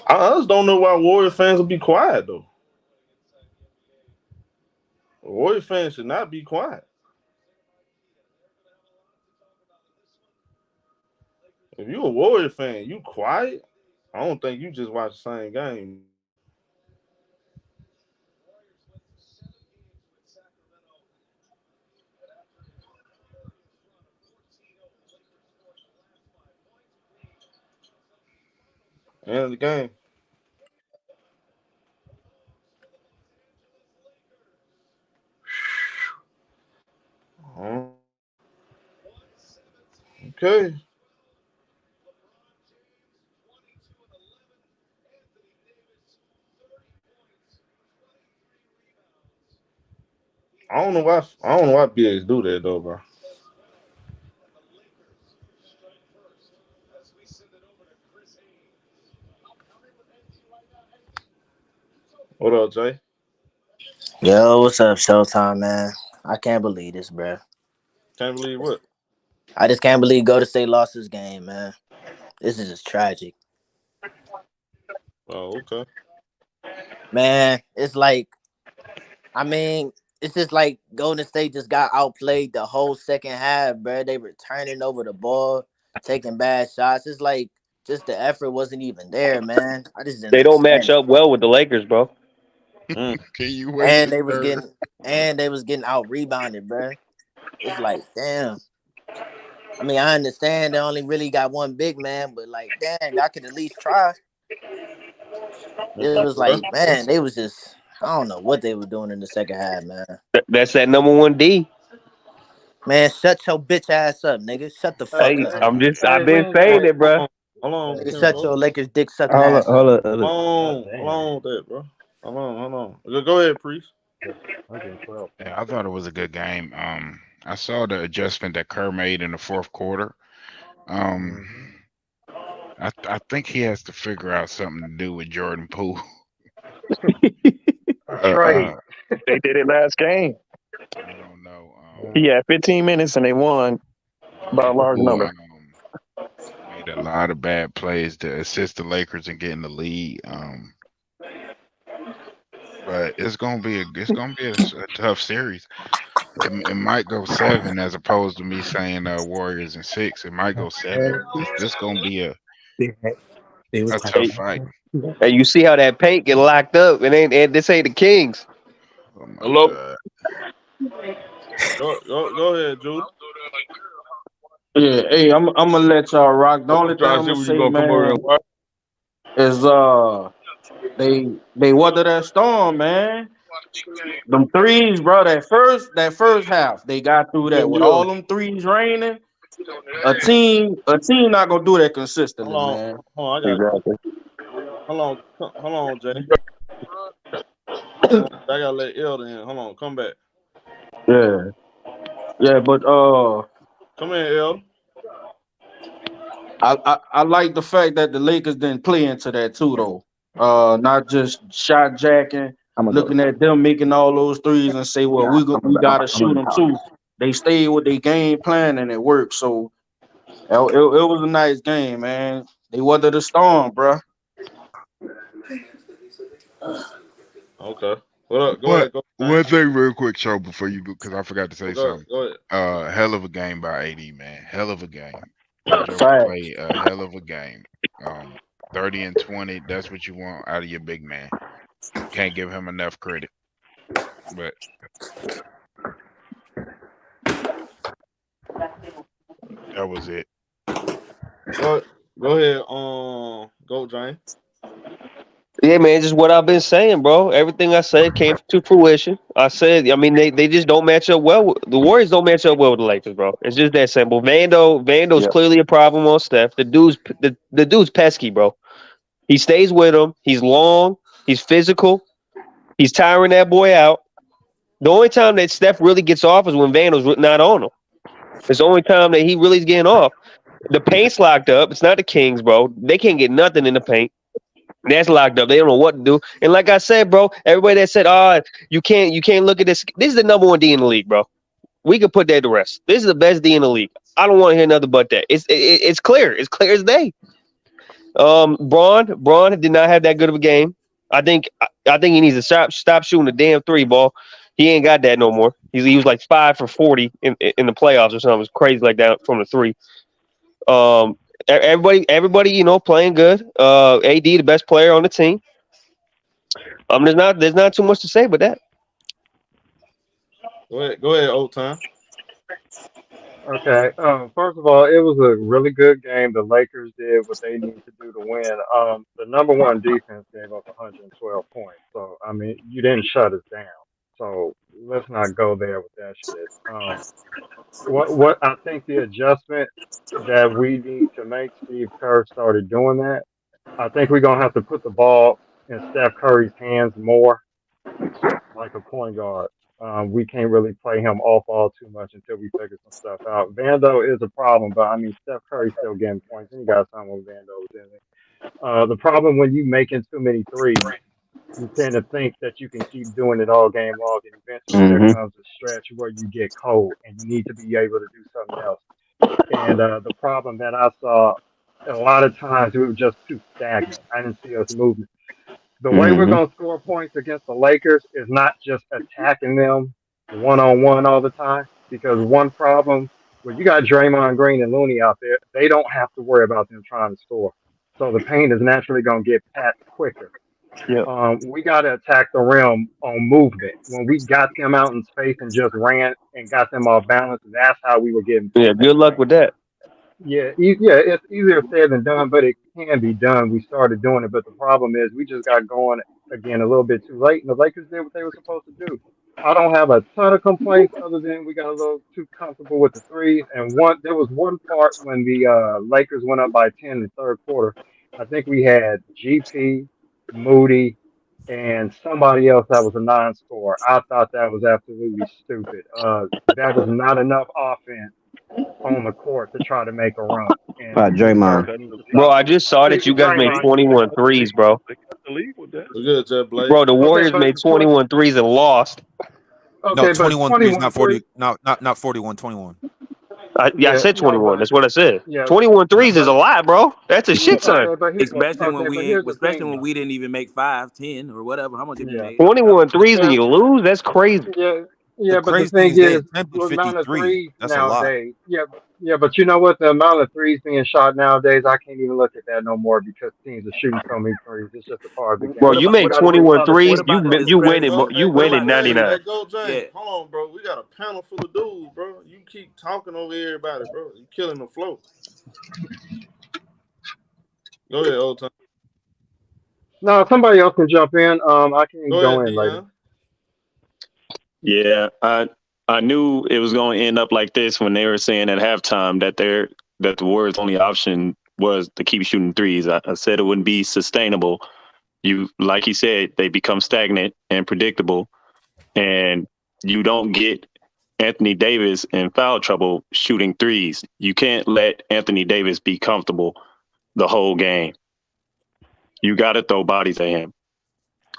I just don't know why Warrior fans will be quiet though. Warrior fans should not be quiet. If you a Warrior fan, you quiet. I don't think you just watch the same game. End of the game. Okay. I don't know why bigs do that though, bro. What up, Jay? Yo, what's up, Showtime, man? I can't believe this, bro. Can't believe what? I just can't believe Golden State lost this game, man. This is just tragic. Oh, okay. Man, it's like, I mean, it's just like Golden State just got outplayed the whole second half, bro. They were turning over the ball, taking bad shots. It's like just the effort wasn't even there, man. I just didn't They don't match understand it. up well with the Lakers, bro. Can you wait And till they was getting out rebounded, bro. It's like, damn. I mean, I understand they only really got one big man, but like, damn, y'all could at least try. It was like, man, they was just, I don't know what they were doing in the second half, man. That's that number 1D. Man, shut your bitch ass up, nigga. Shut the fuck Hey, up. I've been saying it, bro. Hold on, Nigga, shut your Lakers dick sucking Hold ass on, up. hold on. hold on with that, bro. Hold on. Go ahead, Priest. Yeah, I thought it was a good game. I saw the adjustment that Kerr made in the fourth quarter. I think he has to figure out something to do with Jordan Poole. Trade. They did it last game. I don't know. He had 15 minutes and they won by a large Poole, number. made a lot of bad plays to assist the Lakers in getting the lead. But it's gonna be a tough series. It might go 7 as opposed to me saying Warriors in 6. It might go 7. This gonna be a tough fight. Hey, you see how that paint get locked up? And this ain't the Kings. Oh my Hello. God. Go ahead, Jude. Yeah, hey, I'm gonna let y'all rock. The only thing Trying to I'm see gonna when say, you gonna come over there man, and watch. is they weathered that storm, man. Them threes, bro. That first half, they got through that with all them threes raining. A team not gonna do that consistently, man. Hold on, Exactly. hold on, Jay. I gotta let Elder in. Hold on, come back. Yeah, but Come here, Elder. I like the fact that the Lakers didn't play into that too, though. Not just shot jacking, looking at them making all those threes and say, well, we gotta shoot them too. They stayed with their game plan and it worked. So it was a nice game, man. They weathered the storm, bro. Okay. Go ahead. Go. One thing real quick, Show, before you go, because I forgot to say something. Go ahead. Hell of a game by AD, man. Hell of a game. That Joker Facts. played a hell of a game. 30 and 20, that's what you want out of your big man. Can't give him enough credit. But that was it. Go ahead. Go, Jane. Yeah, man, just what I've been saying, bro. Everything I said came to fruition. I mean, they just don't match up well. The Warriors don't match up well with the Lakers, bro. It's just that simple. Vando's clearly a problem on Steph. The dude's pesky, bro. He stays with him. He's long. He's physical. He's tiring that boy out. The only time that Steph really gets off is when Vando's not on him. It's the only time that he really is getting off. The paint's locked up. It's not the Kings, bro. They can't get nothing in the paint. That's locked up. They don't know what to do. And like I said, bro, everybody that said, you can't look at this. This is the number 1 D in the league, bro. We could put that to rest. This is the best D in the league. I don't want to hear nothing but that. It's clear. It's clear as day. Braun did not have that good of a game. I think he needs to stop shooting the damn 3 ball. He ain't got that no more. He was like 5 for 40 in the playoffs or something. It was crazy like that from the 3. Everybody, playing good. AD, the best player on the team. There's not too much to say but that. Go ahead, old time. Okay. First of all, it was a really good game. The Lakers did what they need to do to win. The number 1 defense gave up 112 points. So I mean, you didn't shut us down. So let's not go there with that shit. What I think the adjustment that we need to make, Steve Kerr started doing that. I think we're gonna have to put the ball in Steph Curry's hands more, like a point guard. We can't really play him off ball too much until we figure some stuff out. Vando is a problem, but I mean Steph Curry's still getting points, and you got time when Vando was in it. The problem when you making too many threes, you tend to think that you can keep doing it all game long, and eventually there comes a stretch where you get cold and you need to be able to do something else. And the problem that I saw, a lot of times we were just too stagnant. I didn't see us moving. The way we're Mm-hmm. going to score points against the Lakers is not just attacking them one on one all the time. Because one problem, when you got Draymond Green and Looney out there, they don't have to worry about them trying to score. So the paint is naturally going to get packed quicker. Yep. We got to attack the rim on movement. When we got them out in space and just ran and got them off balance, that's how we were getting Yeah, points. good luck with that. Yeah, yeah, it's easier said than done, but it can be done. We started doing it, but the problem is we just got going again a little bit too late, and the Lakers did what they were supposed to do. I don't have a ton of complaints other than we got a little too comfortable with the threes. And there was one part when the Lakers went up by 10 in the third quarter. I think we had GP, Moody, and somebody else that was a non-scorer. I thought that was absolutely stupid. That is not enough offense on the court to try to make a run. And Steve Kerr Draymond. needs to Bro, stop. I just saw that you guys made Draymond. 21 threes, bro. They got the lead with that. We're good, Jet Blake. Bro, the Okay, Warriors but made 21 threes and lost. No, okay, but 21 threes, 21 not 40. No, not 41. 21. I Yeah, said no, 21. but That's what I said. yeah, 21 threes is a but lot, bro. That's a shit ton. okay, but Especially when here's the especially thing when though. we didn't even make 5, 10, or whatever. How much did we Yeah, make? 21 threes and yeah, you lose? That's crazy. yeah, The yeah. But the crazy thing thing is they is, attempted the amount of 53. threes That's a lot. nowadays. Yeah, yeah. But you know what? The amount of threes being shot nowadays, I can't even look at that no more because teams are shooting so many threes. It's just a part of the Bro, What game. you about made what You got to about do 21 other threes. what things. You about this, you Chris? winning Hey, you What winning about this, James. Chris? 99. Hey, go James. Yeah. Hold on, bro. We got a panel full of dudes, bro. You keep talking over everybody, bro. You killing the flow. Go ahead, old time. No, somebody else can jump in. I can Go go ahead, in later. Dion. Yeah, I knew it was going to end up like this when they were saying at halftime that the Warriors' only option was to keep shooting threes. I said it wouldn't be sustainable. Like you said, they become stagnant and predictable, and you don't get Anthony Davis in foul trouble shooting threes. You can't let Anthony Davis be comfortable the whole game. You got to throw bodies at him,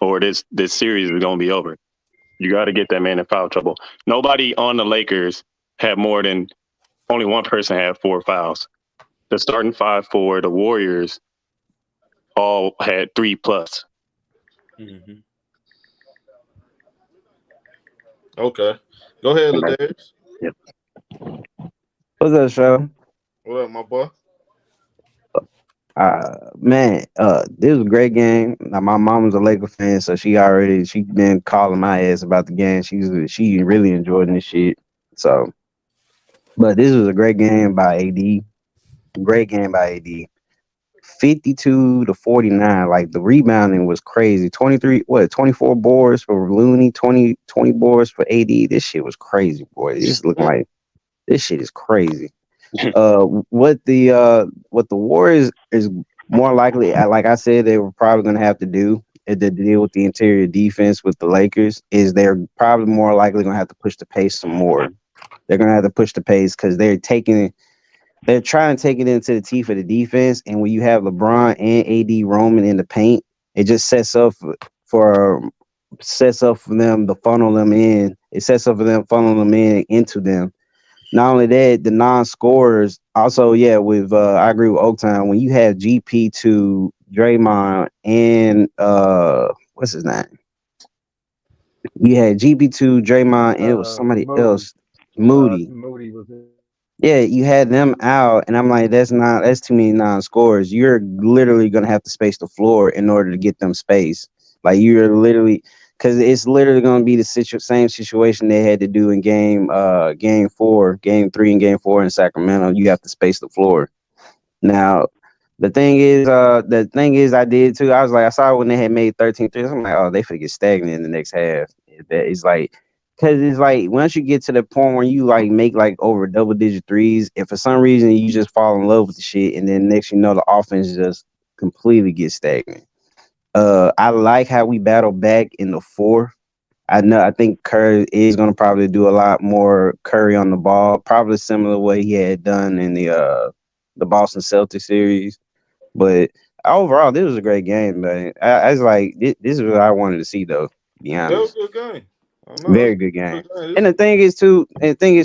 or this series is going to be over. You got to get that man in foul trouble. Nobody on the Lakers had only one person had 4 fouls. The starting 5 for the Warriors all had 3+. Mm-hmm. Okay. Go ahead, Ladarius. Yep. What's up, show? What up, my boy? Man, this was a great game. Now, my mom was a Laker fan, so she been calling my ass about the game. She really enjoyed this shit. So, but this was a great game by AD. Great game by AD. 52-49. Like the rebounding was crazy. 24 boards for Looney, 20 boards for AD. This shit was crazy, boy. It's looking like this shit is crazy. What the Warriors is more likely, like I said, they were probably going to have to do to deal with the interior defense with the Lakers is they're probably more likely going to have to push the pace some more. They're going to have to push the pace because they're trying to take it into the teeth of the defense. And when you have LeBron and AD roaming in the paint, it just sets up for them to funnel them in. It sets up for them funneling them into them. Not only that, the non-scorers also, yeah, I agree with Oaktime. When you have GP to Draymond and what's his name? You had GP to Draymond and it was somebody else, Moody. Moody was in. Yeah, you had them out, and I'm like, that's too many non-scorers. You're literally gonna have to space the floor in order to get them space. Like you're literally, because it's literally gonna be the same situation they had to do in game 3 and game 4 in Sacramento. You have to space the floor. Now, the thing is, I did too. I saw when they had made 13 threes. I'm like, oh, they finna get stagnant in the next half. It's like. Because it's like once you get to the point where you like make like over double-digit threes, if for some reason you just fall in love with the shit, and then next you know the offense just completely gets stagnant. I like how we battle back in the fourth. I think Curry is gonna probably do a lot more Curry on the ball, probably similar to what he had done in the Boston Celtics series. But overall, this was a great game, man. I was like, this is what I wanted to see, though. To be That was honest. a good game. Very good game. And the thing is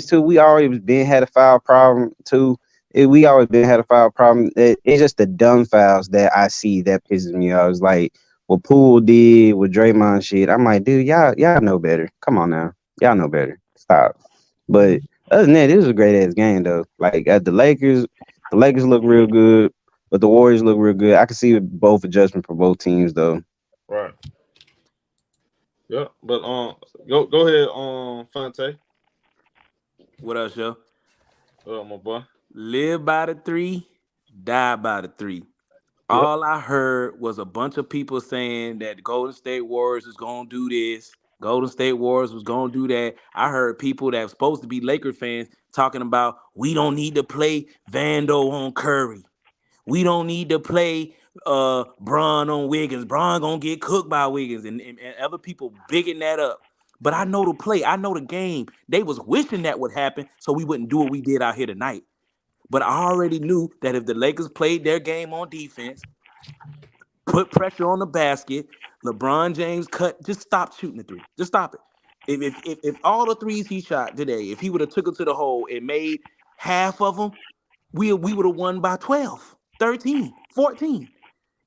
too, we always been had a foul problem too. We always been had a foul problem. It's just the dumb fouls that I see that pisses me off. It's like what Poole did with Draymond shit. I'm like, dude, y'all know better. Come on now, y'all know better. Stop. But other than that, this was a great ass game though. Like the Lakers look real good, but the Warriors look real good. I can see both adjustment for both teams though. Right. Yeah, but go ahead, Fonte. What else, yo? My boy. Live by the 3, die by the 3. Yep. All I heard was a bunch of people saying that the Golden State Warriors is gonna do this. Golden State Warriors was gonna do that. I heard people that were supposed to be Laker fans talking about we don't need to play Vando on Curry. We don't need to play Bron on Wiggins. Bron gonna get cooked by Wiggins, and other people bigging that up. But I know the play. I know the game. They was wishing that would happen so we wouldn't do what we did out here tonight. But I already knew that if the Lakers played their game on defense, put pressure on the basket, LeBron James just stop shooting the 3. Just stop it. If all the threes he shot today, if he would have took it to the hole and made half of them, we would have won by 12, 13, 14.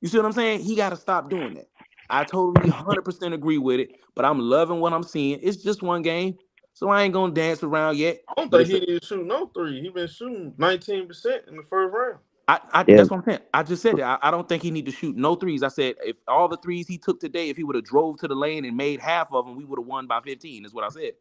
You see what I'm saying? He got to stop doing that. I totally 100% agree with it, but I'm loving what I'm seeing. It's just one game, so I ain't going to dance around yet. I don't think he didn't shoot no 3. He been shooting 19% in the first round. That's what I'm saying. I just said it. I don't think he need to shoot no threes. I said if all the threes he took today, if he would have drove to the lane and made half of them, we would have won by 15 is what I said.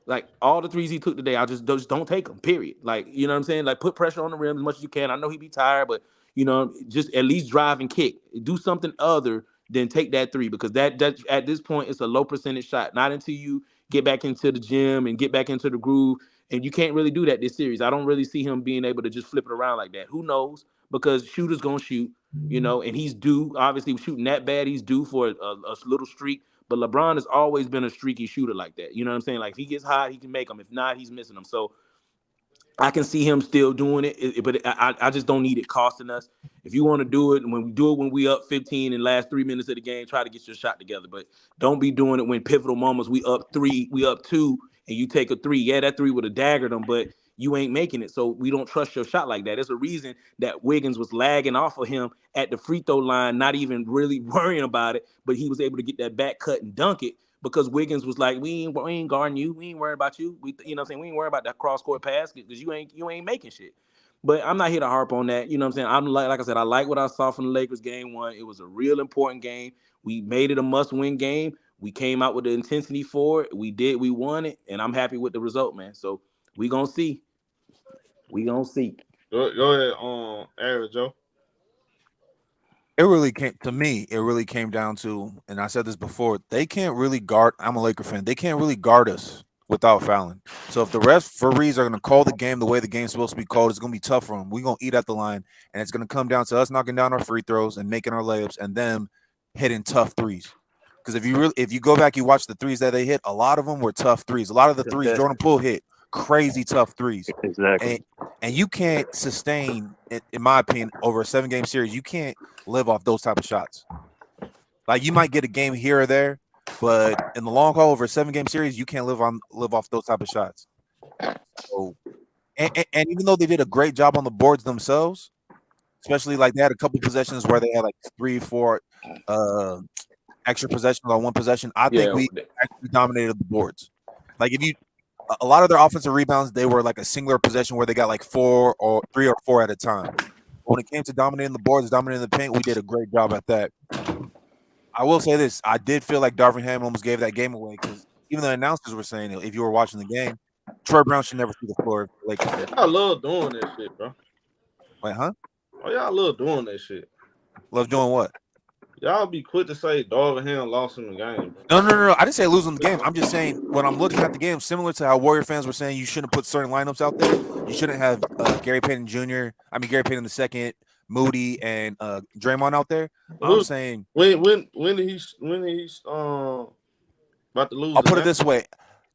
Like, all the threes he took today, I just don't take them, period. Like, you know what I'm saying? Like, put pressure on the rim as much as you can. I know he be tired, but, you know, just at least drive and kick. Do something other than take that 3, because that at this point, it's a low percentage shot. Not until you get back into the gym and get back into the groove, and you can't really do that this series. I don't really see him being able to just flip it around like that. Who knows? Because shooters going to shoot, you know, and he's due. Obviously, shooting that bad, he's due for a little streak. But LeBron has always been a streaky shooter like that. You know what I'm saying? Like, if he gets hot, he can make them. If not, he's missing them. So I can see him still doing it, but I just don't need it costing us. If you want to do it, and when we up 15 in the last 3 minutes of the game, try to get your shot together. But don't be doing it when pivotal moments, we up 3, we up 2, and you take a 3. Yeah, that 3 would have daggered them, but you ain't making it. So we don't trust your shot like that. There's a reason that Wiggins was lagging off of him at the free throw line, not even really worrying about it, but he was able to get that back cut and dunk it because Wiggins was like, we ain't guarding you. We ain't worried about you. You know what I'm saying? We ain't worried about that cross-court pass because you ain't making shit. But I'm not here to harp on that. You know what I'm saying? I'm like I said, I like what I saw from the Lakers game 1. It was a real important game. We made it a must-win game. We came out with the intensity for it. We won it, and I'm happy with the result, man. So we gonna see. We gonna see. Go ahead, Aaron Joe. It really came down to, and I said this before, they can't really guard. I'm a Laker fan. They can't really guard us without fouling. So if the referees are going to call the game the way the game's supposed to be called, it's going to be tough for them. We're going to eat at the line, and it's going to come down to us knocking down our free throws and making our layups and them hitting tough threes. Because if you go back, you watch the threes that they hit, a lot of them were tough threes. A lot of the threes Jordan Poole hit, crazy tough threes. Exactly. And you can't sustain, in my opinion, over a 7-game series, you can't live off those type of shots. Like, you might get a game here or there, but in the long haul, over a 7-game series, you can't live off those type of shots. So, and even though they did a great job on the boards themselves, especially like they had a couple possessions where they had like 3 or 4 extra possessions on one possession, I think we actually dominated the boards. Like, a lot of their offensive rebounds, they were like a singular possession where they got like 3 or 4 at a time. When it came to dominating the boards, dominating the paint, we did a great job at that. I will say this. I did feel like Darvin Ham almost gave that game away because even the announcers were saying, if you were watching the game, Troy Brown should never see the floor. I love doing that shit, bro. Wait, huh? Oh, y'all love doing that shit. Love doing what? Y'all be quick to say Darvin Ham lost in the game. No. I didn't say losing the game. I'm just saying when I'm looking at the game, similar to how Warrior fans were saying you shouldn't put certain lineups out there. You shouldn't have Gary Payton II, Moody, and Draymond out there. I'm saying when did he about to lose? I'll put it this way: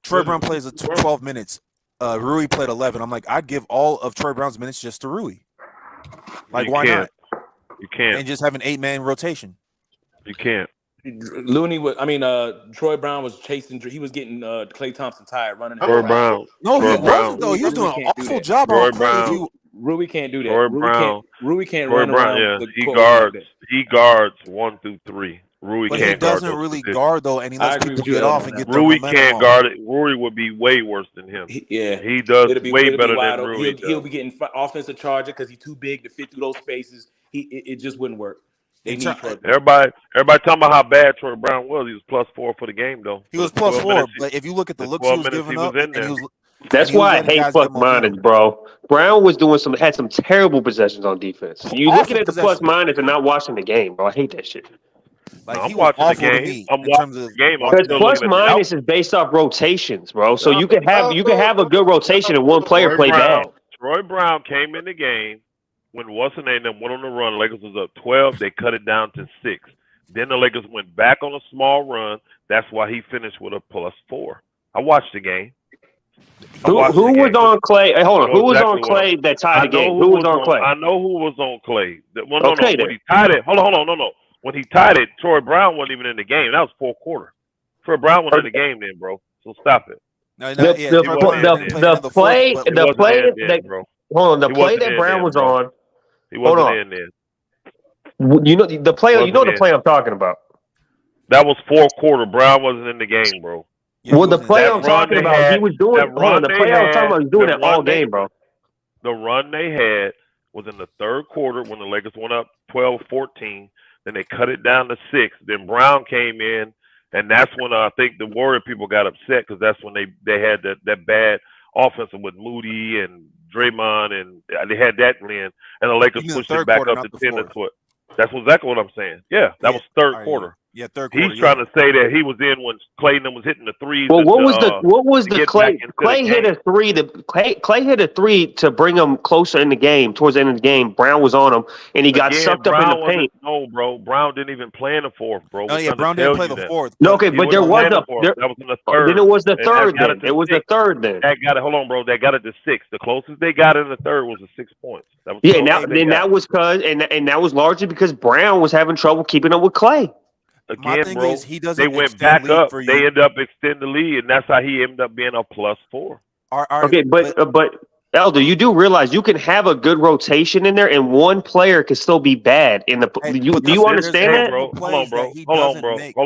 Troy Brown plays 12 minutes. Rui played 11. I'm like, I'd give all of Troy Brown's minutes just to Rui. Like, why not? You can't. And just have an 8-man rotation. You can't. Looney was. I mean, Troy Brown was chasing. He was getting Klay Thompson tired running. Troy Brown. No, Troy he Brown. wasn't though. He was doing an awful job Troy on Klay. If Brown. you Rui can't do that. Troy Brown. Rui can't Troy run Brown, around yeah. the He court guards. like that. He guards 1 through 3. Rui but can't he doesn't guard those really positions. guard though, and he I lets agree people with you get Elton, off on and that. get their Rui momentum can't on. guard it. Rui would be way worse than him. Yeah, He does it'll be way better wide than open. Rui He'll does. be getting offensive charger because he's too big to fit through those spaces. It just wouldn't work. They need Troy Brown. Everybody talking about how bad Troy Brown was. He was +4 for the game though. He was +4, but if you look at the looks he was giving up, in there. That's why I hate plus minus, bro. Brown was had some terrible possessions on defense. You looking at the plus minus and not watching the game, bro. I hate that shit. Like, I'm watching the game. I'm watching the game. Because plus minus is based off rotations, bro. So you can have a good rotation and one player play bad. Troy Brown came in the game when what's the name them went on the run. Lakers was up 12. They cut it down to 6. Then the Lakers went back on a small run. That's why he finished with a +4. I watched the game. Who was on Clay? Hey, hold on. Who was on Clay that tied the game? Who was on Clay? I know who was on Clay. Well, Okay, when he tied it, hold on, no. When he tied it, Troy Brown wasn't even in the game. That was fourth quarter. Troy Brown was in the game then, bro. So stop it. The play that Brown was on. He wasn't in there. You know the play. You know the play I'm talking about. That was fourth quarter. Brown wasn't in the game, bro. Yeah, well, the play I'm talking about, he was doing. The play I'm talking about, he was doing that all game, bro. The run they had was in the third quarter when the Lakers went up 12-14. Then they cut it down to 6. Then Brown came in, and that's when I think the Warrior people got upset because that's when they had that bad offensive with Moody and Draymond, and they had that in, and the Lakers pushed it back up to 10 and 12. That's exactly what I'm saying. Yeah, that was third quarter. Yeah, third quarter. He's trying to say that he was in when Clayton was hitting the threes. Well, what was the Clay? Clay hit a three. Clay hit a three to bring him closer in the game. Towards the end of the game, Brown was on him, and he got sucked up in the paint. No, bro, Brown didn't even play in the fourth, bro. Oh yeah, Brown didn't play the fourth. No, okay, but there was that was in the third. Then it was the third. Then it was the third. Then that got it. Hold on, bro. That got it to 6. The closest they got in the third was the 6 points. That was that was and that was largely because Brown was having trouble keeping up with Clay. Again, bro, they went back up. They ended up extending the lead, and that's how he ended up being a +4. Okay, but Elder, you do realize you can have a good rotation in there, and one player can still be bad. Do you understand that? Bro, hold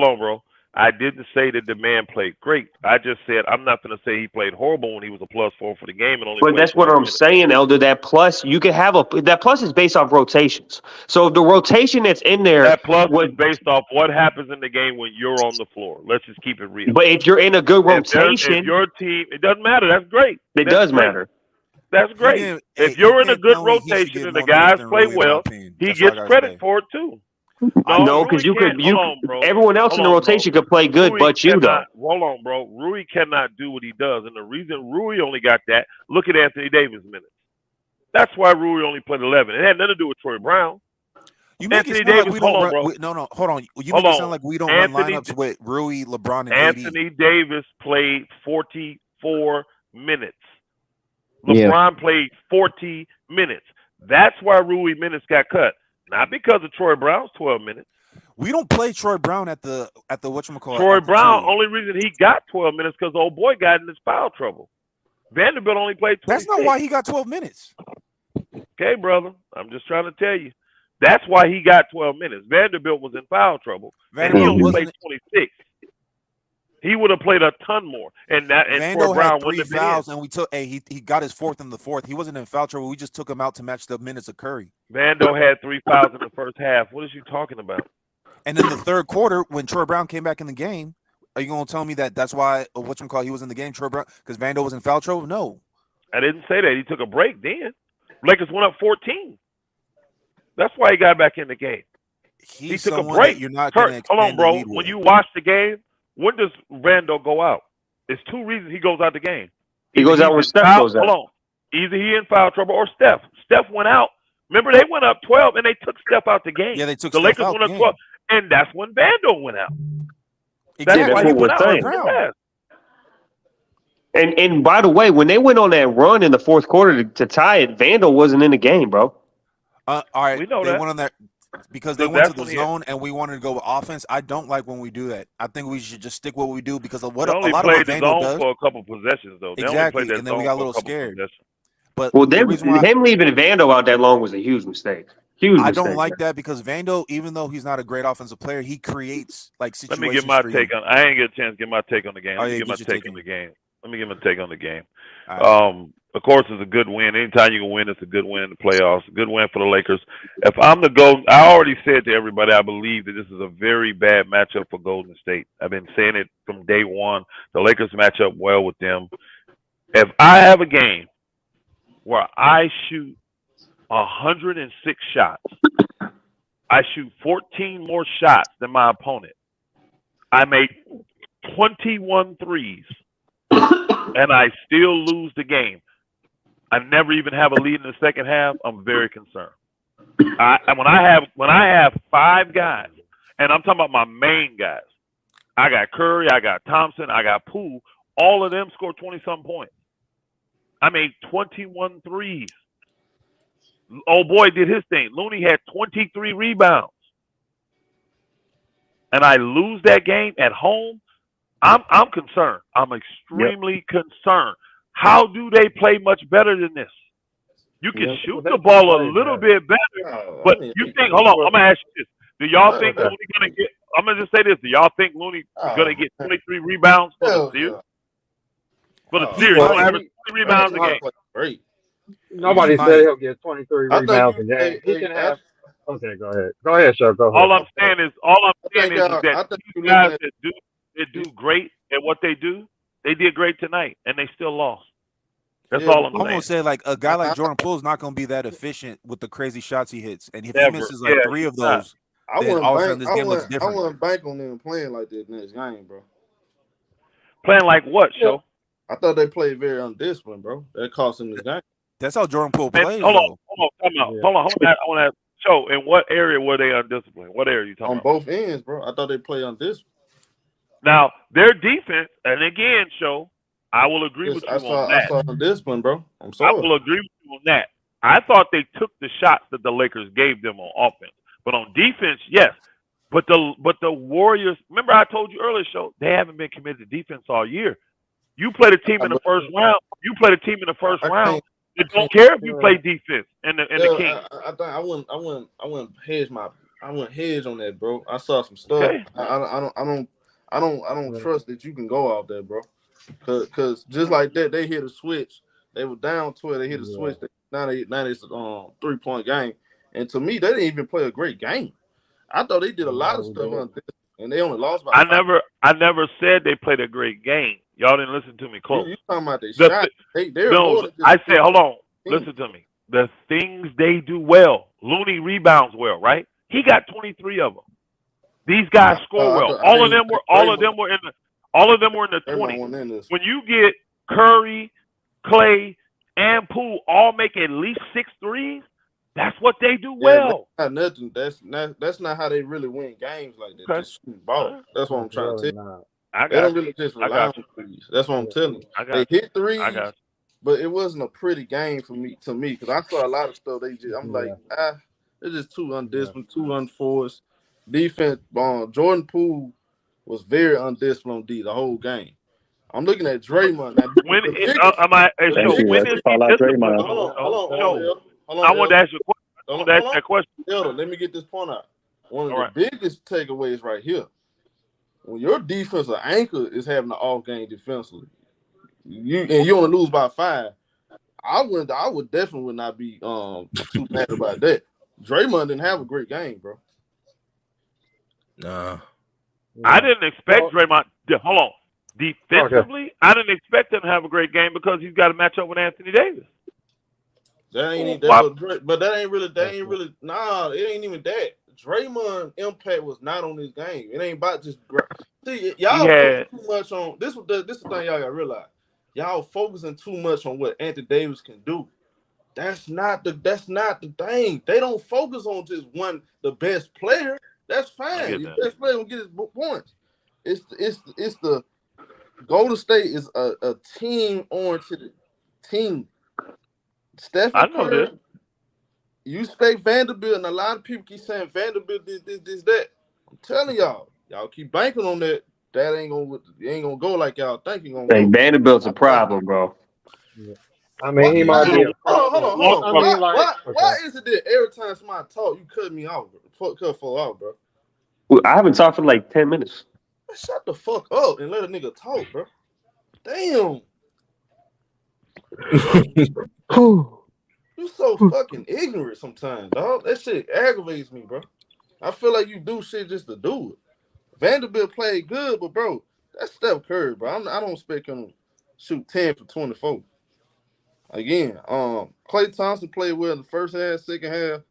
on, bro. I didn't say that the man played great. I just said I'm not going to say he played horrible when he was a +4 for the game and only. But that's what I'm saying, Elder. That plus you can have that plus is based off rotations. So if the rotation that's in there, that plus was based off what happens in the game when you're on the floor. Let's just keep it real. But if you're in a good rotation, if your team, it doesn't matter. That's great. It does matter. That's great. If you're in a good rotation and the guys play well, he gets credit for it too. No, because everyone else in the rotation could play good, but you don't. Hold on, bro. Rui cannot do what he does, and the reason Rui only got that, look at Anthony Davis' minutes. That's why Rui only played 11. It had nothing to do with Troy Brown. You make Anthony Davis. Like hold on. You make it sound like we don't run lineups with Rui, LeBron, and Anthony Davis played 44 minutes. LeBron played 40 minutes. That's why Rui minutes got cut. Not because of Troy Brown's 12 minutes. We don't play Troy Brown at the whatchamacallit. Troy Brown, only reason he got 12 minutes because old boy got in his foul trouble. Vanderbilt only played 26. That's not why he got 12 minutes. Okay, brother. I'm just trying to tell you. That's why he got 12 minutes. Vanderbilt was in foul trouble. And he only played 26. He would have played a ton more. And Troy Brown had 3 fouls, and we took he got his fourth in the fourth. He wasn't in foul trouble. We just took him out to match the minutes of Curry. Vando had 3 fouls in the first half. What is you talking about? And in the third quarter, when Troy Brown came back in the game, are you going to tell me that's why he was in the game, Troy Brown, because Vando was in foul trouble? No. I didn't say that. He took a break then. Lakers went up 14. That's why he got back in the game. He took a break. You're not hold on, bro. When you watch the game, when does Vando go out? There's 2 reasons he goes out the game. He goes out when Steph goes out. Hold on. Either he in foul trouble or Steph. Steph went out. Remember, they went up 12 and they took Steph out the game. Yeah, they took the Steph Lakers out went up the 12, and that's when Vando went out. Exactly. That's why he went out. And by the way, when they went on that run in the fourth quarter to tie it, Vando wasn't in the game, bro. All right, we know they that. went on that. because they went to the zone and we wanted to go with offense. I don't like when we do that. I think we should just stick what we do because of what They a only lot of played what the Vandal zone does. for a couple possessions, though. They only Exactly, played that and then we zone got a for little couple scared. possessions. But Well, the reason why him leaving Vando out that long was a huge mistake. Huge I mistake. don't like that because Vando, even though he's not a great offensive player, he creates like Let situations. me get my for take you. on. I ain't get a chance to get my take on the game. Oh, Let me yeah, get my get your take take on in. the game. Let me get my take on the game. All right. Of course, it's a good win. Anytime you can win, it's a good win in the playoffs. A good win for the Lakers. If I'm the Golden, I already said to everybody, I believe that this is a very bad matchup for Golden State. I've been saying it from day one. The Lakers match up well with them. If I have a game where I shoot 106 shots, I shoot 14 more shots than my opponent, I make 21 threes, and I still lose the game. I never even have a lead in the second half. I'm very concerned. When I have 5 guys, and I'm talking about my main guys, I got Curry, I got Thompson, I got Poole. All of them scored 20-something points. I made 21 threes. Old boy did his thing. Looney had 23 rebounds, and I lose that game at home. I'm concerned. I'm extremely concerned. How do they play much better than this? You can shoot the ball a little bit better, but you think, hold on, I'm going to ask you this. Do y'all think Looney going to get, I'm going to just say this. Do y'all think Looney going to get 23 rebounds for the series? For the series, he'll average 20 rebounds a game. Great. Nobody said he'll get 23 rebounds a game. He can have. Okay, go ahead. Go ahead, Show. Go ahead. All I'm saying is that these guys that do great at what they do, they did great tonight, and they still lost. That's all I'm saying. I'm gonna say like a guy like Jordan Poole is not gonna be that efficient with the crazy shots he hits, and if he misses like 3 of those, then all of a sudden this game looks different. I wouldn't bank on them playing like this next game, bro. Playing like what, Show? I thought they played very undisciplined, bro. That cost them the game. That's how Jordan Poole plays. Hold on. I want to Show. In what area were they undisciplined? What area are you talking about? On both ends, bro. I thought they played undisciplined. Now their defense, and again, Show, I will agree with you on that. I saw undisciplined, bro. I'm sorry. I will agree with you on that. I thought they took the shots that the Lakers gave them on offense, but on defense, yes. But the Warriors, remember I told you earlier, Show, they haven't been committed to defense all year. You play the team in the first round. You play the team in the first round. They don't care if you play defense and the Kings. I think I wouldn't hedge on that, bro. I saw some stuff. Okay. I don't trust that you can go out there, bro. Cause just like that, they hit a switch. They were down 12. They hit a switch. Now it's a 3-point game. And to me, they didn't even play a great game. I thought they did a lot of stuff on this, and they only lost by 5. I never said they played a great game. Y'all didn't listen to me close. You talking about shot? I said, hold on. Listen to me. The things they do well. Looney rebounds well, right? He got 23 of them. These guys score well. All of them were in the 20s. When you get Curry, Clay, and Poole all make at least 6 threes, that's what they do well. That's not nothing. That's not how they really win games like that. Okay. Just shoot ball. That's what I'm trying to tell you. They don't really just rely on threes. That's what I'm telling you. They hit threes, but it wasn't a pretty game for me because I saw a lot of stuff. I'm like, it's just too undisciplined, too unforced. Defense, Jordan Poole was very undisciplined the whole game. I'm looking at Draymond. Now, when is he disciplined? Hold on. I wanted to ask you a question. I wanted to ask that question. Elder, let me get this point out. One of the biggest takeaways right here. When your defensive anchor is having an off game defensively, you only lose by 5, I would definitely not be too mad about that. Draymond didn't have a great game, bro. Nah. I didn't expect Draymond. Hold on. Defensively, I didn't expect him to have a great game because he's got to match up with Anthony Davis. That ain't really. Nah, it ain't even that. Draymond impact was not on this game. It ain't about just. See, y'all focus too much on this. This is the thing y'all gotta realize. Y'all focusing too much on what Anthony Davis can do. That's not the thing. They don't focus on just the best player. That's fine. The best player will get his points. It's the Golden State is a team oriented team. Steph Curry, You expect Vanderbilt, and a lot of people keep saying Vanderbilt this, that. I'm telling y'all keep banking on that. That ain't gonna go like y'all think it's gonna Hey, go. Vanderbilt's a problem, bro. Yeah. I mean, he might be a problem. Hold I on. mean, like, Why is it that every time somebody talk, you cut me off, bro? Cut off, bro. Well, I haven't talked for like 10 minutes. Shut the fuck up and let a nigga talk, bro. Damn. You so fucking ignorant sometimes, dog. That shit aggravates me, bro. I feel like you do shit just to do it. Vanderbilt played good, but bro, that's Steph Curry, bro. I don't expect him to shoot 10 for 24. Again, Klay Thompson played well in the first half, second half.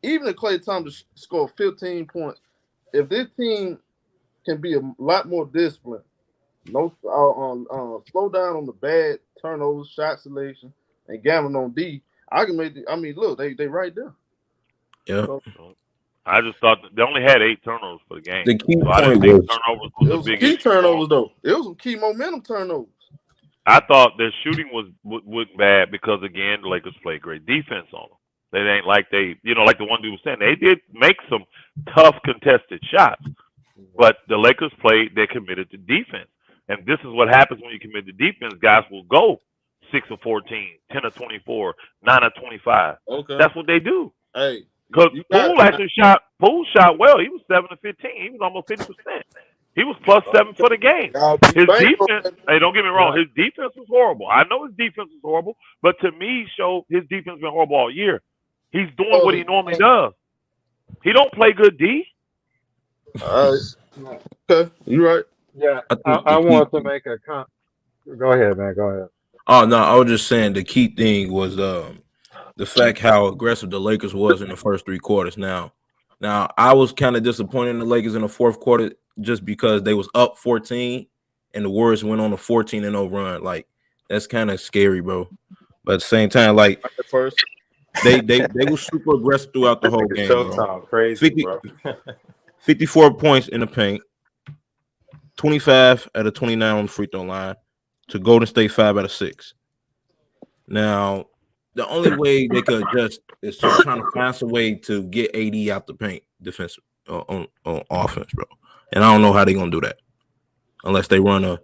Even if Klay Thompson scored 15 points, if this team can be a lot more disciplined, slow down on the bad turnovers, shot selection, and gambling on D, I can make. Look, they right there. Yeah. So, I just thought they only had 8 turnovers for the game. The key so I didn't think turnovers was a big key issue. Turnovers though. It was some key momentum turnovers. I thought their shooting wasn't bad because again the Lakers played great defense on them. They ain't like like the one dude was saying, they did make some tough contested shots, but the Lakers they're committed to defense, and this is what happens when you commit to defense. Guys will go 6 of 14, 10 of 24, 9 of 25. Okay, that's what they do. Hey. Because Poole shot well. He was 7 of 15. He was almost 50%. He was +7 for the game. His defense, hey, don't get me wrong, his defense was horrible. I know his defense was horrible, but to me, his defense has been horrible all year. He's doing what he normally does. He don't play good D. All right. Okay, you right. Yeah, I want to make a comment. Go ahead, man. Go ahead. Oh no, I was just saying the key thing was the fact how aggressive the Lakers was in the first 3 quarters. Now I was kind of disappointed in the Lakers in the fourth quarter just because they was up 14 and the Warriors went on a 14-0 run. Like that's kind of scary, bro. But at the same time, like they were super aggressive throughout the whole game. ShowTyme, crazy, bro. 54 points in the paint, 25 out of 29 on the free throw line to Golden State 5 out of 6. Now, the only way they could adjust is trying to find some way to get AD out the paint defensive on offense, bro. And I don't know how they're gonna do that unless they run a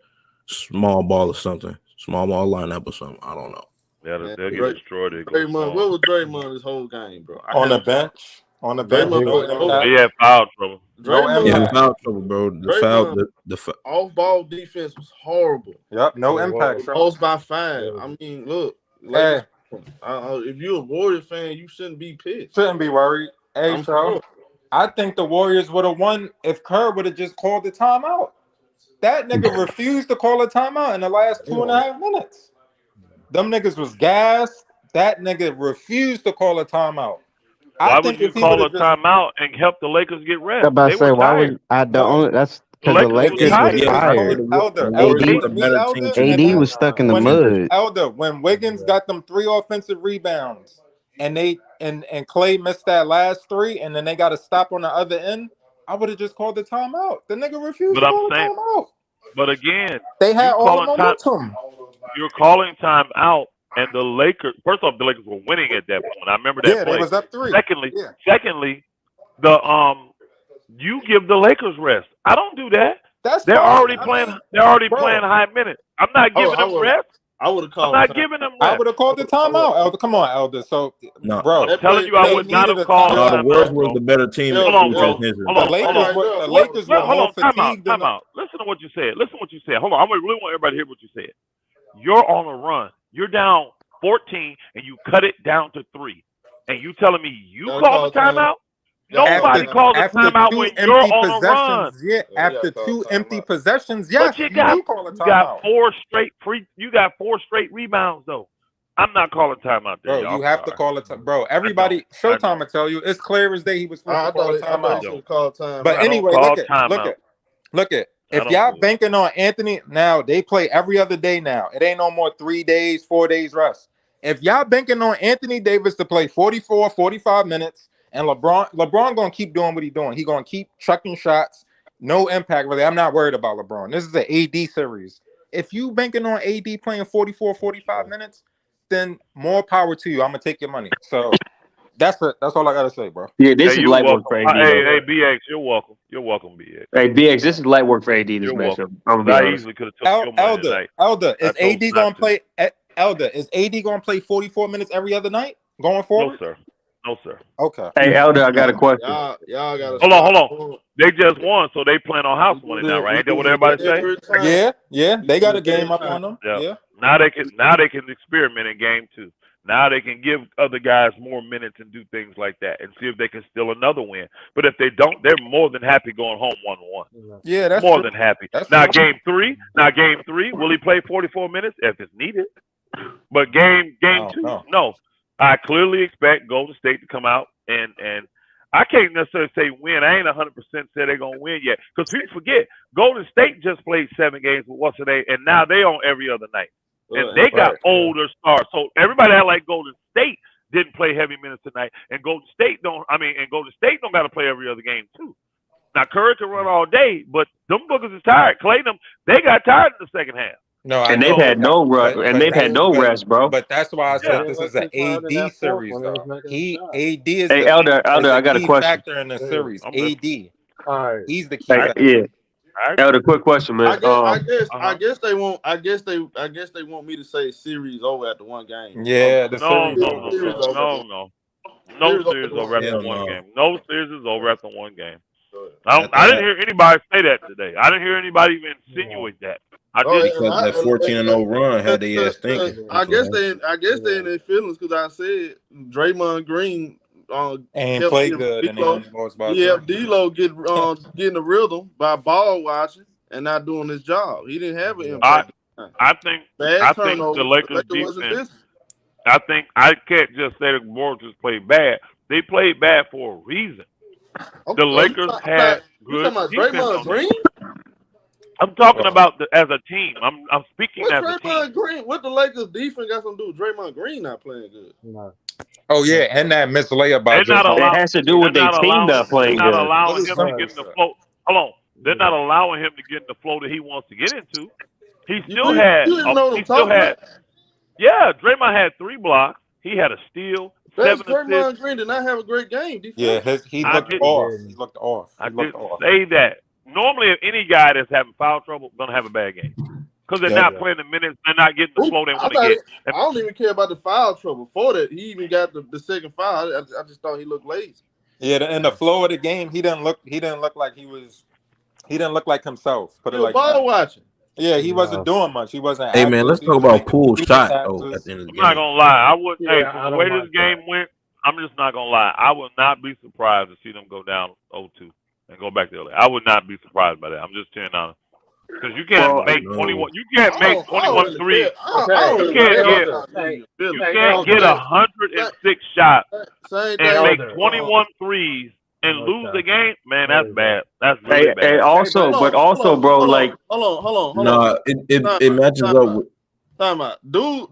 small ball or something, small ball lineup or something. I don't know. Yeah, they'll get destroyed. Draymond, where was Draymond this whole game, bro? On the bench. He had foul trouble. Yeah, foul trouble, bro. The off-ball defense was horrible. Yep, no impact. Lost by 5. I mean, look, like, if you're a Warrior fan, you shouldn't be pissed. Shouldn't be worried. Hey, so I think the Warriors would have won if Kerr would have just called the timeout. That nigga refused to call a timeout in the last 2.5 minutes. Them niggas was gassed. That nigga refused to call a timeout. Why would you call a timeout and help the Lakers get rest? I'm about to say, why would I don't? That's because the Lakers was tired. AD was stuck in the mud. Elder, when Wiggins got them 3 offensive rebounds and Klay missed that last 3 and then they got to stop on the other end, I would have just called the timeout. The nigga refused to call the timeout. But again, they had all the momentum. You're calling timeout. And the Lakers, first off, the Lakers were winning at that point. I remember that. Yeah, they was up 3. Secondly, you give the Lakers rest. I don't do that. They're already playing high minutes. I'm not giving them rest. I would have called. I'm not giving them rest. I would have called the timeout, Elder. Come on, Elder. So, bro, I'm telling you, I would not have called. The Warriors was the better team. Hold on. The Lakers were more fatigued. Time out. Listen to what you said. Hold on. I really want everybody to hear what you said. You're on a run. You're down 14, and you cut it down to 3. And you telling me you call the timeout? Nobody calls a timeout when you're on a run. Yeah, after 2 empty possessions, yes, but you call a timeout. You got 4 straight rebounds, though. I'm not calling timeout there, bro. You have to call it, bro. Everybody, ShowTyme will tell you it's clear as day he was supposed to call a timeout. But anyway, look at. If y'all banking on Anthony, now they play every other day now. It ain't no more 3 days, 4 days rest. If y'all banking on Anthony Davis to play 44, 45 minutes, and LeBron gonna keep doing what he's doing. He gonna keep chucking shots, no impact really. I'm not worried about LeBron. This is an AD series. If you banking on AD playing 44, 45 minutes, then more power to you. I'm gonna take your money. So That's it. That's all I gotta say, bro. Yeah, this Hey, is you're light work welcome. for AD Hey, though. BX, you're welcome. You're welcome, BX. Hey, BX, this is light work for AD this You're matchup. welcome. I'm gonna be I honest. easily could have took your money tonight. Elder, I is chose AD not gonna to. play? Elder, is AD gonna play 44 minutes every other night going No, forward? sir. No, sir. Okay. Hey, Elder, I got a question. Y'all gotta Hold on, stop. hold on. They just won, so they playing on house money now, right? Ain't that what everybody say? Yeah, they got a game up on them. Yeah. Yeah. Now they can experiment in game 2. Now they can give other guys more minutes and do things like that and see if they can steal another win. But if they don't, they're more than happy going home 1-1. Yeah, that's more true. than happy. That's Now true. game three, will he play 44 minutes if it's needed? But game 2, no. I clearly expect Golden State to come out and I can't necessarily say win. I ain't 100% say they're gonna win yet. Because people forget, Golden State just played 7 games with what's today, and now they on every other night. And they got older stars. So everybody act like Golden State didn't play heavy minutes tonight. And Golden State don't gotta play every other game too. Now Curry can run all day, but them bookers is tired. Clay them, they got tired in the second half. No, and they've had no rest, rest, bro. But that's why I said this is an AD series, though. AD is hey, the Elder, I got a key question. factor in the series. AD, he's the key Hey, factor. yeah, Elder, quick question, man. I guess they want. I guess they want me to say series over after one game. Yeah, the No series series over after one game. No series is over after one game. I didn't hear anybody say that today. I didn't hear anybody even insinuate that. Because that 14-0 run had their ass thinking. I guess they in their feelings because I said Draymond Green ain't played good, and D'Lo getting the rhythm by ball watching and not doing his job. He didn't have an impact. I think the Lakers defense. I think I can't just say the Warriors played bad. They played bad for a reason. The Lakers had good defense on them. I'm talking about as a team. I'm speaking as a team. Green? What the Lakers defense got something to do with Draymond Green not playing good? No. Oh yeah, and that missed layup by it has to do with their team not playing they're good. not allowing him to get in the flow. Hold on, they're not allowing him to get in the flow that he wants to get into. He still had. Yeah, Draymond had 3 blocks. He had a steal. Draymond Green did not have a great game. Yeah, he looked off. He looked off. I didn't say that. Normally, if any guy that's having foul trouble gonna have a bad game because they're not playing the minutes, they're not getting the flow they want to get. I don't even care about the foul trouble. Before that, he even got the second foul. I just thought he looked lazy. Yeah, in the flow of the game, he didn't look like he was. He didn't look like himself. Put it like ball watching. Yeah, he wasn't doing much. He wasn't. Hey man, let's talk about pool shot though. At the end of the game, I'm not gonna lie. I would. The way this game went, I'm just not gonna lie. I would not be surprised to see them go down 0-2 and go back to LA. I would not be surprised by that. I'm just telling you. Because you can't make 21. You can't make 21 threes. You can't get 106 shots and make 21 threes and lose the game. Man, that's bad. That's really bad. Hey, also, bro, like, hold on. No, it matches up with. Time out. Dude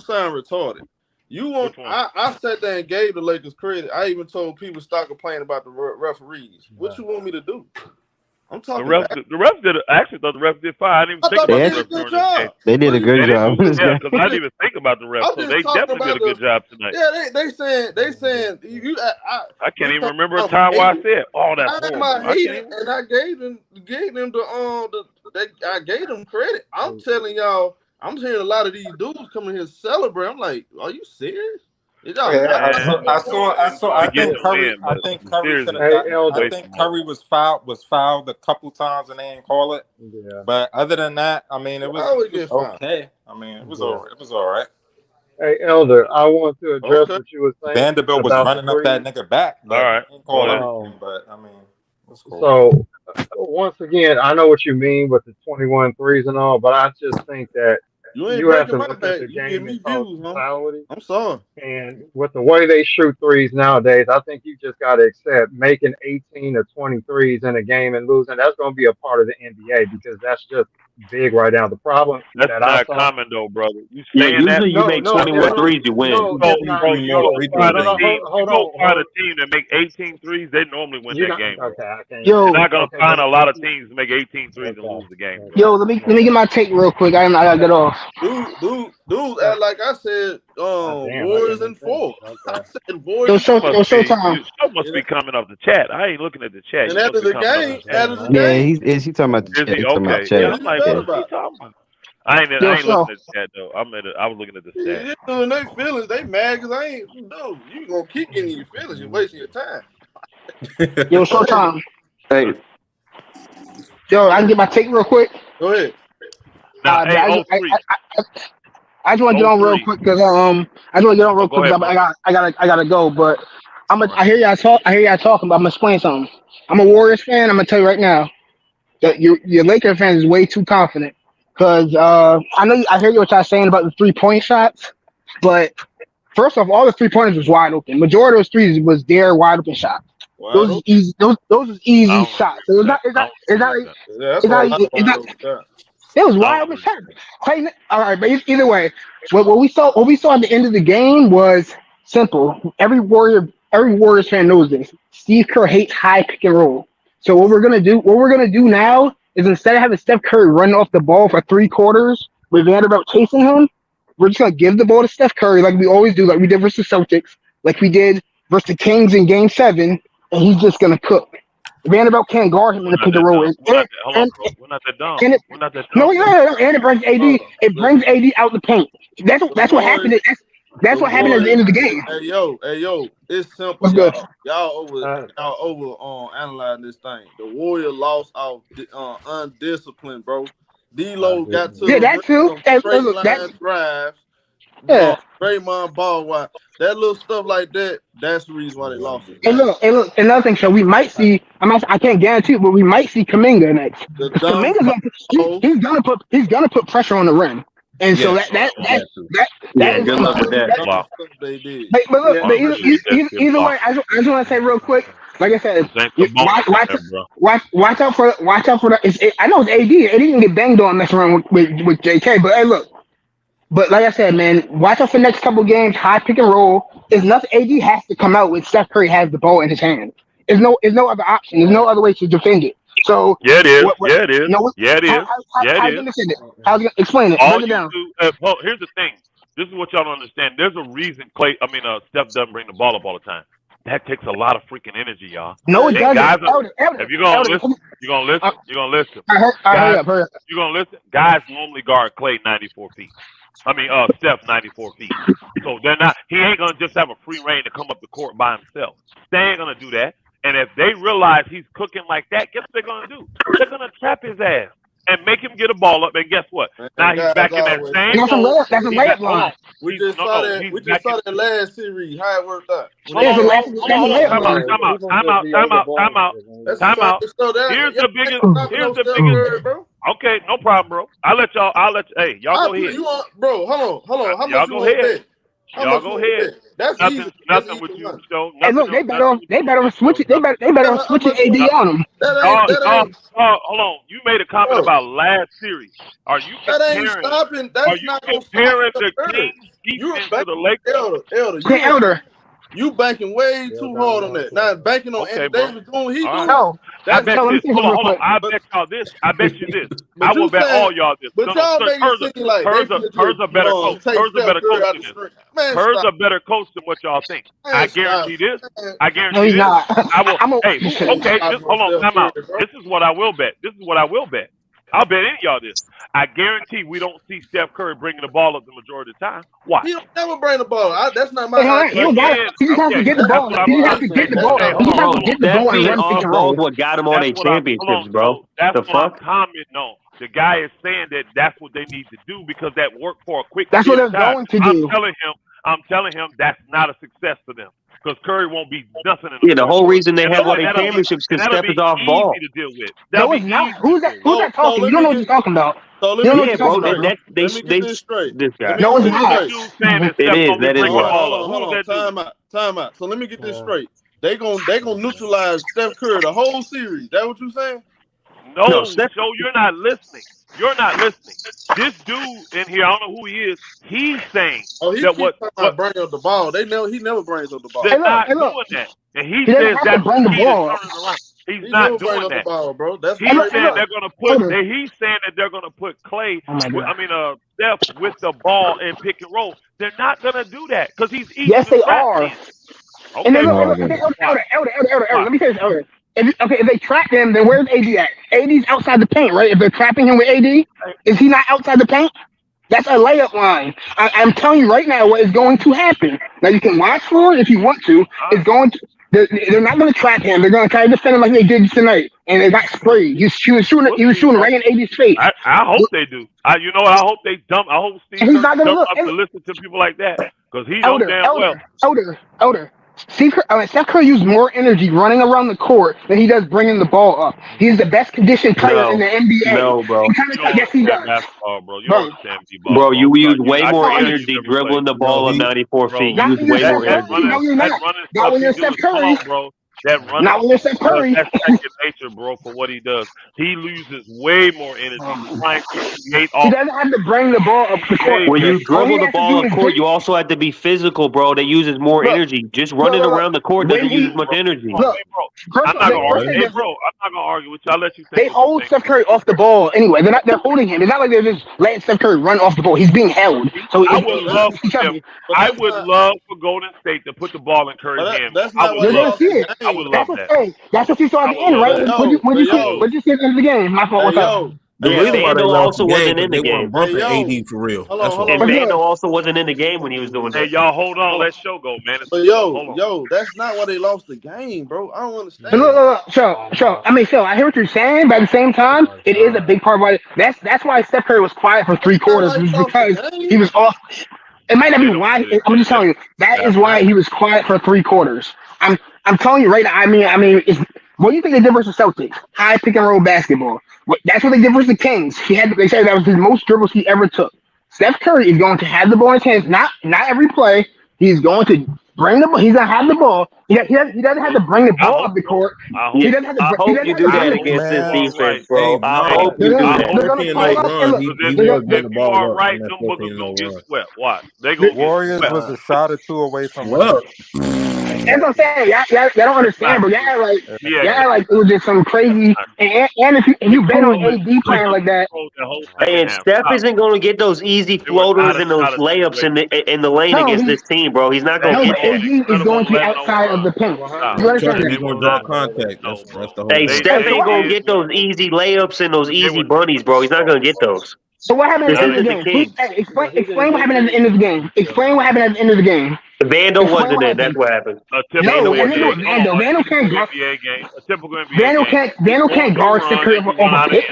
sound retarded. You want? I sat there and gave the Lakers credit. I even told people stop complaining about the referees. What you want me to do? I'm talking. The refs did. I actually thought the refs did fine. I didn't even think about the refs during this game. They did a good job. Yeah, because I didn't even think about the refs. So they definitely did a good job tonight. Yeah, they saying you. I can't even remember a time where I said, "Oh, that's horrible." And I gave them I gave them credit. I'm telling y'all. I'm hearing a lot of these dudes coming here celebrate. I'm like, are you serious? I think Curry was fouled a couple times and they didn't call it. Yeah. But other than that, I mean, it was okay. I mean, it was all right. Hey, Elder, I want to address what you were saying. Vanderbilt was running up that nigga back. All right. But I mean, it's cool. So once again, I know what you mean with the 21 threes and all, but I just think that you have to look at the game in totality. I'm sorry. And with the way they shoot threes nowadays, I think you just got to accept making 18 or 20 threes in a game and losing. That's going to be a part of the NBA because that's just big right now. The problem that's not common though, brother. You usually you make 21 threes, you win. You go find a team that make 18 threes, they normally win that game. You're not gonna find a lot of teams to make 18 threes and lose the game. Yo, let me get my take real quick. I gotta get off. Dude, act like I said, Warriors in 4. I said Warriors. Showtime. Show must be coming off the chat. I ain't looking at the chat. And after the game, Yeah, he's talking about the Is chat. he? He's talking about Okay. chat. Yeah, I'm like, Yeah. what is he talking about? I ain't looking at the chat though. I was looking at the stat. Yeah, and they feelings, they mad because I ain't. No, you gonna keep getting your feelings. You're wasting your time. Yo, Showtime. Hey. Yo, I can get my take real quick. Go ahead. Now, I just want to get on real quick because I just want to get on real quick. I gotta go. But I hear y'all talk. I hear y'all talking. But I'm gonna explain something. I'm a Warriors fan. I'm gonna tell you right now that your Lakers fans is way too confident. Because I hear you what y'all saying about the 3-point shots, but first off, all the 3-pointers was wide open. Majority of those threes was their wide open shots. Those was easy. Those was easy shots. So it was wide open shots. All right, but either way, what we saw at the end of the game was simple. Every Warriors fan knows this. Steve Kerr hates high pick and roll. So what we're gonna do now is instead of having Steph Curry run off the ball for 3 quarters with Vanderbilt chasing him, we're just gonna give the ball to Steph Curry like we always do, like we did versus Celtics, like we did versus the Kings in Game 7, and he's just gonna cook. Vanderbilt can't guard him in the pick and roll. We're not that dumb. We're not that dumb. No, and it brings AD. It brings AD out the paint. That's what happened. That's what happened at the end of the game. Hey yo, it's simple. What's good? Y'all over analyzing this thing. The Warriors lost off undisciplined, bro. D-Lo got to that too. straight line drives. Yeah, Draymond ball wide. That little stuff like that. That's the reason why they lost it. And look, another thing. So we might see. I can't guarantee, but we might see Kuminga next. Kuminga's he's gonna put pressure on the rim. And so that good luck with that. But look, either way, I just want to say real quick. Like I said, watch out for the. I know it's AD. AD didn't get banged on messing around with JK. But hey, look. But like I said, man, watch out for the next couple games. High pick and roll. There's nothing. AD has to come out with Steph Curry has the ball in his hand. There's no other option. There's no other way to defend it. So yeah, it is. It is. How you defend it? How you explain it? All break it down. Well, here's the thing. This is what y'all don't understand. There's a reason Steph doesn't bring the ball up all the time. That takes a lot of freaking energy, y'all. No, it doesn't. If you're gonna listen, you're gonna listen. You're gonna listen. Hurry up. You're gonna listen. Guys normally guard Clay 94 feet. Steph 94 feet. So they're not. He ain't gonna just have a free reign to come up the court by himself. They ain't gonna do that. And if they realize he's cooking like that, guess what they're gonna do? They're gonna trap his ass and make him get a ball up. And guess what? Now he's back in that same. That's a layup line. We just saw that last series. How it worked out. Time out. Here's the biggest. Okay, no problem, bro. Hey, y'all go ahead. Bro, hold on. How much y'all go ahead? Y'all go ahead. That's nothing with you, Joe. Hey, look, they better switch it. They better switch it AD on them. Hold on. You made a comment about last series. Are you comparing? That's not comparing the Kings defense to the Lakers? Elder. You banking way too hard on that. Now banking on Anthony Davis doing he doing. No. I bet this. Hold on. I bet y'all this. I bet you this. I will bet all y'all this. But y'all make it seem like Her's a better coach. Her's a better coach than this. Her's a better coach than what y'all think. I guarantee this. I guarantee this. I will. Okay. Just hold on. Time out. This is what I will bet. I'll bet any of y'all this. I guarantee we don't see Steph Curry bringing the ball up the majority of the time. Why? He don't never bring the ball. That's not my. He just has to get the ball. He just has to get the ball. He just has to get the ball and run pick and roll. What got him on a championships, bro? That's the what fuck? I'm commenting on. The guy is saying that that's what they need to do because that worked for a quick. That's what they're going to do. I'm telling him that's not a success for them. Because Curry won't be nothing in the Yeah, the whole reason they have all these championships because Steph is off ball. To deal with. No, it's not. Who's that talking? You don't know what you're talking about. So let bro. me get this straight. This guy. No, it's not. It is. That is what. Hold on. Time out. So let me get this straight. They gonna neutralize Steph Curry the whole series. That what you saying? No, Joe, you're not listening. You're not listening. This dude in here, I don't know who he is. He's saying that what bringing up the ball. He never brings up the ball. They're not doing that. And he says that bring the ball. He's He not never bring doing up the that. ball, bro. That's He's crazy. saying they're gonna put. He's saying that they're gonna put Clay. Oh my God. Steph with the ball and pick and roll. They're not gonna do that because he's easy Yes, to they trap are. then. And Okay, then bro. Elder. Let me say this, Elder. If they trap him, then where's AD at? AD's outside the paint, right? If they're trapping him with AD, is he not outside the paint? That's a layup line. I'm telling you right now what is going to happen. Now you can watch for it if you want to. It's going to. They're not going to trap him. They're going to try to defend him like they did tonight, and they got sprayed. He was shooting right in AD's face. I hope they do. You know what? I hope they dump. I hope Steve He's not dump going to look. up to listen to people like that because he knows damn well. Elder. Steph Curry used more energy running around the court than he does bringing the ball up. He's the best conditioned player in the NBA. No, bro. Yes, he does. Basketball, bro. You don't understand b-ball. Bro, you use way I more can't energy never dribbling play. the ball up 94 Bro, feet. Not You when use you're way Steph more Curry. energy. No, you're not. Running Not stuff when he you're do Steph is, come Curry. on, bro. That running Not when you're Steph Curry. that's second nature, bro, for what he does. He loses way more energy trying to create He doesn't have to bring the ball up the court. When you All he dribble the has to ball do up is court, you also have to be physical, bro. That uses more energy. Just running around the court When doesn't he- use as much energy. Look, I'm not gonna argue. they- Hey, bro, I'm not gonna argue with you. I'll let you think. They hold Steph Curry off the ball anyway. They're holding him. It's not like they're just letting Steph Curry run off the ball. He's being held. So I would love for Golden State to put the ball in Curry's hand. That's I not would what you're love gonna see it. I would That's love what that. That's what you saw at the I would end, love right? that. What did you see at the end of the game? My fault. What's up? The Yeah, reason why they Vando lost the also game wasn't because in they the game. weren't bumping AD for real. Hold That's on. And why. Vando also wasn't in the game when he was doing Hey, that. y'all, hold on. Let show go, man. It's But the show. Hold on. yo, that's not why they lost the game, bro. I don't understand. Look. Sure. I mean, I hear what you're saying, but at the same time, it is a big part of why. That's why Steph Curry was quiet for three quarters, was because he was off. It might not be why. I'm just telling you that is why he was quiet for three quarters. I'm telling you right now. I mean, what do you think they did versus Celtics? High pick and roll basketball. That's what they did versus the Kings. They said that was his most dribbles he ever took. Steph Curry is going to have the ball in his hands. Not every play. He's going to bring the ball. He's gonna have the ball. He doesn't have to bring the ball up the court. He doesn't have to. I hope you do that against this defense, bro. I hope you do that. 14-0 run. He was getting the You ball are up right. in that Them bookers gonna 14-0 get run. swept. Watch. They gonna Warriors get was swept. a shot or two away from Well, That's what I'm saying. Y'all don't understand, bro. Y'all like it was just some crazy. And if you bet on AD playing like that, And Steph isn't going to get those easy floaters and those layups in the lane against this team, bro. He's not going to get but AD that. is going to be outside of the paint. You understand He's that? going to draw contact. That's the whole Hey, thing. Steph ain't going to get those easy layups and those easy bunnies, bro. He's not going to get those. So what happened at the end of the This is game? Explain what happened at the end of the game. Explain what happened at the end of the game. Vando wasn't in. That's what happened. Vando can't guard. A typical NBA Vando can't guard Steph Curry off a pick.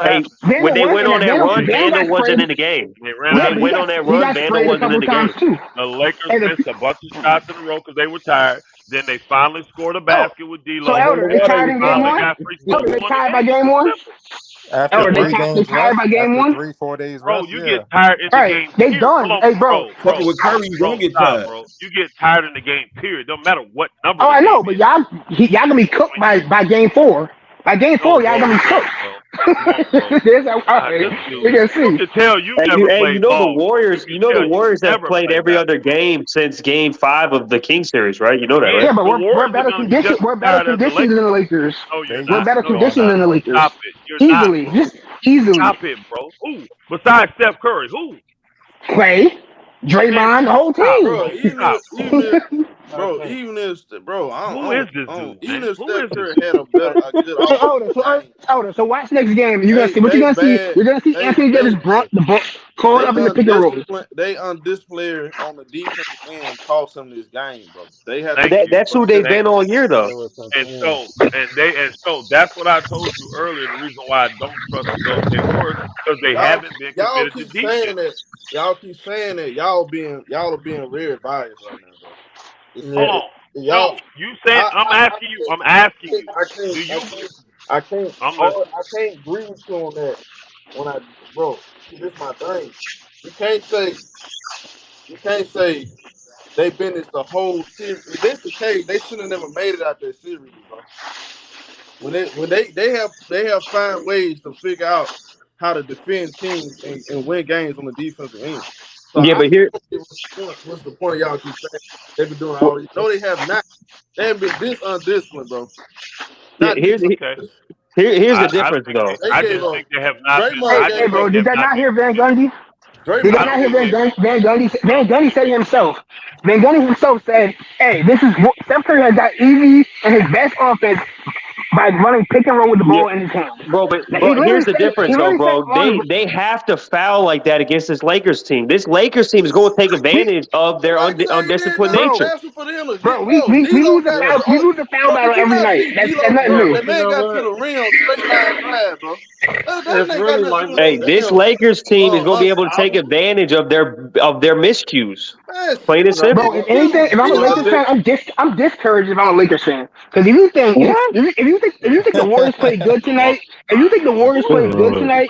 Hey, when they went on that run, Vando wasn't in the game. When they went on that run, Vando wasn't in the game. The Lakers missed a bunch of shots in a row because they were tired. Then they finally scored a basket with D-Lo. So Elder, they tied in game one? Elder, they tied by game one? After they tired by game one? 3-4 days Bro, rest, you get tired in the game. They done. Hey, bro. With Curry, you don't get tired. Bro. You get tired in the game, period. Don't matter what number. Oh, I know, but y'all gonna be cooked by game four. By game four, y'all gonna be cooked. We can see. You can tell you never played you know ball. the Warriors. You know the Warriors have played every other game since Game 5 of the King series, right? You know that, right? Yeah, but we're better conditioned. We're better conditioned than the Lakers. We're better conditioned than the Lakers. Stop it. You're Easily, not. just easily. Stop it, bro. Who? Besides Steph Curry, who? Clay, Draymond, the whole team. Even if Who is this dude? Even if Steph Curry had a good Older. So watch next game. You're gonna see what you're gonna see. You're gonna see Anthony Davis brought the ball called up in the pick and roll. They undisciplined on the defensive end cost them this game, bro. They have that's who they've been all year, though. And so that's what I told you earlier. The reason why I don't trust the Golden State Warriors because they haven't been committed to defense. Y'all keep saying that. Y'all are being very biased right now, bro. Hold on. No, you said I'm asking you. I can't agree with you on that. This is my thing. You can't say they've been this the whole series. If that's the case, they should have never made it out that series, bro. When they have found ways to figure out how to defend teams and win games on the defensive end. So but here, what's the point of y'all keep saying they've been doing all this? No, they have not. They haven't been this undisciplined, bro. Yeah, here's the difference, though. I just think they have not been. Hey, bro, did y'all not hear Van Gundy? Did y'all not hear Van Gundy? Van Gundy said it himself. Van Gundy himself said, "Hey, this is Steph Curry has got easy and his best offense by running pick and roll with the ball in his hand." Bro, but here's the difference, though, bro. They have to foul like that against this Lakers team. This Lakers team is going to take advantage of their undisciplined nature. Bro, we lose the foul battle every night. That's nothing new. That man got to the rim straight line drive, bro. Hey, this Lakers team is going to be able to take advantage of their miscues. Plain and simple. Bro, if anything, if I'm a Lakers fan, I'm discouraged if I'm a Lakers fan. Because if you think the Warriors play good tonight, you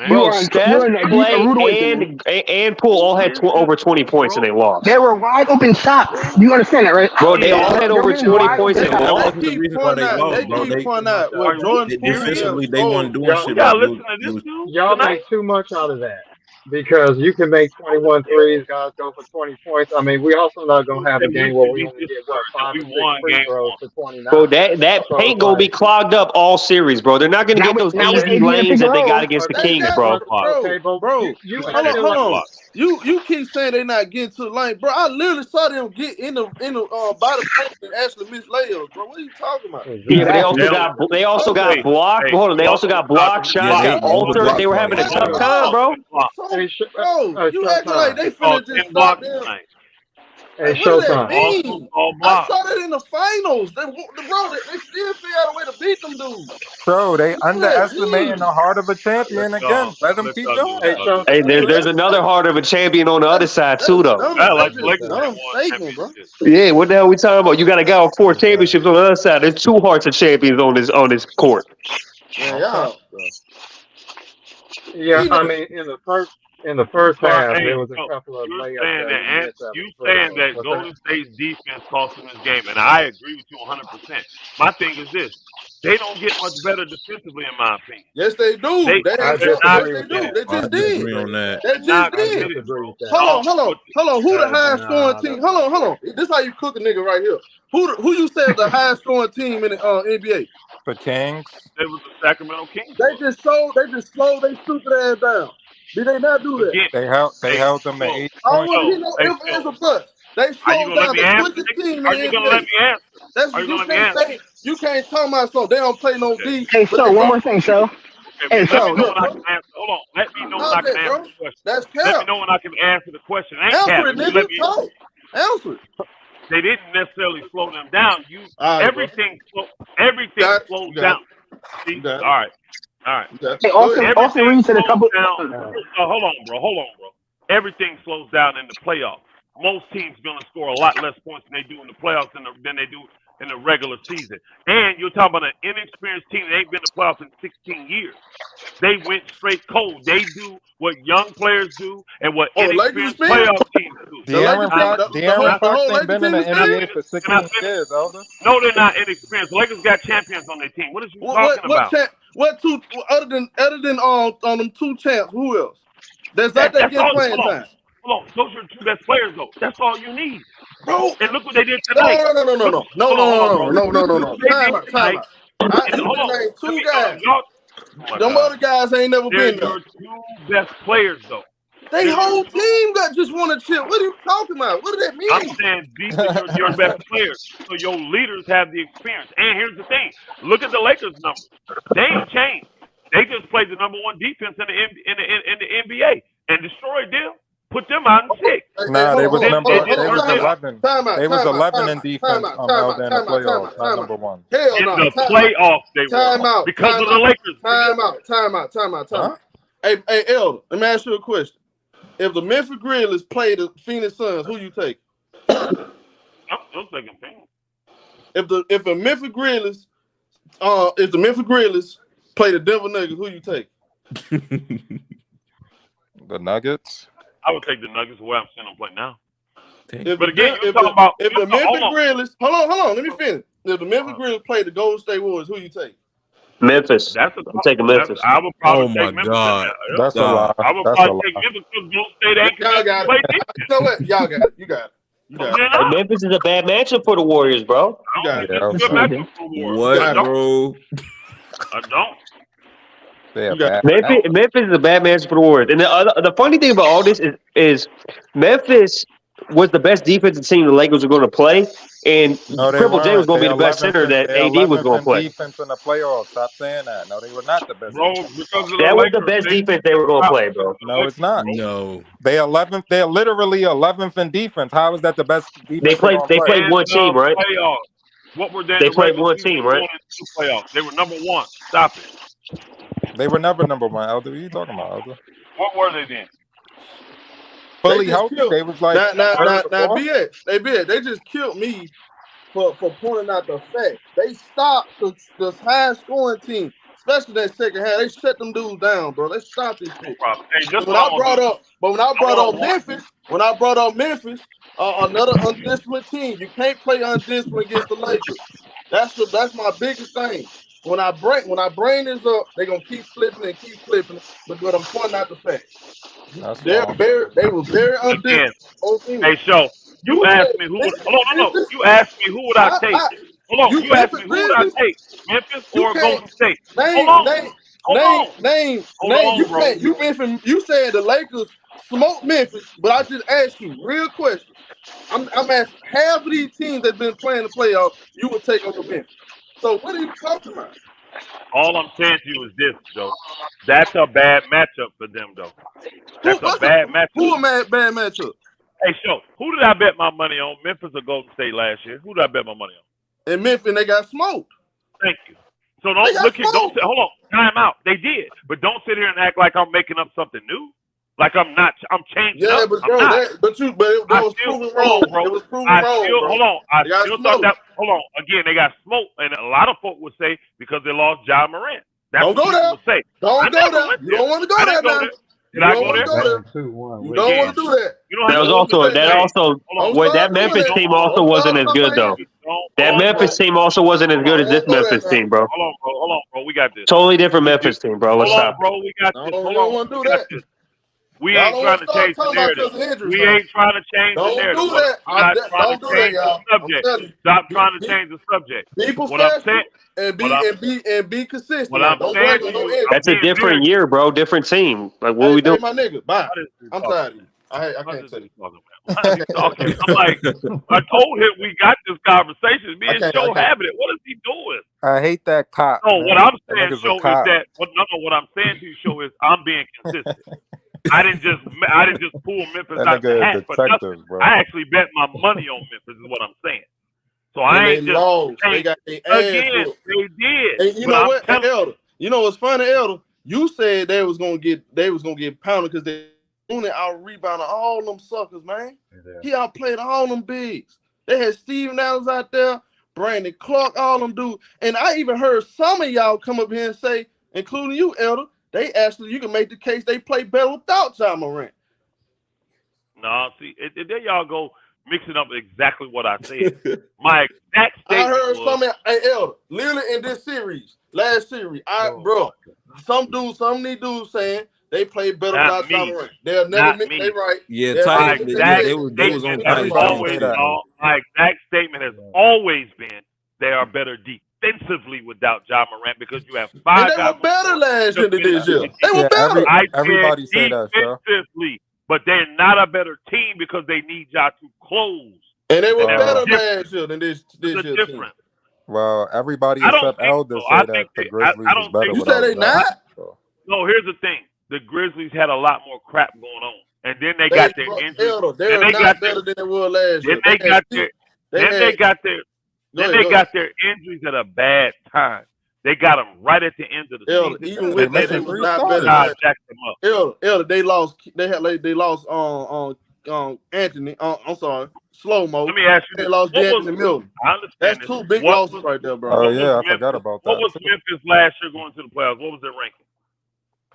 Bro, are Steph, in a Clay, rude awakening. and Poole all had over 20 points and they lost. There were wide open shots. You understand that, right? Bro, they all had over 20 points and lost. They keep pointing out what Jordan defensively they weren't doing shit. Y'all make too much out of that. Because you can make 21 threes, guys go for 20 points. I mean, we also not going to have a game where we only get, 5 or 6 free throws for 29. Bro, that paint going to be clogged up all series, bro. They're not going to get those easy lanes that they got against the Kings, bro. Bro, hold on. You keep saying they're not getting to the lane, bro. I literally saw them get in the body paint and actually miss layups, bro. What are you talking about? Yeah, but they also got blocked. Hold on, they also got blocked shots, altered. They were having a tough time, bro. Bro, you acting like they finna just stop them. Hey, what does that ShowTyme. mean? I saw that in the finals. They still figured out a way to beat them dudes. Bro, they underestimating the heart of a champion again. Let them keep doing it. Hey, there's another heart of a champion on the other side too, though. Bro. Yeah, what the hell are we talking about? You got a guy with 4 championships on the other side. There's 2 hearts of champions on this court. Yeah, I mean, in the first half, there was a couple of layups. You saying that Golden State's defense cost them this game, and I agree with you 100%. My thing is this: they don't get much better defensively, in my opinion. Yes, they do. They just did. Hold on. Who the highest scoring team? Hold on. This is how you cook a nigga right here. Who you said the highest scoring team in the NBA? The Kings. It was the Sacramento Kings. They just slowed their stupid ass down. Did they not do that? They held them at 8 I points. want to hear no ifs, ands, or buts. They slowed down the quickest team in the NBA. Are you gonna let me answer? That's what you can't say. You can't talk about so they don't play no D. Hey, so one more thing, so. Hey, so hold on. Let me know when I can answer the question. That's Let me know when I can answer the question. Answer it, nigga. Answer it. They didn't necessarily slow them down. Everything slows down. See? All right. Hey, Austin Reed said a couple. Hold on, bro. Everything slows down in the playoffs. Most teams going to score a lot less points than they do in the playoffs than they do in the regular season. And you're talking about an inexperienced team that ain't been in the playoffs in 16 years. They went straight cold. They do what young players do and what inexperienced playoff teams do. De'Aaron Fox ain't been in the NBA for 16 years, Elder. No, they're not inexperienced. The Lakers got champions on their team. What is you talking about? What two other than on them 2 champs? Who else? That's not that getting playing time. Hold on, those are the 2 best players though. That's all you need, bro. And look what they did tonight. No. Time out. I named 2 guys. Them other guys ain't never been there. Your 2 best players though. They whole team just want to chill. What are you talking about? What does that mean? I'm saying these are your best players, so your leaders have the experience. And here's the thing: look at the Lakers' numbers. They ain't changed. They just played the number 1 defense in the NBA and destroyed them. Put them out in 6. Nah, they was 11. They was 11 in defense Elder, in the playoffs, not number 1. Hell no. In the playoffs, they were because of the Lakers. Time out. Hey, Elder, let me ask you a question. If the Memphis Grizzlies play the Phoenix Suns, who you take? I'm still taking Phoenix. If the Memphis Grizzlies play the Denver Nuggets, who you take? The Nuggets. I would take the Nuggets where I'm seeing them play now. But again, if the Memphis Grizzlies, hold on, let me finish. If the Memphis Grizzlies play the Golden State Warriors, who you take? Memphis. I'm taking Memphis. I would probably take Memphis. God. That's a lie. I would probably take Memphis because Golden State ain't Y'all got it. You know what? Y'all got it. You got it. Hey, Memphis is a bad matchup for the Warriors, bro. What, bro? I don't. Memphis is a bad matchup for the Warriors. And the funny thing about all this is Memphis was the best defensive team the Lakers were going to play, and No, they Triple J was weren't. going to They be the best 11th center in, that they AD was 11th going to in play. defense in the playoffs. Stop saying that. No, they were not the best. Bro, because of That the was Lakers, the best defense they were going to play, bro. No, it's not. No. They 11th. They're literally 11th in defense. How is that the best defense They played play? one team, right? Playoffs. What were they in They the played regular one season team, right? going into the playoffs? They were number one. Stop it. They were never number one, Elder. What are you talking about, Elder? What were they then? Fully They just healthy. killed. They was like Now, fourth. BS. They just killed me for pointing out the fact they stopped the high scoring team, especially that second half. They shut them dudes down, bro. They stopped this shit. Hey, When I brought up Memphis, another undisciplined team. You can't play undisciplined against the Lakers. That's my biggest thing. When I bring this up, they're gonna keep flipping and keep flipping. But I'm pointing out the fact. They were very undisciplined. Hey, Show, you asked me who would. Hold on. You asked me who would I take. Hold on. You asked me who would I take, Memphis or Golden State? You said the Lakers smoked Memphis, but I just asked you real question. I'm asking half of these teams that's been playing the playoffs, you would take over Memphis. So what are you talking about? All I'm saying to you is this, Joe. That's a bad matchup for them, though. That's a bad matchup. Who a bad matchup? Hey, Show, who did I bet my money on? Memphis or Golden State last year? Who did I bet my money on? In Memphis, they got smoked. Thank you. So don't look here. Don't say, hold on. Time out. They did, but don't sit here and act like I'm making up something new. Like I'm not. I'm changing. Yeah, up. but bro, that was proven wrong, bro. It was proven wrong, bro. Hold on. I still thought that. Hold on. Again, they got smoked, and a lot of folk would say because they lost Ja Morant. That's Don't what go people there. would say. Don't go there. You don't want to go there now. Did I go there? You don't want to do that. That Memphis team also wasn't as good though. That Memphis team also wasn't as good as this Memphis team, bro. Hold on, bro. We got this. Totally different Memphis team, bro. Let's stop. Bro. We got this. Hold on. We got this. We ain't trying to change the narrative. We ain't trying to change the narrative. Don't do that. Don't do that, y'all. Stop trying to change the subject. Be professional and be consistent. What I'm saying to you, that's a different year, bro. Different team. Like what are we doing? My nigga, bye. I'm tired of you. I can't say talking. I'm like, I told him we got this conversation. Me and Joe having it. What is he doing? I hate that cop. No, man. what I'm saying, That Show, is that what I'm saying to you, Show, is I'm being consistent. I didn't just pull Memphis out the hat for nothing. Bro. I actually bet my money on Memphis. Is what I'm saying. So I ain't just lost. They got their ass again. whooped. They did. And you know what, Elder? You know what's funny, Elder? You said they was gonna get pounded because they out rebounding all them suckers, man. Yeah. He outplayed all them bigs. They had Steven Adams out there, Brandon Clark, all them dudes. And I even heard some of y'all come up here and say, including you, Elder, you can make the case they play better without Ja Morant. No, see, there y'all go mixing up exactly what I said. My exact statement I heard some of Elder, literally in this last series, some of these dudes saying they play better without Ja Morant. They'll never admit they right. Yeah, they was on my exact statement has always been they are better defensively without Ja Morant because you have five guys. They were better last year than this year. They were better. Everybody say that, defensively, but they're not a better team because they need Ja to close. And they were better last year than this year. Different. Well, everybody except Elder say that the Grizzlies is better. You said they not? No, here's the thing. The Grizzlies had a lot more crap going on. And then they got their injuries. They're not better than they were last year. They got their injuries at a bad time. They got them right at the end of the season. Even with that, they was not better. Elder, they lost. They lost Anthony. I'm sorry, slow mo. Let me ask you. They lost Anthony Milton. I understand. That's two big losses right there, bro. Oh yeah, I forgot about that. What was Memphis last year going to the playoffs? What was their ranking?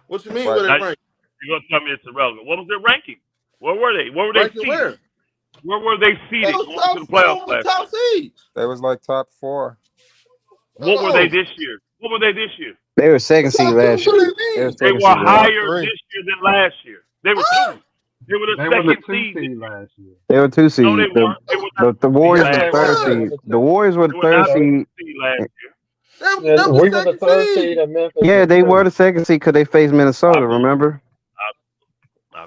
What you mean with their ranking? You're gonna tell me it's irrelevant. What was their ranking? Where were they? Where were they seated? Where were they seated going to the playoffs last year? They was like top 4. What were they this year? What were they this year? They were second seed last year. They were higher this year than last year. They were 2. They were the second seed last year. They were 2 seeds. No, they weren't. The Warriors were the 3rd seed. The Warriors were the 3rd seed. Last year. Yeah, we were the third seed and Memphis. Yeah, they were the second seed because they faced Minnesota. Remember? I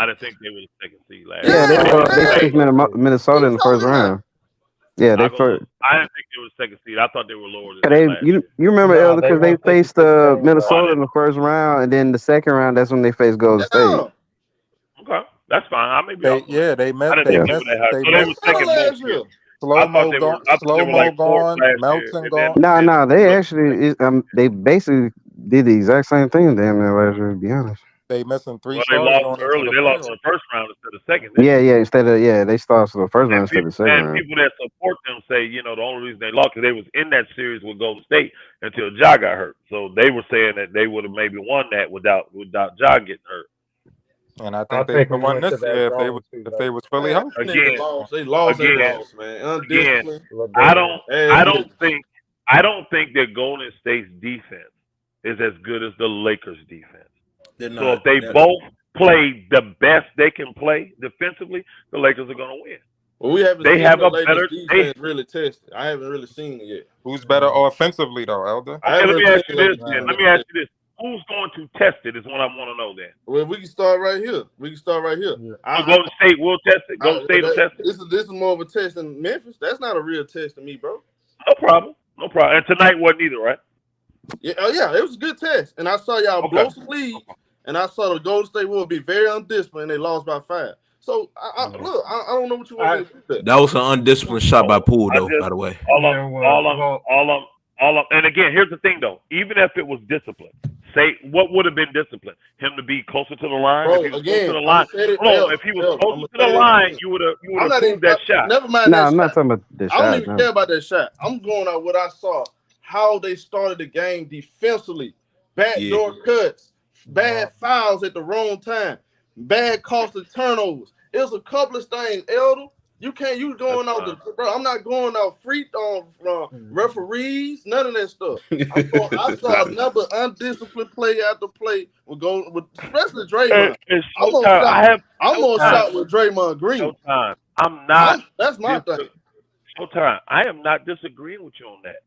didn't think they were the second seed last Yeah, year. they faced Minnesota in the first round. Yeah, they first. I didn't think they were the second seed. I thought they were lower than that last You remember Elder because they faced Minnesota in the first round, and then the second round that's when they faced Golden State. Okay, that's fine. I may be off. They missed. I didn't think they were that high. So they were second both years. Slow-mo gone. Slow-mo gone. Melton gone. No, they actually they basically did the exact same thing damn near last year. To be honest. They missing 3 Well, starters. they lost early. They lost in the first round instead of second. Yeah. They started the first round instead of the second And round. people that support them say, the only reason they lost because they was in that series with Golden State until Ja got hurt. So they were saying that they would have maybe won that without Ja getting hurt. And I think they could won this year if they was fully healthy. Again, they lost, man. Again, I don't think that Golden State's defense is as good as the Lakers' defense. So if they both play the best they can play defensively, the Lakers are going to win. Well, we haven't they seen have the a Lakers better defense really tested. I haven't really seen it yet. Who's better offensively though, Elder? Okay, let me ask you this. Let me ask you this. Who's going to test it is what I want to know then. Well, we can start right here. Yeah. Golden State will test it. Golden State will test it. This is more of a test than Memphis. That's not a real test to me, bro. No problem. And tonight wasn't either, right? Yeah, it was a good test. And I saw y'all blow some lead, and I saw the Golden State will be very undisciplined. They lost by 5. So I don't know what you want to do. That was an undisciplined shot by Poole, though. By the way, all of, and again, here's the thing, though. Even if it was discipline, say what would have been discipline? Him to be closer to the line. Bro, if he was closer to the line, if he was closer to the line, you would have approved that shot. Never mind. No, I'm not talking about the shot. I don't even care about that shot. I'm going out what I saw. How they started the game defensively, backdoor cuts, bad fouls at the wrong time, bad costly turnovers. It was a couple of things, Elder. You going out bro. I'm not going out free referees, none of that stuff. I saw another undisciplined play after play especially Draymond. I'm more shocked with Draymond Green. Showtime. I'm not. That's my thing. Showtime. I am not disagreeing with you on that.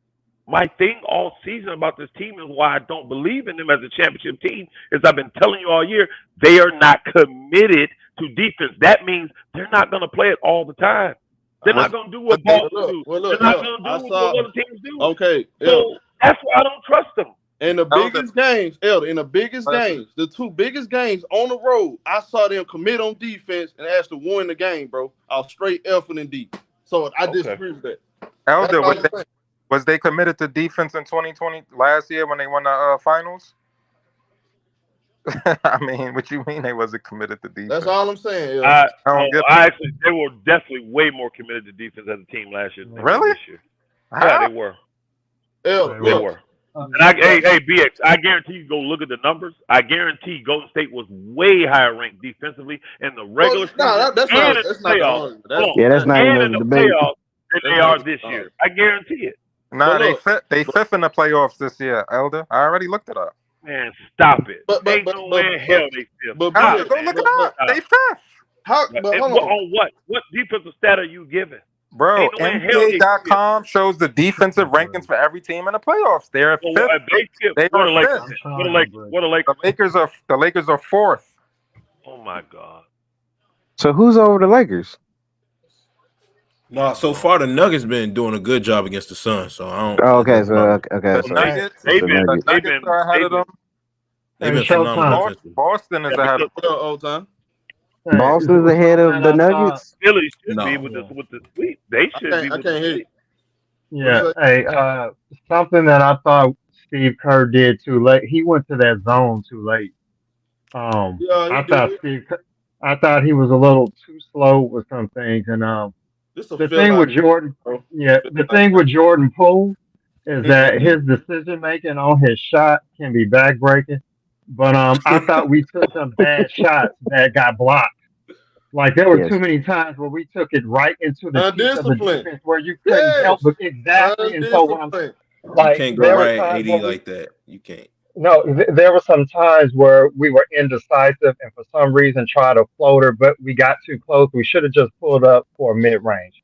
My thing all season about this team and why I don't believe in them as a championship team is I've been telling you all year, they are not committed to defense. That means they're not going to play it all the time. They're not going to do what Boston do. They're not going to do what other teams do. Okay. So that's why I don't trust them. In the biggest games, Elder, the 2 biggest games on the road, I saw them commit on defense and actually win the game, bro. I was straight effing in deep. So I disagree with that. Elder, was they committed to defense in 2020 last year when they won the finals? I mean, what you mean they wasn't committed to defense? That's all I'm saying. They were definitely way more committed to defense as a team last year. Really? This year. Yeah, they were. They were. And BX, I guarantee you go look at the numbers. I guarantee Golden State was way higher ranked defensively in the regular season and in the playoffs. That's not and even in the debate. playoffs than they are this year. I guarantee it. Nah, they fifth in the playoffs this year, Elder. I already looked it up. Man, stop it. Ain't no way in hell they fifth. Go look it up. They fifth. On what? What defensive stat are you giving? Bro, NBA.com shows the defensive rankings for every team in the playoffs. They're fifth. They are fifth. What are Lakers? The Lakers are fourth. Oh my God. So who's over the Lakers? No, so far the Nuggets been doing a good job against the Suns. So I don't. Oh, okay. So The Nuggets are ahead of them. They've been phenomenal. Boston is ahead of them. Boston's ahead of the Nuggets. Philly should be with the sweep. They should be with the sweep. Yeah. Hey, something that I thought Steve Kerr did too late. He went to that zone too late. I thought he was a little too slow with some things, and the thing with Jordan Poole is that his decision making on his shot can be backbreaking. But I thought we took some bad shots that got blocked. Like there were too many times where we took it right into the teeth of the defense where you couldn't help but exactly. And so what I'm saying, like, you can't go right 80 like that. You can't. No, there were some times where we were indecisive and for some reason tried a floater, but we got too close. We should have just pulled up for a mid range.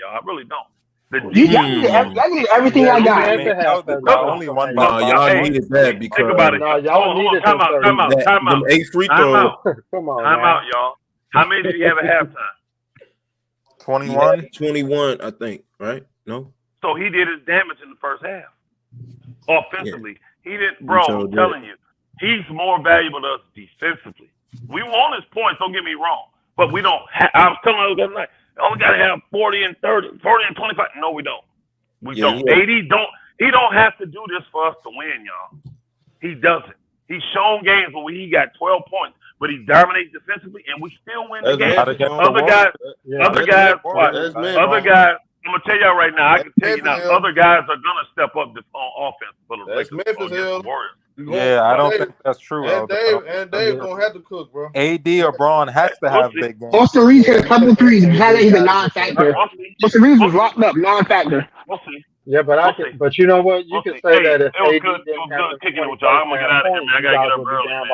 y'all. I really don't. The Y'all defense. needed everything Yeah, I I got. mean, that was only one by No, y'all Hey, needed that think about because it. Hold on. Time out. them 8 free throws. Come on, Time man. out, y'all. How many did he have at halftime? 21. 21, I think. Right? No. So he did his damage in the first half. offensively. He didn't, bro. I'm telling you, he's more valuable to us defensively. We want his points. Don't get me wrong, but we don't. I was telling you the other night, only got to have 40 and 30, 40 and 25. No, we don't. We don't. AD don't. He don't have to do this for us to win, y'all. He doesn't. He's shown games where he got 12 points, but he dominates defensively, and we still win the game. Other guys. I'm gonna tell y'all right now. I can tell you now. Other guys are gonna step up on offense for the Lakers against the Warriors. Yeah, I don't think that's true. And Dave gonna have to cook, bro. AD or Braun has to have big games. Austin Reeves hit a couple threes. Besides that, he's a non-factor. Austin Reeves was locked up, non-factor. We'll see. Yeah, but but you know what? You can say that if AD didn't have kicking it with y'all. I'm gonna get out of here, man. I gotta get up early. I'm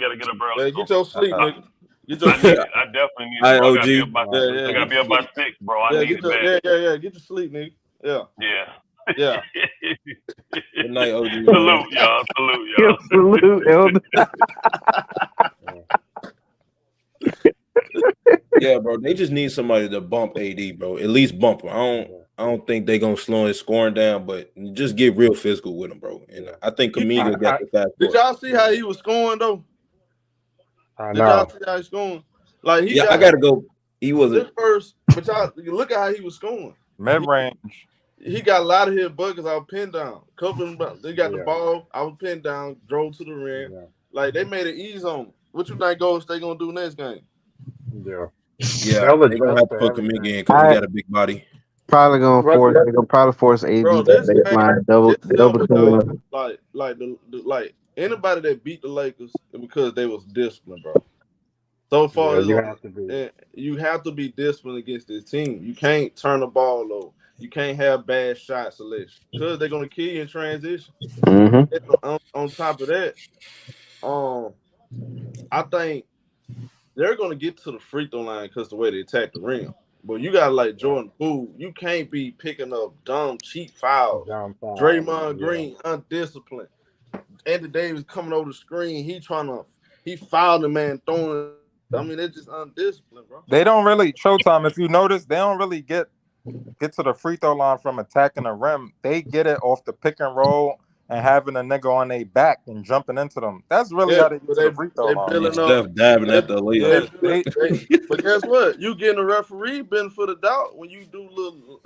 gonna get up early. Yeah, get your sleep, nigga. I definitely need. I gotta be up by 6, bro. I need it, man. Yeah. Get your sleep, nigga. Yeah. Yeah. Good night, OG. Salute, y'all. Salute, Elder. Yeah, bro. They just need somebody to bump AD, bro. At least bump him. I don't think they're gonna slow his scoring down, but just get real physical with him, bro. And I think Kuminga got the fast. Did y'all see how he was scoring though? I Did y'all see how he's scoring? Like I gotta go. He wasn't first, but y'all look at how he was scoring. Mid range. He got a lot of hit buckets. I was pinned down. Couple of them, they got the ball. I was pinned down. Drove to the rim. Yeah. Like they made it easy on him. What you think Golden State gonna do next game? Yeah. They're gonna have to put Kuminga in because he got a big body. Probably gonna force. They're gonna probably force AD baseline double. Like anybody that beat the Lakers because they was disciplined, bro. So far, you have to be disciplined against this team. You can't turn the ball over. You can't have bad shot selection because they're gonna kill you in transition. On top of that, I think they're gonna get to the free throw line because the way they attack the rim. But you got like Jordan Poole. You can't be picking up dumb, cheap fouls. Draymond Green, undisciplined. Anthony Davis coming over the screen. He fouled the man throwing. I mean, they're just undisciplined, bro. They don't really ShowTyme. If you notice, they don't really get to the free throw line from attacking the rim. They get it off the pick and roll and having a nigga on their back and jumping into them. That's really how they get to the free throw line. Steph dabbing at the layup. But guess what? You getting a referee benefit of doubt when you do little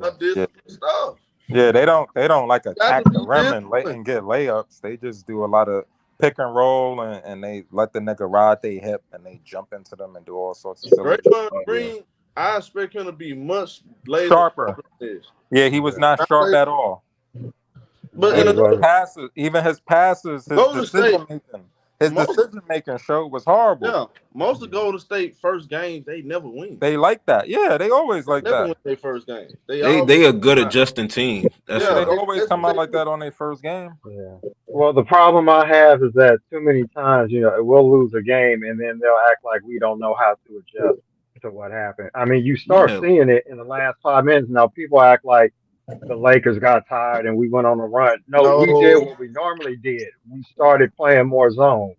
undisciplined stuff. Yeah, they don't like attack the rim and get layups. They just do a lot of pick and roll and they let the nigga ride their hip and they jump into them and do all sorts of stuff. Green, I expect him to be much sharper. Yeah, he was not sharp at all. But his passes, his decision making show was horrible. Yeah, most of Golden State first games they never win. They like that. Yeah, they always like never that. Win their first game. They are good at adjusting teams. They always come out like that on their first game. Yeah. Well, the problem I have is that too many times, we'll lose a game and then they'll act like we don't know how to adjust to what happened. I mean, you start seeing it in the last 5 minutes. Now people act like the Lakers got tired and we went on a run. No, we did what we normally did. We started playing more zone.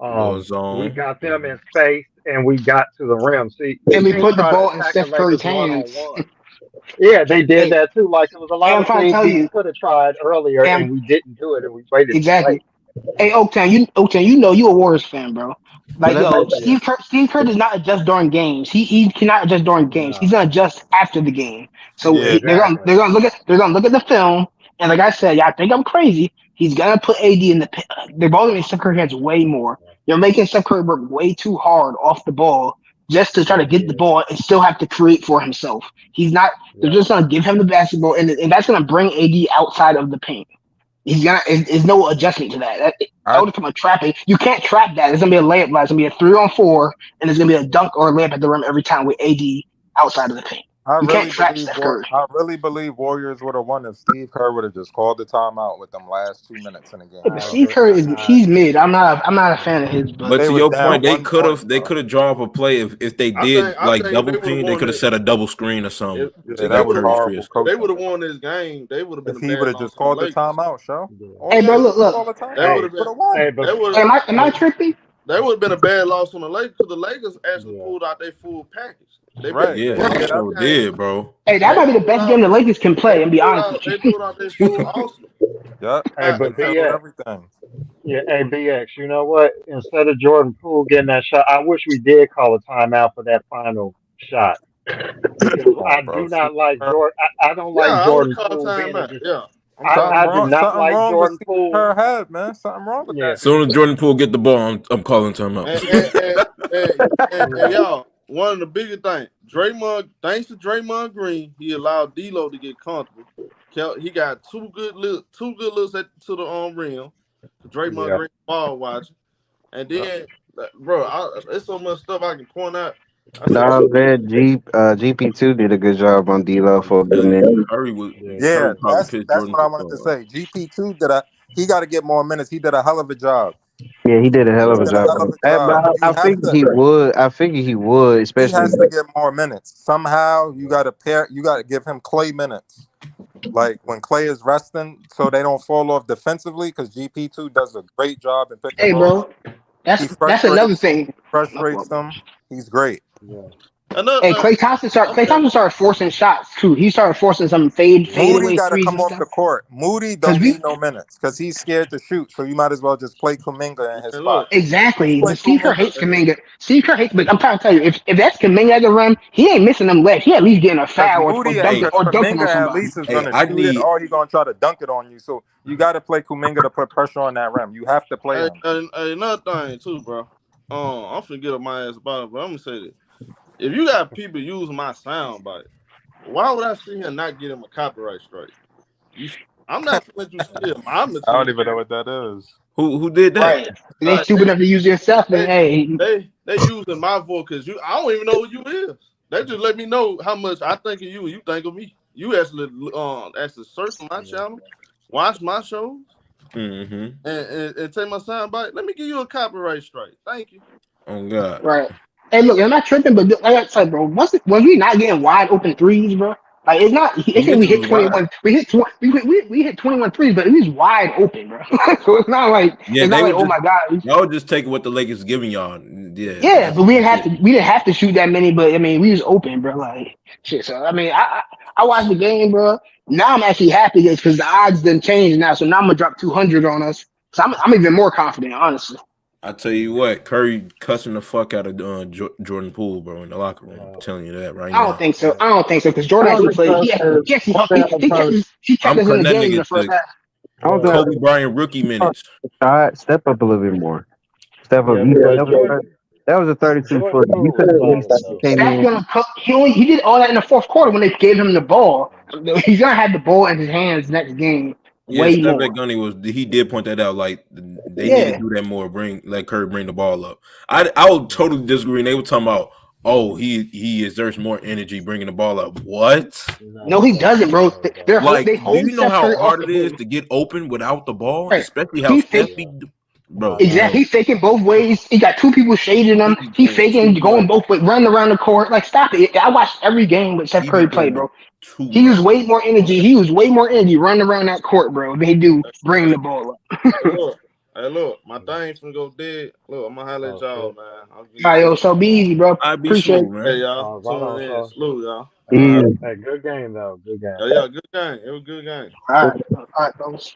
We got them in space and we got to the rim. See, and we put the ball in Steph Curry's hands. Yeah, they did that too. Like it was a lot of things we could have tried earlier and we didn't do it and we waited. Exactly. Hey, Oaktown, you know you a Warriors fan, bro. Like Steve Kerr does not adjust during games. He cannot adjust during games. He's gonna adjust after the game. So they're gonna look at the film, and like I said, y'all think I'm crazy. He's gonna put AD in the. They're both making Steph Curry hands way more. They're making Steph Curry work way too hard off the ball just to try to get the ball and still have to create for himself. He's not. They're just gonna give him the basketball, and that's gonna bring AD outside of the paint. He's gonna. There's no adjustment to that. That would come a trapping. You can't trap that. It's gonna be a layup. It's gonna be a 3-on-4, and it's gonna be a dunk or a layup at the rim every time with AD outside of the paint. I really believe Warriors would have won if Steve Kerr would have just called the timeout with them last 2 minutes in the game. But Steve Kerr he's mid. I'm not a fan of his. But to your point, they could have drawn up a play if they did double team. They could have set a double screen or something. That was horrible. They would have won this game. They would have been. If he would have just called the timeout, show. Hey, bro, look. Am I tripping? That would have been a bad loss on the Lakers because the Lakers actually pulled out their full package. They Right. been Yeah, Yeah, they that's sure did, bro. Hey, that might be the best game the Lakers can play, and be honest with they you. pulled out their full Arsenal. Yep. Hey, They but control BX, everything. yeah, hey BX, you know what? Instead of Jordan Poole getting that shot, I wish we did call a timeout for that final shot because Come on, I bro. do not like Jordan. I don't Yeah, like I would have Jordan called Poole time being a. out. Yeah, I'm Something I calling. do wrong. not Something like wrong with Jordan Steve Poole. Kerr head, man. Something wrong with Yeah, that As soon as dude. Jordan Poole get the ball, I'm calling timeout. And y'all, one of the biggest things, Draymond. Thanks to Draymond Green, he allowed D'Lo to get comfortable. He got two good looks to the rim. Draymond yeah. Green ball watching, and then, bro, there's so much stuff I can point out. I said, Nah, man, GP2 did a good job on D-Lo for a good Yeah, minute. Yeah, Curry probably that's pissed that's Jordan what I Poole wanted to off. say. GP2 he got to get more minutes. He did a hell of a job. Yeah, he did a hell of He a did a job. hell of a But job. I figured he would. I figured he would, He especially. has to get more minutes. Somehow you got to give him Clay minutes. Like when Clay is resting, so they don't fall off defensively. Because GP2 does a great job in pick and Hey, roll. bro, that's another thing. Frustrates them. He's great. Hey, Klay Thompson started forcing shots too. He started forcing some Moody fadeaway got to threes come and off the stuff. court. Moody don't need no minutes because he's scared to shoot. So you might as well just play Kuminga in his spot. Exactly, Play but Steve Kerr hates Kuminga. Kuminga. Steve Kerr hates, but I'm trying to tell you, if that's Kuminga at the rim, he ain't missing them legs. He at least getting a Because foul or Moody, dunking because or dunking Kuminga on at somebody. least is going to shoot it, or he's going to try to dunk it on you. So you got to play Kuminga to put pressure on that rim. You have to play him. Another thing too, bro. I'm finna get up my ass about it, but I'm gonna say this: if you got people using my sound bite, why would I sit here and not get him a copyright strike? I'm not gonna let you steal my I material. don't even know what that is. Who did that? Right? They stupid enough to use their stuff, then hey, They using my voice because I don't even know who you is. They just let me know how much I think of you and you think of me. You actually search my channel, watch my shows, and take my sound bite. Let me give you a copyright strike. Thank you. Oh God. right. Hey, look, I'm not tripping, but like I said, bro, was we not getting wide open threes, bro? Like it's not. They say we hit 21. We hit 20. We hit 21 threes, but it was wide open, bro. So it's not like Yeah, it's not they like would oh my god. y'all just taking what the Lakers giving y'all. Yeah. Yeah, but we didn't have to shoot that many, but I mean we was open, bro. Like shit. So I mean I watched the game, bro. Now I'm actually happy because the odds didn't change now. So now I'm gonna drop 200 on us. So I'm even more confident, honestly. I tell you what, Curry cussing the fuck out of Jordan Poole, bro, in the locker room. I'm telling you that right I now. don't think so. Because Jordan actually played. He kept us in the that game in nigga the first to half. Kobe Bryant rookie minutes. Step up a little bit more. Step up. That was a 32-footer. You could have at least came in. He did all that in the fourth quarter when they gave him the ball. He's gonna have the ball in his hands next game Yeah, way Steph more. Gunny he did point that out. Like they need Yeah. to do that more. Let Curry bring the ball up. I would totally disagree. And they were talking about, oh, he exerts more energy bringing the ball up. What? No, he doesn't, bro. They Do hold you know Steph how Curry off hard the it is game. to get open without the ball? Right. Especially how He Steph fake, bro. exactly. He's faking both ways. He got two people shading him. He faking going both ways, running around the court. Like, stop it. I watched every game with Steph Curry play, bro. He used way more energy. He used way more energy running around that court, bro, than he do bringing the ball up. Look, my thing's gonna go dead. Look, I'm gonna holler at y'all, man. All right, yo, so be easy, bro. I'd be Appreciate smooth, it. man. Hey, y'all. Tuning in. Salute, y'all. Hey, good game though. Good game. Yeah, good game. It was a good game. All right, folks.